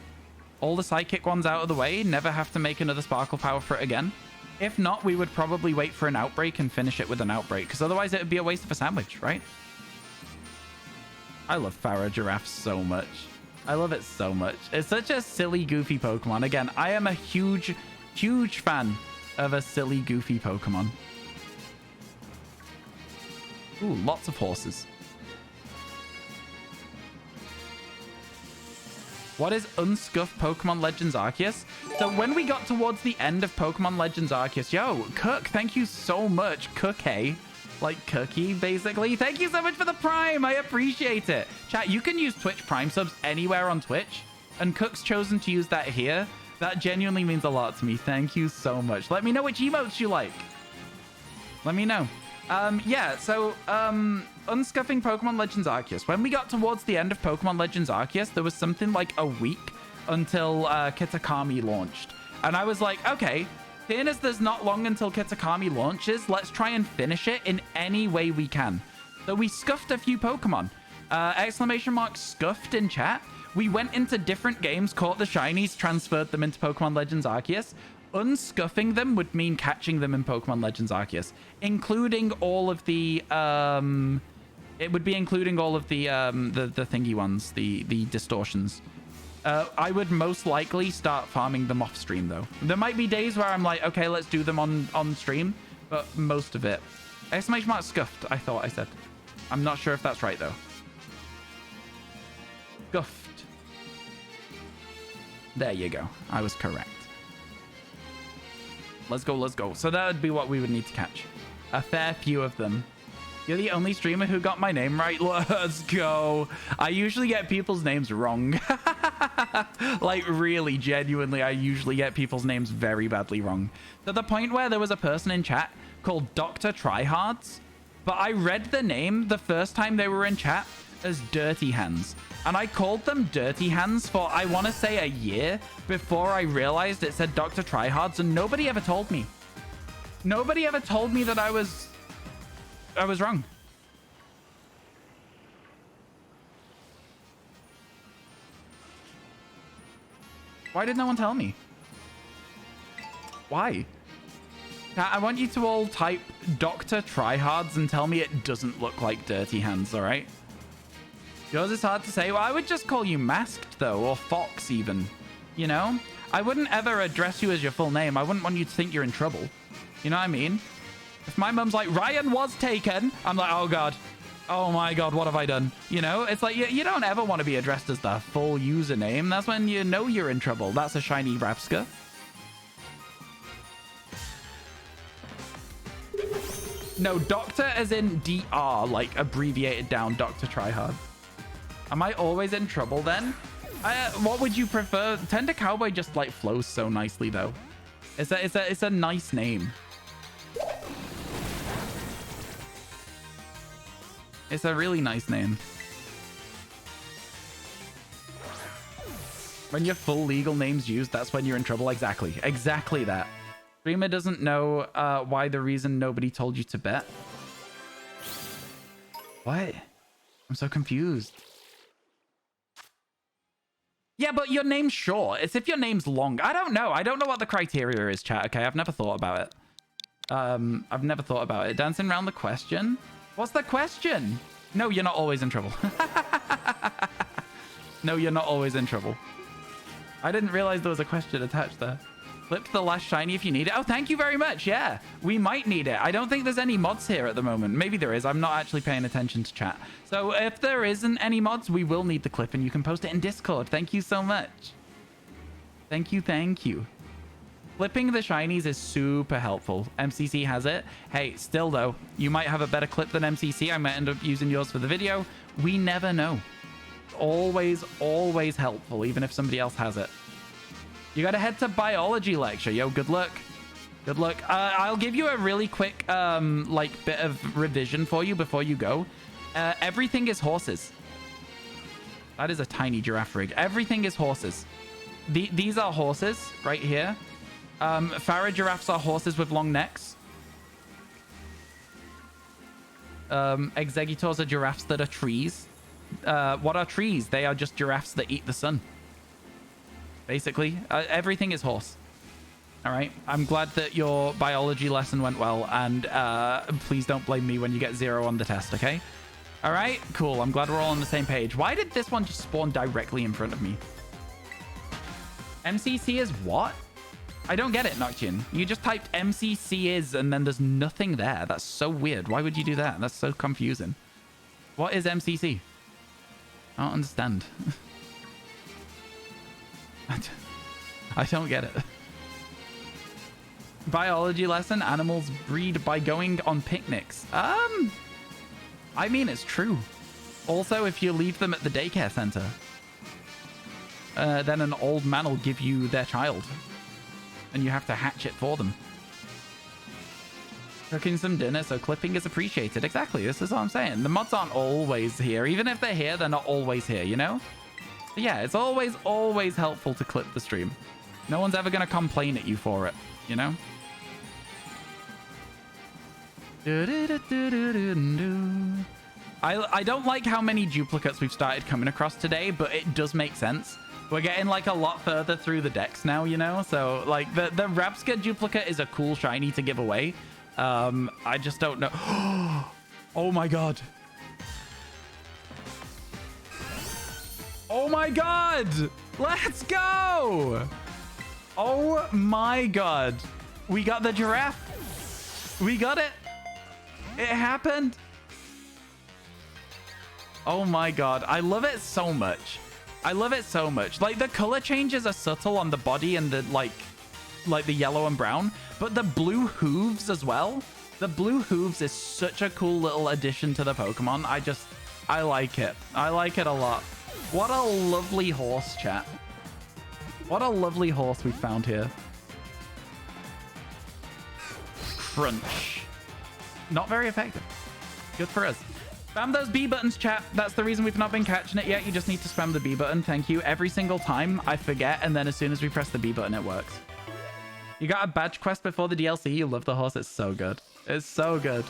All the psychic ones out of the way. Never have to make another sparkle power for it again. If not, we would probably wait for an outbreak and finish it with an outbreak, because otherwise it would be a waste of a sandwich, right? I love Pharaoh Giraffe so much. I love it so much. It's such a silly, goofy Pokemon. Again, I am a huge fan of a silly, goofy Pokemon. Ooh, lots of horses. What is unscuffed Pokemon Legends Arceus? So when we got towards the end of Pokemon Legends Arceus, yo, Cook, thank you so much, Cookie. Like Cookie, basically. Thank you so much for the Prime. I appreciate it. Chat, you can use Twitch Prime subs anywhere on Twitch, and Cook's chosen to use that here. That genuinely means a lot to me. Thank you so much. Let me know which emotes you like. Let me know. Yeah, so, unscuffing Pokemon Legends Arceus. When we got towards the end of Pokemon Legends Arceus, there was something like a week until Kitakami launched. And I was like, okay, seeing as there's not long until Kitakami launches, let's try and finish it in any way we can. So we scuffed a few Pokemon. Exclamation mark scuffed in chat. We went into different games, caught the shinies, transferred them into Pokemon Legends Arceus. Unscuffing them would mean catching them in Pokemon Legends Arceus, including all of the it would be including all of the thingy ones, the distortions. I would most likely start farming them off stream though. There might be days where I'm like, okay, let's do them on stream, but most of it. Exclamation mark scuffed, I thought I said. I'm not sure if that's right though. Scuffed. There you go. I was correct. Let's go, let's go. So that would be what we would need to catch. A fair few of them. You're the only streamer who got my name right. Let's go. I usually get people's names wrong. Like, really, genuinely, I usually get people's names very badly wrong. To the point where there was a person in chat called Dr. Tryhards, but I read the name the first time they were in chat as Dirty Hands. And I called them Dirty Hands for, I want to say, a year before I realized it said Dr. Tryhards, and nobody ever told me. Nobody ever told me that I was wrong. Why did no one tell me? Why? I want you to all type Dr. Tryhards and tell me it doesn't look like Dirty Hands, all right? Yours is hard to say. Well, I would just call you Masked, though, or Fox, even. You know? I wouldn't ever address you as your full name. I wouldn't want you to think you're in trouble. You know what I mean? If my mum's like, RyanWasTaken, I'm like, oh, God. Oh, my God, what have I done? You know? It's like, you don't ever want to be addressed as the full username. That's when you know you're in trouble. That's a shiny Rapska. No, Doctor as in DR, like abbreviated down, Dr. Tryhard. Am I always in trouble then? What would you prefer? Tender Cowboy just like flows so nicely though. It's a nice name. It's a really nice name. When your full legal name's used, that's when you're in trouble. Exactly. Exactly that. Streamer doesn't know why the reason nobody told you to bet. What? I'm so confused. Yeah, but your name's short. It's if your name's long. I don't know. I don't know what the criteria is, chat. Okay, I've never thought about it. I've never thought about it. Dancing around the question? What's the question? No, you're not always in trouble. No, you're not always in trouble. I didn't realize there was a question attached there. Flip to the last shiny if you need it. Oh, thank you very much. Yeah, we might need it. I don't think there's any mods here at the moment. Maybe there is. I'm not actually paying attention to chat. So if there isn't any mods, we will need the clip and you can post it in Discord. Thank you so much. Thank you. Thank you. Flipping the shinies is super helpful. MCC has it. Hey, still though, you might have a better clip than MCC. I might end up using yours for the video. We never know. Always, always helpful, even if somebody else has it. You gotta head to biology lecture. Yo, good luck. Good luck. I'll give you a really quick, like, bit of revision for you before you go. Everything is horses. That is a tiny giraffe rig. Everything is horses. These are horses right here. Pharaoh giraffes are horses with long necks. Exegutors are giraffes that are trees. What are trees? They are just giraffes that eat the sun. Basically, everything is horse. All right. I'm glad that your biology lesson went well, and please don't blame me when you get 0 on the test, okay? All right, cool. I'm glad we're all on the same page. Why did this one just spawn directly in front of me? MCC is what? I don't get it, Noctune. You just typed MCC is, and then there's nothing there. That's so weird. Why would you do that? That's so confusing. What is MCC? I don't understand. I don't get it. Biology lesson: animals breed by going on picnics. I mean, it's true. Also, if you leave them at the daycare center, then an old man will give you their child, and you have to hatch it for them. Cooking some dinner, so clipping is appreciated. Exactly, this is what I'm saying. The mods aren't always here. Even if they're here, they're not always here, you know? But yeah, it's always helpful to clip the stream. No one's ever going to complain at you for it, you know? I don't like how many duplicates we've started coming across today, but it does make sense. We're getting like a lot further through the decks now, you know? So like the Rabska duplicate is a cool shiny to give away. I just don't know. Oh my god. Oh my god. Let's go. Oh my god. We got the giraffe. We got it. It happened. Oh my god. I love it so much. I love it so much. Like the color changes are subtle on the body and the like the yellow and brown, but the blue hooves as well. The blue hooves is such a cool little addition to the Pokemon. I like it. I like it a lot. What a lovely horse, chat. What a lovely horse we found here. Crunch. Not very effective. Good for us. Spam those B buttons, chat. That's the reason we've not been catching it yet. You just need to spam the B button. Thank you. Every single time I forget, and then as soon as we press the B button, it works. You got a badge quest before the DLC. You love the horse. It's so good. It's so good.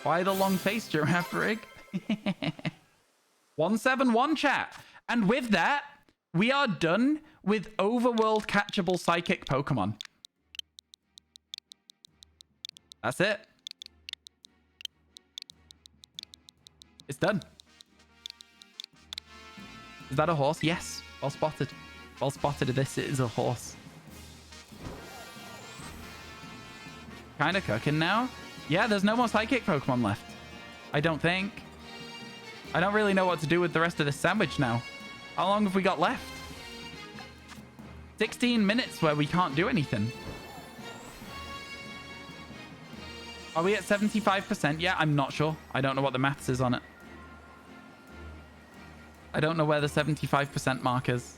Why the long face, giraffe rig? 171, chat. And with that, we are done with overworld catchable psychic Pokemon. That's it. It's done. Is that a horse? Yes. Well spotted. Well spotted. This is a horse. Kind of cooking now. Yeah, there's no more psychic Pokemon left. I don't think. I don't really know what to do with the rest of this sandwich now. How long have we got left? 16 minutes where we can't do anything. Are we at 75%? Yeah, I'm not sure. I don't know what the maths is on it. I don't know where the 75% mark is.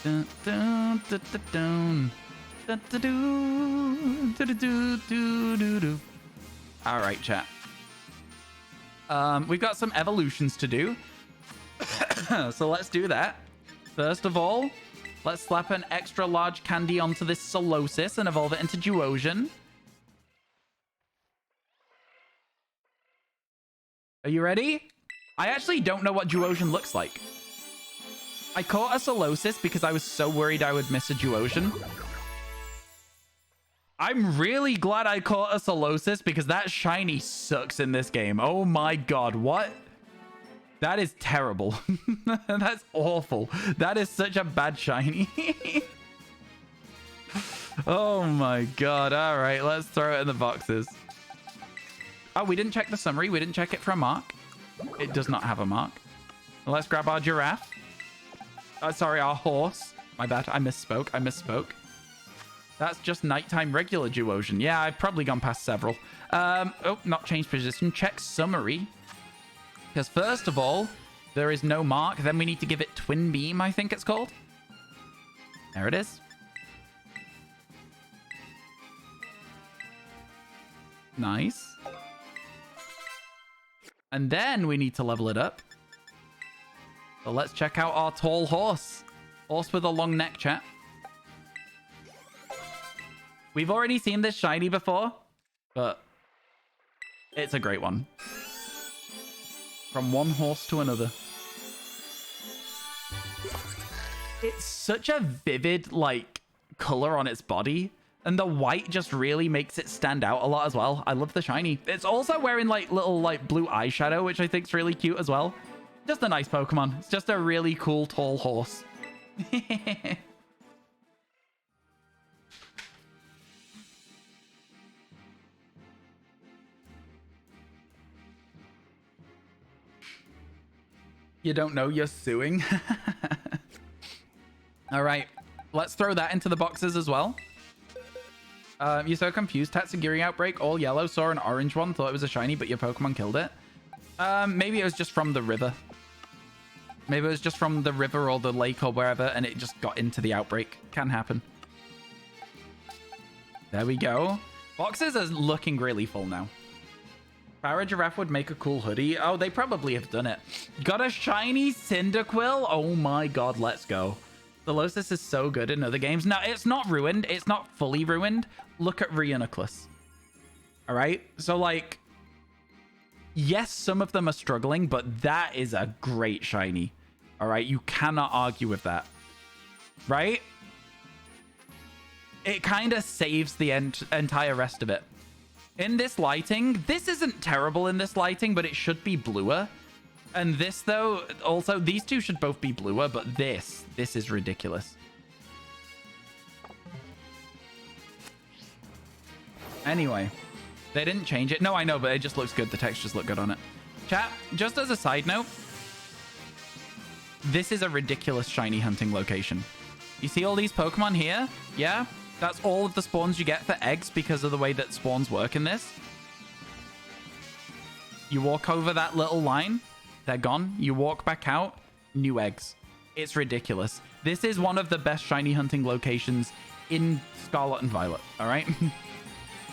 Dun, dun, dun, dun, dun. Dun, dun, dun, dun, dun, dun, dun, dun. All right, chat. We've got some evolutions to do. So let's do that. First of all, let's slap an extra large candy onto this Solosis and evolve it into Duosion. Are you ready? I actually don't know what Duosion looks like. I caught a Solosis because I was so worried I would miss a Duosion. I'm really glad I caught a Solosis because that shiny sucks in this game. Oh my god, what? That is terrible. That's awful. That is such a bad shiny. Oh my god. All right, let's throw it in the boxes. Oh, we didn't check the summary. We didn't check it for a mark. It does not have a mark. Let's grab our giraffe. Sorry, our horse. My bad. I misspoke. That's just nighttime regular Duosion. Yeah, I've probably gone past several. Oh, not changed position. Check summary. Because first of all, there is no mark. Then we need to give it Twin Beam, I think it's called. There it is. Nice. And then we need to level it up. So let's check out our tall horse. Horse with a long neck, chat. We've already seen this shiny before, but it's a great one. From one horse to another. It's such a vivid, like, color on its body. And the white just really makes it stand out a lot as well. I love the shiny. It's also wearing, like, little, like, blue eyeshadow, which I think is really cute as well. Just a nice Pokemon. It's just a really cool, tall horse. You don't know you're suing? All right. Let's throw that into the boxes as well. You're so confused. Tatsugiri outbreak, all yellow. Saw an orange one. Thought it was a shiny, but your Pokemon killed it. Maybe it was just from the river. Maybe it was just from the river or the lake or wherever, and it just got into the outbreak. Can happen. There we go. Boxes are looking really full now. Farah Giraffe would make a cool hoodie. Oh, they probably have done it. Got a shiny Cyndaquil. Oh my god, let's go. The Losis is so good in other games. Now, it's not ruined. It's not fully ruined. Look at Reuniclus. All right? So, like, yes, some of them are struggling, but that is a great shiny. All right? You cannot argue with that. Right? It kind of saves the entire rest of it. In this lighting, this isn't terrible in this lighting, but it should be bluer. And this, though, also, these two should both be bluer, but this is ridiculous. Anyway, they didn't change it. No, I know, but it just looks good. The textures look good on it. Chat, just as a side note, this is a ridiculous shiny hunting location. You see all these Pokemon here? Yeah? That's all of the spawns you get for eggs because of the way that spawns work in this. You walk over that little line, they're gone. You walk back out, new eggs. It's ridiculous. This is one of the best shiny hunting locations in Scarlet and Violet, all right?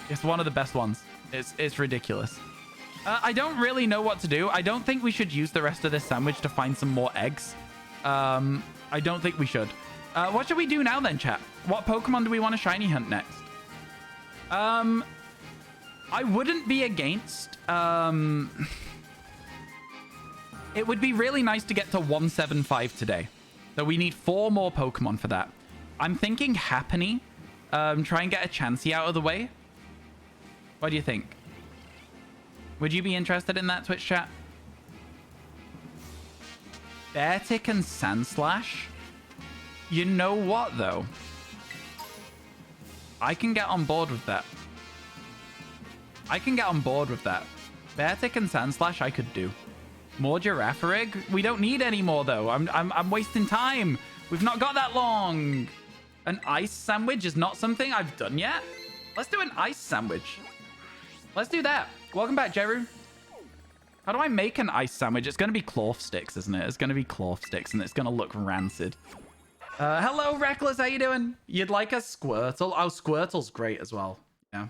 It's one of the best ones. It's ridiculous. I don't really know what to do. I don't think we should use the rest of this sandwich to find some more eggs. I don't think we should. What should we do now then, chat? What Pokemon do we want to shiny hunt next? I wouldn't be against... It would be really nice to get to 175 today. So we need 4 more Pokemon for that. I'm thinking Happiny. Try and get a Chansey out of the way. What do you think? Would you be interested in that, Twitch chat? Beartic and Sandslash? You know what, though? I can get on board with that. I can get on board with that. Beartic and Sandslash I could do. More Girafarig? We don't need any more, though. I'm wasting time. We've not got that long. An ice sandwich is not something I've done yet. Let's do an ice sandwich. Let's do that. Welcome back, Jeru. How do I make an ice sandwich? It's going to be cloth sticks, isn't it? It's going to be cloth sticks, and it's going to look rancid. Hello, Reckless. How you doing? You'd like a Squirtle? Oh, Squirtle's great as well. Yeah.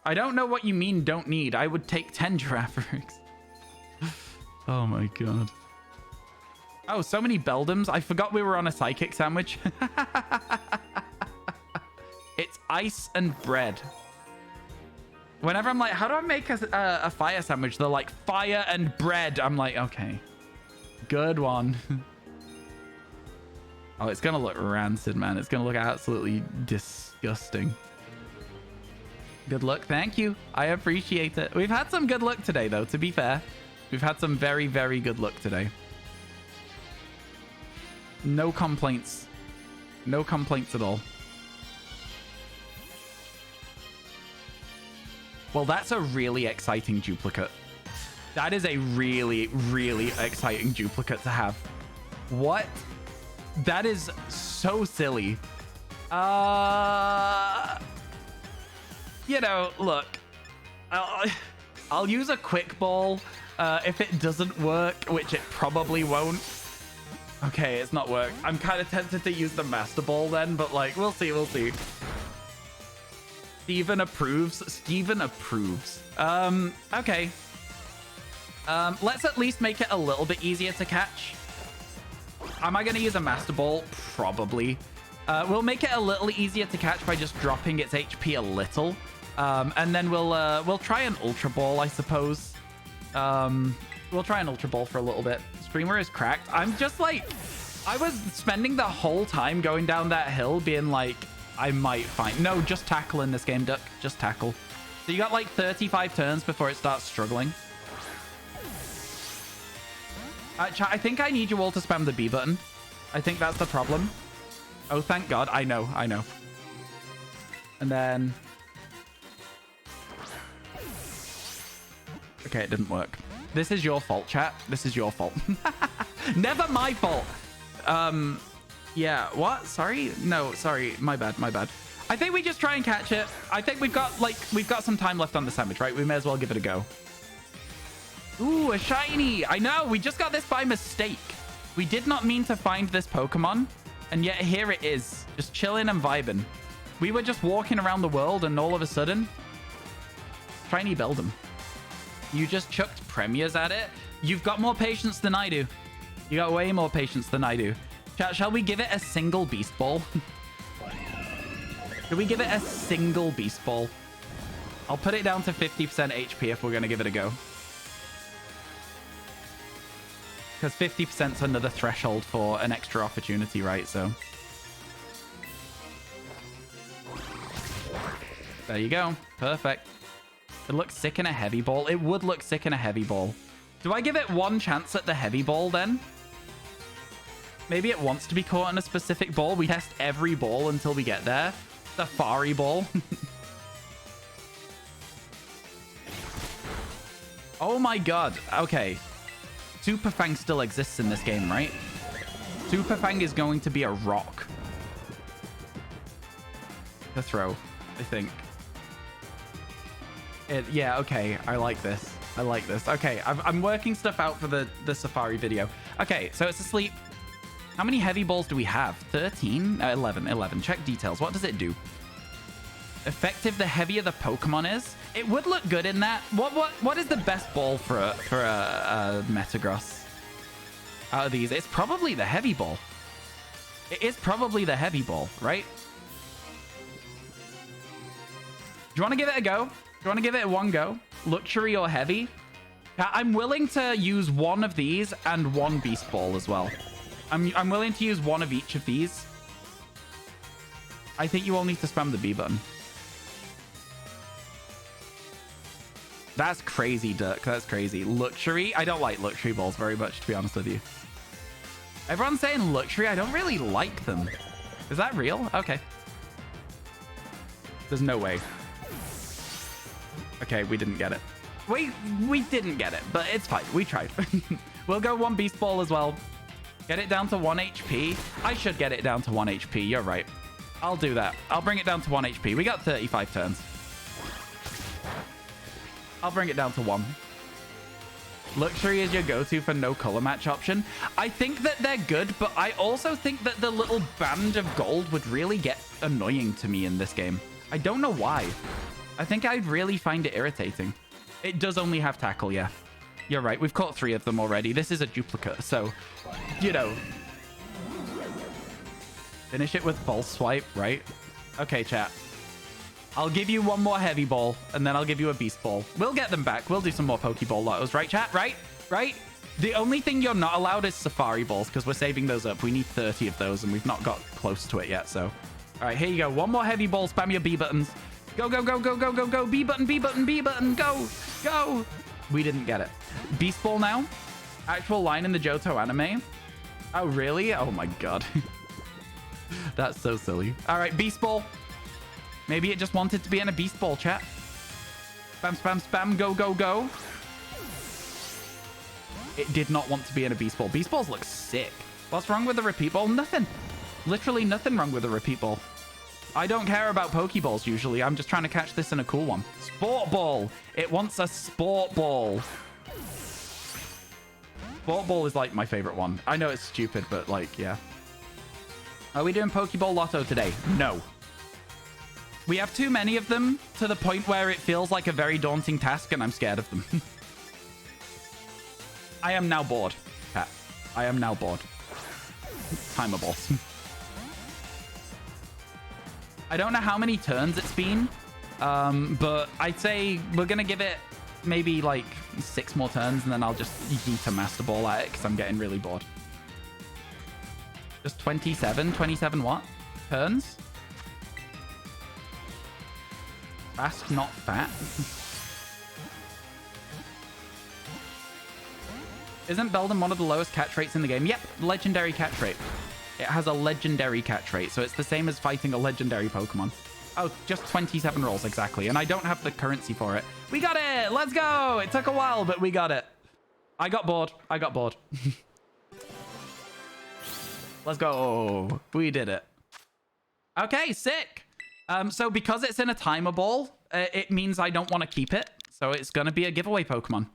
I don't know what you mean don't need. I would take 10 Giraffarigs. Oh, my God. Oh, so many Beldums. I forgot we were on a Psychic sandwich. It's ice and bread. Whenever I'm like, how do I make a fire sandwich? They're like, fire and bread. I'm like, okay. Good one. Oh, it's going to look rancid, man. It's going to look absolutely disgusting. Good luck. Thank you. I appreciate it. We've had some good luck today, though, to be fair. We've had some very, very good luck today. No complaints. No complaints at all. Well, that's a really exciting duplicate. That is a really, really exciting duplicate to have. What? That is so silly. You know, look. I'll use a quick ball if it doesn't work, which it probably won't. Okay, it's not worked. I'm kind of tempted to use the Master Ball then, but like, we'll see, we'll see. Steven approves. Steven approves. Okay. Let's at least make it a little bit easier to catch. Am I going to use a Master Ball? Probably. We'll make it a little easier to catch by just dropping its HP a little. And then we'll try an Ultra Ball, I suppose. We'll try an Ultra Ball for a little bit. Streamer is cracked. I'm just like... I was spending the whole time going down that hill being like... I might find... No, just tackle in this game, Duck. Just tackle. So you got like 35 turns before it starts struggling. Chat, I think I need you all to spam the B button. I think that's the problem. Oh, thank God. I know, I know. And then... Okay, it didn't work. This is your fault, chat. This is your fault. Never my fault. Yeah, what? Sorry? No, sorry. My bad, my bad. I think we just try and catch it. I think we've got some time left on the sandwich, right? We may as well give it a go. Ooh, a shiny. I know. We just got this by mistake. We did not mean to find this Pokemon. And yet here it is. Just chilling and vibing. We were just walking around the world and all of a sudden... Shiny Beldum. You just chucked premiers at it? You've got more patience than I do. You got way more patience than I do. Chat, shall we give it a single Beast Ball? Should we give it a single Beast Ball? I'll put it down to 50% HP if we're going to give it a go. Because 50% is another threshold for an extra opportunity, right? So there you go. Perfect. It looks sick in a heavy ball. It would look sick in a heavy ball. Do I give it one chance at the heavy ball then? Maybe it wants to be caught in a specific ball. We test every ball until we get there. Safari ball. Oh my god. Okay. Super Fang still exists in this game, right? Super Fang is going to be a rock to throw, I think. Yeah, okay. I like this. I like this. Okay, I'm working stuff out for the Safari video. Okay, so it's asleep. How many heavy balls do we have? 13? 11. 11. Check details. What does it do? Effective the heavier the Pokemon is. It would look good in that. What is the best ball for a Metagross out of these? It's probably the heavy ball. It is probably the heavy ball, right? Do you want to give it a go? Do you want to give it one go? Luxury or heavy? I'm willing to use one of these and one Beast Ball as well. I'm willing to use one of each of these. I think you all need to spam the B button. That's crazy, Dirk. That's crazy. Luxury? I don't like luxury balls very much, to be honest with you. Everyone's saying luxury. I don't really like them. Is that real? Okay. There's no way. Okay, we didn't get it. We didn't get it, but it's fine. We tried. We'll go one Beast Ball as well. Get it down to 1 HP. I should get it down to 1 HP. You're right. I'll do that. I'll bring it down to 1 HP. We got 35 turns. I'll bring it down to 1. Luxury is your go-to for no color match option. I think that they're good, but I also think that the little band of gold would really get annoying to me in this game. I don't know why. I think I'd really find it irritating. It does only have tackle, yeah. You're right. We've caught 3 of them already. This is a duplicate, so, you know. Finish it with false swipe, right? Okay, chat. I'll give you one more heavy ball, and then I'll give you a beast ball. We'll get them back. We'll do some more Pokeball lottos, right, chat? Right? Right? The only thing you're not allowed is Safari balls, because we're saving those up. We need 30 of those, and we've not got close to it yet, so. All right, here you go. One more heavy ball. Spam your B buttons. Go, go, go, go, go, go, go. B button, B button, B button. Go, go. We didn't get it. Beast ball now. Actual line in the Johto anime. Oh, really? Oh, my God. That's so silly. All right, beast ball. Maybe it just wanted to be in a beast ball, chat. Spam, spam, spam. Go, go, go. It did not want to be in a beast ball. Beast balls look sick. What's wrong with the repeat ball? Nothing. Literally nothing wrong with a repeat ball. I don't care about Pokeballs usually. I'm just trying to catch this in a cool one. Sport ball. It wants a sport ball. Sport ball is like my favorite one. I know it's stupid, but like, yeah. Are we doing Pokeball Lotto today? No. We have too many of them to the point where it feels like a very daunting task and I'm scared of them. I am now bored, Pat. I am now bored. Timer balls. I don't know how many turns it's been, but I'd say we're going to give it maybe like 6 more turns and then I'll just yeet a Master Ball at it because I'm getting really bored. Just 27 what? Turns? Fast, not fat. Isn't Beldum one of the lowest catch rates in the game? Yep, legendary catch rate. It has a legendary catch rate, so it's the same as fighting a legendary Pokemon. Oh, just 27 rolls, exactly. And I don't have the currency for it. We got it! Let's go! It took a while, but we got it. I got bored. I got bored. Let's go. We did it. Okay, sick. So because it's in a timer ball, it means I don't want to keep it. So it's going to be a giveaway Pokemon.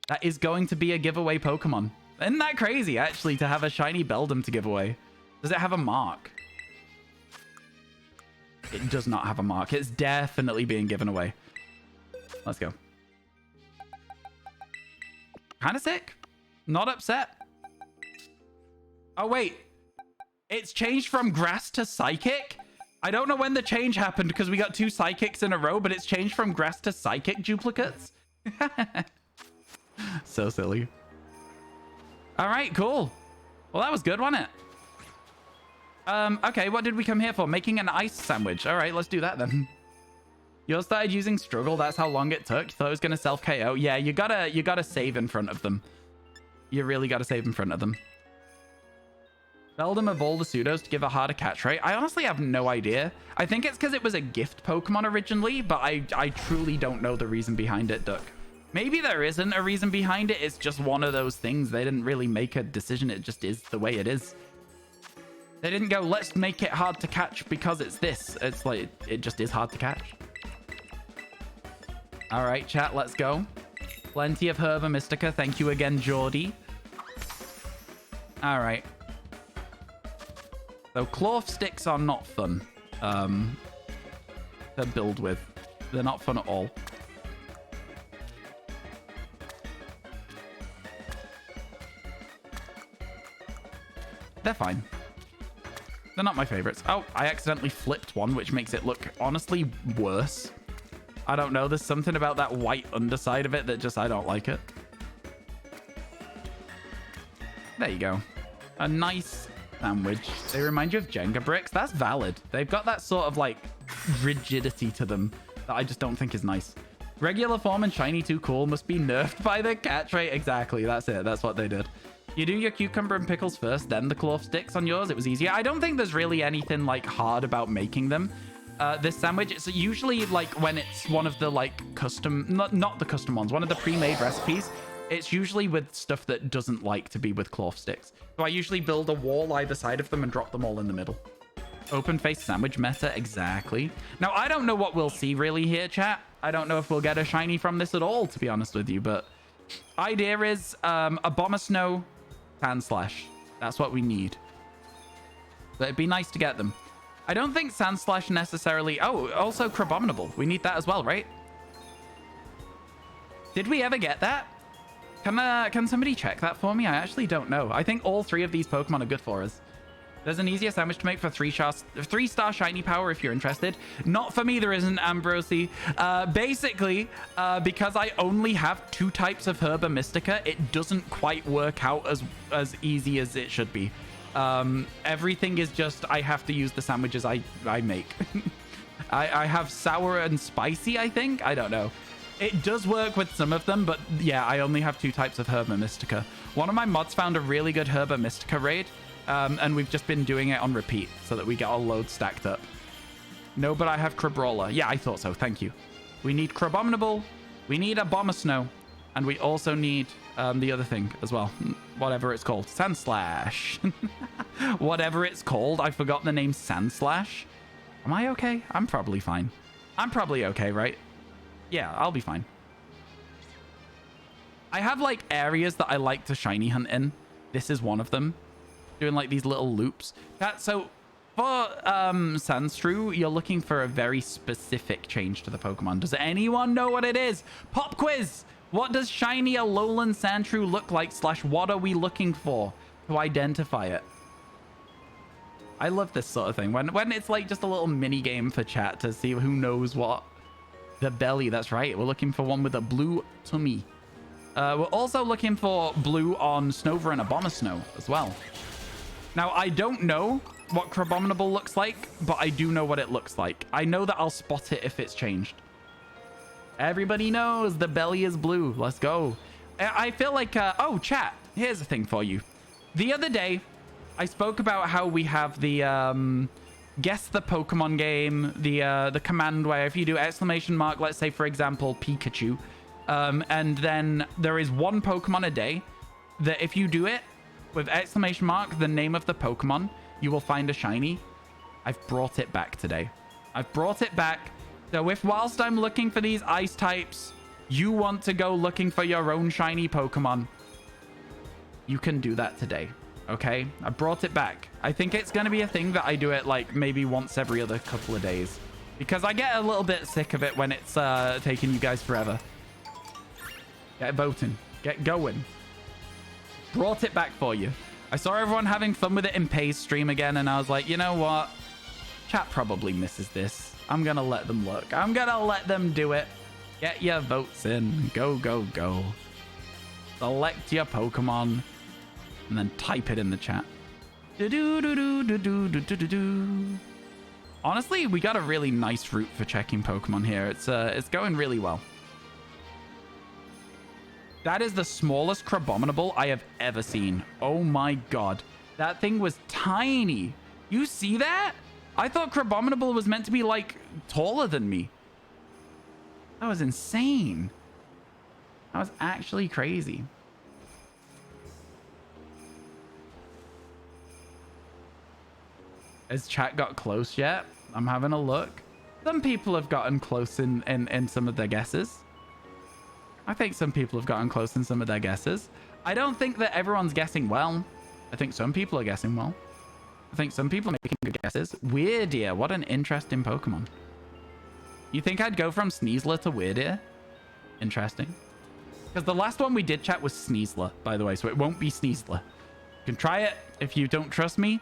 That is going to be a giveaway Pokemon. Isn't that crazy, actually, to have a shiny Beldum to give away? Does it have a mark? It does not have a mark. It's definitely being given away. Let's go. Kind of sick. Not upset. Oh, wait. It's changed from grass to psychic? I don't know when the change happened because we got 2 psychics in a row, but it's changed from grass to psychic duplicates. So silly. All right, cool. Well, that was good, wasn't it? Okay, what did we come here for? Making an ice sandwich. All right, let's do that then. You all started using struggle. That's how long it took. You thought it was going to self KO. Yeah, you gotta save in front of them. You really gotta save in front of them. Beldum of all the pseudos to give a harder catch rate. I honestly have no idea. I think it's because it was a gift Pokemon originally, but I truly don't know the reason behind it, Duck. Maybe there isn't a reason behind it. It's just one of those things. They didn't really make a decision. It just is the way it is. They didn't go, let's make it hard to catch because it's this. It's like, it just is hard to catch. All right, chat, let's go. Plenty of Herba Mystica. Thank you again, Geordie. All right. So Clorf sticks are not fun to build with. They're not fun at all. They're fine. They're not my favorites. Oh, I accidentally flipped one, which makes it look honestly worse. I don't know. There's something about that white underside of it that just, I don't like it. There you go. A nice sandwich. They remind you of Jenga bricks. That's valid. They've got that sort of like rigidity to them that I just don't think is nice. Regular form and shiny too cool must be nerfed by the catch rate. Exactly. That's it. That's what they did. You do your cucumber and pickles first, then the Clorf sticks on yours. It was easier. I don't think there's really anything like hard about making them. This sandwich, it's usually like when it's one of the like custom, not the custom ones, one of the pre-made recipes. It's usually with stuff that doesn't like to be with Clorf sticks. So I usually build a wall either side of them and drop them all in the middle. Open face sandwich meta, exactly. Now, I don't know what we'll see really here, chat. I don't know if we'll get a shiny from this at all, to be honest with you, but idea is Abomasnow, Sandslash. That's what we need. But it'd be nice to get them. I don't think Sandslash necessarily... Oh, also Crabominable. We need that as well, right? Did we ever get that? Can somebody check that for me? I actually don't know. I think all 3 of these Pokemon are good for us. There's an easier sandwich to make for 3-star shiny power if you're interested. Not for me, there isn't, Ambrosi. Basically, because I only have 2 types of Herba Mystica, it doesn't quite work out as easy as it should be. Everything is just, I have to use the sandwiches I make. I have sour and spicy, I think. I don't know. It does work with some of them, but yeah, I only have 2 types of Herba Mystica. One of my mods found a really good Herba Mystica raid. And we've just been doing it on repeat so that we get our loads stacked up. No, but I have Crabrawler. Yeah, I thought so. Thank you. We need Crabominable. We need Abomasnow. And we also need the other thing as well. Whatever it's called. Sandslash. Whatever it's called. I forgot the name Sandslash. Am I okay? I'm probably fine. I'm probably okay, right? Yeah, I'll be fine. I have like areas that I like to shiny hunt in. This is one of them. Doing like these little loops. So for Sandshrew, you're looking for a very specific change to the Pokemon. Does anyone know what it is? Pop quiz! What does shiny Alolan Sandshrew look like / what are we looking for to identify it? I love this sort of thing. When it's like just a little mini game for chat to see who knows what. The belly, that's right. We're looking for one with a blue tummy. We're also looking for blue on Snover and Abomasnow as well. Now, I don't know what Crabominable looks like, but I do know what it looks like. I know that I'll spot it if it's changed. Everybody knows the belly is blue. Let's go. I feel like... oh, chat. Here's a thing for you. The other day, I spoke about how we have the... guess the Pokemon game. The command where if you do ! Let's say, for example, Pikachu. And then there is one Pokemon a day that if you do it, with ! The name of the Pokemon, you will find a shiny. I've brought it back today. I've brought it back. So if whilst I'm looking for these ice types, You want to go looking for your own shiny Pokemon, you can do that today. Okay, I brought it back. I think it's going to be a thing that I do it like maybe once every other couple of days, because I get a little bit sick of it when it's taking you guys forever. Get voting, get going. Brought it back for you. I saw everyone having fun with it in Pay's stream again, and I was like, you know what? Chat probably misses this. I'm going to let them look. I'm going to let them do it. Get your votes in. Go, go, go. Select your Pokemon and then type it in the chat. Honestly, we got a really nice route for checking Pokemon here. It's going really well. That is the smallest Crabominable I have ever seen. Oh my god. That thing was tiny. You see that? I thought Crabominable was meant to be like taller than me. That was insane. That was actually crazy. Has chat got close yet? I'm having a look. Some people have gotten close in some of their guesses. I think some people have gotten close in some of their guesses. I don't think that everyone's guessing well. I think some people are guessing well. I think some people are making good guesses. Weirdeer, what an interesting Pokemon. You think I'd go from Sneasler to Weirdeer? Interesting. Because the last one we did chat was Sneasler, by the way, so it won't be Sneasler. You can try it. If you don't trust me,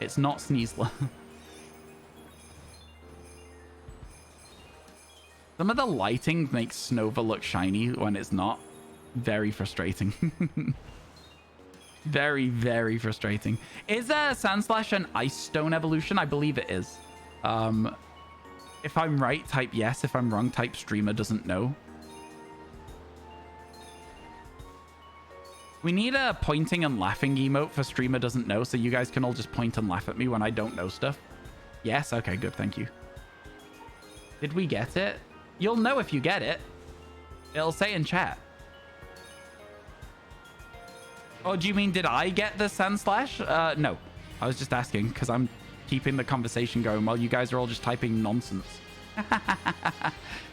it's not Sneasler. Some of the lighting makes Snova look shiny when it's not. Very frustrating. Very, very frustrating. Is Sandslash an Ice Stone evolution? I believe it is. If I'm right, type yes. If I'm wrong, type streamer doesn't know. We need a pointing and laughing emote for streamer doesn't know, so you guys can all just point and laugh at me when I don't know stuff. Yes? Okay, good. Thank you. Did we get it? You'll know if you get it. It'll say in chat. Oh, do you mean did I get the Sandslash? No. I was just asking because I'm keeping the conversation going while you guys are all just typing nonsense.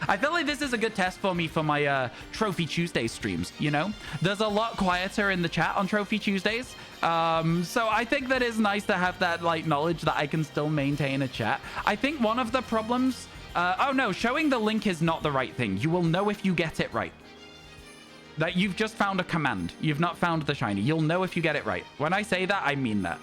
I feel like this is a good test for me for my Trophy Tuesday streams, you know? There's a lot quieter in the chat on Trophy Tuesdays. So I think that it's nice to have that like knowledge that I can still maintain a chat. I think one of the problems... oh no, showing the link is not the right thing. You will know if you get it right. That you've just found a command. You've not found the shiny. You'll know if you get it right. When I say that, I mean that.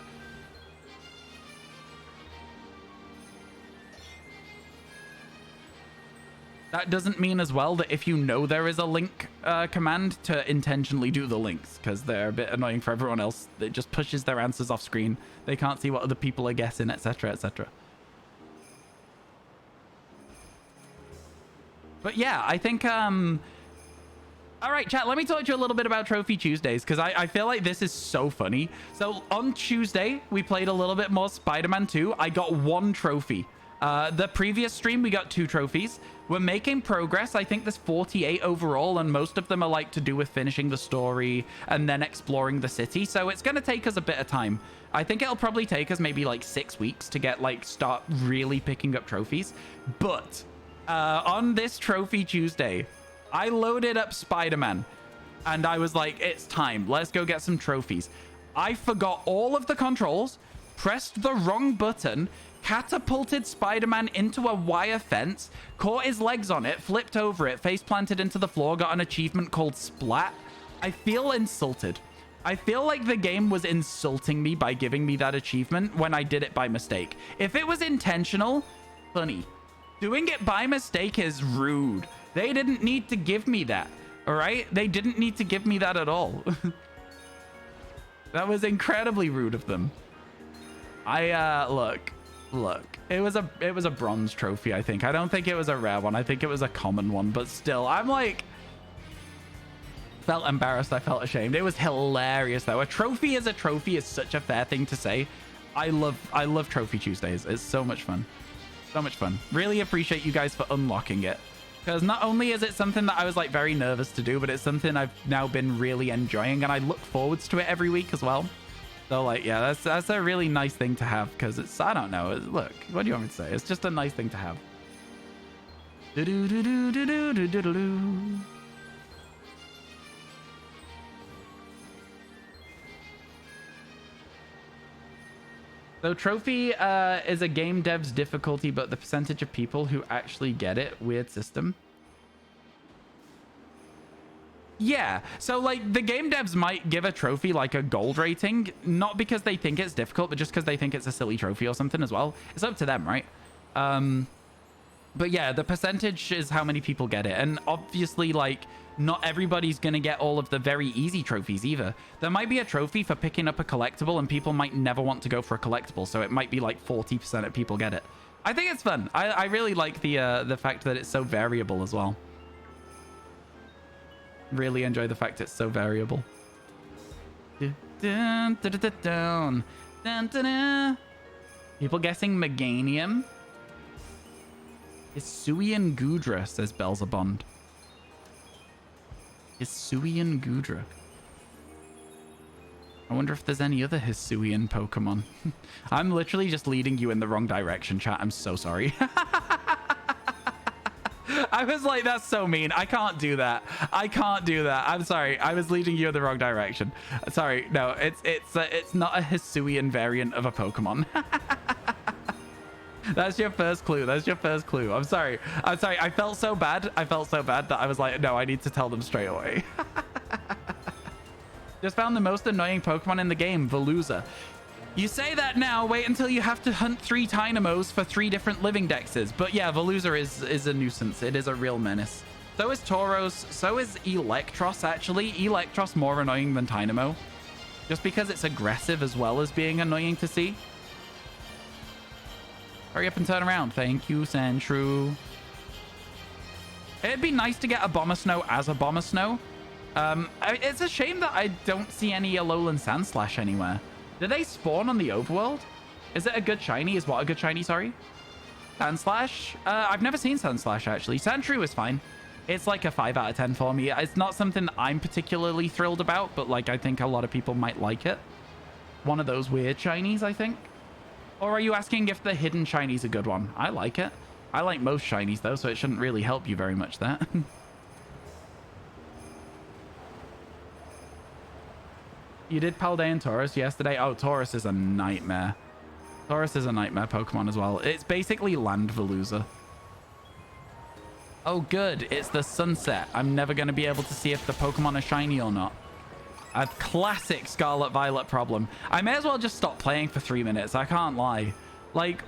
That doesn't mean as well that if you know there is a link command to intentionally do the links, because they're a bit annoying for everyone else. It just pushes their answers off screen. They can't see what other people are guessing, etc., etc. But yeah, I think... All right, chat, let me talk to you a little bit about Trophy Tuesdays, because I feel like this is so funny. So on Tuesday, we played a little bit more Spider-Man 2. I got 1 trophy. The previous stream, we got 2 trophies. We're making progress. I think there's 48 overall, and most of them are like to do with finishing the story and then exploring the city. So it's going to take us a bit of time. I think it'll probably take us maybe like 6 weeks to get like start really picking up trophies. But on this Trophy Tuesday, I loaded up Spider-Man and I was like, it's time. Let's go get some trophies. I forgot all of the controls, pressed the wrong button, catapulted Spider-Man into a wire fence, caught his legs on it, flipped over it, face planted into the floor, got an achievement called Splat. I feel insulted. I feel like the game was insulting me by giving me that achievement when I did it by mistake. If it was intentional, funny. Doing it by mistake is rude. They didn't need to give me that, all right? They didn't need to give me that at all. That was incredibly rude of them. Look. It was a bronze trophy, I think. I don't think it was a rare one. I think it was a common one, but still, I'm like... Felt embarrassed. I felt ashamed. It was hilarious, though. A trophy is a trophy is such a fair thing to say. I love Trophy Tuesdays. It's so much fun. So much fun. Really appreciate you guys for unlocking it. Because not only is it something that I was like very nervous to do, but it's something I've now been really enjoying, and I look forwards to it every week as well. So like, yeah, that's a really nice thing to have, because it's, I don't know, look, what do you want me to say? It's just a nice thing to have. So trophy is a game dev's difficulty, but the percentage of people who actually get it, weird system. Yeah, so like the game devs might give a trophy like a gold rating, not because they think it's difficult, but just because they think it's a silly trophy or something as well. It's up to them, right? But yeah, the percentage is how many people get it. And obviously, like, not everybody's going to get all of the very easy trophies either. There might be a trophy for picking up a collectible and people might never want to go for a collectible. So it might be like 40% of people get it. I think it's fun. I really like the fact that it's so variable as well. Really enjoy the fact it's so variable. People guessing Meganium. Hisuian Gudra, says Belzebond. Hisuian Gudra. I wonder if there's any other Hisuian Pokemon. I'm literally just leading you in the wrong direction, chat. I'm so sorry. I was like, that's so mean. I can't do that. I can't do that. I'm sorry. I was leading you in the wrong direction. Sorry. No, it's not a Hisuian variant of a Pokemon. That's your first clue. That's your first clue. I'm sorry. I'm sorry. I felt so bad. I felt so bad that I was like, no, I need to tell them straight away. Just found the most annoying Pokemon in the game, Veluza. You say that now, wait until you have to hunt 3 Tynamos for 3 different living dexes. But yeah, Veluza is a nuisance. It is a real menace. So is Tauros. So is Electros, actually. Electros more annoying than Tynamo. Just because it's aggressive as well as being annoying to see. Hurry up and turn around. Thank you, Sandshrew. It'd be nice to get a Abomasnow as a Abomasnow. It's a shame that I don't see any Alolan Sandslash anywhere. Do they spawn on the overworld? Is it a good shiny? Is what a good shiny, sorry? Sandslash? I've never seen Sandslash, actually. Sandshrew is fine. It's like a 5 out of 10 for me. It's not something that I'm particularly thrilled about, but like I think a lot of people might like it. One of those weird shinies, I think. Or are you asking if the hidden shiny's a good one? I like it. I like most shinies, though, so it shouldn't really help you very much there. You did Paldean Tauros yesterday? Oh, Tauros is a nightmare. Tauros is a nightmare Pokemon as well. It's basically Land Veluza. Oh, good. It's the sunset. I'm never going to be able to see if the Pokemon are shiny or not. A classic Scarlet Violet problem. I may as well just stop playing for 3 minutes. I can't lie. Like,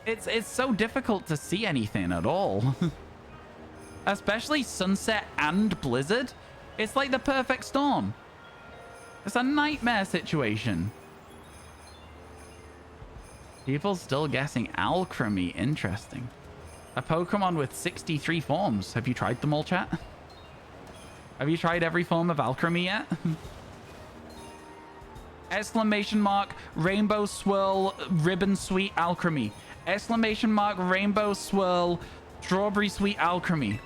it's so difficult to see anything at all. Especially sunset and blizzard. It's like the perfect storm. It's a nightmare situation. People still guessing Alchemy. Interesting. A Pokemon with 63 forms. Have you tried them all, chat? Have you tried every form of Alchemy yet? Exclamation mark, Rainbow Swirl, Ribbon Sweet Alchemy. Exclamation mark, Rainbow Swirl, Strawberry Sweet Alchemy.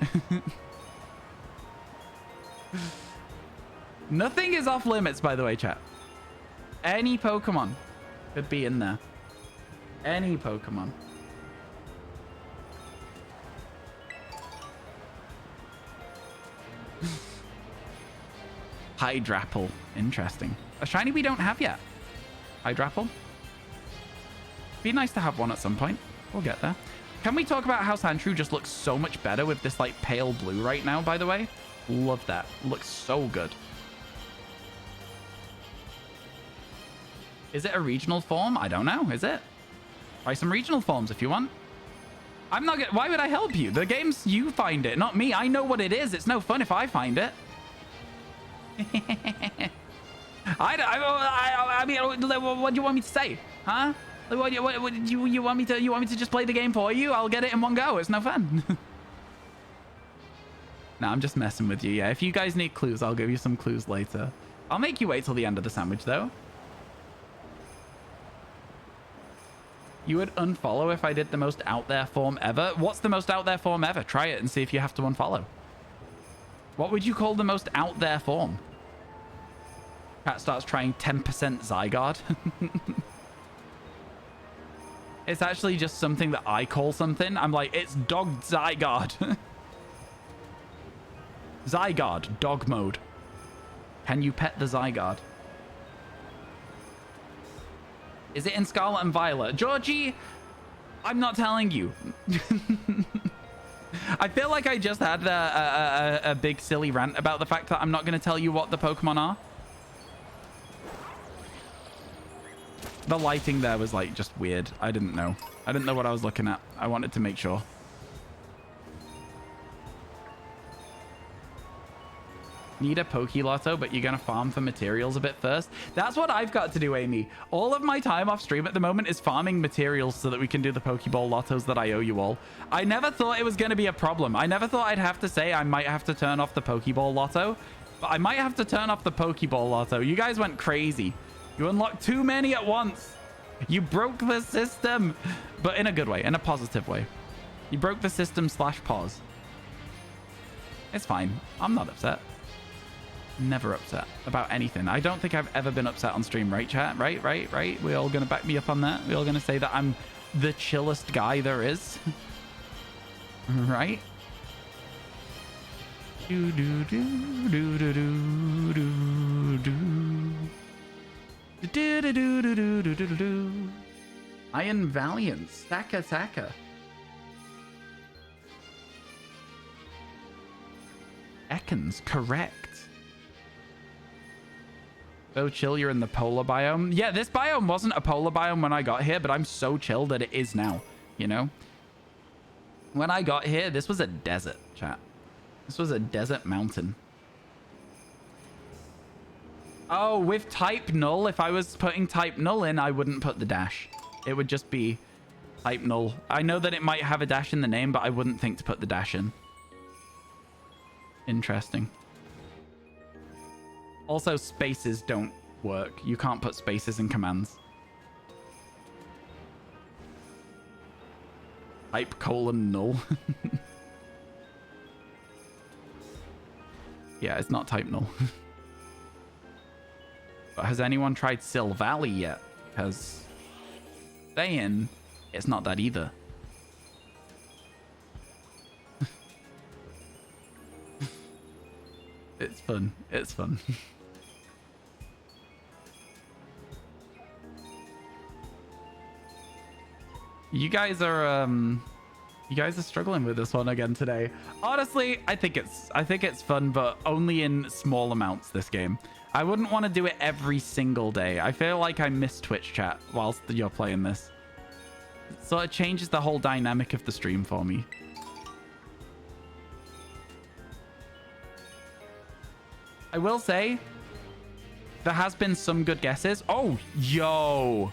Nothing is off limits, by the way, chat. Any Pokemon could be in there. Any Pokemon. Hydrapple. Interesting. A shiny we don't have yet. Hydrapple. Be nice to have one at some point. We'll get there. Can we talk about how Sandshrew just looks so much better with this like pale blue right now, by the way? Love that. Looks so good. Is it a regional form? I don't know. Is it? Try some regional forms if you want. I'm not gonna... Why would I help you? The game's... You find it, not me. I know what it is. It's no fun if I find it. I mean, what do you want me to say? Huh? What, you want me to... You want me to just play the game for you? I'll get it in one go. It's no fun. No, I'm just messing with you. Yeah, if you guys need clues, I'll give you some clues later. I'll make you wait till the end of the sandwich, though. You would unfollow if I did the most out there form ever? What's the most out there form ever? Try it and see if you have to unfollow. What would you call the most out there form? Cat starts trying 10% Zygarde. It's actually just something that I call something. I'm like, it's dog Zygarde. Zygarde, dog mode. Can you pet the Zygarde? Is it in Scarlet and Violet? Georgie, I'm not telling you. I feel like I just had a big silly rant about the fact that I'm not going to tell you what the Pokemon are. The lighting there was like just weird. I didn't know. I didn't know what I was looking at. I wanted to make sure. Need a Pokelotto, but you're going to farm for materials a bit first. That's what I've got to do, Amy. All of my time off stream at the moment is farming materials so that we can do the Pokeball Lottos that I owe you all. I never thought it was going to be a problem. I never thought I'd have to say I might have to turn off the Pokeball Lotto, but I might have to turn off the Pokeball Lotto. You guys went crazy. You unlocked too many at once. You broke the system, but in a good way, in a positive way. You broke the system / pause. It's fine. I'm not upset. Never upset about anything. I don't think I've ever been upset on stream, right, chat? Right? We're all gonna back me up on that. We're all gonna say that I'm the chillest guy there is. Right? Do do do do do do do do do do do do do do do. Iron Valiant, Saka. Ekans, correct. So chill, you're in the polar biome. Yeah, this biome wasn't a polar biome when I got here, but I'm so chill that it is now, you know? When I got here, this was a desert, chat. This was a desert mountain. Oh, with type null, if I was putting type null in, I wouldn't put the dash. It would just be type null. I know that it might have a dash in the name, but I wouldn't think to put the dash in. Interesting. Also, spaces don't work. You can't put spaces in commands. Type :null. Yeah, it's not type null. But has anyone tried Silvally yet? Because saying it's not that either. It's fun. It's fun. You guys are struggling with this one again today. Honestly, I think it's fun, but only in small amounts this game. I wouldn't want to do it every single day. I feel like I miss Twitch chat whilst you're playing this. So it changes the whole dynamic of the stream for me. I will say there has been some good guesses. Oh, yo.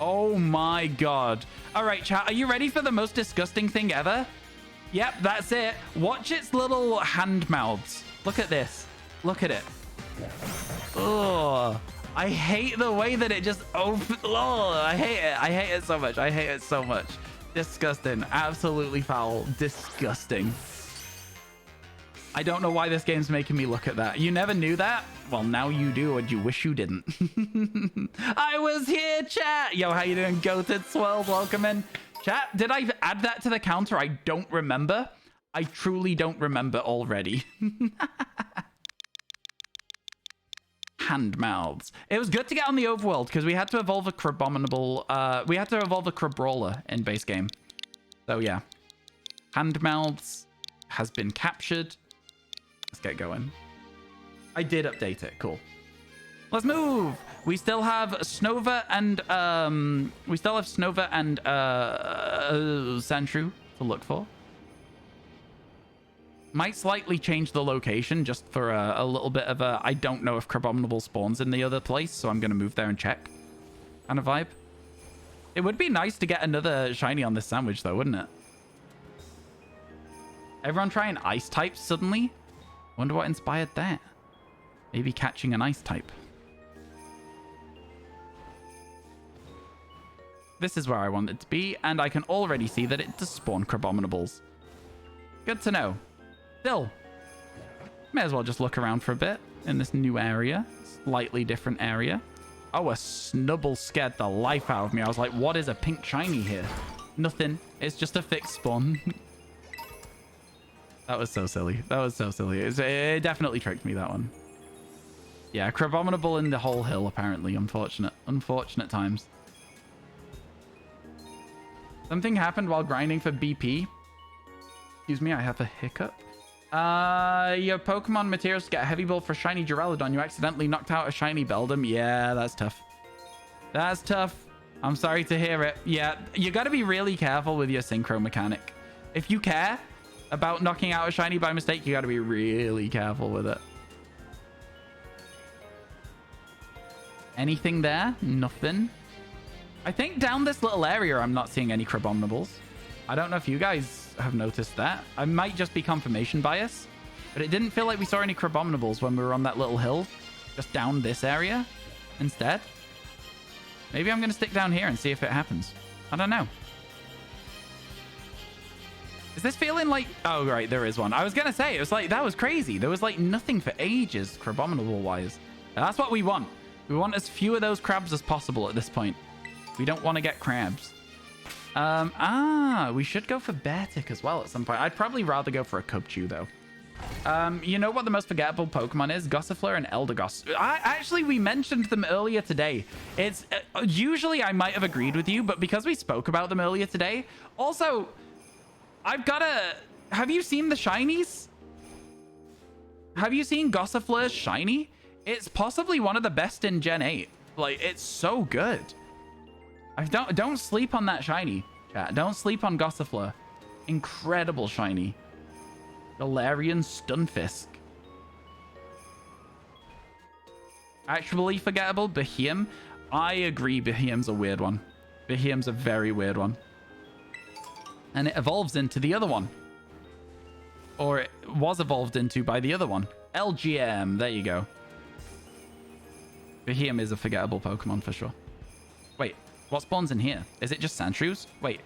Oh my god. All right, chat, are you ready for the most disgusting thing ever? Yep, that's it. Watch its little hand mouths. Look at this. Look at it. Oh, I hate the way that it just opens. Oh, I hate it. I hate it so much. I hate it so much. Disgusting. Absolutely foul. Disgusting. I don't know why this game's making me look at that. You never knew that? Well, now you do, and you wish you didn't. I was here, chat! Yo, how you doing? Goated Swirls, welcome in. Chat, did I add that to the counter? I don't remember. I truly don't remember already. Hand mouths. It was good to get on the overworld, because we had to evolve a Crabominable... we had to evolve a Crabrawler in base game. So, yeah. Hand mouths has been captured. Let's get going. I did update it. Cool. Let's move. We still have Snova and Sandshrew to look for. Might slightly change the location just for a little bit of a... I don't know if Crabominable spawns in the other place, so I'm going to move there and check. Kind of vibe. It would be nice to get another shiny on this sandwich, though, wouldn't it? Everyone trying ice types suddenly? Wonder what inspired that. Maybe catching an ice type. This is where I want it to be, and I can already see that it does spawn Crabominables. Good to know. Still, may as well just look around for a bit in this new area. Slightly different area. Oh, a Snubble scared the life out of me. I was like, what is a pink shiny here? Nothing. It's just a fixed spawn. That was so silly. That was so silly. It definitely tricked me, that one. Yeah, Crabominable in the whole hill, apparently. Unfortunate. Unfortunate times. Something happened while grinding for BP. Excuse me, I have a hiccup. Your Pokemon materials get a heavy ball for shiny Duraludon. You accidentally knocked out a shiny Beldum. Yeah, that's tough. That's tough. I'm sorry to hear it. Yeah, you got to be really careful with your synchro mechanic. If you care about knocking out a shiny by mistake, you got to be really careful with it. Anything there? Nothing. I think down this little area, I'm not seeing any Crabominables. I don't know if you guys have noticed that. I might just be confirmation bias, but it didn't feel like we saw any Crabominables when we were on that little hill, just down this area instead. Maybe I'm going to stick down here and see if it happens. I don't know. Is this feeling like... Oh, right, there is one. I was going to say, it was like, that was crazy. There was like nothing for ages, Crabominable-wise. That's what we want. We want as few of those crabs as possible at this point. We don't want to get crabs. We should go for Beartic as well at some point. I'd probably rather go for a Cubchoo, though. You know what the most forgettable Pokemon is? Gossifleur and Eldegoss. Actually, we mentioned them earlier today. It's usually I might have agreed with you, but because we spoke about them earlier today. Also, I've got to... Have you seen the shinies? Have you seen Gossifleur's shiny? It's possibly one of the best in Gen 8. Like, it's so good. Don't sleep on that shiny, chat. Don't sleep on Gossifleur. Incredible shiny. Galarian Stunfisk. Actually forgettable, Beheeyem. I agree, Beheeyem's a weird one. Beheeyem's a very weird one. And it evolves into the other one. Or it was evolved into by the other one. LGM, there you go. Beheeyem is a forgettable Pokemon for sure. Wait, what spawns in here? Is it just Sandshrews? Wait.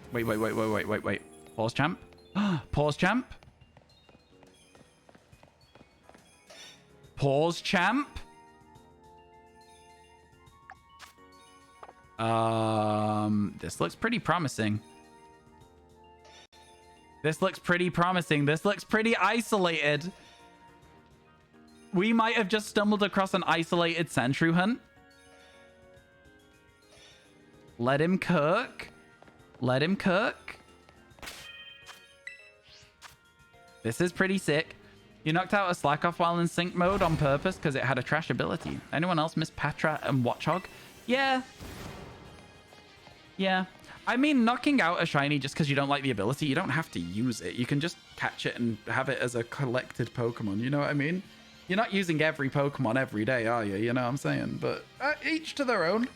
Pause champ? Pause champ? Pause champ? This looks pretty promising. This looks pretty promising. This looks pretty isolated. We might have just stumbled across an isolated Sandshrew hunt. Let him cook. Let him cook. This is pretty sick. You knocked out a Slakoth while in sync mode on purpose because it had a trash ability. Anyone else miss Patra and Watchog? Yeah. Yeah. I mean, knocking out a shiny just because you don't like the ability, you don't have to use it. You can just catch it and have it as a collected Pokemon. You know what I mean? You're not using every Pokemon every day, are you? You know what I'm saying? But each to their own.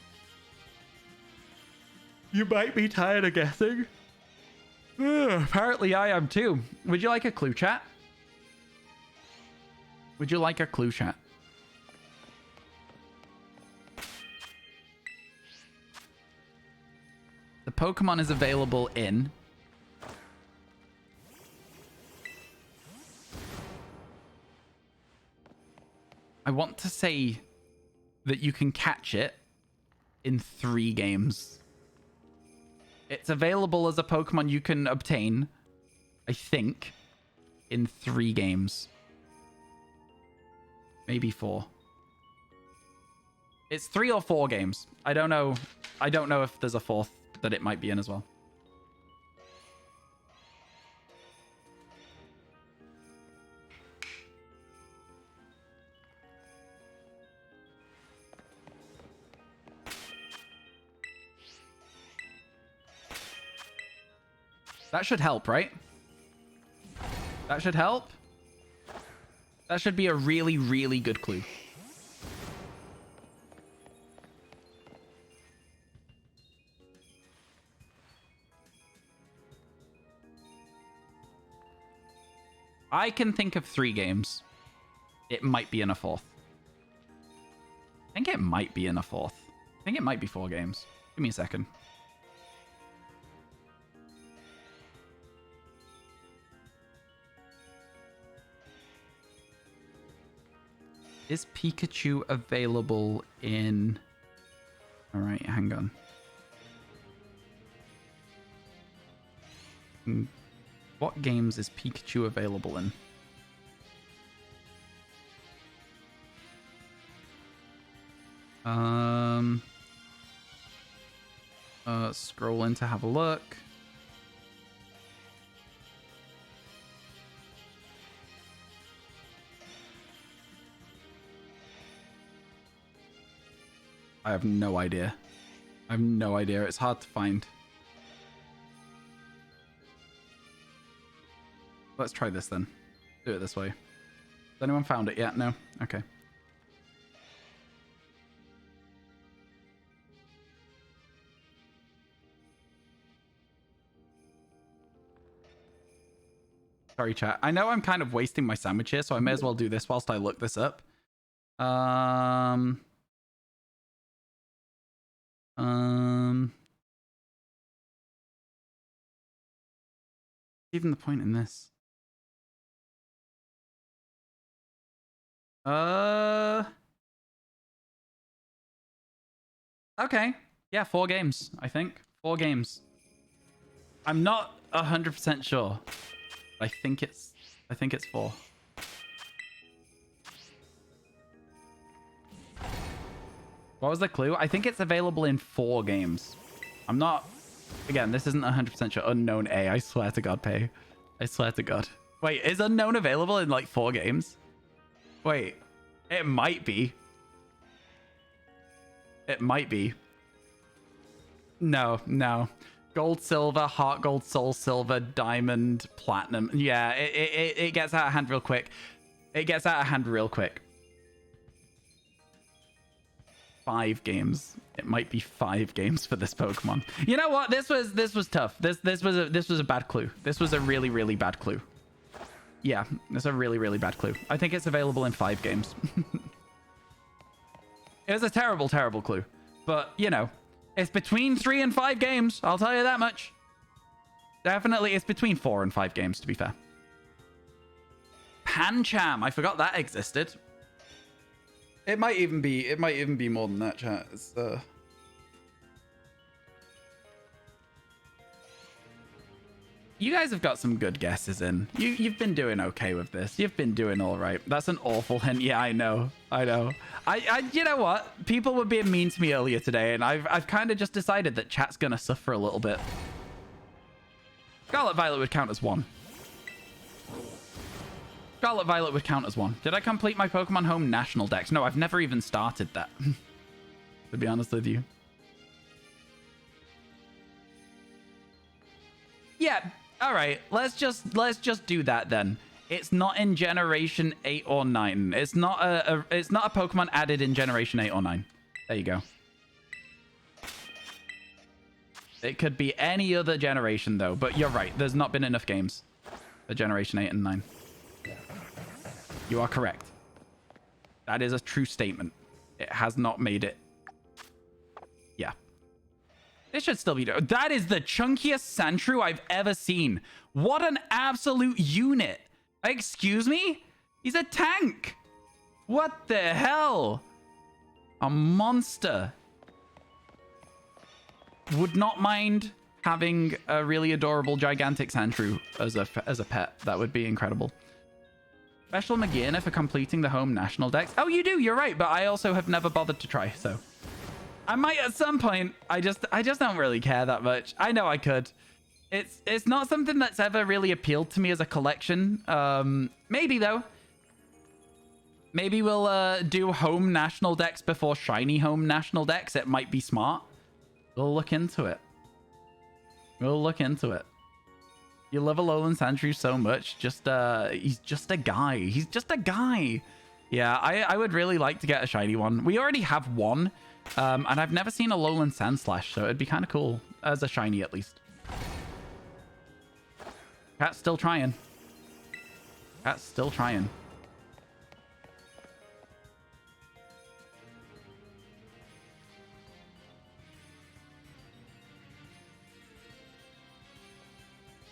You might be tired of guessing. Apparently I am too. Would you like a clue, chat? Would you like a clue, chat? The Pokemon is available in... I want to say that you can catch it in 3 games. It's available as a Pokemon you can obtain, I think, in 3 games. Maybe 4. It's 3 or 4 games. I don't know. I don't know if there's a 4th that it might be in as well. That should help, right? That should help. That should be a really, really good clue. I can think of 3 games. It might be in a 4th. I think it might be in a 4th. I think it might be 4 games. Give me a second. Is Pikachu available in... All right, hang on. What games is Pikachu available in? Scroll in to have a look. I have no idea. I have no idea. It's hard to find. Let's try this then. Do it this way. Has anyone found it yet? No? Okay. Sorry, chat. I know I'm kind of wasting my sandwich here, so I may as well do this whilst I look this up. Even the point in this. Okay. Yeah, 4 games, I think. 4 games. I'm not 100% sure. I think it's 4. What was the clue? I think it's available in 4 games. I'm not... Again, this isn't 100% sure. Unknown A. I swear to God, Pay. I swear to God. Wait, is Unknown available in like 4 games? Wait. It might be. It might be. No, no. Gold, silver, heart gold, soul silver, diamond, platinum. Yeah, it gets out of hand real quick. It gets out of hand real quick. 5 games. It might be 5 games for this Pokemon. You know what? This was tough. This was a bad clue. This was a really bad clue. Yeah, it's a really bad clue. I think it's available in 5 games. It was a terrible clue. But, you know, it's between 3 and 5 games. I'll tell you that much. Definitely, it's between 4 and 5 games, to be fair. Pancham. I forgot that existed. It might even be more than that, chat. It's, You guys have got some good guesses in. You've been doing okay with this. You've been doing all right. That's an awful hint. Yeah, I know. I you know what? People were being mean to me earlier today, and I've kind of just decided that chat's gonna suffer a little bit. Scarlet Violet would count as 1. Scarlet Violet would count as 1. Did I complete my Pokemon Home National Dex? No, I've never even started that. To be honest with you. Yeah. All right, let's just do that then. It's not in Generation 8 or 9. It's not a Pokemon added in Generation 8 or 9. There you go. It could be any other generation though, but you're right. There's not been enough games for Generation 8 and 9. You are correct. That is a true statement. It has not made it. Yeah. This should still be... That is the chunkiest Sandshrew I've ever seen. What an absolute unit. Excuse me? He's a tank. What the hell? A monster. Would not mind having a really adorable gigantic Sandshrew as a pet. That would be incredible. Special Magina for completing the Home National Dex. Oh, you do. You're right. But I also have never bothered to try, so... I might at some point. I just don't really care that much. I know I could. It's not something that's ever really appealed to me as a collection. Maybe though. Maybe we'll do Home National Dex before Shiny Home National Dex. It might be smart. We'll look into it. We'll look into it. You love Alolan Sandshrew so much. He's just a guy. He's just a guy. Yeah, I would really like to get a shiny one. We already have one. And I've never seen a Alolan Sandslash, so it'd be kind of cool. As a shiny, at least. Cat's still trying. Cat's still trying.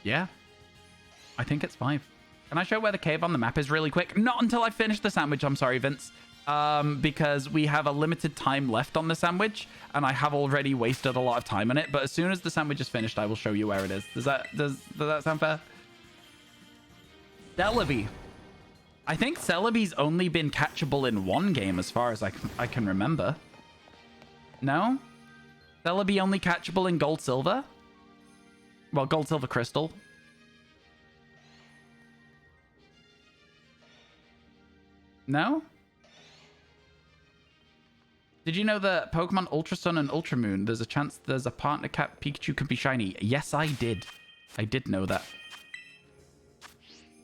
Yeah. I think it's 5. Can I show where the cave on the map is really quick? Not until I finish the sandwich. I'm sorry, Vince. Because we have a limited time left on the sandwich, and I have already wasted a lot of time on it. But as soon as the sandwich is finished, I will show you where it is. Does that sound fair? Celebi. I think Celebi's only been catchable in 1 game as far as I can remember. No? Celebi only catchable in Gold Silver? Well, Gold Silver Crystal. No? Did you know that Pokemon Ultra Sun and Ultra Moon, there's a chance there's a partner cat Pikachu could be shiny? Yes, I did. I did know that.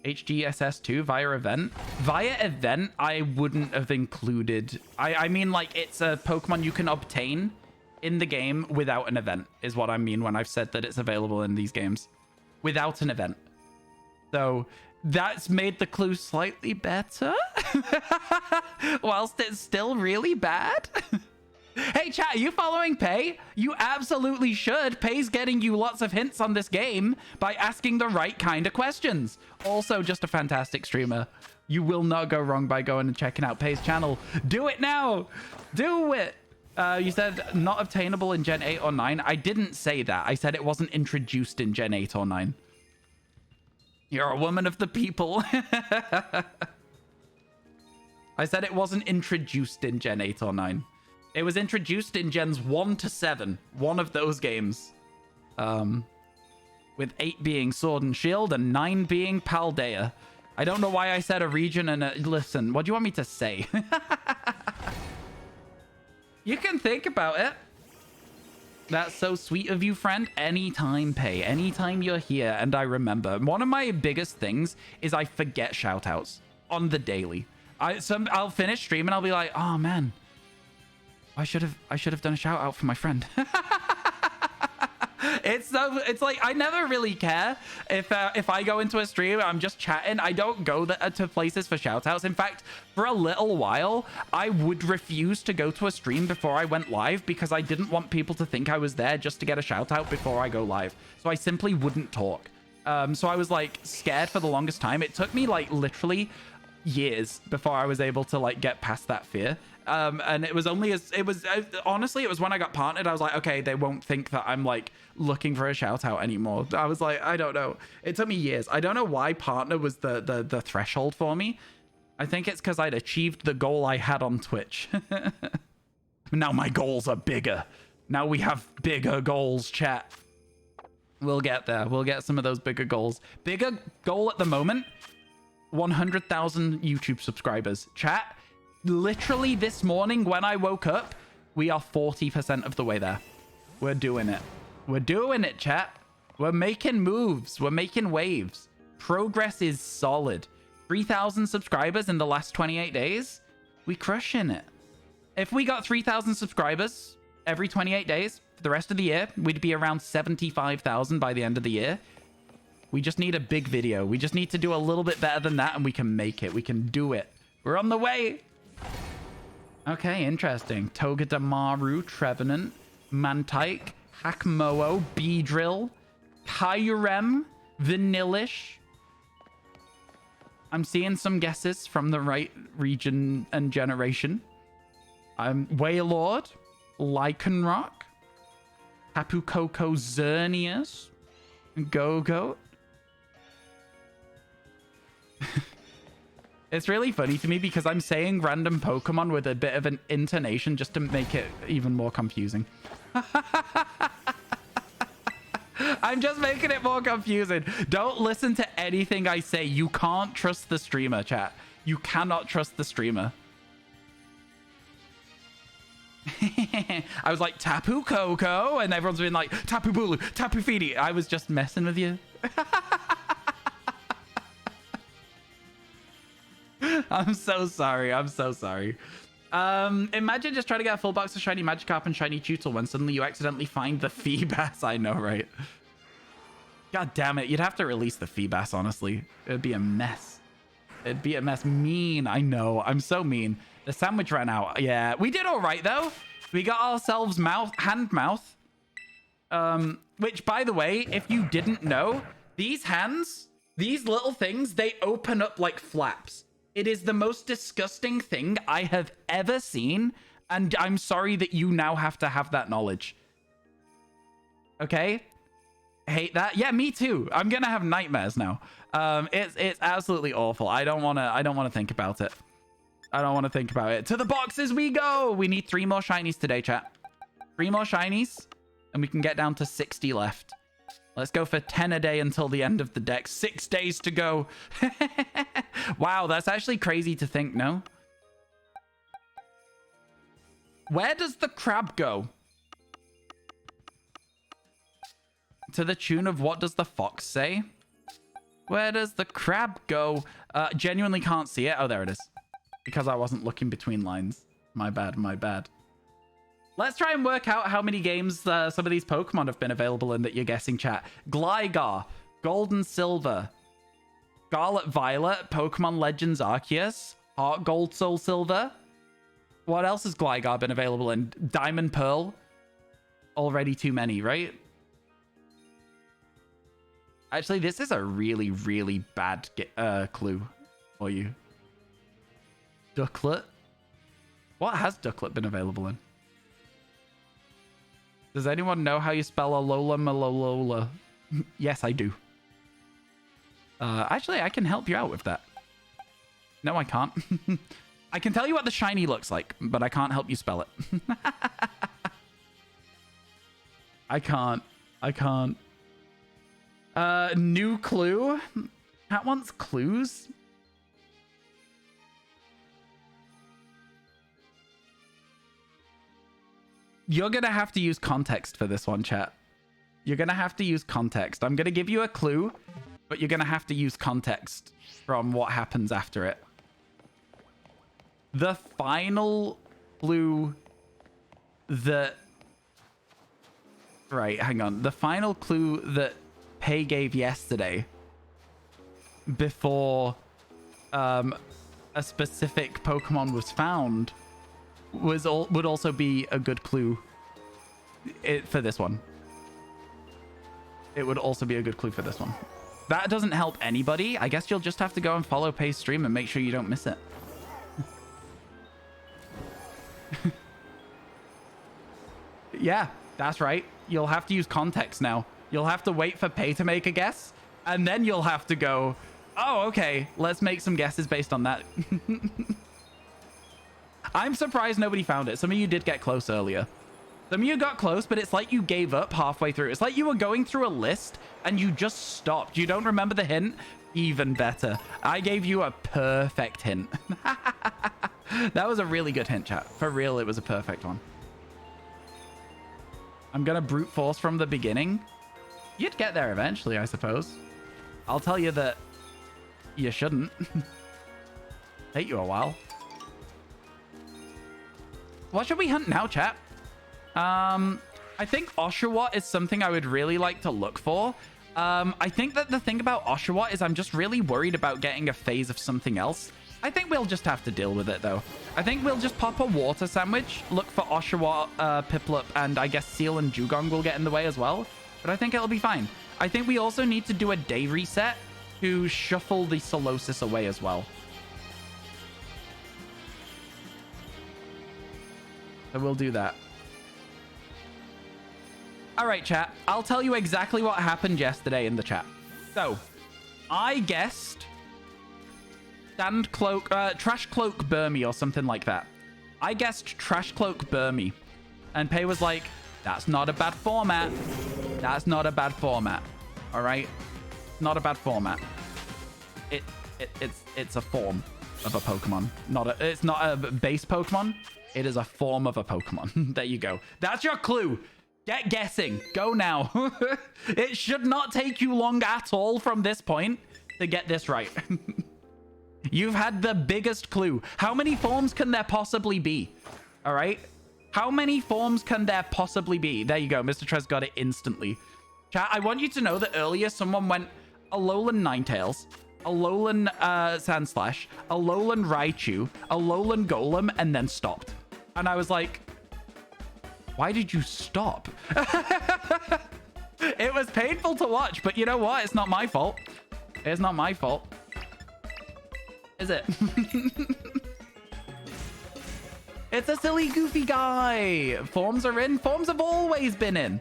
HGSS2 via event? Via event, I wouldn't have included... I mean, like, it's a Pokemon you can obtain in the game without an event, is what I mean when I've said that it's available in these games. Without an event. So, that's made the clue slightly better. Whilst it's still really bad. Hey, chat, are you following Pay? You absolutely should. Pay's getting you lots of hints on this game by asking the right kind of questions. Also, just a fantastic streamer. You will not go wrong by going and checking out Pay's channel. Do it now. Do it. You said not obtainable in Gen 8 or 9. I didn't say that. I said it wasn't introduced in Gen 8 or 9. You're a woman of the people. I said it wasn't introduced in Gen 8 or 9. It was introduced in Gens 1 to 7. One of those games. With 8 being Sword and Shield and 9 being Paldea. I don't know why I said a region and a... Listen, what do you want me to say? You can think about it. That's so sweet of you, friend. Anytime, Pay. Anytime you're here and I remember. One of my biggest things is I forget shoutouts on the daily. I'll finish stream and I'll be like, oh man, I should have done a shout out for my friend. It's like I never really care if I go into a stream, I'm just chatting. I don't go to places for shout outs. In fact, for a little while, I would refuse to go to a stream before I went live because I didn't want people to think I was there just to get a shout out before I go live. So I simply wouldn't talk. So I was like scared for the longest time. It took me like literally years before I was able to like get past that fear. And it was only honestly, it was when I got partnered, I was like, okay, they won't think that I'm like looking for a shout out anymore. I was like, I don't know. It took me years. I don't know why partner was the threshold for me. I think it's because I'd achieved the goal I had on Twitch. Now my goals are bigger. Now we have bigger goals, chat. We'll get there. We'll get some of those bigger goals. Bigger goal at the moment, 100,000 YouTube subscribers. Chat, literally this morning when I woke up, we are 40% of the way there. We're doing it. We're doing it, chat. We're making moves. We're making waves. Progress is solid. 3,000 subscribers in the last 28 days. We crushing it. If we got 3,000 subscribers every 28 days for the rest of the year, we'd be around 75,000 by the end of the year. We just need a big video. We just need to do a little bit better than that and we can make it. We can do it. We're on the way. Okay, interesting. Togedemaru, Trevenant, Mantike, Hakmoa, Beedrill, Kyurem, Vanillish. I'm seeing some guesses from the right region and generation. Wailord, Lycanroc, Tapu Koko, Xerneas, Go-Goat. It's really funny to me because I'm saying random Pokemon with a bit of an intonation just to make it even more confusing. I'm just making it more confusing. Don't listen to anything I say. You can't trust the streamer, chat. You cannot trust the streamer. I was like, Tapu Koko, and everyone's been like, Tapu Bulu, Tapu Fini. I was just messing with you. I'm so sorry. I'm so sorry. Imagine just trying to get a full box of shiny Magikarp and shiny Tootle when suddenly you accidentally find the Feebas. I know, right? God damn it. You'd have to release the Feebas, honestly. It'd be a mess. It'd be a mess. Mean. I know. I'm so mean. The sandwich ran out. Yeah. We did all right, though. We got ourselves hand-mouth. Which, by the way, if you didn't know, these hands, these little things, they open up like flaps. It is the most disgusting thing I have ever seen, and I'm sorry that you now have to have that knowledge. Okay? Hate that. Yeah, me too. I'm gonna have nightmares now. It's absolutely awful. I don't wanna think about it. I don't want to think about it. To the boxes we go. We need 3 more shinies today, chat. 3 more shinies, and we can get down to 60 left. Let's go for 10 a day until the end of the deck. 6 days to go. Wow, that's actually crazy to think, no? Where does the crab go? To the tune of what does the fox say? Where does the crab go? Genuinely can't see it. Oh, there it is. Because I wasn't looking between lines. My bad, my bad. Let's try and work out how many games some of these Pokemon have been available in that you're guessing, chat. Gligar, Gold and Silver, Scarlet Violet, Pokemon Legends Arceus, Heart Gold Soul Silver. What else has Gligar been available in? Diamond Pearl. Already too many, right? Actually, this is a really, really bad clue for you. Ducklet. What has Ducklet been available in? Does anyone know how you spell Alola Malolola? Yes, I do. Actually, I can help you out with that. No, I can't. I can tell you what the shiny looks like, but I can't help you spell it. I can't. New clue? Cat wants clues? You're gonna have to use context for this one, chat. You're gonna have to use context. I'm gonna give you a clue, but you're gonna have to use context from what happens after it. The final clue that... Right, hang on. The final clue that Pei gave yesterday before a specific Pokemon was found would also be a good clue for this one. It would also be a good clue for this one. That doesn't help anybody. I guess you'll just have to go and follow Pei's stream and make sure you don't miss it. Yeah, that's right. You'll have to use context now. You'll have to wait for Pei to make a guess, and then you'll have to go, oh, okay, let's make some guesses based on that. I'm surprised nobody found it. Some of you did get close earlier. Some of you got close, but it's like you gave up halfway through. It's like you were going through a list and you just stopped. You don't remember the hint? Even better. I gave you a perfect hint. That was a really good hint, chat. For real, it was a perfect one. I'm going to brute force from the beginning. You'd get there eventually, I suppose. I'll tell you that you shouldn't. Take you a while. What should we hunt now, chat? I think Oshawott is something I would really like to look for. I think that the thing about Oshawott is I'm just really worried about getting a phase of something else. I think we'll just have to deal with it, though. I think we'll just pop a water sandwich, look for Oshawott, Piplup, and I guess Seal and Dugong will get in the way as well. But I think it'll be fine. I think we also need to do a day reset to shuffle the Solosis away as well. So we'll do that. All right, chat. I'll tell you exactly what happened yesterday in the chat. So, I guessed Trash Cloak Burmy or something like that. I guessed Trash Cloak Burmy. And Pei was like, that's not a bad format. That's not a bad format. All right? Not a bad format. It's a form of a Pokemon. It's not a base Pokemon. It is a form of a Pokemon. There you go. That's your clue. Get guessing. Go now. It should not take you long at all from this point to get this right. You've had the biggest clue. How many forms can there possibly be? All right? How many forms can there possibly be? There you go. Mr. Trez got it instantly. Chat, I want you to know that earlier someone went Alolan Ninetales, Alolan Sandslash, Alolan Raichu, Alolan Golem, and then stopped. And I was like, why did you stop? It was painful to watch, but you know what? It's not my fault. It's not my fault. Is it? It's a silly, goofy guy. Forms are in. Forms have always been in.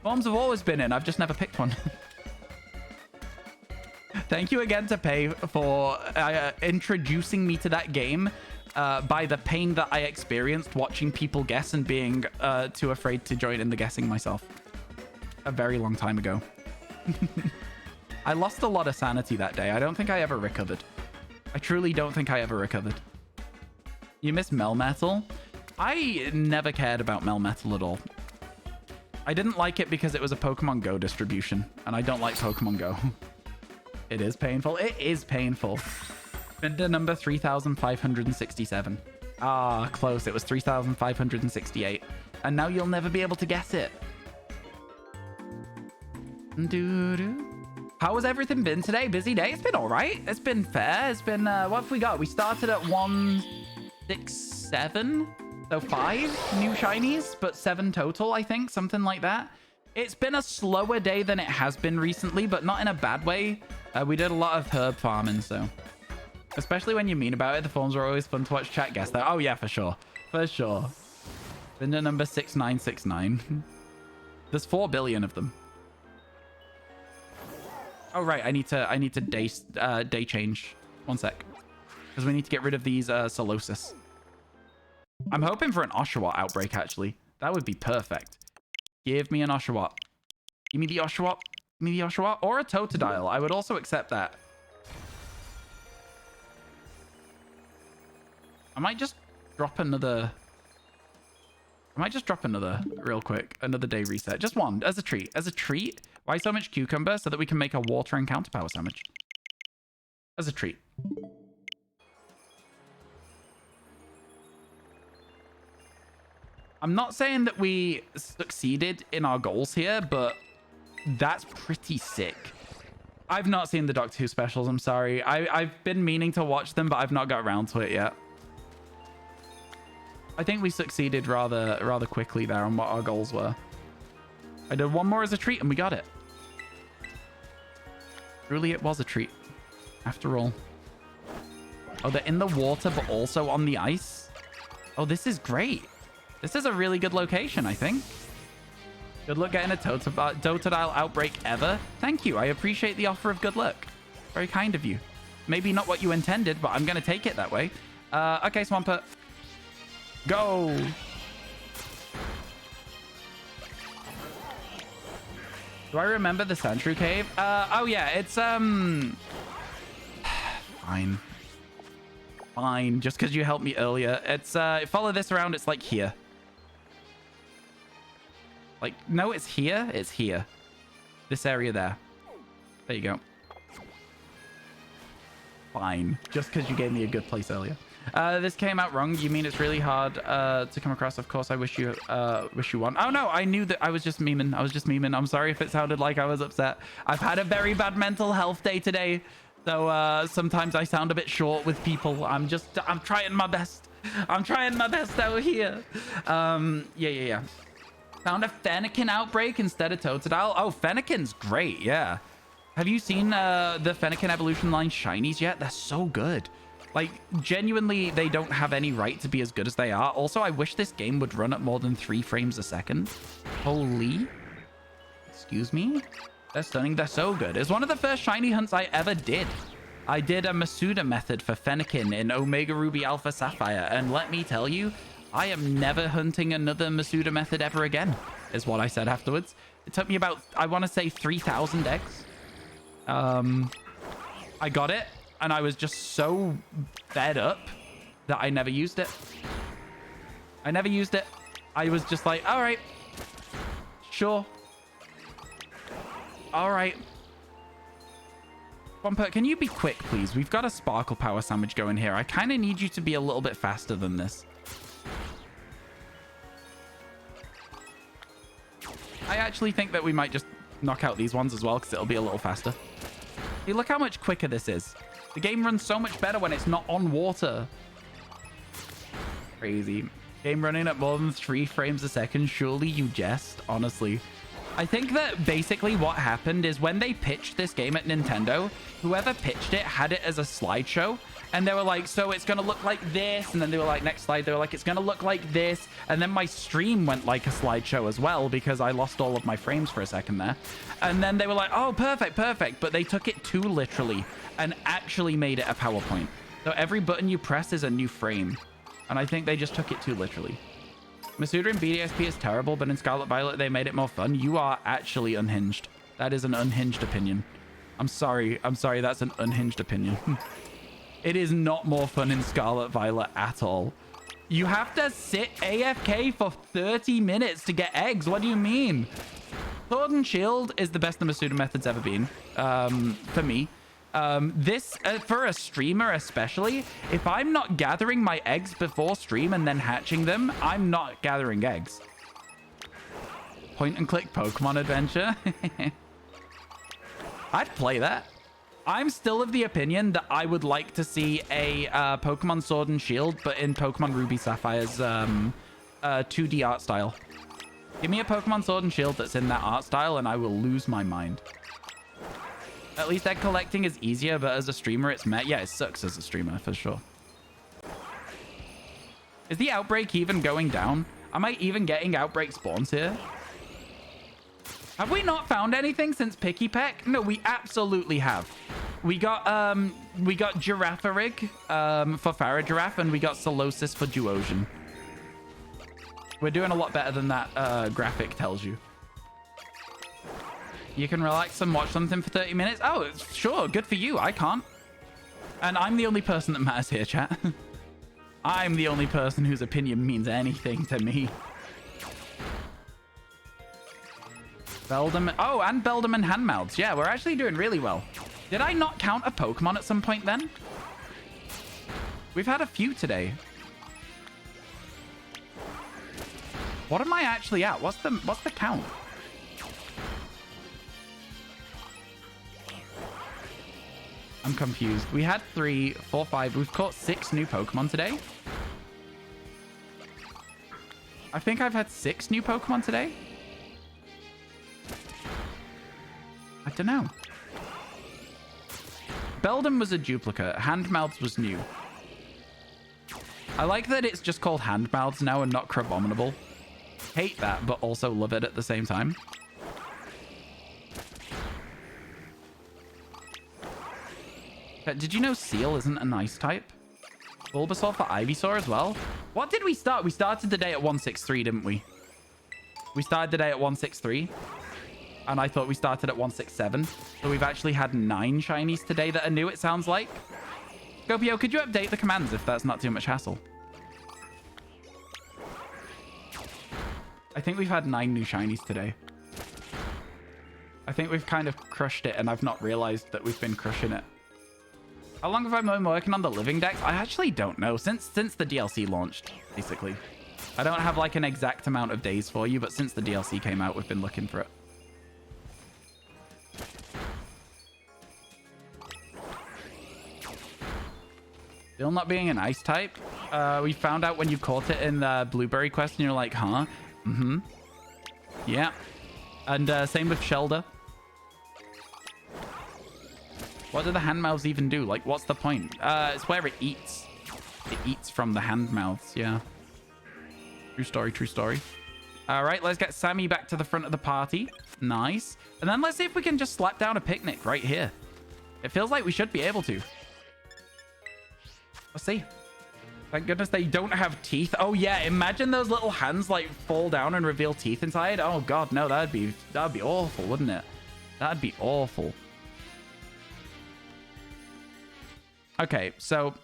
Forms have always been in. I've just never picked one. Thank you again to Pei for introducing me to that game by the pain that I experienced watching people guess and being too afraid to join in the guessing myself. A very long time ago. I lost a lot of sanity that day. I don't think I ever recovered. I truly don't think I ever recovered. You miss Melmetal? I never cared about Melmetal at all. I didn't like it because it was a Pokemon Go distribution, and I don't like Pokemon Go. It is painful. It is painful. Vendor number 3,567. Ah, close. It was 3,568. And now you'll never be able to guess it. How has everything been today? Busy day? It's been all right. It's been fair. It's been, what have we got? We started at 167. So 5 new shinies, but 7 total, I think. Something like that. It's been a slower day than it has been recently, but not in a bad way. We did a lot of herb farming, so... Especially when you mean about it, the forums are always fun to watch chat guess though. Oh yeah, for sure. For sure. Vendor number 6969. There's 4 billion of them. Oh right, I need to day change. One sec. Because we need to get rid of these Solosis. I'm hoping for an Oshawott outbreak actually. That would be perfect. Give me an Oshawott. Give me the Oshawott. Give me the Oshawott. Or a Totodile. I would also accept that. I might just drop another real quick. Another day reset. Just one as a treat. As a treat. Why so much cucumber? So that we can make a water and counter power sandwich. As a treat. I'm not saying that we succeeded in our goals here, but that's pretty sick. I've not seen the Doctor Who specials. I'm sorry. I've been meaning to watch them, but I've not got around to it yet. I think we succeeded rather quickly there on what our goals were. I did one more as a treat and we got it. Truly, it was a treat. After all. Oh, they're in the water, but also on the ice. Oh, this is great. This is a really good location, I think. Good luck getting a Totodile outbreak ever. Thank you. I appreciate the offer of good luck. Very kind of you. Maybe not what you intended, but I'm going to take it that way. Okay, Swampert. Go. Do I remember the Sandshrew Cave? Oh yeah, it's fine. Fine, just because you helped me earlier. It's follow this around, it's like here. Like, no, it's here. It's here. This area there. There you go. Fine. Just because you gave me a good place earlier. This came out wrong. You mean it's really hard to come across? Of course, I wish you won. Oh no, I knew that. I was just memeing. I'm sorry if it sounded like I was upset. I've had a very bad mental health day today, so sometimes I sound a bit short with people. I'm trying my best. I'm trying my best out here. Yeah. Found a Fennekin outbreak instead of Totodile. Oh, Fennekin's great. Yeah. Have you seen the Fennekin evolution line shinies yet? They're so good. Like, genuinely, they don't have any right to be as good as they are. Also, I wish this game would run at more than 3 frames a second. Holy. Excuse me? They're stunning. They're so good. It's one of the first shiny hunts I ever did. I did a Masuda method for Fennekin in Omega Ruby Alpha Sapphire. And let me tell you, I am never hunting another Masuda method ever again, is what I said afterwards. It took me about, I want to say, 3,000 eggs. I got it. And I was just so fed up that I never used it. I never used it. I was just like, all right. Sure. All right. Swampert, can you be quick, please? We've got a Sparkle Power Sandwich going here. I kind of need you to be a little bit faster than this. I actually think that we might just knock out these ones as well because it'll be a little faster. Hey, look how much quicker this is. The game runs so much better when it's not on water. Crazy. Game running at more than 3 frames a second. Surely you jest, honestly. I think that basically what happened is when they pitched this game at Nintendo, whoever pitched it had it as a slideshow. And they were like, so it's going to look like this. And then they were like, next slide. They were like, it's going to look like this. And then my stream went like a slideshow as well because I lost all of my frames for a second there. And then they were like, oh, perfect. But they took it too literally and actually made it a PowerPoint. So every button you press is a new frame. And I think they just took it too literally. Masuda in BDSP is terrible, but in Scarlet Violet, they made it more fun. You are actually unhinged. That is an unhinged opinion. I'm sorry. That's an unhinged opinion. It is not more fun in Scarlet Violet at all. You have to sit AFK for 30 minutes to get eggs. What do you mean? Sword and Shield is the best the Masuda method's ever been, for me. This, for a streamer especially, if I'm not gathering my eggs before stream and then hatching them, I'm not gathering eggs. Point and click Pokemon adventure. I'd play that. I'm still of the opinion that I would like to see a Pokemon Sword and Shield, but in Pokemon Ruby Sapphire's 2D art style. Give me a Pokemon Sword and Shield that's in that art style, and I will lose my mind. At least egg collecting is easier, but as a streamer, it's met. Yeah, it sucks as a streamer, for sure. Is the outbreak even going down? Am I even getting outbreak spawns here? Have we not found anything since Picky Peck? No, we absolutely have. We got Giraffarig for Farigiraffe, and we got Solosis for Duosion. We're doing a lot better than that graphic tells you. You can relax and watch something for 30 minutes? Oh, sure, good for you. I can't. And I'm the only person that matters here, chat. I'm the only person whose opinion means anything to me. Beldam. Oh, and Beldam and Handmouths. Yeah, we're actually doing really well. Did I not count a Pokemon at some point then? We've had a few today. What am I actually at? What's the count? I'm confused. We had 3, 4, 5. We've caught 6 new Pokemon today. I think I've had 6 new Pokemon today. I don't know. Beldam was a duplicate. Handmouths was new. I like that it's just called Handmouths now and not Crabominable. Hate that, but also love it at the same time. But did you know Seal isn't an ice type? Bulbasaur for Ivysaur as well? What did we start? We started the day at 163, didn't we? We started the day at 163. And I thought we started at 167. So we've actually had 9 shinies today that are new, it sounds like. Gopio, could you update the commands if that's not too much hassle? I think we've had 9 new shinies today. I think we've kind of crushed it, and I've not realized that we've been crushing it. How long have I been working on the living dex? I actually don't know. Since the DLC launched, basically. I don't have like an exact amount of days for you, but since the DLC came out, we've been looking for it. Still not being an ice type. We found out when you caught it in the Blueberry quest, and you're like, huh? Mm-hmm. Yeah. And same with Shelder. What do the handmouths even do? Like, what's the point? It's where it eats. It eats from the handmouths, yeah. True story, true story. All right, let's get Sammy back to the front of the party. Nice. And then let's see if we can just slap down a picnic right here. It feels like we should be able to. Let's see. Thank goodness they don't have teeth. Oh, yeah, imagine those little hands, like, fall down and reveal teeth inside. Oh, God, no, that'd be awful, wouldn't it? That'd be awful. Okay, so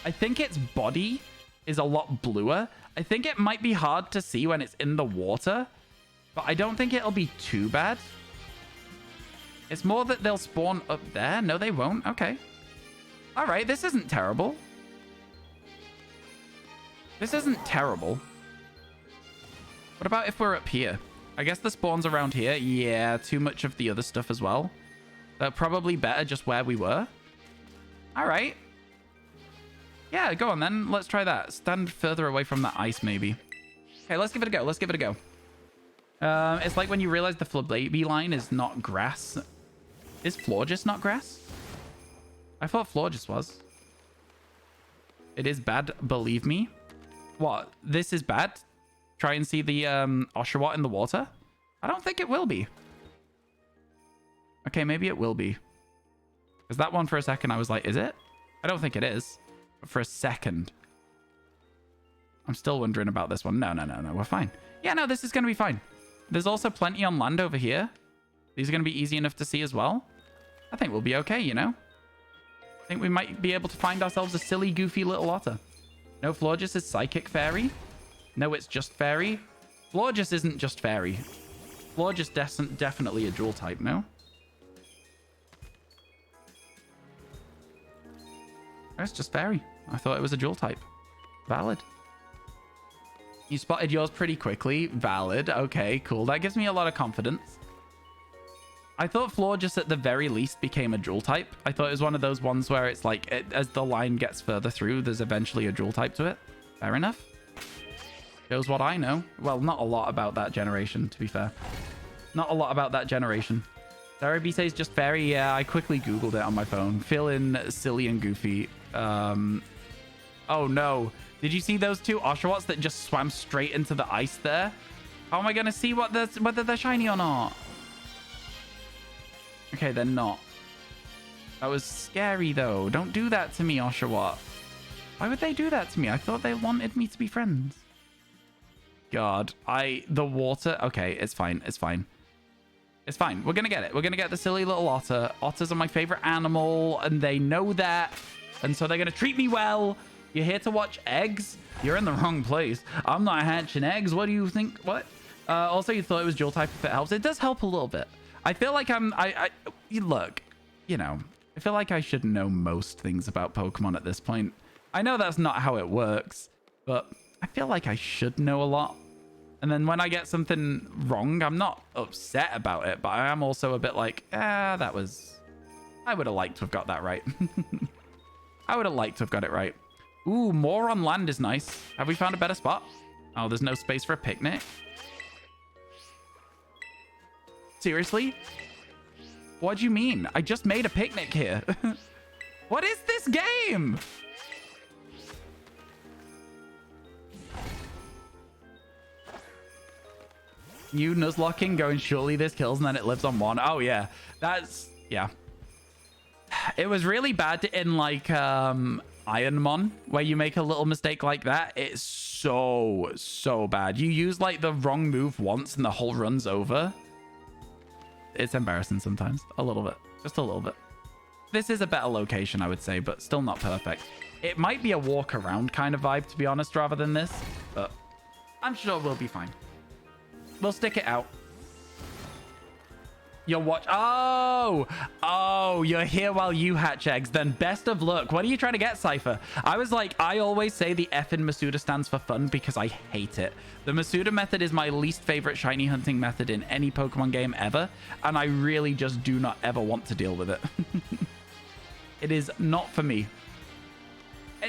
I think its body is a lot bluer. I think it might be hard to see when it's in the water, but I don't think it'll be too bad. It's more that they'll spawn up there. No, they won't. Okay. All right, this isn't terrible. This isn't terrible. What about if we're up here? I guess the spawn's around here. Yeah, too much of the other stuff as well. They're probably better just where we were. All right. Yeah, go on then. Let's try that. Stand further away from that ice, maybe. Okay, let's give it a go. Let's give it a go. It's like when you realize the Flabébé line is not grass. Is Florges not grass? I thought Florges was. It is bad, believe me. What? This is bad? Try and see the Oshawott in the water? I don't think it will be. Okay, maybe it will be. Because that one for a second, I was like, is it? I don't think it is. But for a second. I'm still wondering about this one. No, we're fine. Yeah, no, this is going to be fine. There's also plenty on land over here. These are going to be easy enough to see as well. I think we'll be okay, you know? I think we might be able to find ourselves a silly, goofy little otter. No, Florges is Psychic Fairy. No, it's just Fairy. Florges isn't just Fairy. Florges definitely a dual type, no? It's just Fairy. I thought it was a dual type. Valid. You spotted yours pretty quickly. Valid. Okay, cool. That gives me a lot of confidence. I thought Florges at the very least became a dual type. I thought it was one of those ones where it's like, as the line gets further through, there's eventually a dual type to it. Fair enough. Shows what I know. Well, not a lot about that generation, to be fair. Not a lot about that generation. Sarah B says just Fairy. Yeah, I quickly Googled it on my phone. Feeling silly and goofy. Oh no. Did you see those two Oshawotts that just swam straight into the ice there? How am I going to see whether they're shiny or not? Okay, they're not. That was scary, though. Don't do that to me, Oshawott. Why would they do that to me? I thought they wanted me to be friends. God, the water. Okay, it's fine. It's fine. It's fine. We're going to get it. We're going to get the silly little otter. Otters are my favorite animal, and they know that. And so they're going to treat me well. You're here to watch eggs? You're in the wrong place. I'm not hatching eggs. What do you think? What? Also, you thought it was dual type if it helps. It does help a little bit. I feel like look, you know, I feel like I should know most things about Pokemon at this point. I know that's not how it works, but I feel like I should know a lot. And then when I get something wrong, I'm not upset about it, but I am also a bit like, I would have liked to have got that right. I would have liked to have got it right. Ooh, more on land is nice. Have we found a better spot? Oh, there's no space for a picnic. Seriously? What do you mean? I just made a picnic here. What is this game? You Nuzlocking going, surely this kills, and then it lives on one. Oh, yeah. Yeah. It was really bad in, like, Ironmon, where you make a little mistake like that. It's so bad. You use, like, the wrong move once, and the whole run's over. It's embarrassing sometimes. A little bit. Just a little bit. This is a better location, I would say, but still not perfect. It might be a walk around kind of vibe, to be honest, rather than this. But I'm sure we'll be fine. We'll stick it out. You'll watch. Oh, you're here while you hatch eggs. Then best of luck. What are you trying to get, Cypher? I was like, I always say the F in Masuda stands for fun because I hate it. The Masuda method is my least favorite shiny hunting method in any Pokemon game ever. And I really just do not ever want to deal with it. It is not for me.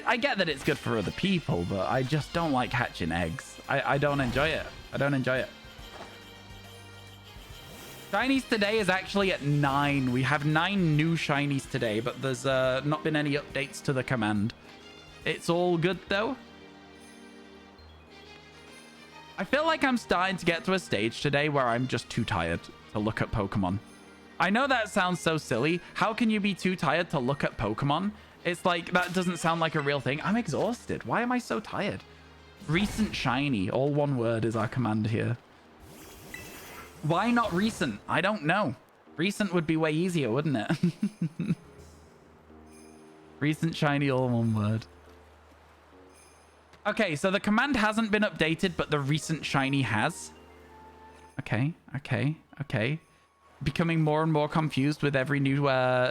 I get that it's good for other people, but I just don't like hatching eggs. I don't enjoy it. I don't enjoy it. Shinies today is actually at 9. We have 9 new shinies today, but there's not been any updates to the command. It's all good, though. I feel like I'm starting to get to a stage today where I'm just too tired to look at Pokemon. I know that sounds so silly. How can you be too tired to look at Pokemon? It's like, that doesn't sound like a real thing. I'm exhausted. Why am I so tired? Recent shiny. All one word is our command here. Why not recent? I don't know. Recent would be way easier, wouldn't it? Recent shiny, all one word. Okay, so the command hasn't been updated, but the recent shiny has. Okay. Becoming more and more confused with every new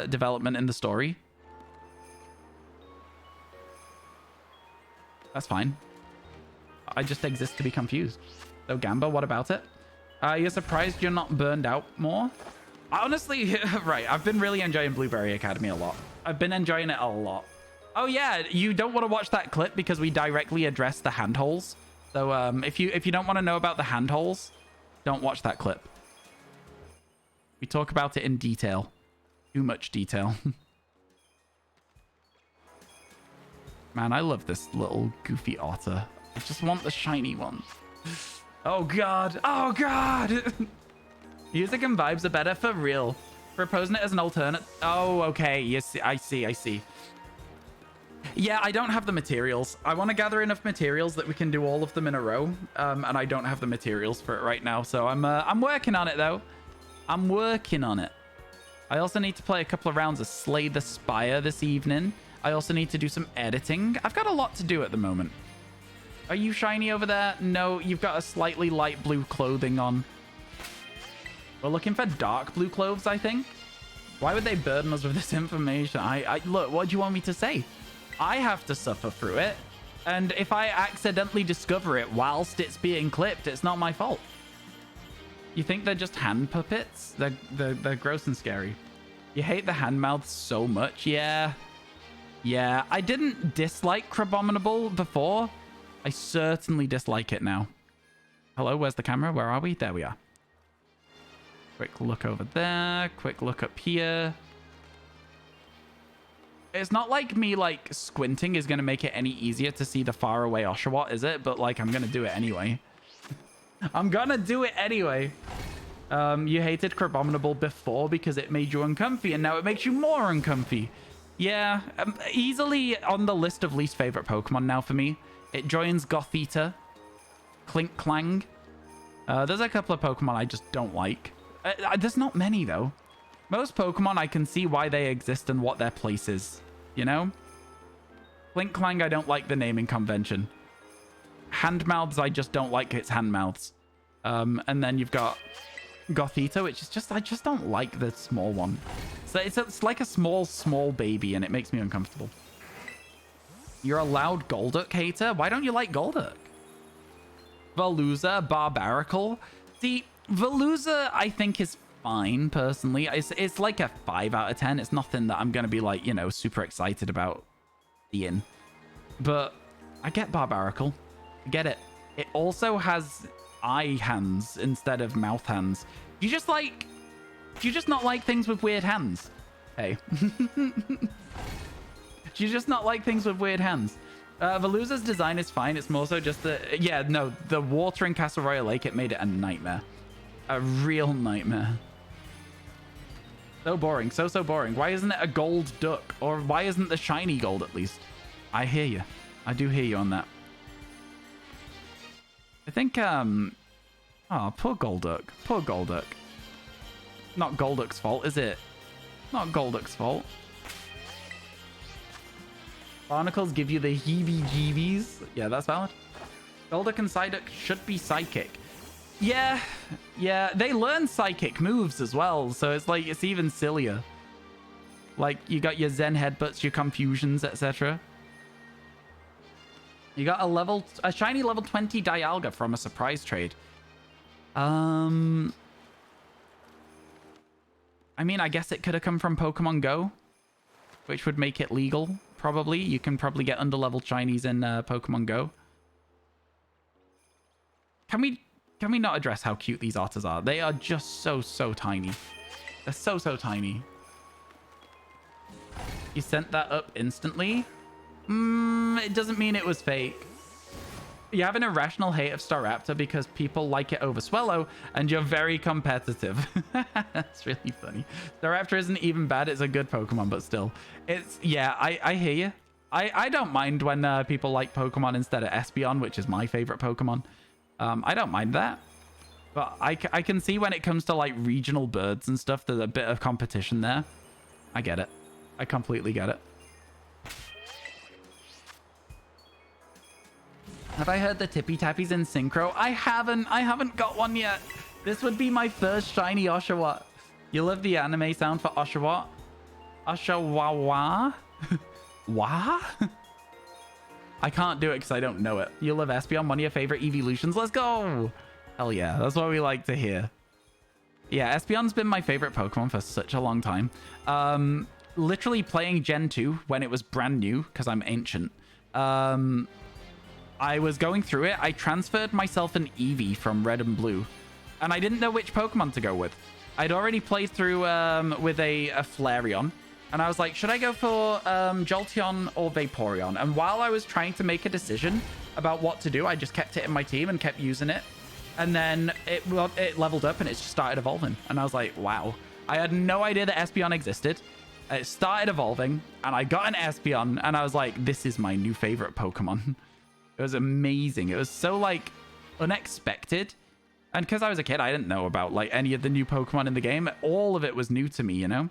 development in the story. That's fine. I just exist to be confused. So Gamba, what about it? You're surprised you're not burned out more? Honestly, right. I've been really enjoying Blueberry Academy a lot. I've been enjoying it a lot. Oh yeah, you don't want to watch that clip because we directly address the handholds. So if you don't want to know about the handholds, don't watch that clip. We talk about it in detail. Too much detail. Man, I love this little goofy otter. I just want the shiny one. Oh god. Oh god. Music and vibes are better for real. Proposing it as an alternate. Oh, okay. Yes, I see. Yeah, I don't have the materials. I want to gather enough materials that we can do all of them in a row. And I don't have the materials for it right now. So I'm working on it though. I'm working on it. I also need to play a couple of rounds of Slay the Spire this evening. I also need to do some editing. I've got a lot to do at the moment. Are you shiny over there? No, you've got a slightly light blue clothing on. We're looking for dark blue clothes, I think. Why would they burden us with this information? Look, what do you want me to say? I have to suffer through it. And if I accidentally discover it whilst it's being clipped, it's not my fault. You think they're just hand puppets? They're gross and scary. You hate the hand mouths so much. Yeah. Yeah. I didn't dislike Crabominable before. I certainly dislike it now. Hello, where's the camera? Where are we? There we are. Quick look over there. Quick look up here. It's not like me, like, squinting is going to make it any easier to see the faraway Oshawott, is it? But, like, I'm going to do it anyway. I'm going to do it anyway. You hated Crabominable before because it made you uncomfy, and now it makes you more uncomfy. Yeah, easily on the list of least favorite Pokemon now for me. It joins Gothita, Clink Clang. There's a couple of Pokemon I just don't like. There's not many, though. Most Pokemon, I can see why they exist and what their place is, you know? Clink Clang, I don't like the naming convention. Handmouths, I just don't like its handmouths. And then you've got Gothita, which is just, I just don't like the small one. So it's like a small baby, and it makes me uncomfortable. You're a loud Golduck hater? Why don't you like Golduck? Veluza, Barbaracle. See, Veluza, I think, is fine, personally. It's like a 5 out of 10. It's nothing that I'm going to be, like, you know, super excited about seeing. But I get Barbaracle. I get it. It also has eye hands instead of mouth hands. Do you just not like things with weird hands? Hey. Do you just not like things with weird hands? Veluza's design is fine. It's more so just the... Yeah, no, the water in Castle Royal Lake, it made it a nightmare. A real nightmare. So boring. So boring. Why isn't it a gold duck? Or why isn't the shiny gold, at least? I hear you. I do hear you on that. I think, oh, poor Golduck. Poor Golduck. Not Golduck's fault, is it? Not Golduck's fault. Barnacles give you the heebie-jeebies. Yeah, that's valid. Golduck and Psyduck should be psychic. Yeah, they learn psychic moves as well, so it's like, it's even sillier. Like, you got your Zen Headbutts, your Confusions, etc. You got a shiny level 20 Dialga from a surprise trade. I mean, I guess it could have come from Pokemon Go, which would make it legal, probably. You can probably get underleveled shinies in Pokemon Go. Can we not address how cute these otters are? They are just so tiny. They're so tiny. You sent that up instantly? It doesn't mean it was fake. You have an irrational hate of Staraptor because people like it over Swellow, and you're very competitive. That's really funny. Staraptor isn't even bad. It's a good Pokemon, but still. It's, yeah, I hear you. I don't mind when people like Pokemon instead of Espeon, which is my favorite Pokemon. I don't mind that. But I can see when it comes to, like, regional birds and stuff, there's a bit of competition there. I get it. I completely get it. Have I heard the Tippy Tappies in Synchro? I haven't got one yet. This would be my first shiny Oshawott. You love the anime sound for Oshawott? Oshawawa? Wah? I can't do it because I don't know it. You love Espeon, one of your favorite evolutions. Let's go! Hell yeah, that's what we like to hear. Yeah, Espeon's been my favorite Pokemon for such a long time. Literally playing Gen 2 when it was brand new, because I'm ancient. I was going through it. I transferred myself an Eevee from Red and Blue, and I didn't know which Pokemon to go with. I'd already played through with a Flareon, and I was like, should I go for Jolteon or Vaporeon? And while I was trying to make a decision about what to do, I just kept it in my team and kept using it. And then it leveled up and it just started evolving. And I was like, wow. I had no idea that Espeon existed. It started evolving, and I got an Espeon, and I was like, this is my new favorite Pokemon. It was amazing. It was so, like, unexpected. And because I was a kid, I didn't know about, like, any of the new Pokemon in the game. All of it was new to me, you know?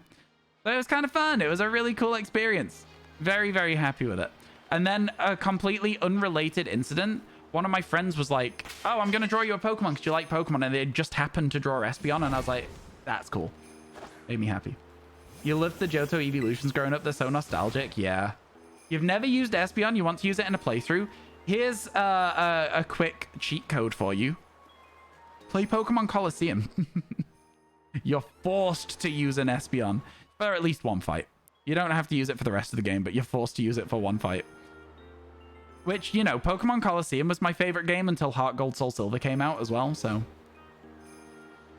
So it was kind of fun. It was a really cool experience. Very, very happy with it. And then a completely unrelated incident. One of my friends was like, oh, I'm going to draw you a Pokemon because you like Pokemon. And they just happened to draw Espeon. And I was like, that's cool. Made me happy. You loved the Johto evolutions growing up. They're so nostalgic. Yeah. You've never used Espeon. You want to use it in a playthrough. Here's a quick cheat code for you. Play Pokemon Coliseum. You're forced to use an Espeon for at least one fight. You don't have to use it for the rest of the game, but you're forced to use it for one fight. Which, you know, Pokemon Coliseum was my favorite game until Heart Gold Soul Silver came out as well, so...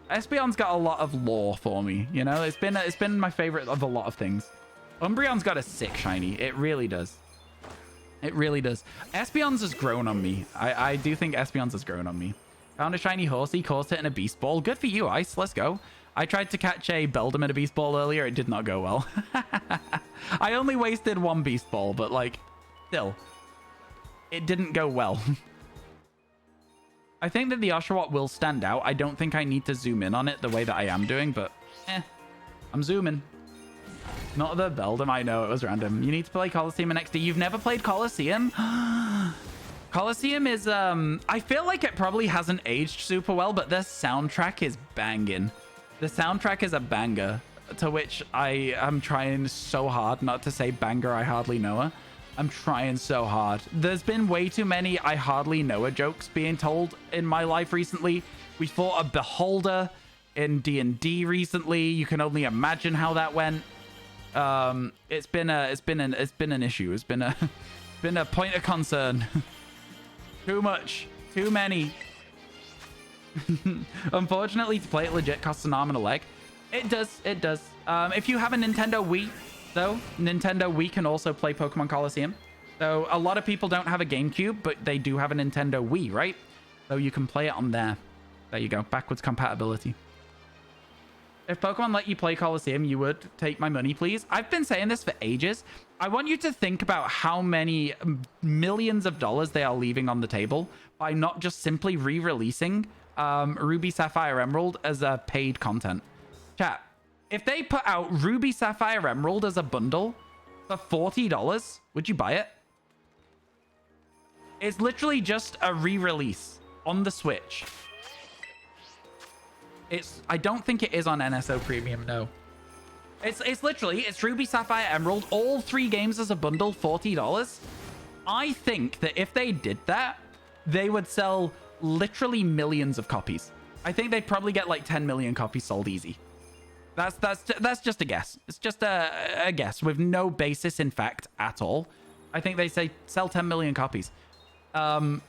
Espeon's got a lot of lore for me, you know? It's been my favorite of a lot of things. Umbreon's got a sick shiny. It really does. It really does. Espeon's has grown on me. I do think Espeon's has grown on me. Found a shiny Horsey, caught it in a Beast Ball. Good for you, Ice. Let's go. I tried to catch a Beldum in a Beast Ball earlier. It did not go well. I only wasted one Beast Ball, but, like, still. It didn't go well. I think that the Oshawott will stand out. I don't think I need to zoom in on it the way that I am doing, but, I'm zooming. Not the Beldum. I know, it was random. You need to play Coliseum in XD. You've never played Coliseum? Coliseum is, I feel like it probably hasn't aged super well, but the soundtrack is banging. The soundtrack is a banger, to which I am trying so hard not to say banger, I hardly know her. I'm trying so hard. There's been way too many I hardly know her jokes being told in my life recently. We fought a Beholder in D&D recently. You can only imagine how that went. It's been an issue. It's been a point of concern. Too much. Too many. Unfortunately, to play it legit costs an arm and a leg. It does. It does. If you have a Nintendo Wii, though, Nintendo Wii can also play Pokemon Coliseum. So a lot of people don't have a GameCube, but they do have a Nintendo Wii, right? So you can play it on there. There you go. Backwards compatibility. If Pokemon let you play Coliseum, you would take my money, please. I've been saying this for ages. I want you to think about how many millions of dollars they are leaving on the table by not just simply re-releasing Ruby, Sapphire, Emerald as a paid content. Chat, if they put out Ruby, Sapphire, Emerald as a bundle for $40, would you buy it? It's literally just a re-release on the Switch. I don't think it is on NSO Premium, no. It's literally, it's Ruby, Sapphire, Emerald, all 3 games as a bundle, $40. I think that if they did that, they would sell literally millions of copies. I think they'd probably get like 10 million copies sold easy. That's just a guess. It's just a guess with no basis in fact at all. I think they say sell 10 million copies. I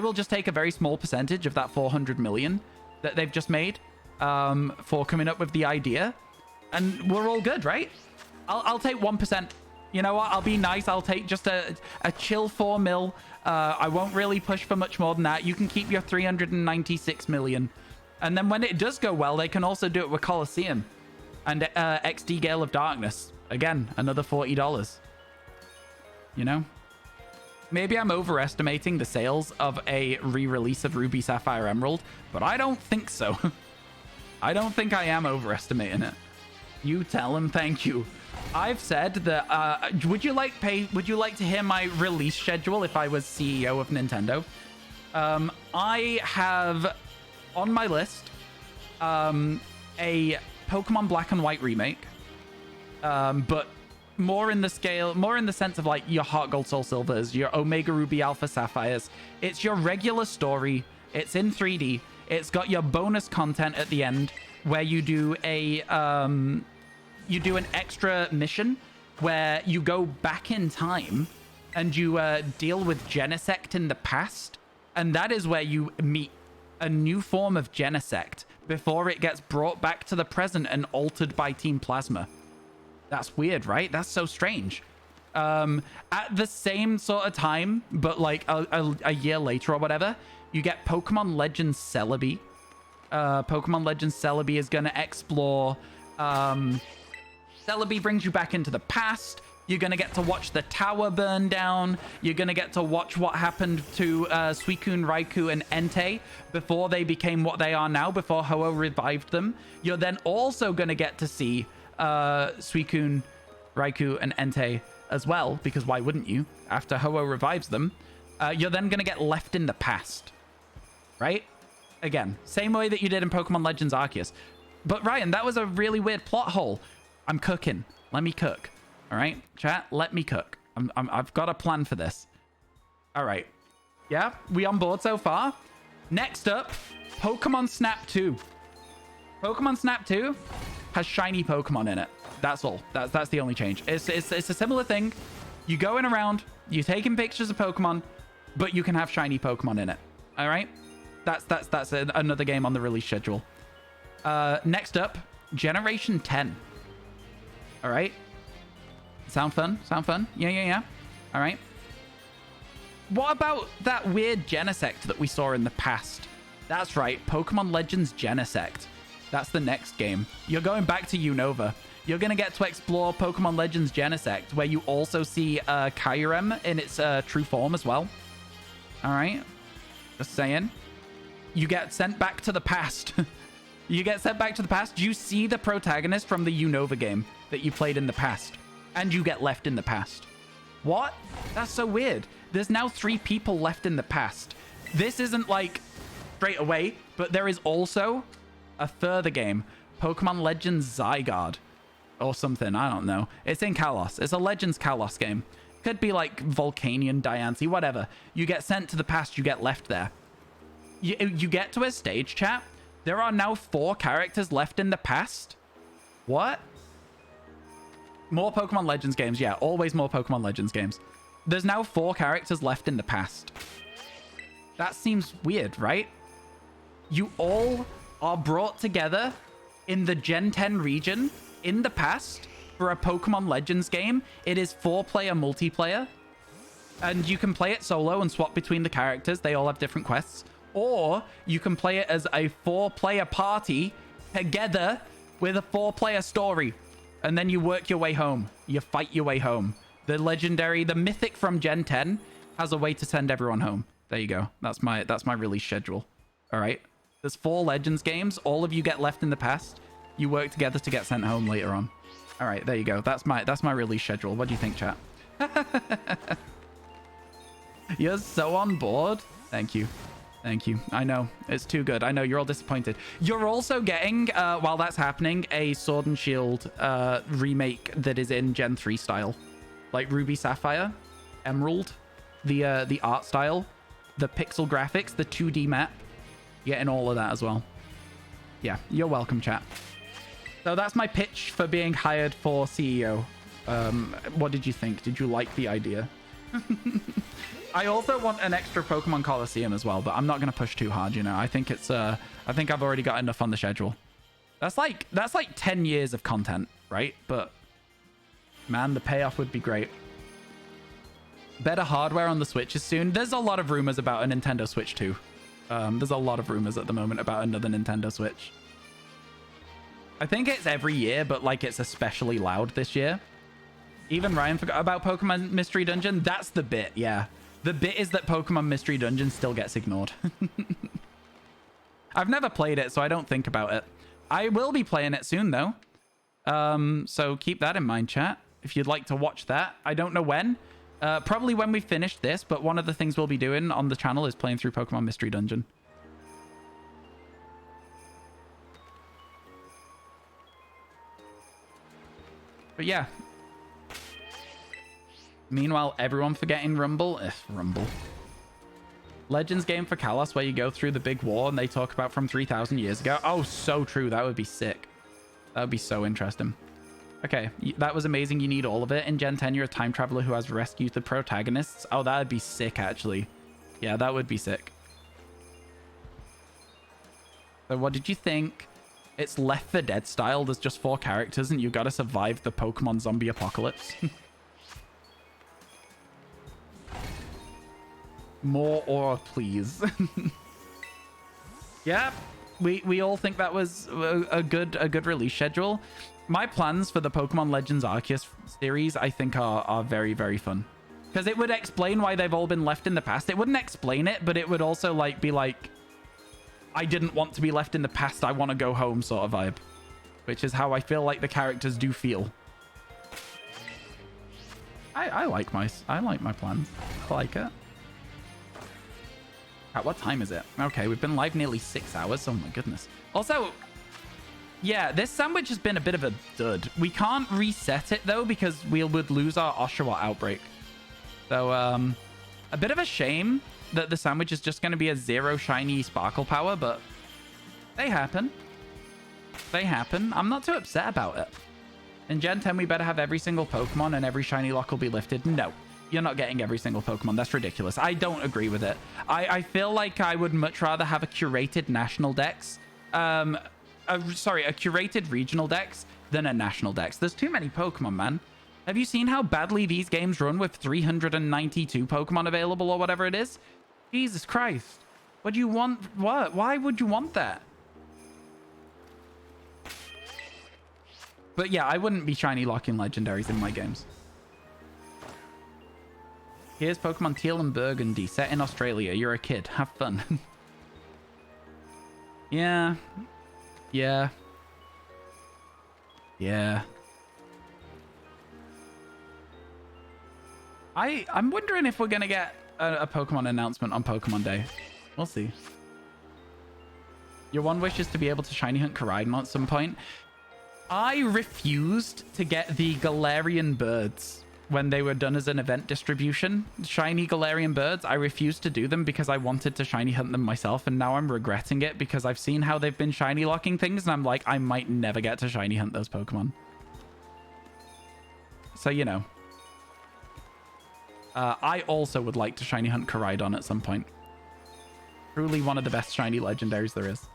will just take a very small percentage of that 400 million that they've just made for coming up with the idea, and we're all good, right? I'll take 1%. You know what? I'll be nice. I'll take just a chill 4 mil. I won't really push for much more than that. You can keep your 396 million. And then when it does go well, they can also do it with Coliseum and XD Gale of Darkness. Again, another $40. You know? Maybe I'm overestimating the sales of a re-release of Ruby, Sapphire, Emerald, but I don't think so. I don't think I am overestimating it. You tell him thank you. I've said that, would you like to hear my release schedule if I was CEO of Nintendo? I have on my list a Pokemon Black and White remake, but more in the sense of like your Heart Gold Soul Silvers, your Omega Ruby Alpha Sapphires. It's your regular story. It's in 3D. It's got your bonus content at the end where you do an extra mission where you go back in time and you deal with Genesect in the past, and that is where you meet a new form of Genesect before it gets brought back to the present and altered by Team Plasma. That's weird, right? That's so strange. At the same sort of time, but like a year later or whatever, you get Pokemon Legends Celebi. Pokemon Legends Celebi is going to explore... Celebi brings you back into the past. You're going to get to watch the tower burn down. You're going to get to watch what happened to Suicune, Raikou, and Entei before they became what they are now, before Ho-Oh revived them. You're then also going to get to see Suicune Raikou, and Entei as well, because why wouldn't you? After Ho-Oh revives them, you're then going to get left in the past, right? Again, same way that you did in Pokemon Legends Arceus. But Ryan, that was a really weird plot hole. I'm cooking. Let me cook. All right, chat, let me cook. I've got a plan for this. All right. Yeah, we on board so far? Next up, Pokemon Snap 2. Pokemon Snap 2 has shiny Pokemon in it. That's all. That's the only change. It's a similar thing. You going around, you taking pictures of Pokemon, but you can have shiny Pokemon in it. All right? That's another game on the release schedule. Next up, Generation 10. All right? Sound fun? Sound fun? Yeah. All right. What about that weird Genesect that we saw in the past? That's right, Pokemon Legends Genesect. That's the next game. You're going back to Unova. You're going to get to explore Pokemon Legends Genesect, where you also see Kyurem in its true form as well. All right. Just saying. You get sent back to the past. You get sent back to the past. You see the protagonist from the Unova game that you played in the past. And you get left in the past. What? That's so weird. There's now 3 people left in the past. This isn't like straight away, but there is also a further game, Pokemon Legends Zygarde or something. I don't know. It's in Kalos. It's a Legends Kalos game. Could be like Volcanion, Diancie, whatever. You get sent to the past, you get left there. You get to a stage, chat. There are now 4 characters left in the past. What? More Pokemon Legends games. Yeah, always more Pokemon Legends games. There's now 4 characters left in the past. That seems weird, right? You all are brought together in the Gen 10 region in the past for a Pokemon Legends game. It is 4-player multiplayer. And you can play it solo and swap between the characters. They all have different quests. Or you can play it as a 4-player party together with a 4-player story. And then you work your way home. You fight your way home. The legendary, the mythic from Gen 10 has a way to send everyone home. There you go. That's my release schedule. All right. There's 4 Legends games. All of you get left in the past. You work together to get sent home later on. All right. There you go. That's my release schedule. What do you think, chat? You're so on board. Thank you. Thank you. I know. It's too good. I know. You're all disappointed. You're also getting, while that's happening, a Sword and Shield remake that is in Gen 3 style. Like Ruby Sapphire, Emerald, the art style, the pixel graphics, the 2D map. You're getting all of that as well. Yeah, you're welcome, chat. So that's my pitch for being hired for CEO. What did you think? Did you like the idea? I also want an extra Pokemon Coliseum as well, but I'm not going to push too hard, you know. I think it's I think I've already got enough on the schedule. That's like 10 years of content, right? But man, the payoff would be great. Better hardware on the Switches soon. There's a lot of rumors about a Nintendo Switch 2. There's a lot of rumors at the moment about another Nintendo Switch. I think it's every year, but like it's especially loud this year. Even Ryan forgot about Pokemon Mystery Dungeon. That's the bit, yeah. The bit is that Pokemon Mystery Dungeon still gets ignored. I've never played it, so I don't think about it. I will be playing it soon, though. So keep that in mind, chat. If you'd like to watch that. I don't know when. Probably when we finish this, but one of the things we'll be doing on the channel is playing through Pokemon Mystery Dungeon. But yeah. Meanwhile, everyone forgetting Rumble. Rumble. Legends game for Kalos where you go through the big war and they talk about from 3,000 years ago. Oh, so true. That would be sick. That would be so interesting. Okay, that was amazing. You need all of it. In Gen 10, you're a time traveler who has rescued the protagonists. Oh, that would be sick, actually. Yeah, that would be sick. So what did you think? It's Left 4 Dead style. There's just 4 characters and you got to survive the Pokemon zombie apocalypse. More or please. Yeah, we all think that was a good release schedule. My plans for the Pokemon Legends Arceus series, I think, are very, very fun. Because it would explain why they've all been left in the past. It wouldn't explain it, but it would also like be like, I didn't want to be left in the past. I want to go home sort of vibe. Which is how I feel like the characters do feel. I like my plans. I like it. What time is it? Okay, we've been live nearly 6 hours. Oh my goodness. Also, yeah, this sandwich has been a bit of a dud. We can't reset it though because we would lose our Oshawott outbreak. So, a bit of a shame that the sandwich is just going to be a 0 shiny sparkle power, but they happen. They happen. I'm not too upset about it. In Gen 10, we better have every single Pokemon and every shiny lock will be lifted. No. You're not getting every single Pokemon. That's ridiculous. I don't agree with it. I feel like I would much rather have a curated national dex. A curated regional dex than a national dex. There's too many Pokemon, man. Have you seen how badly these games run with 392 Pokemon available or whatever it is? Jesus Christ. What do you want? What? Why would you want that? But yeah, I wouldn't be shiny locking legendaries in my games. Here's Pokemon Teal and Burgundy, set in Australia. You're a kid. Have fun. Yeah. Yeah. Yeah. I'm wondering if we're going to get a Pokemon announcement on Pokemon Day. We'll see. Your one wish is to be able to shiny hunt Koraidon at some point. I refused to get the Galarian birds when they were done as an event distribution. Shiny Galarian birds, I refused to do them because I wanted to shiny hunt them myself, and now I'm regretting it because I've seen how they've been shiny locking things, and I'm like, I might never get to shiny hunt those Pokemon. So, you know. I also would like to shiny hunt Koraidon at some point. Truly one of the best shiny legendaries there is.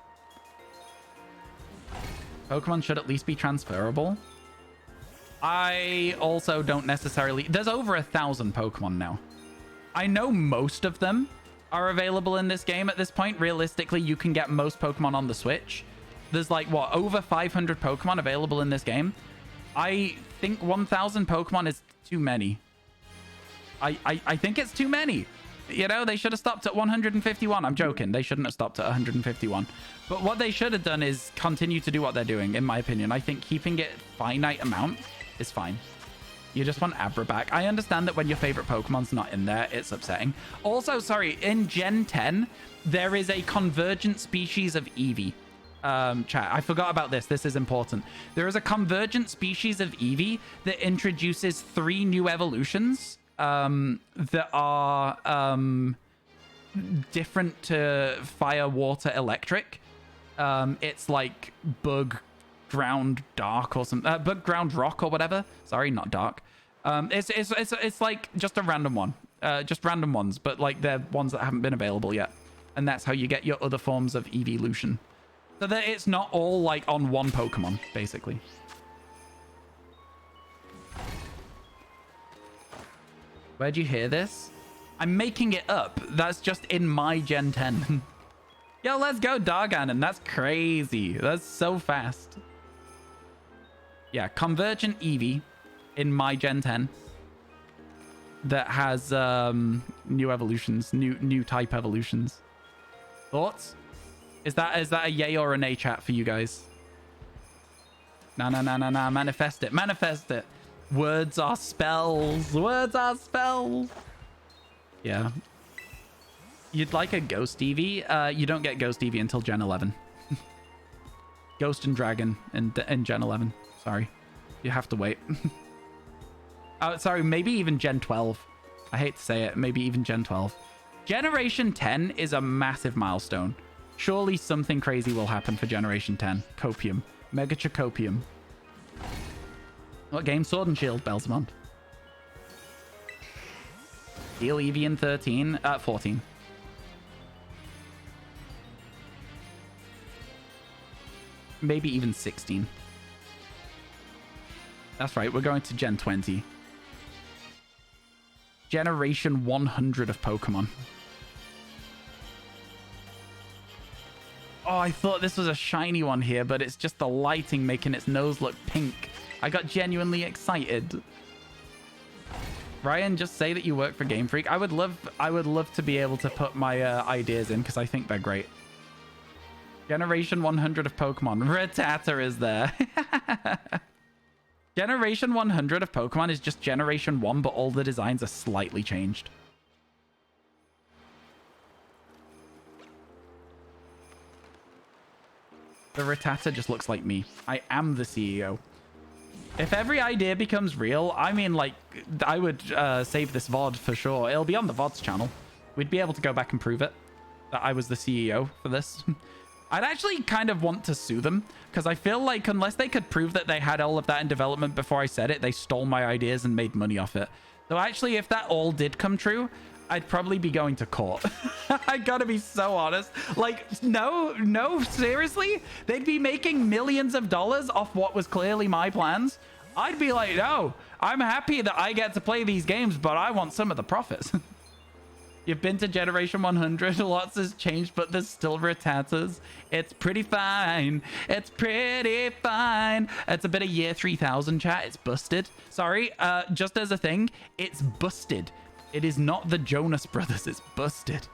Pokemon should at least be transferable. I also don't necessarily... There's over 1,000 Pokemon now. I know most of them are available in this game at this point. Realistically, you can get most Pokemon on the Switch. There's like, what, over 500 Pokemon available in this game. I think 1,000 Pokemon is too many. I think it's too many. You know, they should have stopped at 151. I'm joking. They shouldn't have stopped at 151. But what they should have done is continue to do what they're doing, in my opinion. I think keeping it finite amount is fine. You just want Abra back. I understand that when your favorite Pokemon's not in there, it's upsetting. Also, sorry, in Gen 10, there is a convergent species of Eevee. Chat, I forgot about this. This is important. There is a convergent species of Eevee that introduces 3 new evolutions that are different to fire, water, electric. It's like bug, ground, dark, or some bug, ground, rock, or whatever. Sorry, not dark. It's like just a random one, just random ones, but like they're ones that haven't been available yet, and that's how you get your other forms of evolution. So that it's not all like on one Pokemon, basically. Where'd you hear this? I'm making it up. That's just in my Gen 10. Yo, let's go, Darganon. That's crazy. That's so fast. Yeah, convergent Eevee in my Gen 10 that has new evolutions, new type evolutions. Thoughts? Is that a yay or a nay, chat, for you guys? Nah. Manifest it. Manifest it. Words are spells. Words are spells. Yeah. You'd like a Ghost Eevee? You don't get Ghost Eevee until Gen 11. Ghost and Dragon in Gen 11. Sorry. You have to wait. Oh, sorry. Maybe even Gen 12. I hate to say it. Maybe even Gen 12. Generation 10 is a massive milestone. Surely something crazy will happen for Generation 10. Copium. Mega Chacopium. What game? Sword and Shield, Belzamon. Heal Eevee in 13. 14. Maybe even 16. That's right. We're going to Gen 20. Generation 100 of Pokemon. Oh, I thought this was a shiny one here, but it's just the lighting making its nose look pink. I got genuinely excited. Ryan, just say that you work for Game Freak. I would love to be able to put my ideas in because I think they're great. Generation 100 of Pokemon. Rattata is there. Generation 100 of Pokemon is just Generation 1, but all the designs are slightly changed. The Rattata just looks like me. I am the CEO. If every idea becomes real, I mean, like, I would save this VOD for sure. It'll be on the VODs channel. We'd be able to go back and prove it, that I was the CEO for this. I'd actually kind of want to sue them, because I feel like unless they could prove that they had all of that in development before I said it, they stole my ideas and made money off it. So actually, if that all did come true, I'd probably be going to court. I gotta be so honest. Like, no, seriously? They'd be making millions of dollars off what was clearly my plans. I'd be like, no, I'm happy that I get to play these games, but I want some of the profits. You've been to Generation 100. Lots has changed, but there's still Rattatas. It's pretty fine. It's pretty fine. It's a bit of year 3000, chat. It's busted. Sorry, just as a thing, it's busted. It is not the Jonas Brothers. It's busted.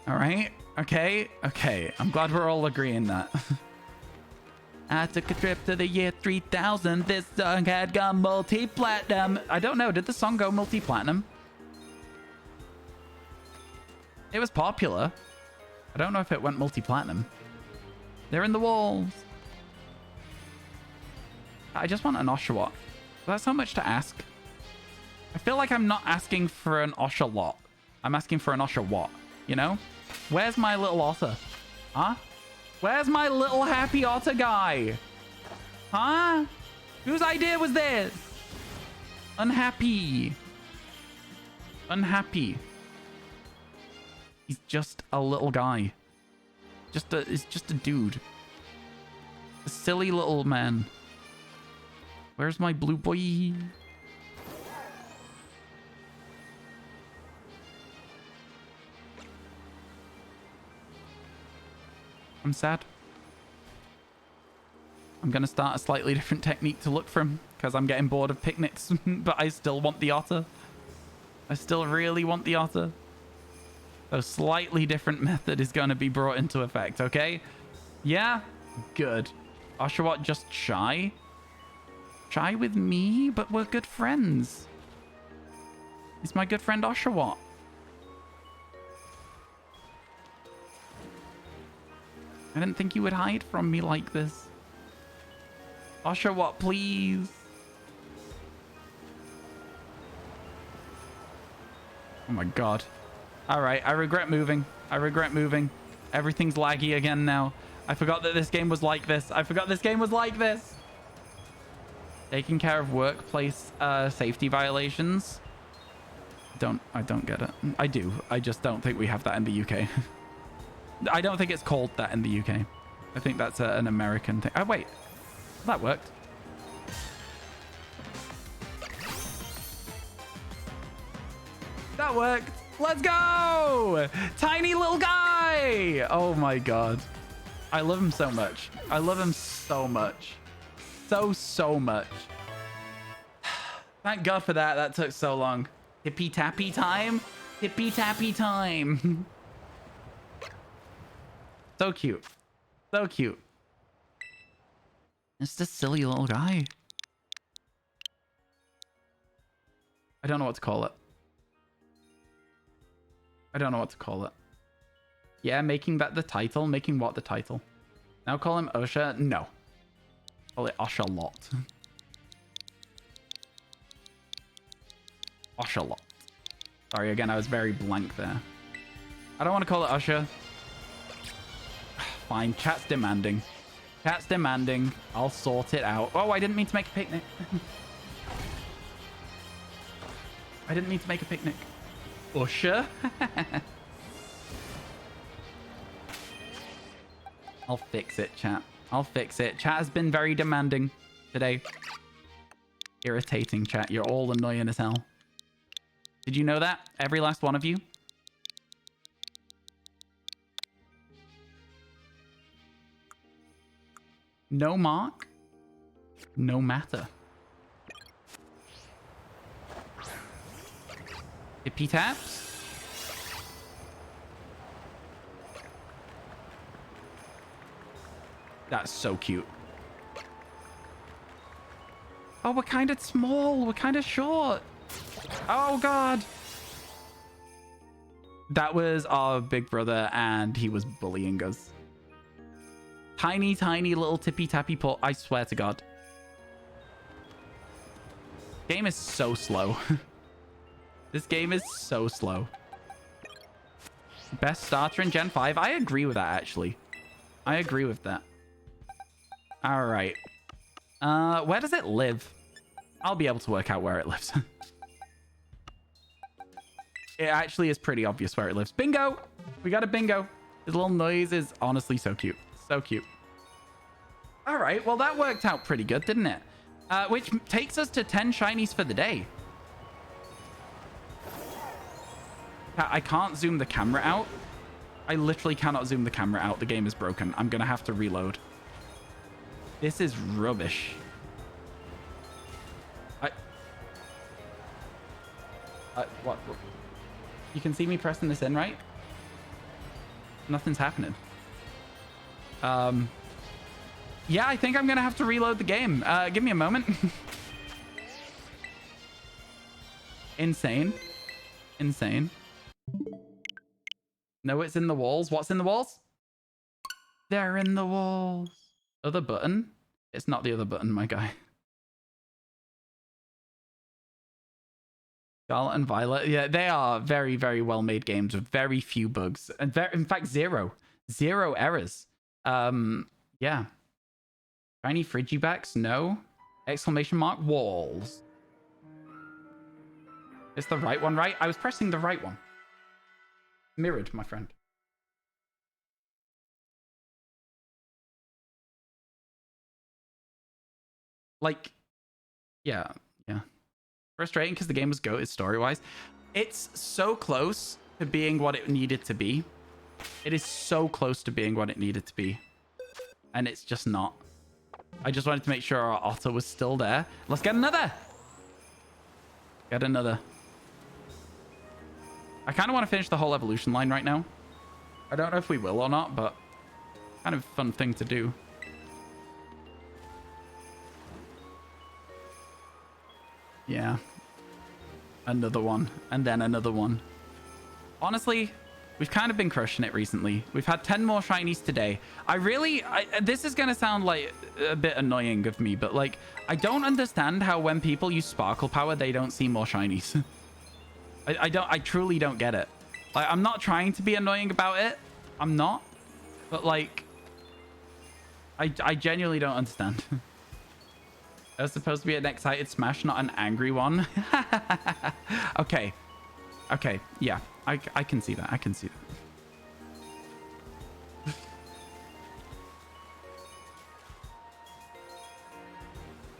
All right. Okay. Okay. I'm glad we're all agreeing that. I took a trip to the year 3000. This song had gone multi-platinum. I don't know. Did the song go multi-platinum? It was popular. I don't know if it went multi-platinum. They're in the walls. I just want an Oshawott. That's so much to ask. I feel like I'm not asking for an Oshawott. I'm asking for an Oshawott, you know? Where's my little otter? Huh? Where's my little happy otter guy? Huh? Whose idea was this? Unhappy. Unhappy. He's just a little guy. He's just a dude. A silly little man. Where's my blue boy? I'm sad. I'm going to start a slightly different technique to look for him because I'm getting bored of picnics, but I still want the otter. I still really want the otter. So slightly different method is going to be brought into effect, okay? Yeah? Good. Oshawott just shy? Shy with me? But we're good friends. He's my good friend Oshawott. I didn't think you would hide from me like this. Oshawott, please. Oh my god. Alright, I regret moving. I regret moving. Everything's laggy again now. I forgot that this game was like this. I forgot this game was like this. Taking care of workplace safety violations. I don't get it. I do. I just don't think we have that in the UK. I don't think it's called that in the UK. I think that's an American thing. Oh, wait. That worked. That worked. Let's go! Tiny little guy! Oh my god. I love him so much. I love him so much. So much. Thank god for that. That took so long. Hippy tappy time? Hippy tappy time. So cute. So cute. It's a silly little guy. I don't know what to call it. I don't know what to call it. Yeah, making that the title. Making what the title? Now call him Osha? No. Call it Oshawott. Oshawott. Sorry, again, I was very blank there. I don't want to call it Usher. Fine, chat's demanding. Chat's demanding. I'll sort it out. Oh, I didn't mean to make a picnic. I didn't mean to make a picnic. Usher? I'll fix it, chat. I'll fix it. Chat has been very demanding today. Irritating, chat. You're all annoying as hell. Did you know that? Every last one of you? No mark? No matter. Hippy taps? That's so cute. Oh, we're kind of small. We're kind of short. Oh, God. That was our big brother, and he was bullying us. Tiny, tiny little tippy-tappy paw. I swear to God. Game is so slow. This game is so slow. Best starter in Gen 5? I agree with that, actually. I agree with that. All right. Where does it live? I'll be able to work out where it lives. It actually is pretty obvious where it lives. Bingo! We got a bingo. His little noise is honestly so cute. So cute. All right. Well, that worked out pretty good, didn't it? Which takes us to 10 shinies for the day. I can't zoom the camera out. I literally cannot zoom the camera out. The game is broken. I'm going to have to reload. This is rubbish. What? You can see me pressing this in, right? Nothing's happening. Yeah, I think I'm going to have to reload the game. Give me a moment. Insane. Insane. No, it's in the walls. What's in the walls? They're in the walls. Other button? It's not the other button, my guy. Scarlet and Violet. Yeah, they are very, very well-made games with very few bugs. And in fact, zero errors. Yeah. Shiny Frigibacks? No. Exclamation mark walls. It's the right one, right? I was pressing the right one. Mirrored, my friend. Like, yeah. Frustrating because the game was goated story-wise. It's so close to being what it needed to be. It is so close to being what it needed to be. And it's just not. I just wanted to make sure our otter was still there. Let's get another. Get another. I kind of want to finish the whole evolution line right now. I don't know if we will or not, but kind of fun thing to do. Yeah. Another one. And then another one. Honestly, we've kind of been crushing it recently. We've had 10 more shinies today. This is going to sound like a bit annoying of me, but like, I don't understand how when people use sparkle power, they don't see more shinies. I truly don't get it. Like, I'm not trying to be annoying about it. I'm not. But like, I genuinely don't understand. That was supposed to be an excited smash, not an angry one. Okay. Okay. Yeah. I can see that. I can see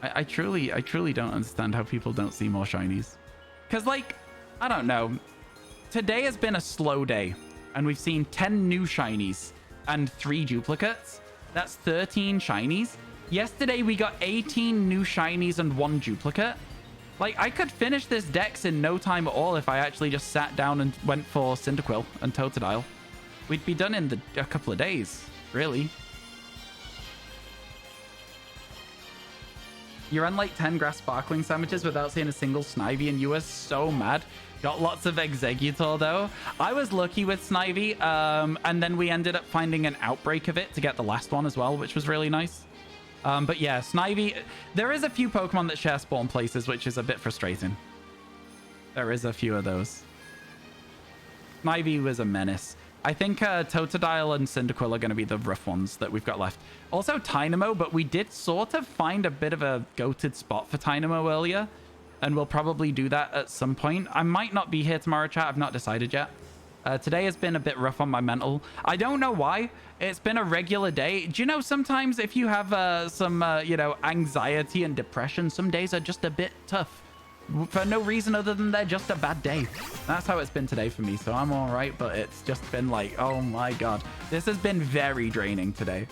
that. I truly don't understand how people don't see more shinies. Because, like, I don't know. Today has been a slow day. And we've seen 10 new shinies and 3 duplicates. That's 13 shinies. Yesterday, we got 18 new shinies and 1 duplicate. Like, I could finish this dex in no time at all if I actually just sat down and went for Cyndaquil and Totodile. We'd be done in a couple of days, really. You ran like 10 grass sparkling sandwiches without seeing a single Snivy, and you were so mad. Got lots of Exeggutor, though. I was lucky with Snivy, and then we ended up finding an outbreak of it to get the last one as well, which was really nice. But yeah, Snivy, there is a few Pokemon that share spawn places, which is a bit frustrating. There is a few of those. Snivy was a menace. I think Totodile and Cyndaquil are going to be the rough ones that we've got left. Also Tynamo, but we did sort of find a bit of a goated spot for Tynamo earlier. And we'll probably do that at some point. I might not be here tomorrow, chat. I've not decided yet. Today has been a bit rough on my mental. I don't know why. It's been a regular day. Do you know sometimes if you have some, you know, anxiety and depression, some days are just a bit tough. For no reason other than they're just a bad day. That's how it's been today for me. So I'm all right, but it's just been like, oh my God. This has been very draining today.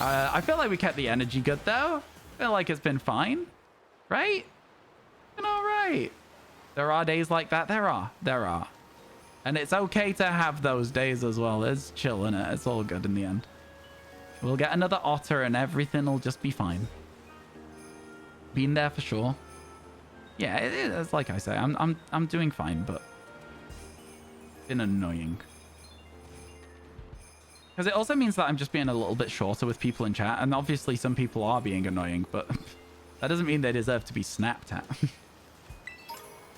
I feel like we kept the energy good, though. I feel like it's been fine. Right? Been all right. There are days like that. There are. And it's okay to have those days as well. It's chill, innit? It's all good in the end. We'll get another otter and everything will just be fine. Been there for sure. Yeah, it's like I say, I'm doing fine, but been annoying. Because it also means that I'm just being a little bit shorter with people in chat, and obviously some people are being annoying, but that doesn't mean they deserve to be snapped at.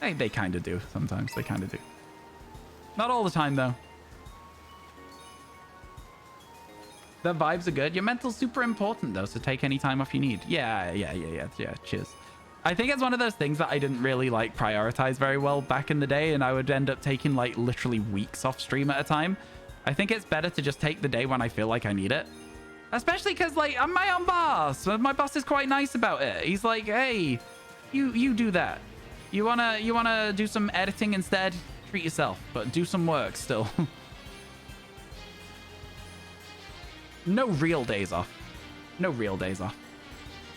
They kind of do sometimes. They kind of do. Not all the time, though. The vibes are good. Your mental's super important, though, so take any time off you need. Yeah. Cheers. I think it's one of those things that I didn't really, like, prioritize very well back in the day, and I would end up taking, like, literally weeks off stream at a time. I think it's better to just take the day when I feel like I need it. Especially because, like, I'm my own boss. My boss is quite nice about it. He's like, hey, you do that. You wanna do some editing instead? Treat yourself, but do some work still. No real days off. No real days off.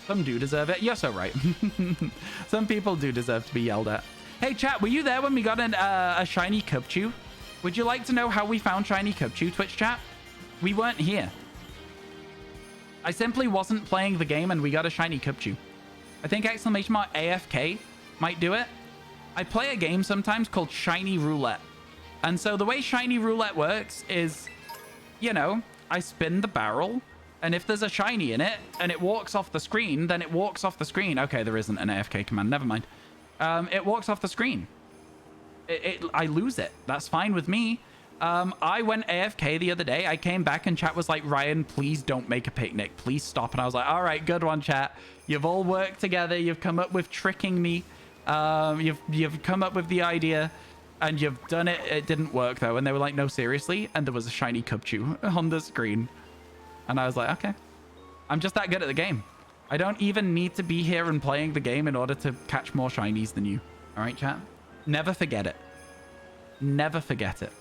Some do deserve it. You're so right. Some people do deserve to be yelled at. Hey, chat, were you there when we got a shiny Cubchoo? Would you like to know how we found shiny Cubchoo, Twitch chat? We weren't here. I simply wasn't playing the game and we got a shiny Cubchoo. I think exclamation mark AFK might do it. I play a game sometimes called Shiny Roulette. And so the way Shiny Roulette works is, you know, I spin the barrel, and if there's a shiny in it, and it walks off the screen, then it walks off the screen. Okay, there isn't an AFK command. Never mind. It walks off the screen. I lose it. That's fine with me. I went AFK the other day. I came back and chat was like, Ryan, please don't make a picnic. Please stop. And I was like, all right, good one, chat. You've all worked together. You've come up with tricking me. You've come up with the idea. And you've done it. It didn't work, though. And they were like, no, seriously? And there was a shiny Cubchoo on the screen. And I was like, okay. I'm just that good at the game. I don't even need to be here and playing the game in order to catch more shinies than you. All right, chat? Never forget it. Never forget it.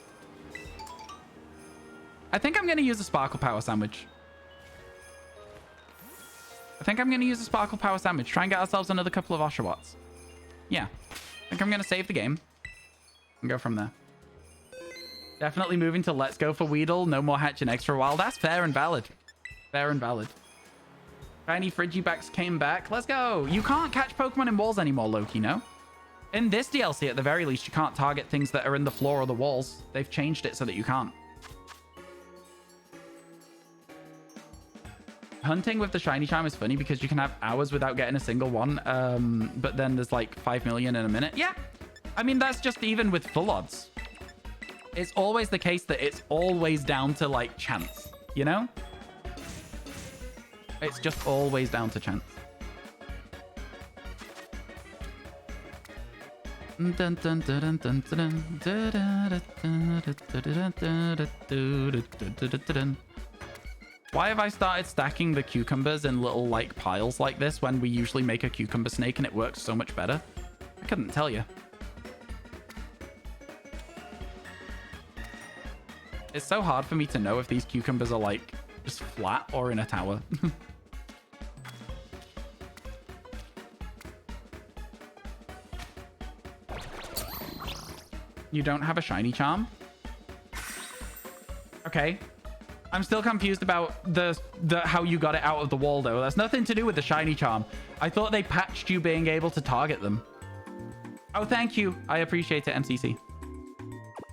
I think I'm going to use a Sparkle Power Sandwich. Try and get ourselves another couple of Oshawotts. Yeah. I think I'm going to save the game. And go from there. Definitely moving to let's go for Weedle. No more hatching extra wild. That's fair and valid. Fair and valid. Shiny Frigibacks came back. Let's go. You can't catch Pokemon in walls anymore, Loki, no? In this DLC, at the very least, you can't target things that are in the floor or the walls. They've changed it so that you can't. Hunting with the shiny charm is funny because you can have hours without getting a single one. But then there's like 5 million in a minute. Yeah. I mean, that's just even with full odds. It's always the case that it's always down to, like, chance, you know? It's just always down to chance. Why have I started stacking the cucumbers in little, like, piles like this when we usually make a cucumber snake and it works so much better? I couldn't tell you. It's so hard for me to know if these cucumbers are, like, just flat or in a tower. You don't have a shiny charm? Okay. I'm still confused about the how you got it out of the wall, though. That's nothing to do with the shiny charm. I thought they patched you being able to target them. Oh, thank you. I appreciate it, MCC.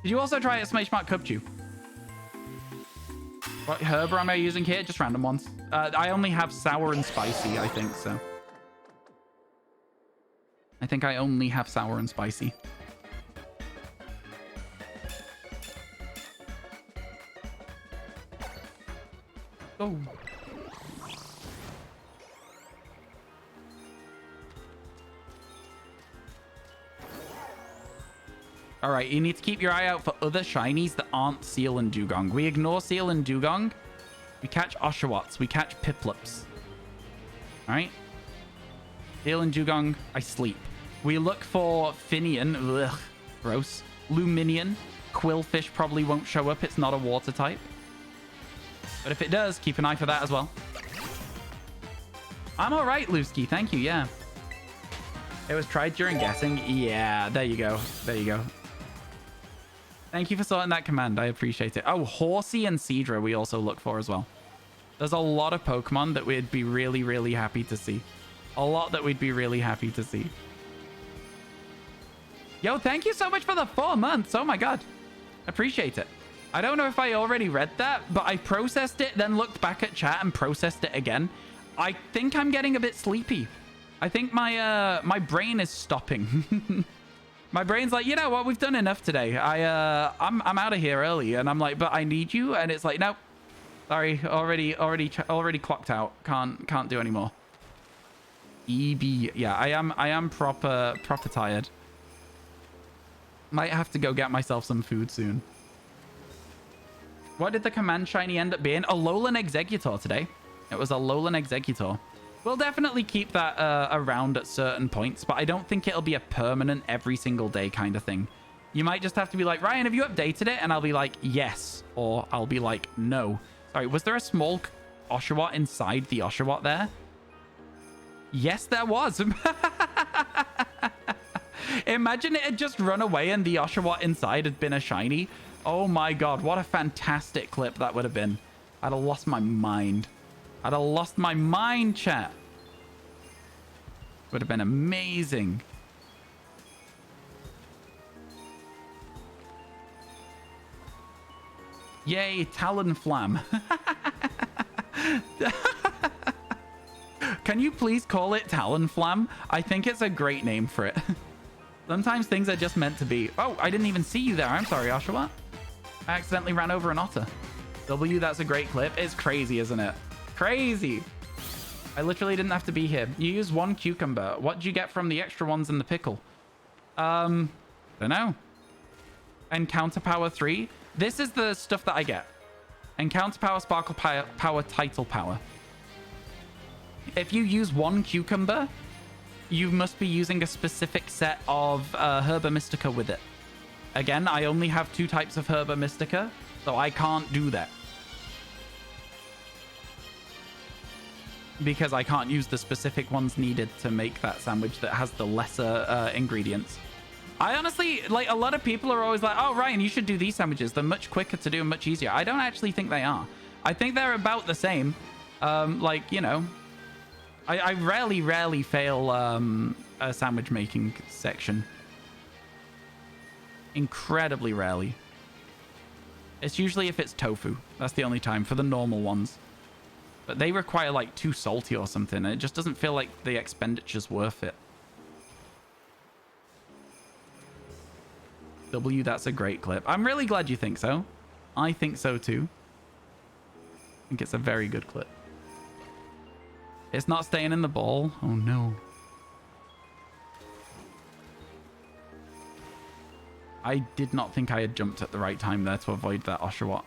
Did you also try a Smashmark Cubchoo? What herb am I using here? Just random ones. I only have sour and spicy, I think, so. I think I only have sour and spicy. Oh. All right, you need to keep your eye out for other shinies that aren't Seal and Dugong. We ignore Seal and Dugong. We catch Oshawotts. We catch Piplups. All right? Seal and Dugong, I sleep. We look for Finian. Ugh, gross. Luminion. Quillfish probably won't show up. It's not a water type. But if it does, keep an eye for that as well. I'm all right, Lusky. Thank you, yeah. It was tried during guessing. Yeah, there you go. There you go. Thank you for sorting that command. I appreciate it. Oh, Horsey and Cedra we also look for as well. There's a lot of Pokemon that we'd be really, really happy to see. A lot that we'd be really happy to see. Yo, thank you so much for the 4 months. Oh my god. Appreciate it. I don't know if I already read that, but I processed it, then looked back at chat and processed it again. I think I'm getting a bit sleepy. I think my brain is stopping. My brain's like, you know what? We've done enough today. I'm out of here early, and I'm like, but I need you, and it's like, nope. Sorry, already clocked out. Can't do anymore. EB. Yeah, I am proper tired. Might have to go get myself some food soon. What did the command shiny end up being? A Alolan Executor today. It was a Alolan Executor. We'll definitely keep that around at certain points, but I don't think it'll be a permanent every single day kind of thing. You might just have to be like, Ryan, have you updated it? And I'll be like, yes. Or I'll be like, no. Sorry, was there a small Oshawott inside the Oshawott there? Yes, there was. Imagine it had just run away and the Oshawott inside had been a shiny. Oh my god, what a fantastic clip that would have been. I'd have lost my mind. I'd have lost my mind, chat. Would have been amazing. Yay, Talonflam. Can you please call it Talonflam? I think it's a great name for it. Sometimes things are just meant to be. Oh, I didn't even see you there. I'm sorry, Oshawott. I accidentally ran over an otter. W, that's a great clip. It's crazy, isn't it? Crazy. I literally didn't have to be here. You use 1 cucumber. What do you get from the extra ones in the pickle? Don't know. Encounter power 3. This is the stuff that I get. Encounter power, sparkle power, title power. If you use 1 cucumber, you must be using a specific set of Herba Mystica with it. Again, I only have 2 types of Herba Mystica, so I can't do that. Because I can't use the specific ones needed to make that sandwich that has the lesser ingredients. I honestly, like, a lot of people are always like, oh, Ryan, you should do these sandwiches. They're much quicker to do and much easier. I don't actually think they are. I think they're about the same. Like, you know, I rarely fail a sandwich making section. Incredibly rarely. It's usually if it's tofu. That's the only time for the normal ones. But they require like too salty or something. And it just doesn't feel like the expenditure's worth it. W, that's a great clip. I'm really glad you think so. I think so too. I think it's a very good clip. It's not staying in the ball. Oh no. I did not think I had jumped at the right time there to avoid that Oshawott.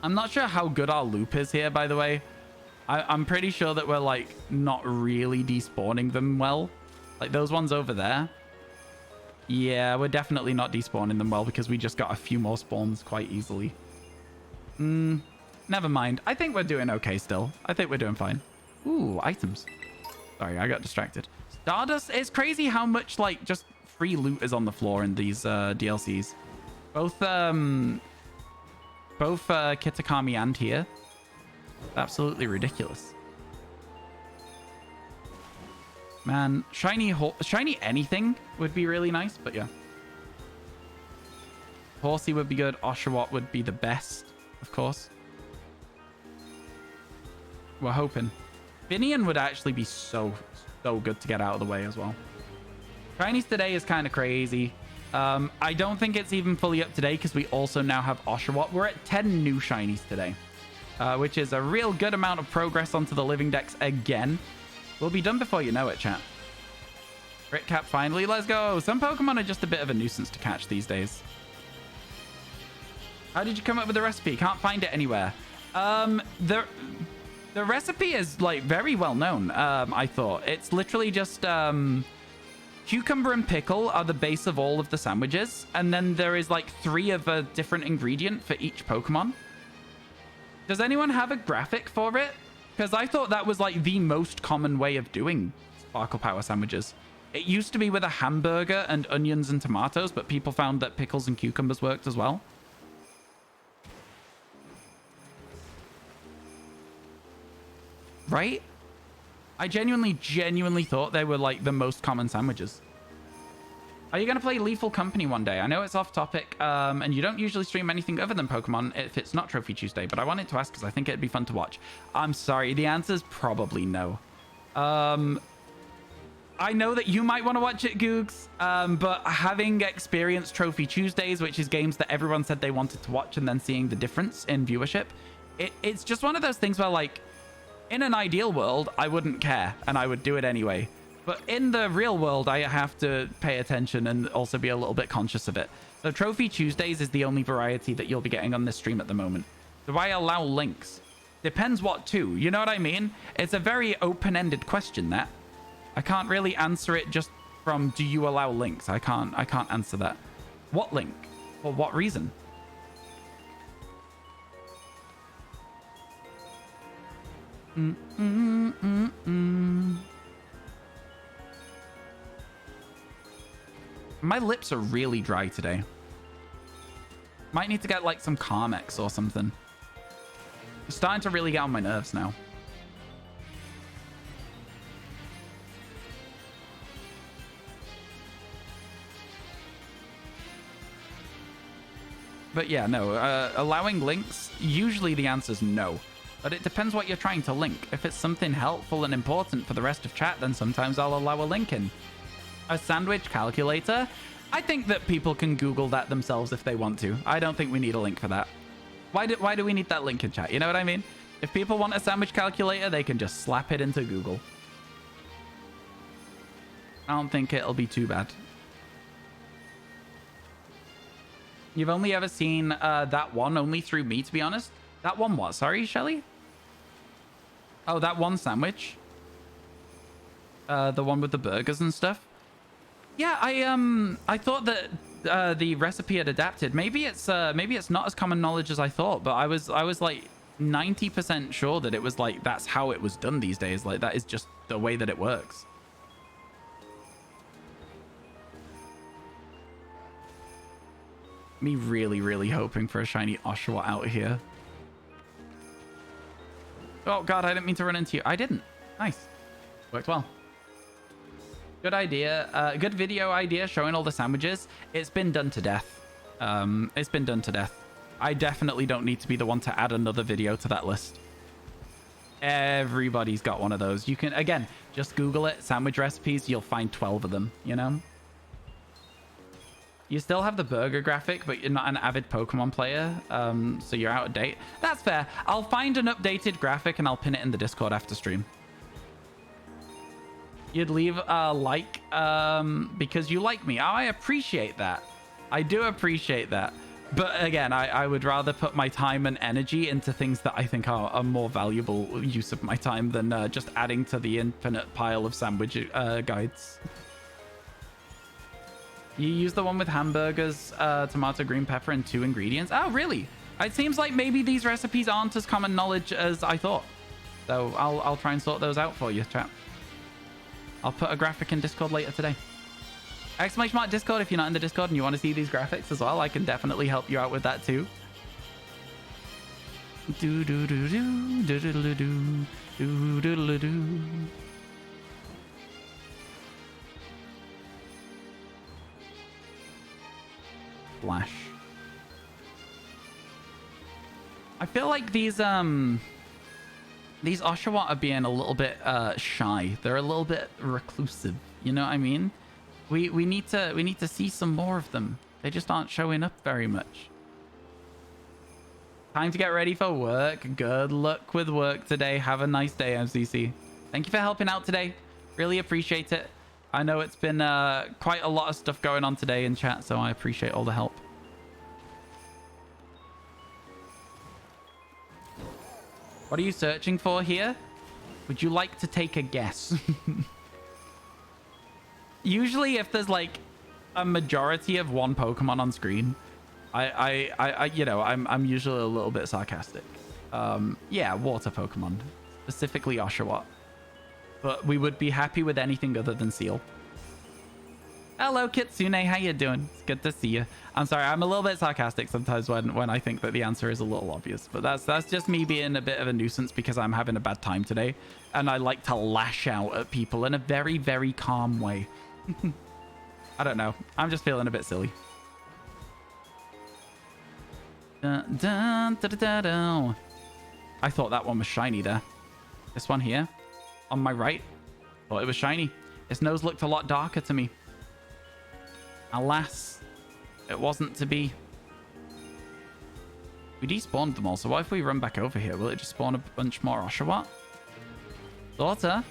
I'm not sure how good our loop is here, by the way. I'm pretty sure that we're, like, not really despawning them well. Like, those ones over there. Yeah, we're definitely not despawning them well because we just got a few more spawns quite easily. Never mind. I think we're doing okay still. I think we're doing fine. Ooh, items. Sorry, I got distracted. Stardust, it's crazy how much, like, just free loot is on the floor in these DLCs. Both Kitakami and here. Absolutely ridiculous. Man, shiny anything would be really nice, but yeah. Horsey would be good. Oshawott would be the best, of course. We're hoping. Finian would actually be so good to get out of the way as well. Shinies today is kind of crazy. I don't think it's even fully up to date because we also now have Oshawott. We're at 10 new shinies today, which is a real good amount of progress onto the living dex again. We'll be done before you know it, chat. Crit cap finally. Let's go. Some Pokemon are just a bit of a nuisance to catch these days. How did you come up with the recipe? Can't find it anywhere. The recipe is, like, very well known, I thought. It's literally just cucumber and pickle are the base of all of the sandwiches. And then there is, like, 3 of a different ingredient for each Pokemon. Does anyone have a graphic for it? Because I thought that was, like, the most common way of doing Sparkle Power sandwiches. It used to be with a hamburger and onions and tomatoes, but people found that pickles and cucumbers worked as well. right? I genuinely thought they were like the most common sandwiches. Are you going to play Lethal Company one day? I know it's off topic, and you don't usually stream anything other than Pokemon if it's not Trophy Tuesday, but I wanted to ask because I think it'd be fun to watch. I'm sorry, the answer's probably no. I know that you might want to watch it, Googs, but having experienced Trophy Tuesdays, which is games that everyone said they wanted to watch, and then seeing the difference in viewership, it's just one of those things where, like, in an ideal world, I wouldn't care, and I would do it anyway. But in the real world, I have to pay attention and also be a little bit conscious of it. So Trophy Tuesdays is the only variety that you'll be getting on this stream at the moment. Do I allow links? Depends what to. You know what I mean? It's a very open-ended question, that. I can't really answer it just from, do you allow links? I can't answer that. What link? For what reason? My lips are really dry today. Might need to get like some Carmex or something. It's starting to really get on my nerves now. But yeah, no, allowing links, usually the answer is no. But it depends what you're trying to link. If it's something helpful and important for the rest of chat, then sometimes I'll allow a link in. A sandwich calculator? I think that people can Google that themselves if they want to. I don't think we need a link for that. Why do we need that link in chat? You know what I mean? If people want a sandwich calculator, they can just slap it into Google. I don't think it'll be too bad. You've only ever seen that one only through me, to be honest. That one what? Sorry, Shelly? Oh, that one sandwich. The one with the burgers and stuff. Yeah, I thought that the recipe had adapted. Maybe it's not as common knowledge as I thought, but I was like 90% sure that it was like that's how it was done these days. Like that is just the way that it works. Me really hoping for a shiny Oshawott out here. Oh god, I didn't mean to run into you. I didn't. Nice. Worked well. Good idea. Good video idea showing all the sandwiches. It's been done to death. It's been done to death. I definitely don't need to be the one to add another video to that list. Everybody's got one of those. You can, again, just Google it. Sandwich recipes. You'll find 12 of them, you know? You still have the burger graphic, but you're not an avid Pokemon player, so you're out of date. That's fair. I'll find an updated graphic and I'll pin it in the Discord after stream. You'd leave a like because you like me. Oh, I appreciate that. I do appreciate that. But again, I would rather put my time and energy into things that I think are a more valuable use of my time than just adding to the infinite pile of sandwich guides. You use the one with hamburgers, tomato, green pepper, and 2 ingredients. Oh, really? It seems like maybe these recipes aren't as common knowledge as I thought. So I'll try and sort those out for you, chat. I'll put a graphic in Discord later today. Exclamation mark Discord if you're not in the Discord and you want to see these graphics as well. I can definitely help you out with that too. Do do do do do do do do do do do. Flash. I feel like these Oshawott are being a little bit shy. They're a little bit reclusive. You know what I mean? We need to see some more of them. They just aren't showing up very much. Time to get ready for work. Good luck with work today. Have a nice day, MCC. Thank you for helping out today. Really appreciate it. I know it's been quite a lot of stuff going on today in chat, so I appreciate all the help. What are you searching for here? Would you like to take a guess? Usually, if there's like a majority of one Pokemon on screen, I'm usually a little bit sarcastic. Yeah, water Pokemon, specifically Oshawott. But we would be happy with anything other than Seal. Hello, Kitsune. How you doing? It's good to see you. I'm sorry. I'm a little bit sarcastic sometimes when I think that the answer is a little obvious. But that's just me being a bit of a nuisance because I'm having a bad time today. And I like to lash out at people in a very, very calm way. I don't know. I'm just feeling a bit silly. Dun, dun, da, da, da, da. I thought that one was shiny there. This one here, on my right, thought it was shiny. Its nose looked a lot darker to me. Alas, it wasn't to be. We despawned them all, so what if we run back over here? Will it just spawn a bunch more Oshawott? Sort of.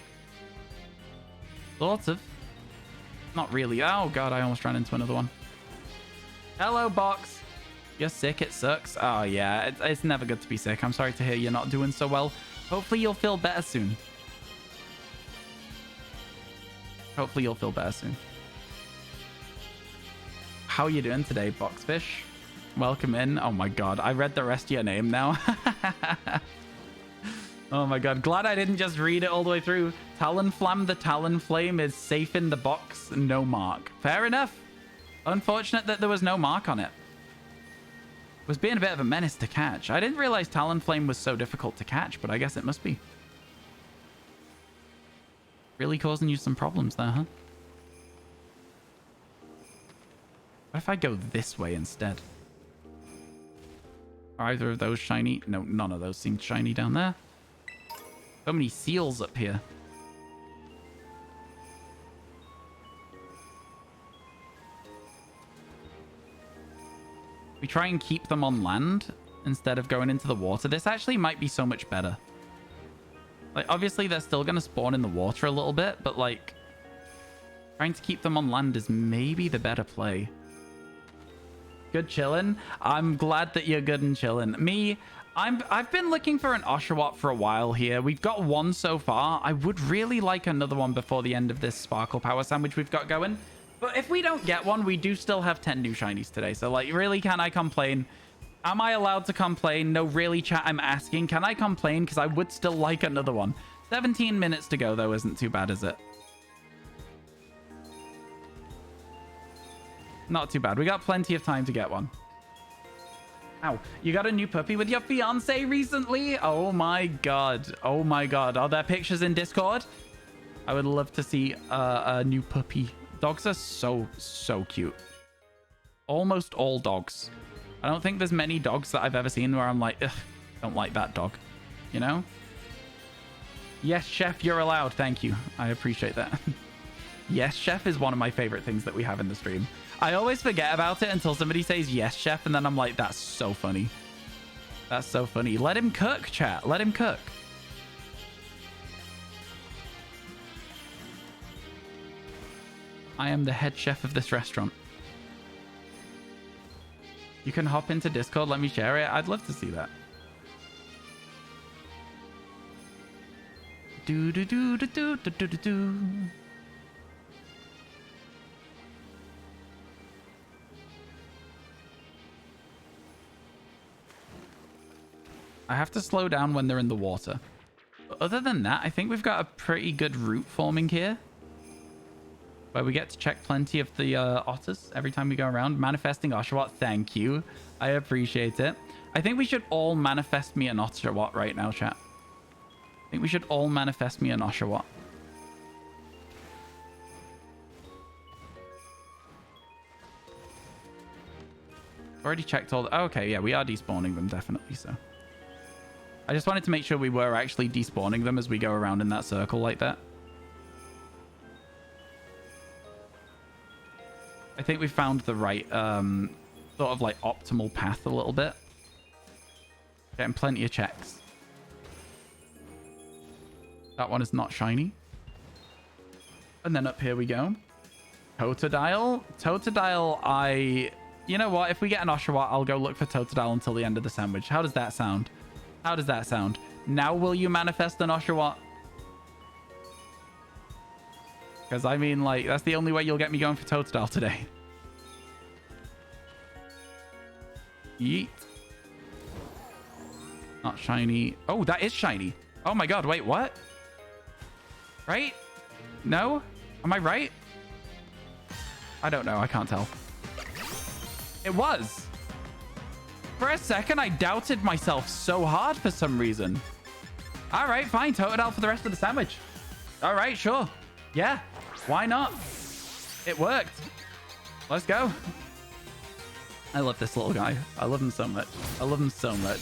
Not really. Oh god, I almost ran into another one. Hello, box. You're sick, it sucks. Oh yeah, it's never good to be sick. I'm sorry to hear you're not doing so well. Hopefully you'll feel better soon. How are you doing today, Boxfish? Welcome in. Oh my god, I read the rest of your name now. Oh my god, glad I didn't just read it all the way through. Talonflam the Talonflame is safe in the box, no mark. Fair enough. Unfortunate that there was no mark on it. Was being a bit of a menace to catch. I didn't realize Talonflame was so difficult to catch, but I guess it must be. Really causing you some problems there, huh? What if I go this way instead? Are either of those shiny? No, none of those seem shiny down there. So many seals up here. We try and keep them on land instead of going into the water. This actually might be so much better. Like, obviously, they're still going to spawn in the water a little bit, but, like, trying to keep them on land is maybe the better play. Good chillin'. I'm glad that you're good and chillin'. Me, I've been looking for an Oshawott for a while here. We've got one so far. I would really like another one before the end of this Sparkle Power Sandwich we've got going. But if we don't get one, we do still have 10 new shinies today. So, like, really, can I complain? Am I allowed to complain? No, really, chat, I'm asking. Can I complain? Because I would still like another one. 17 minutes to go, though, isn't too bad, is it? Not too bad. We got plenty of time to get one. Ow. You got a new puppy with your fiance recently? Oh, my God. Oh, my God. Are there pictures in Discord? I would love to see a new puppy. Dogs are so cute. Almost all dogs. I don't think there's many dogs that I've ever seen where I'm like, ugh, don't like that dog. You know? Yes, chef, you're allowed. Thank you. I appreciate that. Yes, chef is one of my favorite things that we have in the stream. I always forget about it until somebody says yes, chef, and then I'm like, that's so funny. That's so funny. Let him cook, chat. Let him cook. I am the head chef of this restaurant. You can hop into Discord. Let me share it. I'd love to see that. Do do do do do do do do. I have to slow down when they're in the water. But other than that, I think we've got a pretty good route forming here, where we get to check plenty of the otters every time we go around. Manifesting Oshawott, thank you. I appreciate it. I think we should all manifest me an Oshawott right now, chat. I think we should all manifest me an Oshawott. Already checked all the... Oh, okay, yeah, we are despawning them, definitely, so... I just wanted to make sure we were actually despawning them as we go around in that circle like that. I think we found the right sort of like optimal path a little bit. Getting plenty of checks. That one is not shiny. And then up here we go. Totodile. Totodile, you know what? If we get an Oshawott, I'll go look for Totodile until the end of the sandwich. How does that sound? How does that sound? Now will you manifest an Oshawott? Because, I mean, like, that's the only way you'll get me going for Totodile today. Yeet. Not shiny. Oh, that is shiny. Oh my god, wait, what? Right? No? Am I right? I don't know. I can't tell. It was. For a second, I doubted myself so hard for some reason. All right, fine. Totodile for the rest of the sandwich. All right, sure. Yeah. Why not? It worked. Let's go. I love this little guy. I love him so much. I love him so much.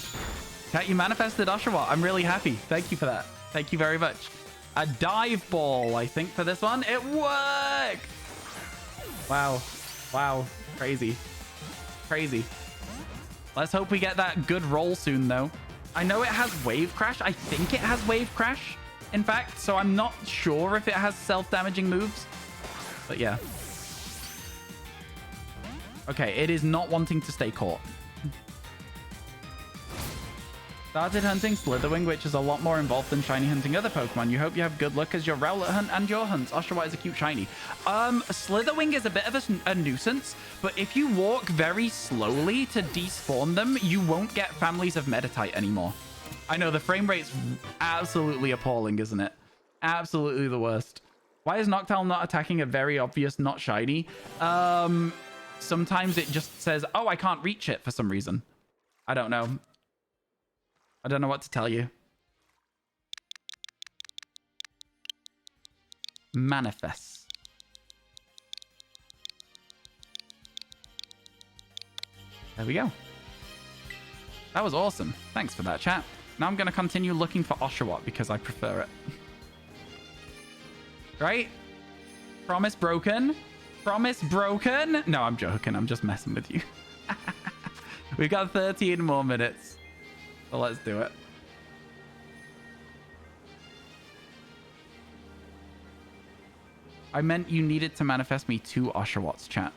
Cat, you manifested Oshawott. I'm really happy. Thank you for that. Thank you very much. A dive ball, I think, for this one. It worked. Wow. Wow. Crazy. Crazy. Let's hope we get that good roll soon, though. I know it has wave crash. I think it has wave crash, in fact. So I'm not sure if it has self-damaging moves. But yeah. Okay, it is not wanting to stay caught. Started hunting Slitherwing, which is a lot more involved than shiny hunting other Pokemon. You hope you have good luck as your Rowlet hunt and your hunts. Oshawott is a cute shiny. Slitherwing is a bit of a nuisance, but if you walk very slowly to despawn them, you won't get families of Meditite anymore. I know, the frame rate's absolutely appalling, isn't it? Absolutely the worst. Why is Noctowl not attacking a very obvious not shiny? Sometimes it just says, oh, I can't reach it for some reason. I don't know. I don't know what to tell you. Manifest. There we go. That was awesome. Thanks for that, chat. Now I'm going to continue looking for Oshawott because I prefer it. Right? Promise broken. Promise broken. No, I'm joking. I'm just messing with you. We've got 13 more minutes. So let's do it. I meant you needed to manifest me 2 Oshawotts, chat.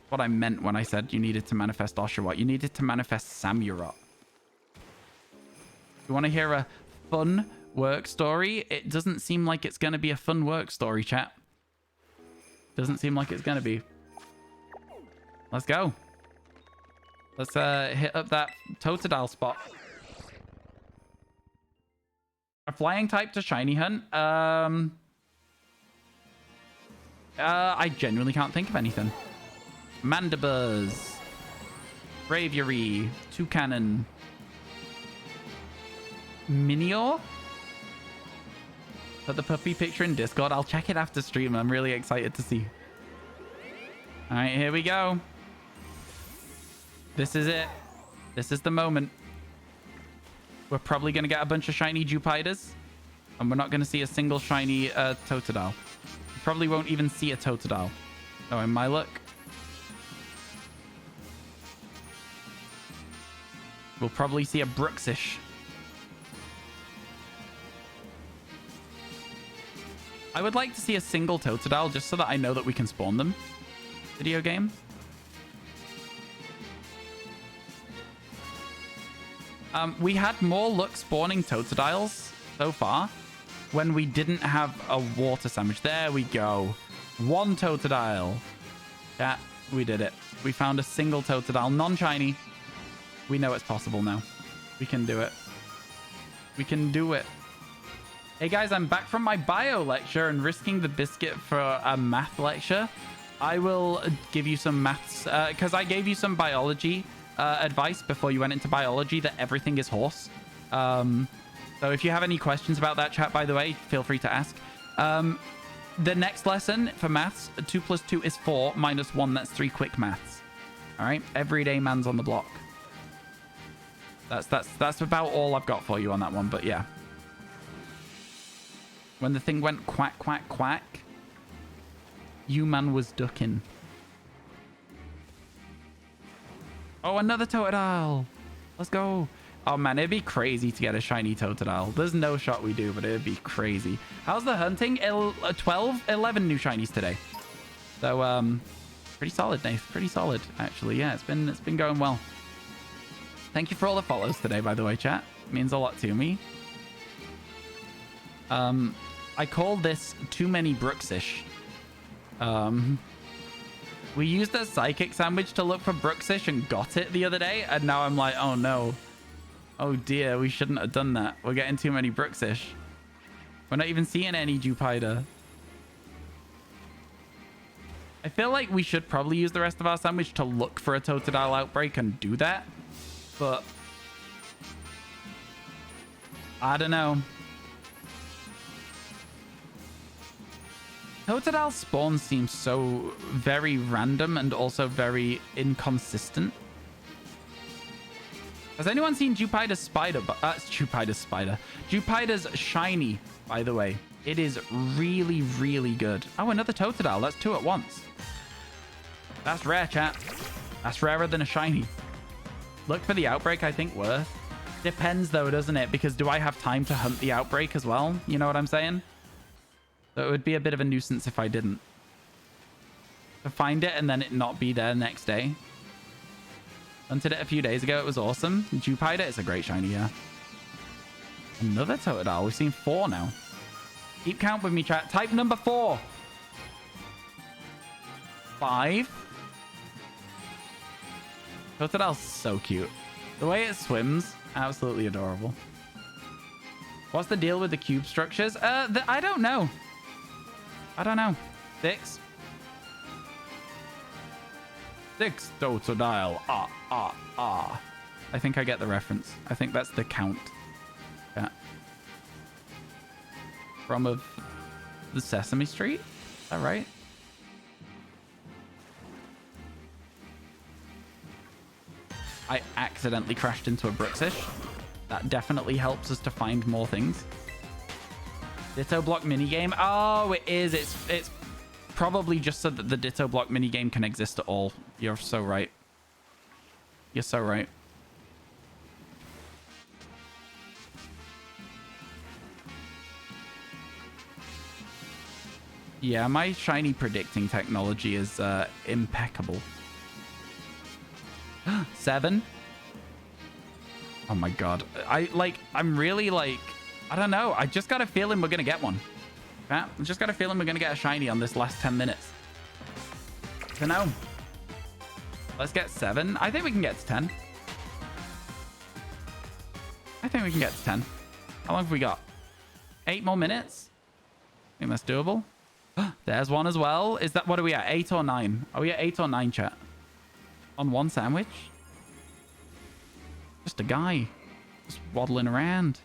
What I meant when I said you needed to manifest Oshawott. You needed to manifest Samurott. You want to hear a fun work story? It doesn't seem like it's going to be a fun work story, chat. Doesn't seem like it's going to be. Let's go. Let's hit up that Totodile spot. A flying type to shiny hunt? I genuinely can't think of anything. Mandibuzz. Braviary. Toucanon. Minior? Put the puppy picture in Discord. I'll check it after stream. I'm really excited to see. All right, here we go. This is it. This is the moment. We're probably going to get a bunch of shiny Jupiters. And we're not going to see a single shiny Totodile. We probably won't even see a Totodile. Oh, in my luck. We'll probably see a Bruxish. I would like to see a single Totodile just so that I know that we can spawn them. Video game. We had more luck spawning Totodiles so far when we didn't have a water sandwich. There we go. 1 Totodile. Yeah, we did it. We found a single Totodile, non-shiny. We know it's possible now. We can do it. We can do it. Hey guys, I'm back from my bio lecture and risking the biscuit for a math lecture. I will give you some maths because I gave you some biology advice before you went into biology that everything is horse. So if you have any questions about that, chat, by the way, feel free to ask. The next lesson for maths, 2 + 2 is 4, minus 1, that's 3 quick maths. All right, everyday man's on the block. That's about all I've got for you on that one, but yeah. When the thing went quack, quack, quack, you man was ducking. Oh, another Totodile. Let's go. Oh, man, it'd be crazy to get a shiny Totodile. There's no shot we do, but it'd be crazy. How's the hunting? 11 new shinies today. So, pretty solid, Nath. Pretty solid, actually. Yeah, it's been going well. Thank you for all the follows today, by the way, chat. It means a lot to me. I call this too many Bruxish. We used a psychic sandwich to look for Bruxish and got it the other day, and now I'm like, oh no. Oh dear, we shouldn't have done that. We're getting too many Bruxish. We're not even seeing any Jupiter. I feel like we should probably use the rest of our sandwich to look for a Totodile outbreak and do that. But I don't know. Totodile spawn seems so very random and also very inconsistent. Has anyone seen Jupiter's spider? Jupiter's spider. Jupiter's shiny, by the way. It is really, really good. Oh, another Totodile. That's two at once. That's rare, chat. That's rarer than a shiny. Look for the outbreak, I think, worth. Depends, though, doesn't it? Because do I have time to hunt the outbreak as well? You know what I'm saying? So it would be a bit of a nuisance if I didn't. To find it and then it not be there next day. Hunted it a few days ago. It was awesome. Jupiter is a great shiny, yeah. Another Totodile. We've seen 4 now. Keep count with me, chat. Type number 4. 5. Totodile's so cute. The way it swims, absolutely adorable. What's the deal with the cube structures? I don't know. I don't know. 6. 6 Totodile. I think I get the reference. I think that's the count. Yeah. From of the Sesame Street? Is that right? I accidentally crashed into a Brooksish. That definitely helps us to find more things. Ditto block minigame. Oh, it is. It's probably just so that the Ditto block minigame can exist at all. You're so right. You're so right. Yeah, my shiny predicting technology is impeccable. 7. Oh my god. I'm really like, I don't know. I just got a feeling we're going to get one. Yeah, I just got a feeling we're going to get a shiny on this last 10 minutes. I don't know. Let's get 7. I think we can get to 10. I think we can get to 10. How long have we got? 8 more minutes? I think that's doable. There's one as well. Is that, what are we at? 8 or 9? Are we at 8 or 9, chat? On one sandwich? Just a guy. Just waddling around.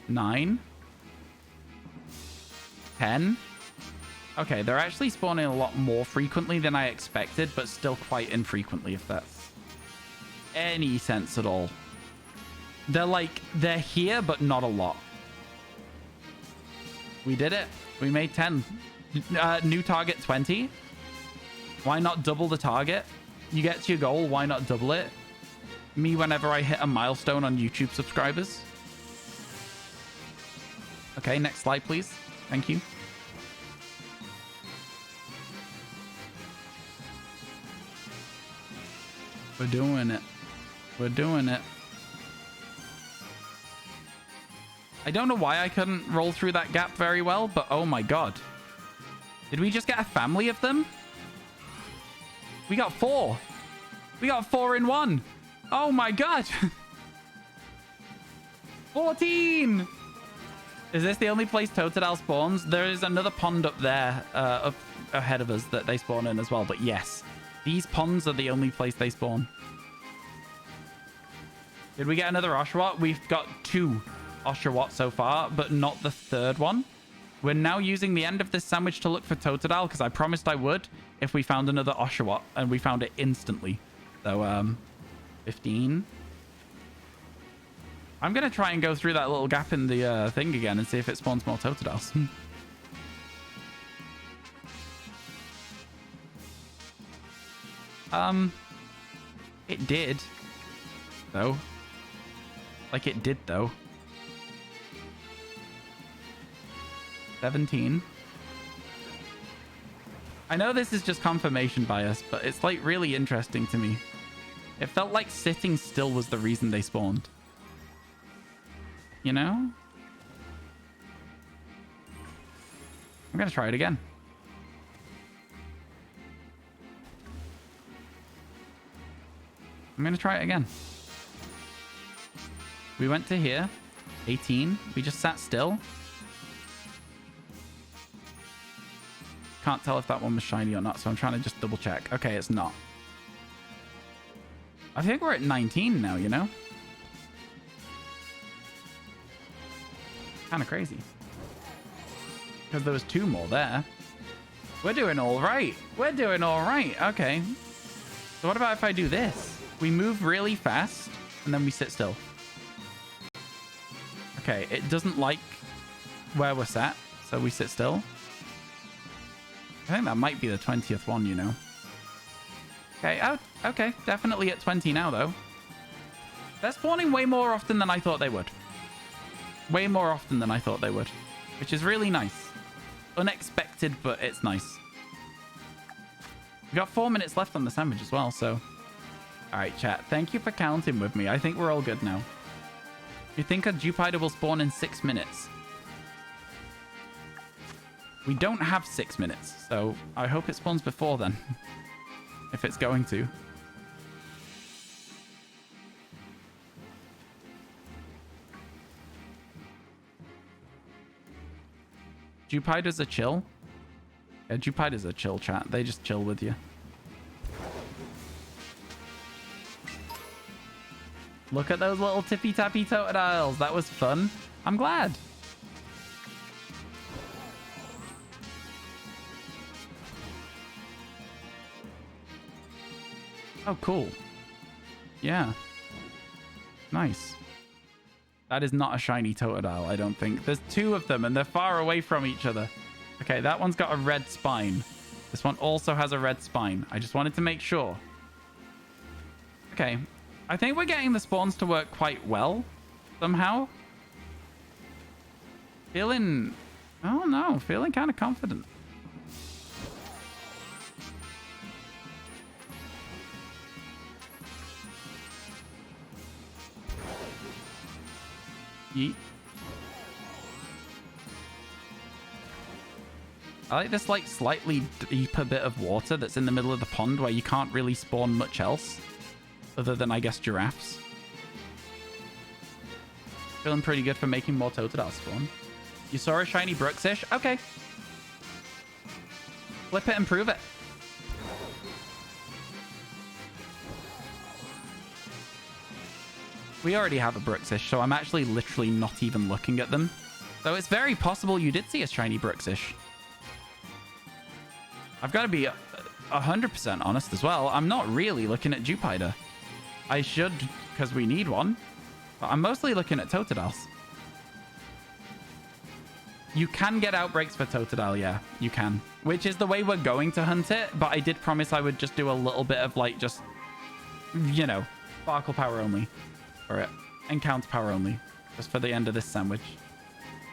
9. 10. Okay, they're actually spawning a lot more frequently than I expected, but still quite infrequently, if that's any sense at all. They're here, but not a lot. We did it. We made 10. New target 20. Why not double the target? You get to your goal, why not double it? Me whenever I hit a milestone on YouTube subscribers. Okay, next slide, please. Thank you. We're doing it. We're doing it. I don't know why I couldn't roll through that gap very well, but oh my god. Did we just get a family of them? We got 4. We got 4 in 1. Oh my god. 14. Is this the only place Totodile spawns? There is another pond up there up ahead of us that they spawn in as well. But yes, these ponds are the only place they spawn. Did we get another Oshawott? We've got 2 Oshawott so far, but not the 3rd one. We're now using the end of this sandwich to look for Totodile because I promised I would if we found another Oshawott, and we found it instantly. So, 15. I'm going to try and go through that little gap in the thing again and see if it spawns more Totodiles. It did, though. Like, it did, though. 17. I know this is just confirmation bias, but it's like really interesting to me. It felt like sitting still was the reason they spawned. You know? I'm gonna try it again. I'm gonna try it again. We went to here. 18. We just sat still. can't tell if that one was shiny or not, so I'm trying to just double check. Okay, it's not. I think we're at 19 now, you know? Kind of crazy. Because there was 2 more there. We're doing all right. We're doing all right. Okay. So what about if I do this? We move really fast, and then we sit still. Okay, it doesn't like where we're sat, so we sit still. I think that might be the 20th one, you know. Okay, oh, okay. Definitely at 20 now, though. They're spawning way more often than I thought they would. Way more often than I thought they would. Which is really nice. Unexpected, but it's nice. We've got 4 minutes left on the sandwich as well, so... Alright, chat. Thank you for counting with me. I think we're all good now. You think a Jupiter will spawn in 6 minutes? We don't have 6 minutes, so I hope it spawns before then. If it's going to. Jupiters are chill. Yeah, Jupiters are chill, chat. They just chill with you. Look at those little tippy-tappy totodiles. That was fun. I'm glad. Oh, cool. Yeah. Nice. That is not a shiny totodile, I don't think. There's 2 of them, and they're far away from each other. Okay, that one's got a red spine. This one also has a red spine. I just wanted to make sure. Okay. I think we're getting the spawns to work quite well, somehow. Feeling... Oh, no. Feeling kind of confident. Yeet. I like this, like, slightly deeper bit of water that's in the middle of the pond where you can't really spawn much else. Other than, I guess, giraffes. Feeling pretty good for making more totodile spawn. You saw a shiny Brooksish? Okay. Flip it and prove it. We already have a Brooksish, so I'm actually literally not even looking at them. So it's very possible you did see a shiny Brooksish. I've got to be 100% honest as well. I'm not really looking at Jupiter. I should, because we need one. But I'm mostly looking at Totodiles. You can get outbreaks for Totodile, yeah. You can. Which is the way we're going to hunt it. But I did promise I would just do a little bit of, like, just, you know, sparkle power only for it. Encounter power only. Just for the end of this sandwich.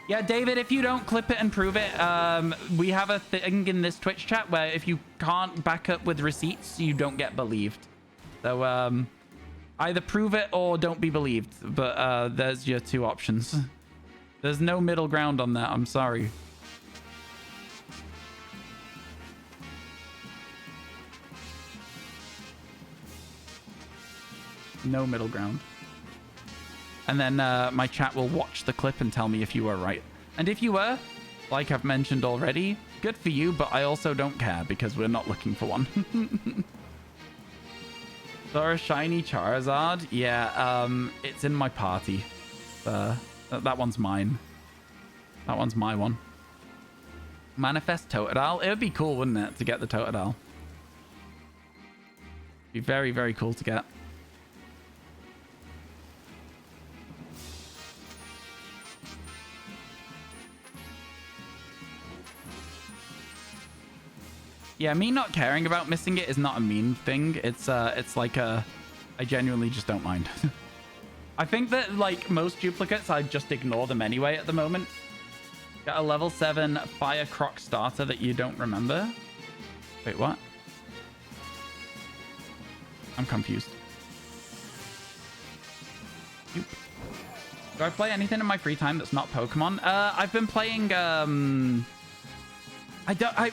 Yeah, David, if you don't clip it and prove it, we have a thing in this Twitch chat where if you can't back up with receipts, you don't get believed. So, either prove it or don't be believed. But there's your 2 options. There's no middle ground on that. I'm sorry. No middle ground. And then my chat will watch the clip and tell me if you were right. And if you were, like I've mentioned already, good for you, but I also don't care because we're not looking for one. Saw a shiny Charizard? Yeah, it's in my party. That one's mine. That one's my one. Manifest Totodile? It would be cool, wouldn't it, to get the Totodile? Be very, very cool to get. Yeah, me not caring about missing it is not a mean thing. It's like I genuinely just don't mind. I think that, like, most duplicates, I just ignore them anyway at the moment. Got a level 7 Fire Croc starter that you don't remember. Wait, what? I'm confused. Do I play anything in my free time that's not Pokemon? I've been playing,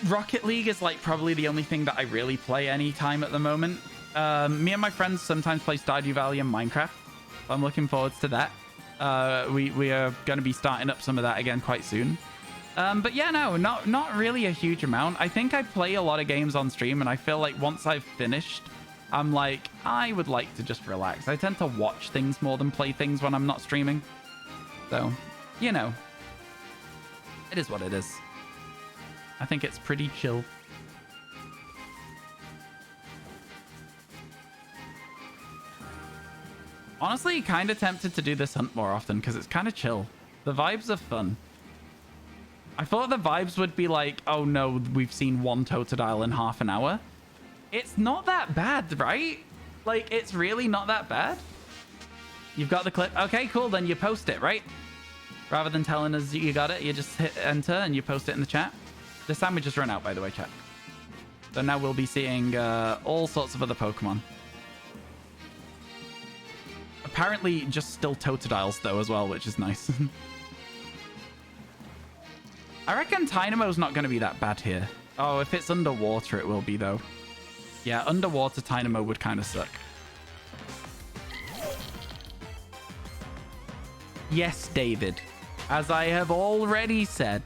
Rocket League is, like, probably the only thing that I really play any time at the moment. Me and my friends sometimes play Stardew Valley and Minecraft. So I'm looking forward to that. We are going to be starting up some of that again quite soon. But yeah, no, not really a huge amount. I think I play a lot of games on stream, and I feel like once I've finished, I'm like, I would like to just relax. I tend to watch things more than play things when I'm not streaming. So, you know, it is what it is. I think it's pretty chill. Honestly, kind of tempted to do this hunt more often because it's kind of chill. The vibes are fun. I thought the vibes would be like, oh no, we've seen one Totodile in half an hour. It's not that bad, right? Like, it's really not that bad. You've got the clip. Okay, cool. Then you post it, right? Rather than telling us you got it, you just hit enter and you post it in the chat. The sandwich just run out, by the way, chat. So now we'll be seeing all sorts of other Pokemon. Apparently just still Totodiles, though, as well, which is nice. I reckon Tynamo's not going to be that bad here. Oh, if it's underwater, it will be, though. Yeah, underwater Tynamo would kind of suck. Yes, David. As I have already said,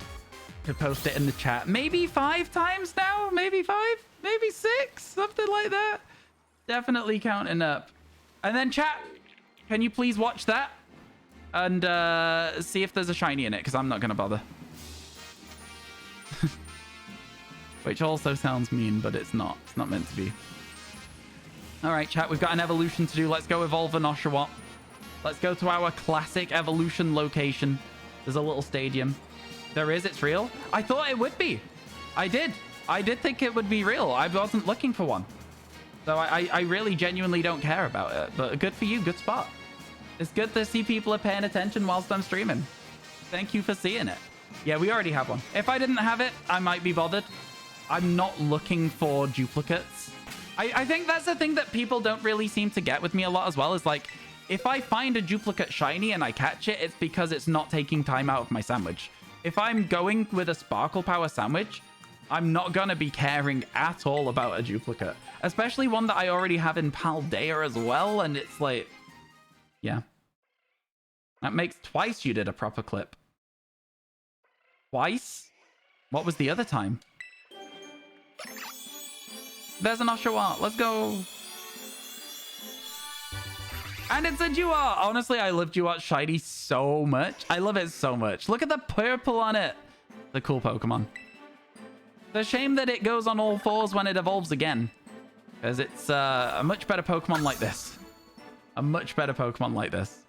to post it in the chat. Maybe 5 times now? Maybe 5? Maybe 6? Something like that. Definitely counting up. And then chat, can you please watch that? And see if there's a shiny in it, because I'm not going to bother. Which also sounds mean, but it's not. It's not meant to be. All right, chat, we've got an evolution to do. Let's go evolve an Oshawott. Let's go to our classic evolution location. There's a little stadium. There is. It's real. I thought it would be. I did think it would be real. I wasn't looking for one. So I really genuinely don't care about it. But good for you. Good spot. It's good to see people are paying attention whilst I'm streaming. Thank you for seeing it. Yeah, we already have one. If I didn't have it, I might be bothered. I'm not looking for duplicates. I think that's the thing that people don't really seem to get with me a lot as well, is like, if I find a duplicate shiny and I catch it, it's because it's not taking time out of my sandwich. If I'm going with a Sparkle Power sandwich, I'm not going to be caring at all about a duplicate. Especially one that I already have in Paldea as well, and it's like, yeah. That makes twice you did a proper clip. Twice? What was the other time? There's an Oshawott. Let's go. And it's a Duart. Honestly, I love Duart Shiny so much. I love it so much. Look at the purple on it. The cool Pokemon. It's a shame that it goes on all fours when it evolves again. Because it's a much better Pokemon like this. A much better Pokemon like this.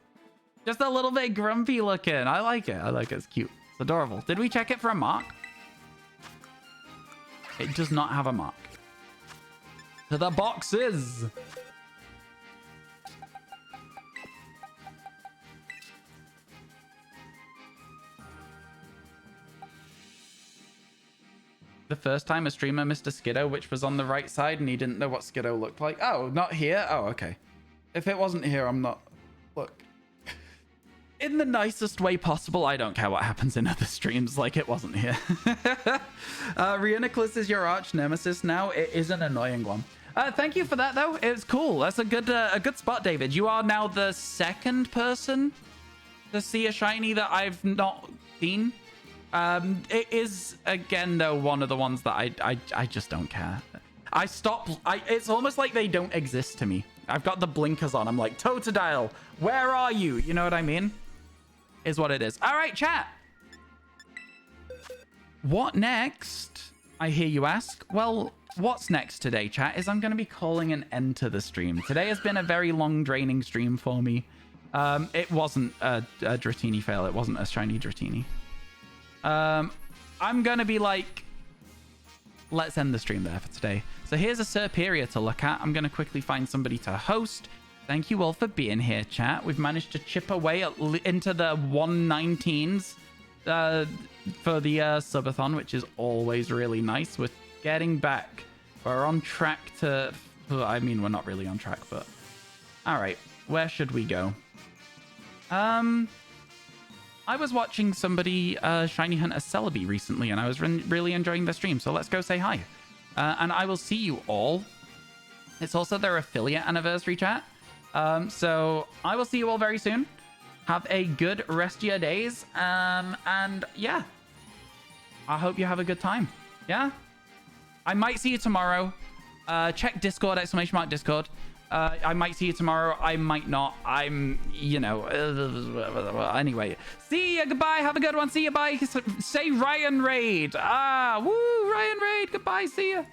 Just a little bit grumpy looking. I like it. I like it. It's cute. It's adorable. Did we check it for a mark? It does not have a mark. To the boxes. The first time a streamer missed a Skiddo, which was on the right side, and he didn't know what Skiddo looked like. Oh, not here? Oh, okay. If it wasn't here, I'm not... Look. In the nicest way possible, I don't care what happens in other streams, like it wasn't here. Reuniclus is your arch nemesis now. It is an annoying one. Thank you for that, though. It's cool. That's a good spot, David. You are now the second person to see a shiny that I've not seen. It is, again, though, one of the ones that I just don't care. It's almost like they don't exist to me. I've got the blinkers on. I'm like, Totodile, where are you? You know what I mean? Is what it is. All right, chat. What next? I hear you ask. Well, what's next today, chat, is I'm going to be calling an end to the stream. Today has been a very long, draining stream for me. It wasn't a Dratini fail. It wasn't a shiny Dratini. I'm going to be like, let's end the stream there for today. So here's a Serperior to look at. I'm going to quickly find somebody to host. Thank you all for being here, chat. We've managed to chip away into the 119s for the subathon, which is always really nice. We're getting back. We're on track to... I mean, we're not really on track, but... All right, where should we go? I was watching somebody shiny hunt a Celebi recently, and I was really enjoying the stream, so let's go say hi. And I will see you all. It's also their affiliate anniversary, chat. So I will see you all very soon. Have a good rest of your days. And yeah, I hope you have a good time. Yeah? I might see you tomorrow. Check Discord, !Discord. I might see you tomorrow. I might not. I'm, you know, anyway. See ya. Goodbye. Have a good one. See ya. Bye. Say Ryan Raid. Woo. Ryan Raid. Goodbye. See ya.